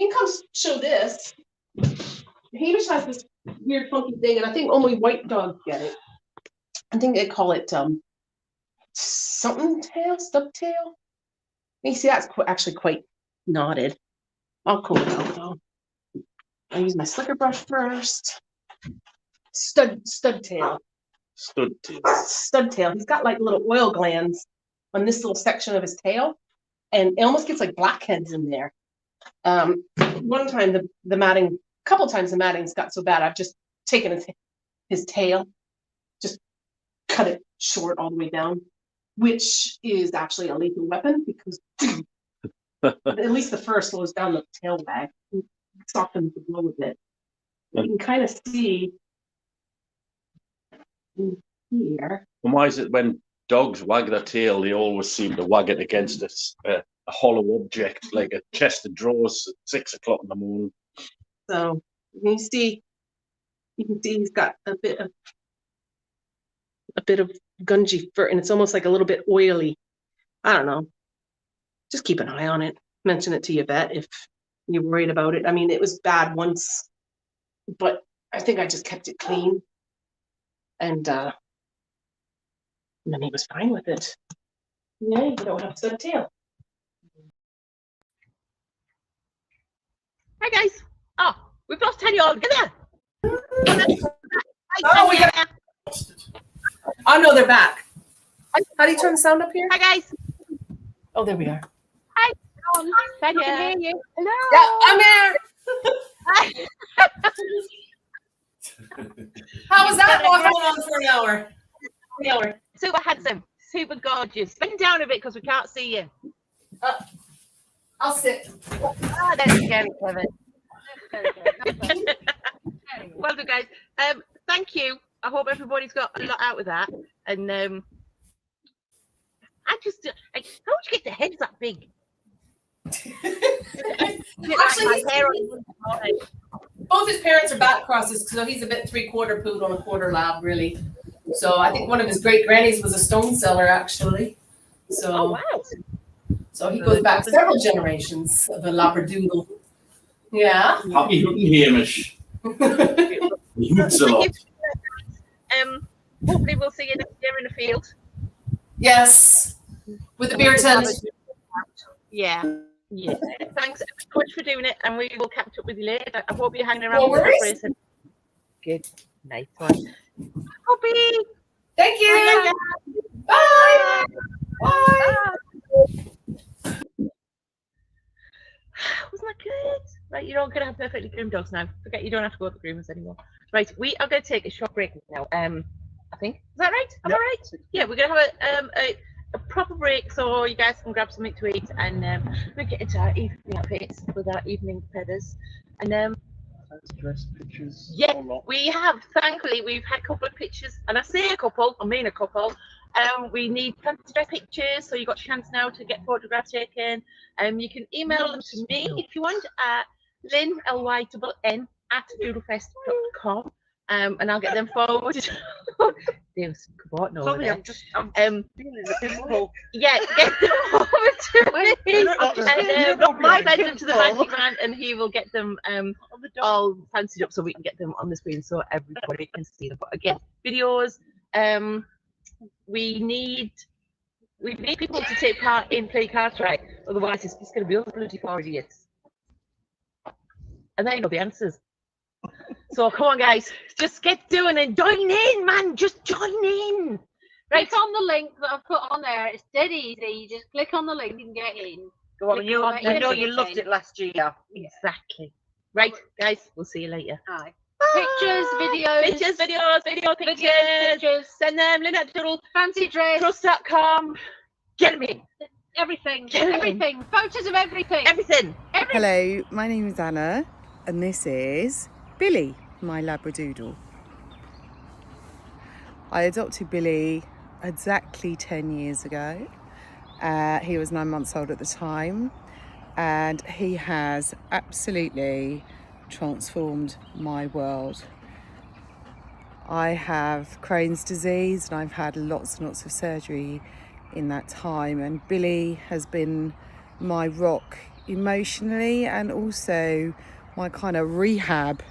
can come show this. Hamish has this weird funky thing, and I think only white dogs get it. I think they call it something tail, stub tail. You see, that's actually quite knotted. I'll cool it out though. I use my slicker brush first. Stud tail. Stud tail. Stud tail. He's got like little oil glands on this little section of his tail, and it almost gets like blackheads in there. One time the matting, a couple times the matting's got so bad, I've just taken his tail, just cut it short all the way down, which is actually a lethal weapon because at least the fur slows down the tail wag, softens the blow a bit. You can kind of see in here. And why is it when dogs wag their tail, they always seem to wag it against a hollow object, like a chest of drawers at 6 o'clock in the morning? So you can see he's got a bit of gungy fur, and it's almost like a little bit oily. I don't know. Just keep an eye on it. Mention it to your vet if you're worried about it. I mean, it was bad once, but I think I just kept it clean, and then he was fine with it. Yeah, you don't have a stud tail. Hi guys. Oh, we've lost Tanya altogether. Oh, we got. Oh no, they're back. How do you turn the sound up here? Hi guys. Oh, there we are. Hi, John. I can hear you. Hello. Yeah, I'm here. How was that going on for an hour? Super handsome, super gorgeous. Bend down a bit because we can't see you. I'll sit. Ah, that's scary, Kevin. Well done, guys. Thank you. I hope everybody's got a lot out of that. And I just, how would you get the heads that big? Actually, both his parents are back crosses, so he's a bit 3/4 poodle and a 1/4 lab, really. So I think one of his great grannies was a stone seller, actually. So, oh, wow. So he goes back several generations of a labradoodle. Yeah. Happy hunting, Hamish. He hunts a lot. Hopefully we'll see you next year in the field. Yes. With the beer tent. Yeah. Yeah. Thanks so much for doing it, and we will catch up with you later. I hope you're hanging around. No worries. Good. Nice one. Hoppy. Thank you. Bye. Bye. Wasn't that good? Right, you're all going to have perfectly groomed dogs now. Forget you don't have to go to the groomers anymore. Right, we are going to take a short break now. I think. Is that right? Am I right? Yeah, we're going to have a proper break so you guys can grab something to eat, and we'll get into our evening outfits with our evening feathers. And dress pictures. yeah, we have. Thankfully, we've had a couple of pictures, and I say a couple, I mean a couple. We need fancy dress pictures, so you've got a chance now to get photographs taken. You can email them to me if you want at Lynn, Lynn @doodlefest.com, and I'll get them forwarded. Dave's come on over there. I'm feeling a pimple. Yeah, get them over to me. And I send them to the magic man, and he will get them all fancied up so we can get them on the screen so everybody can see them. But again, videos. We need people to take part in play cards, right? Otherwise, it's just going to be all bloody 4 idiots, and they know the answers. So come on, guys, just get doing and join in, man. Just join in. Right, click on the link that I've put on there. It's dead easy. You just click on the link and get in. Go on, I know you loved it last year. Exactly. Right, guys, we'll see you later. Aye. Pictures, videos. Video pictures. Send them, Lynn at Doodle. Fancy dress. Trust.com. Get them in. Everything. Get 'em in. Everything. Photos of everything. Everything. Hello, my name is Anna, and this is Billy, my Labradoodle. I adopted Billy exactly 10 years ago. He was 9 months old at the time, and he has absolutely transformed my world. I have Crohn's disease, and I've had lots and lots of surgery in that time, and Billy has been my rock emotionally and also my kind of rehab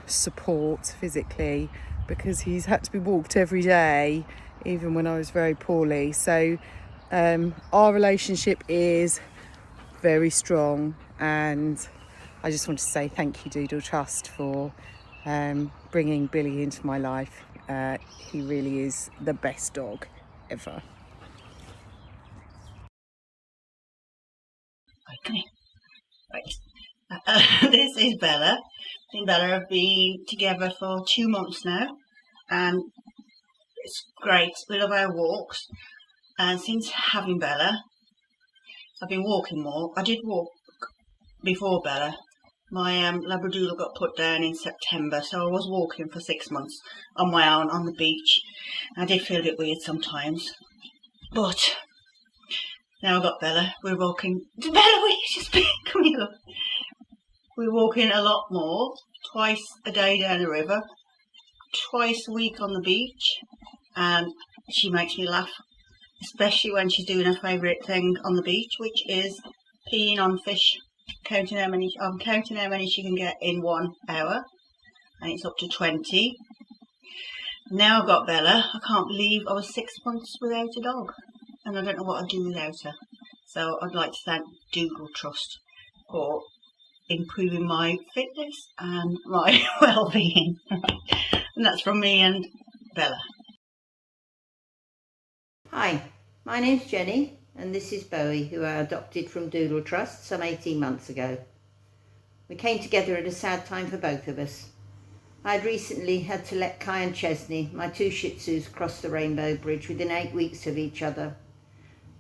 support physically, because he's had to be walked every day even when I was very poorly. So our relationship is very strong, and I just want to say thank you, Doodle Trust, for bringing Billy into my life. He really is the best dog ever. Okay. Right. This is Bella. Me and Bella have been together for 2 months now, and it's great. We love our walks, and since having Bella, I've been walking more. I did walk before Bella. My Labradoodle got put down in September, so I was walking for 6 months on my own on the beach. I did feel a bit weird sometimes, but now I've got Bella. We're walking. Bella, will you just come here? Look. We're walking a lot more, twice a day down the river, twice a week on the beach, and she makes me laugh, especially when she's doing her favourite thing on the beach, which is peeing on fish. I'm counting how many she can get in 1 hour, and it's up to 20. Now I've got Bella. I can't believe I was 6 months without a dog, and I don't know what I'd do without her. So I'd like to thank Doodle Trust for improving my fitness and my well-being. And that's from me and Bella. Hi, my name's Jenny, and this is Bowie, who I adopted from Doodle Trust some 18 months ago. We came together at a sad time for both of us. I had recently had to let Kai and Chesney, my two Shih Tzus, cross the Rainbow Bridge within 8 weeks of each other.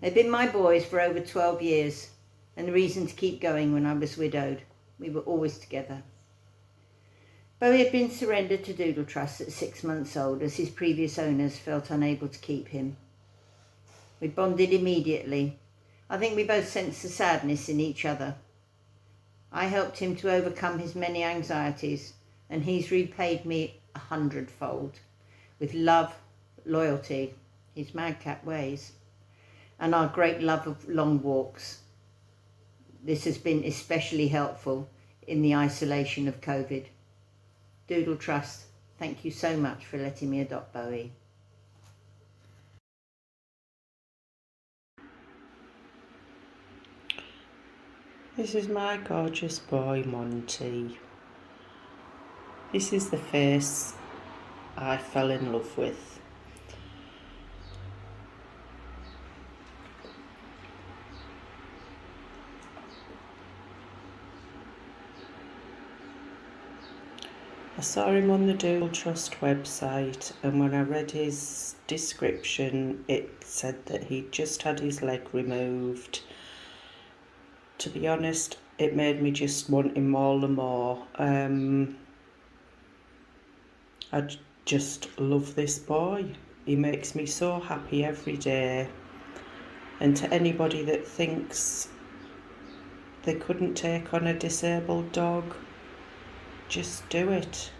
They've been my boys for over 12 years, and the reason to keep going when I was widowed. We were always together. Bowie had been surrendered to Doodle Trust at 6 months old, as his previous owners felt unable to keep him. We bonded immediately. I think we both sensed the sadness in each other. I helped him to overcome his many anxieties, and he's repaid me 100-fold, with love, loyalty, his madcap ways, and our great love of long walks. This has been especially helpful in the isolation of COVID. Doodle Trust, thank you so much for letting me adopt Bowie. This is my gorgeous boy, Monty. This is the face I fell in love with. I saw him on the Doodle Trust website, and when I read his description, it said that he'd just had his leg removed. To be honest, it made me just want him all the more. I just love this boy. He makes me so happy every day. And to anybody that thinks they couldn't take on a disabled dog, just do it.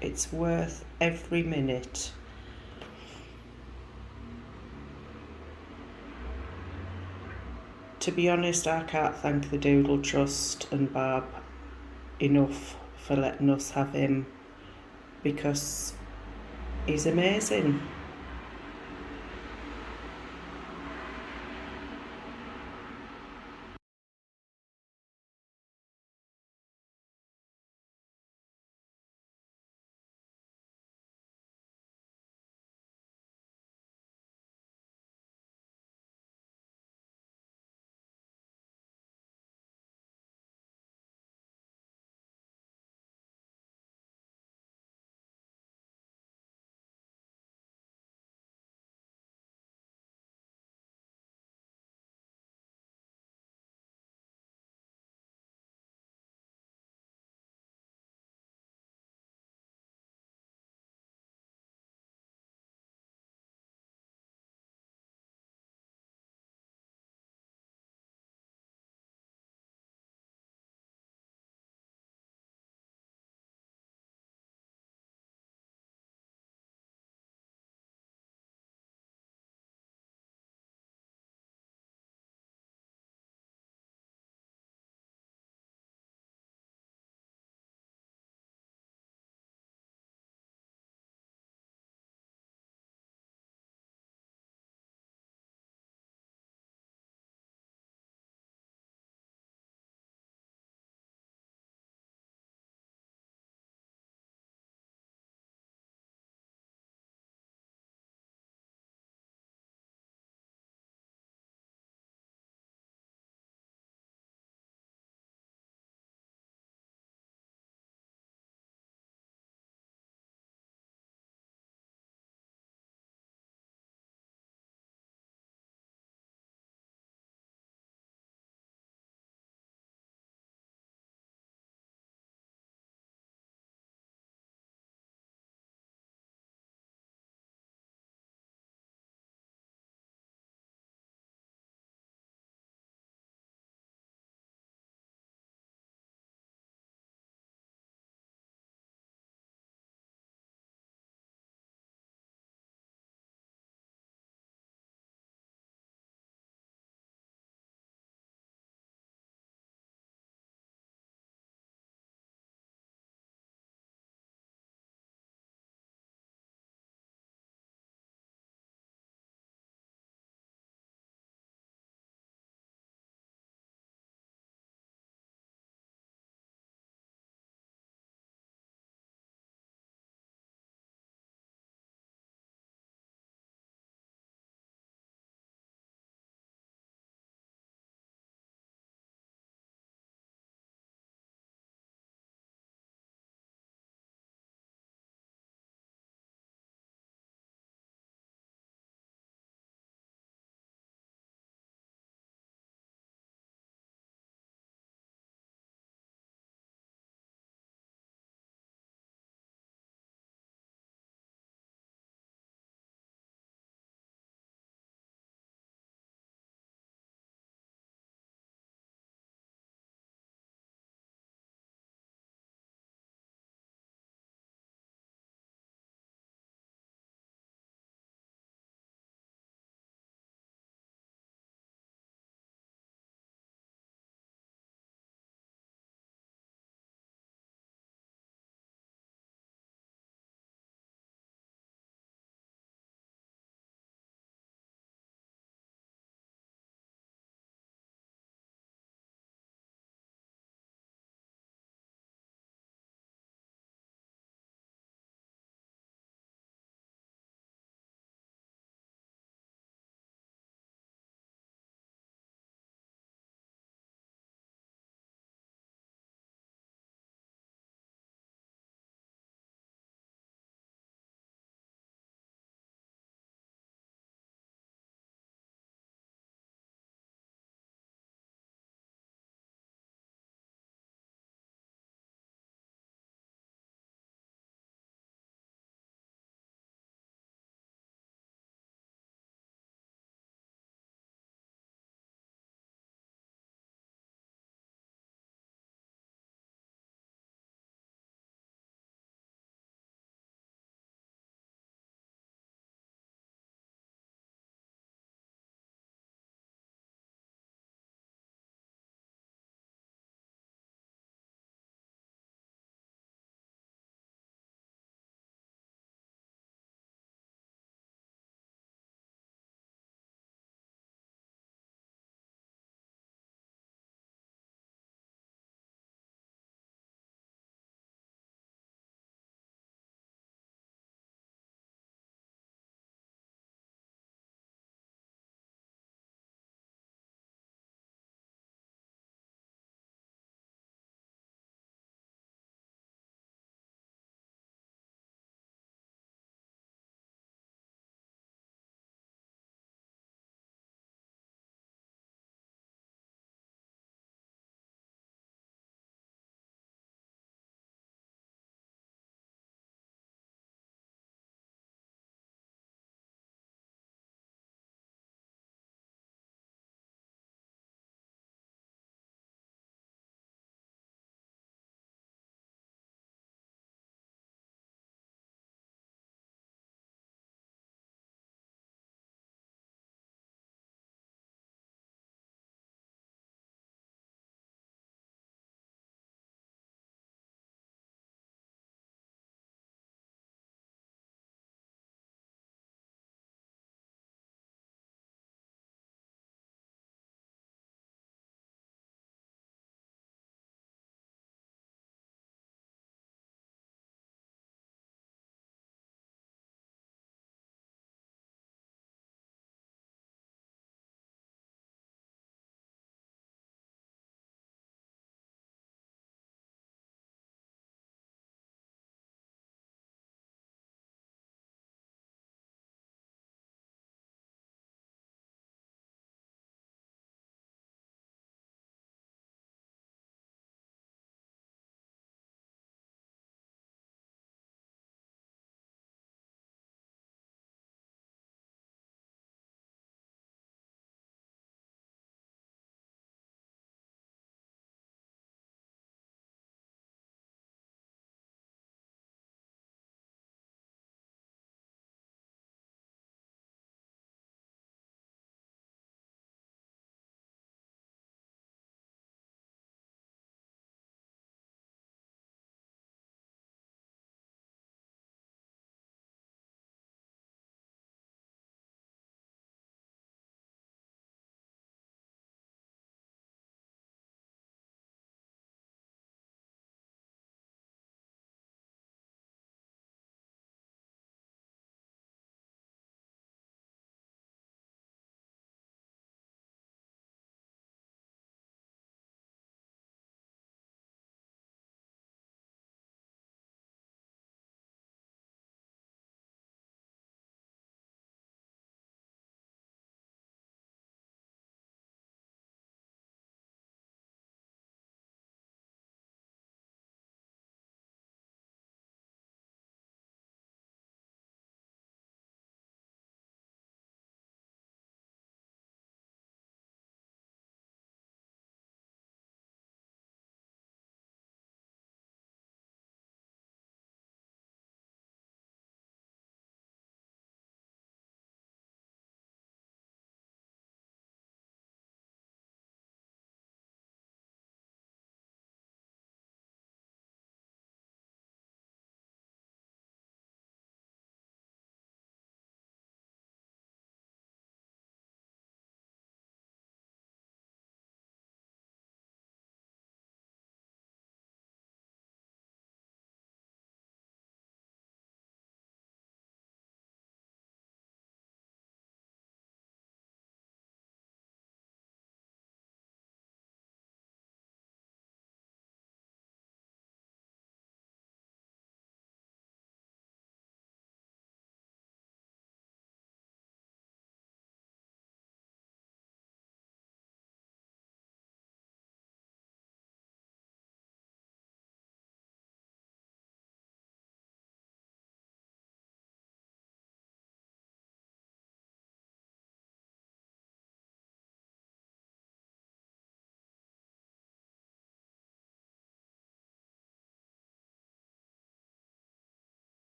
It's worth every minute. To be honest, I can't thank the Doodle Trust and Barb enough for letting us have him, because he's amazing.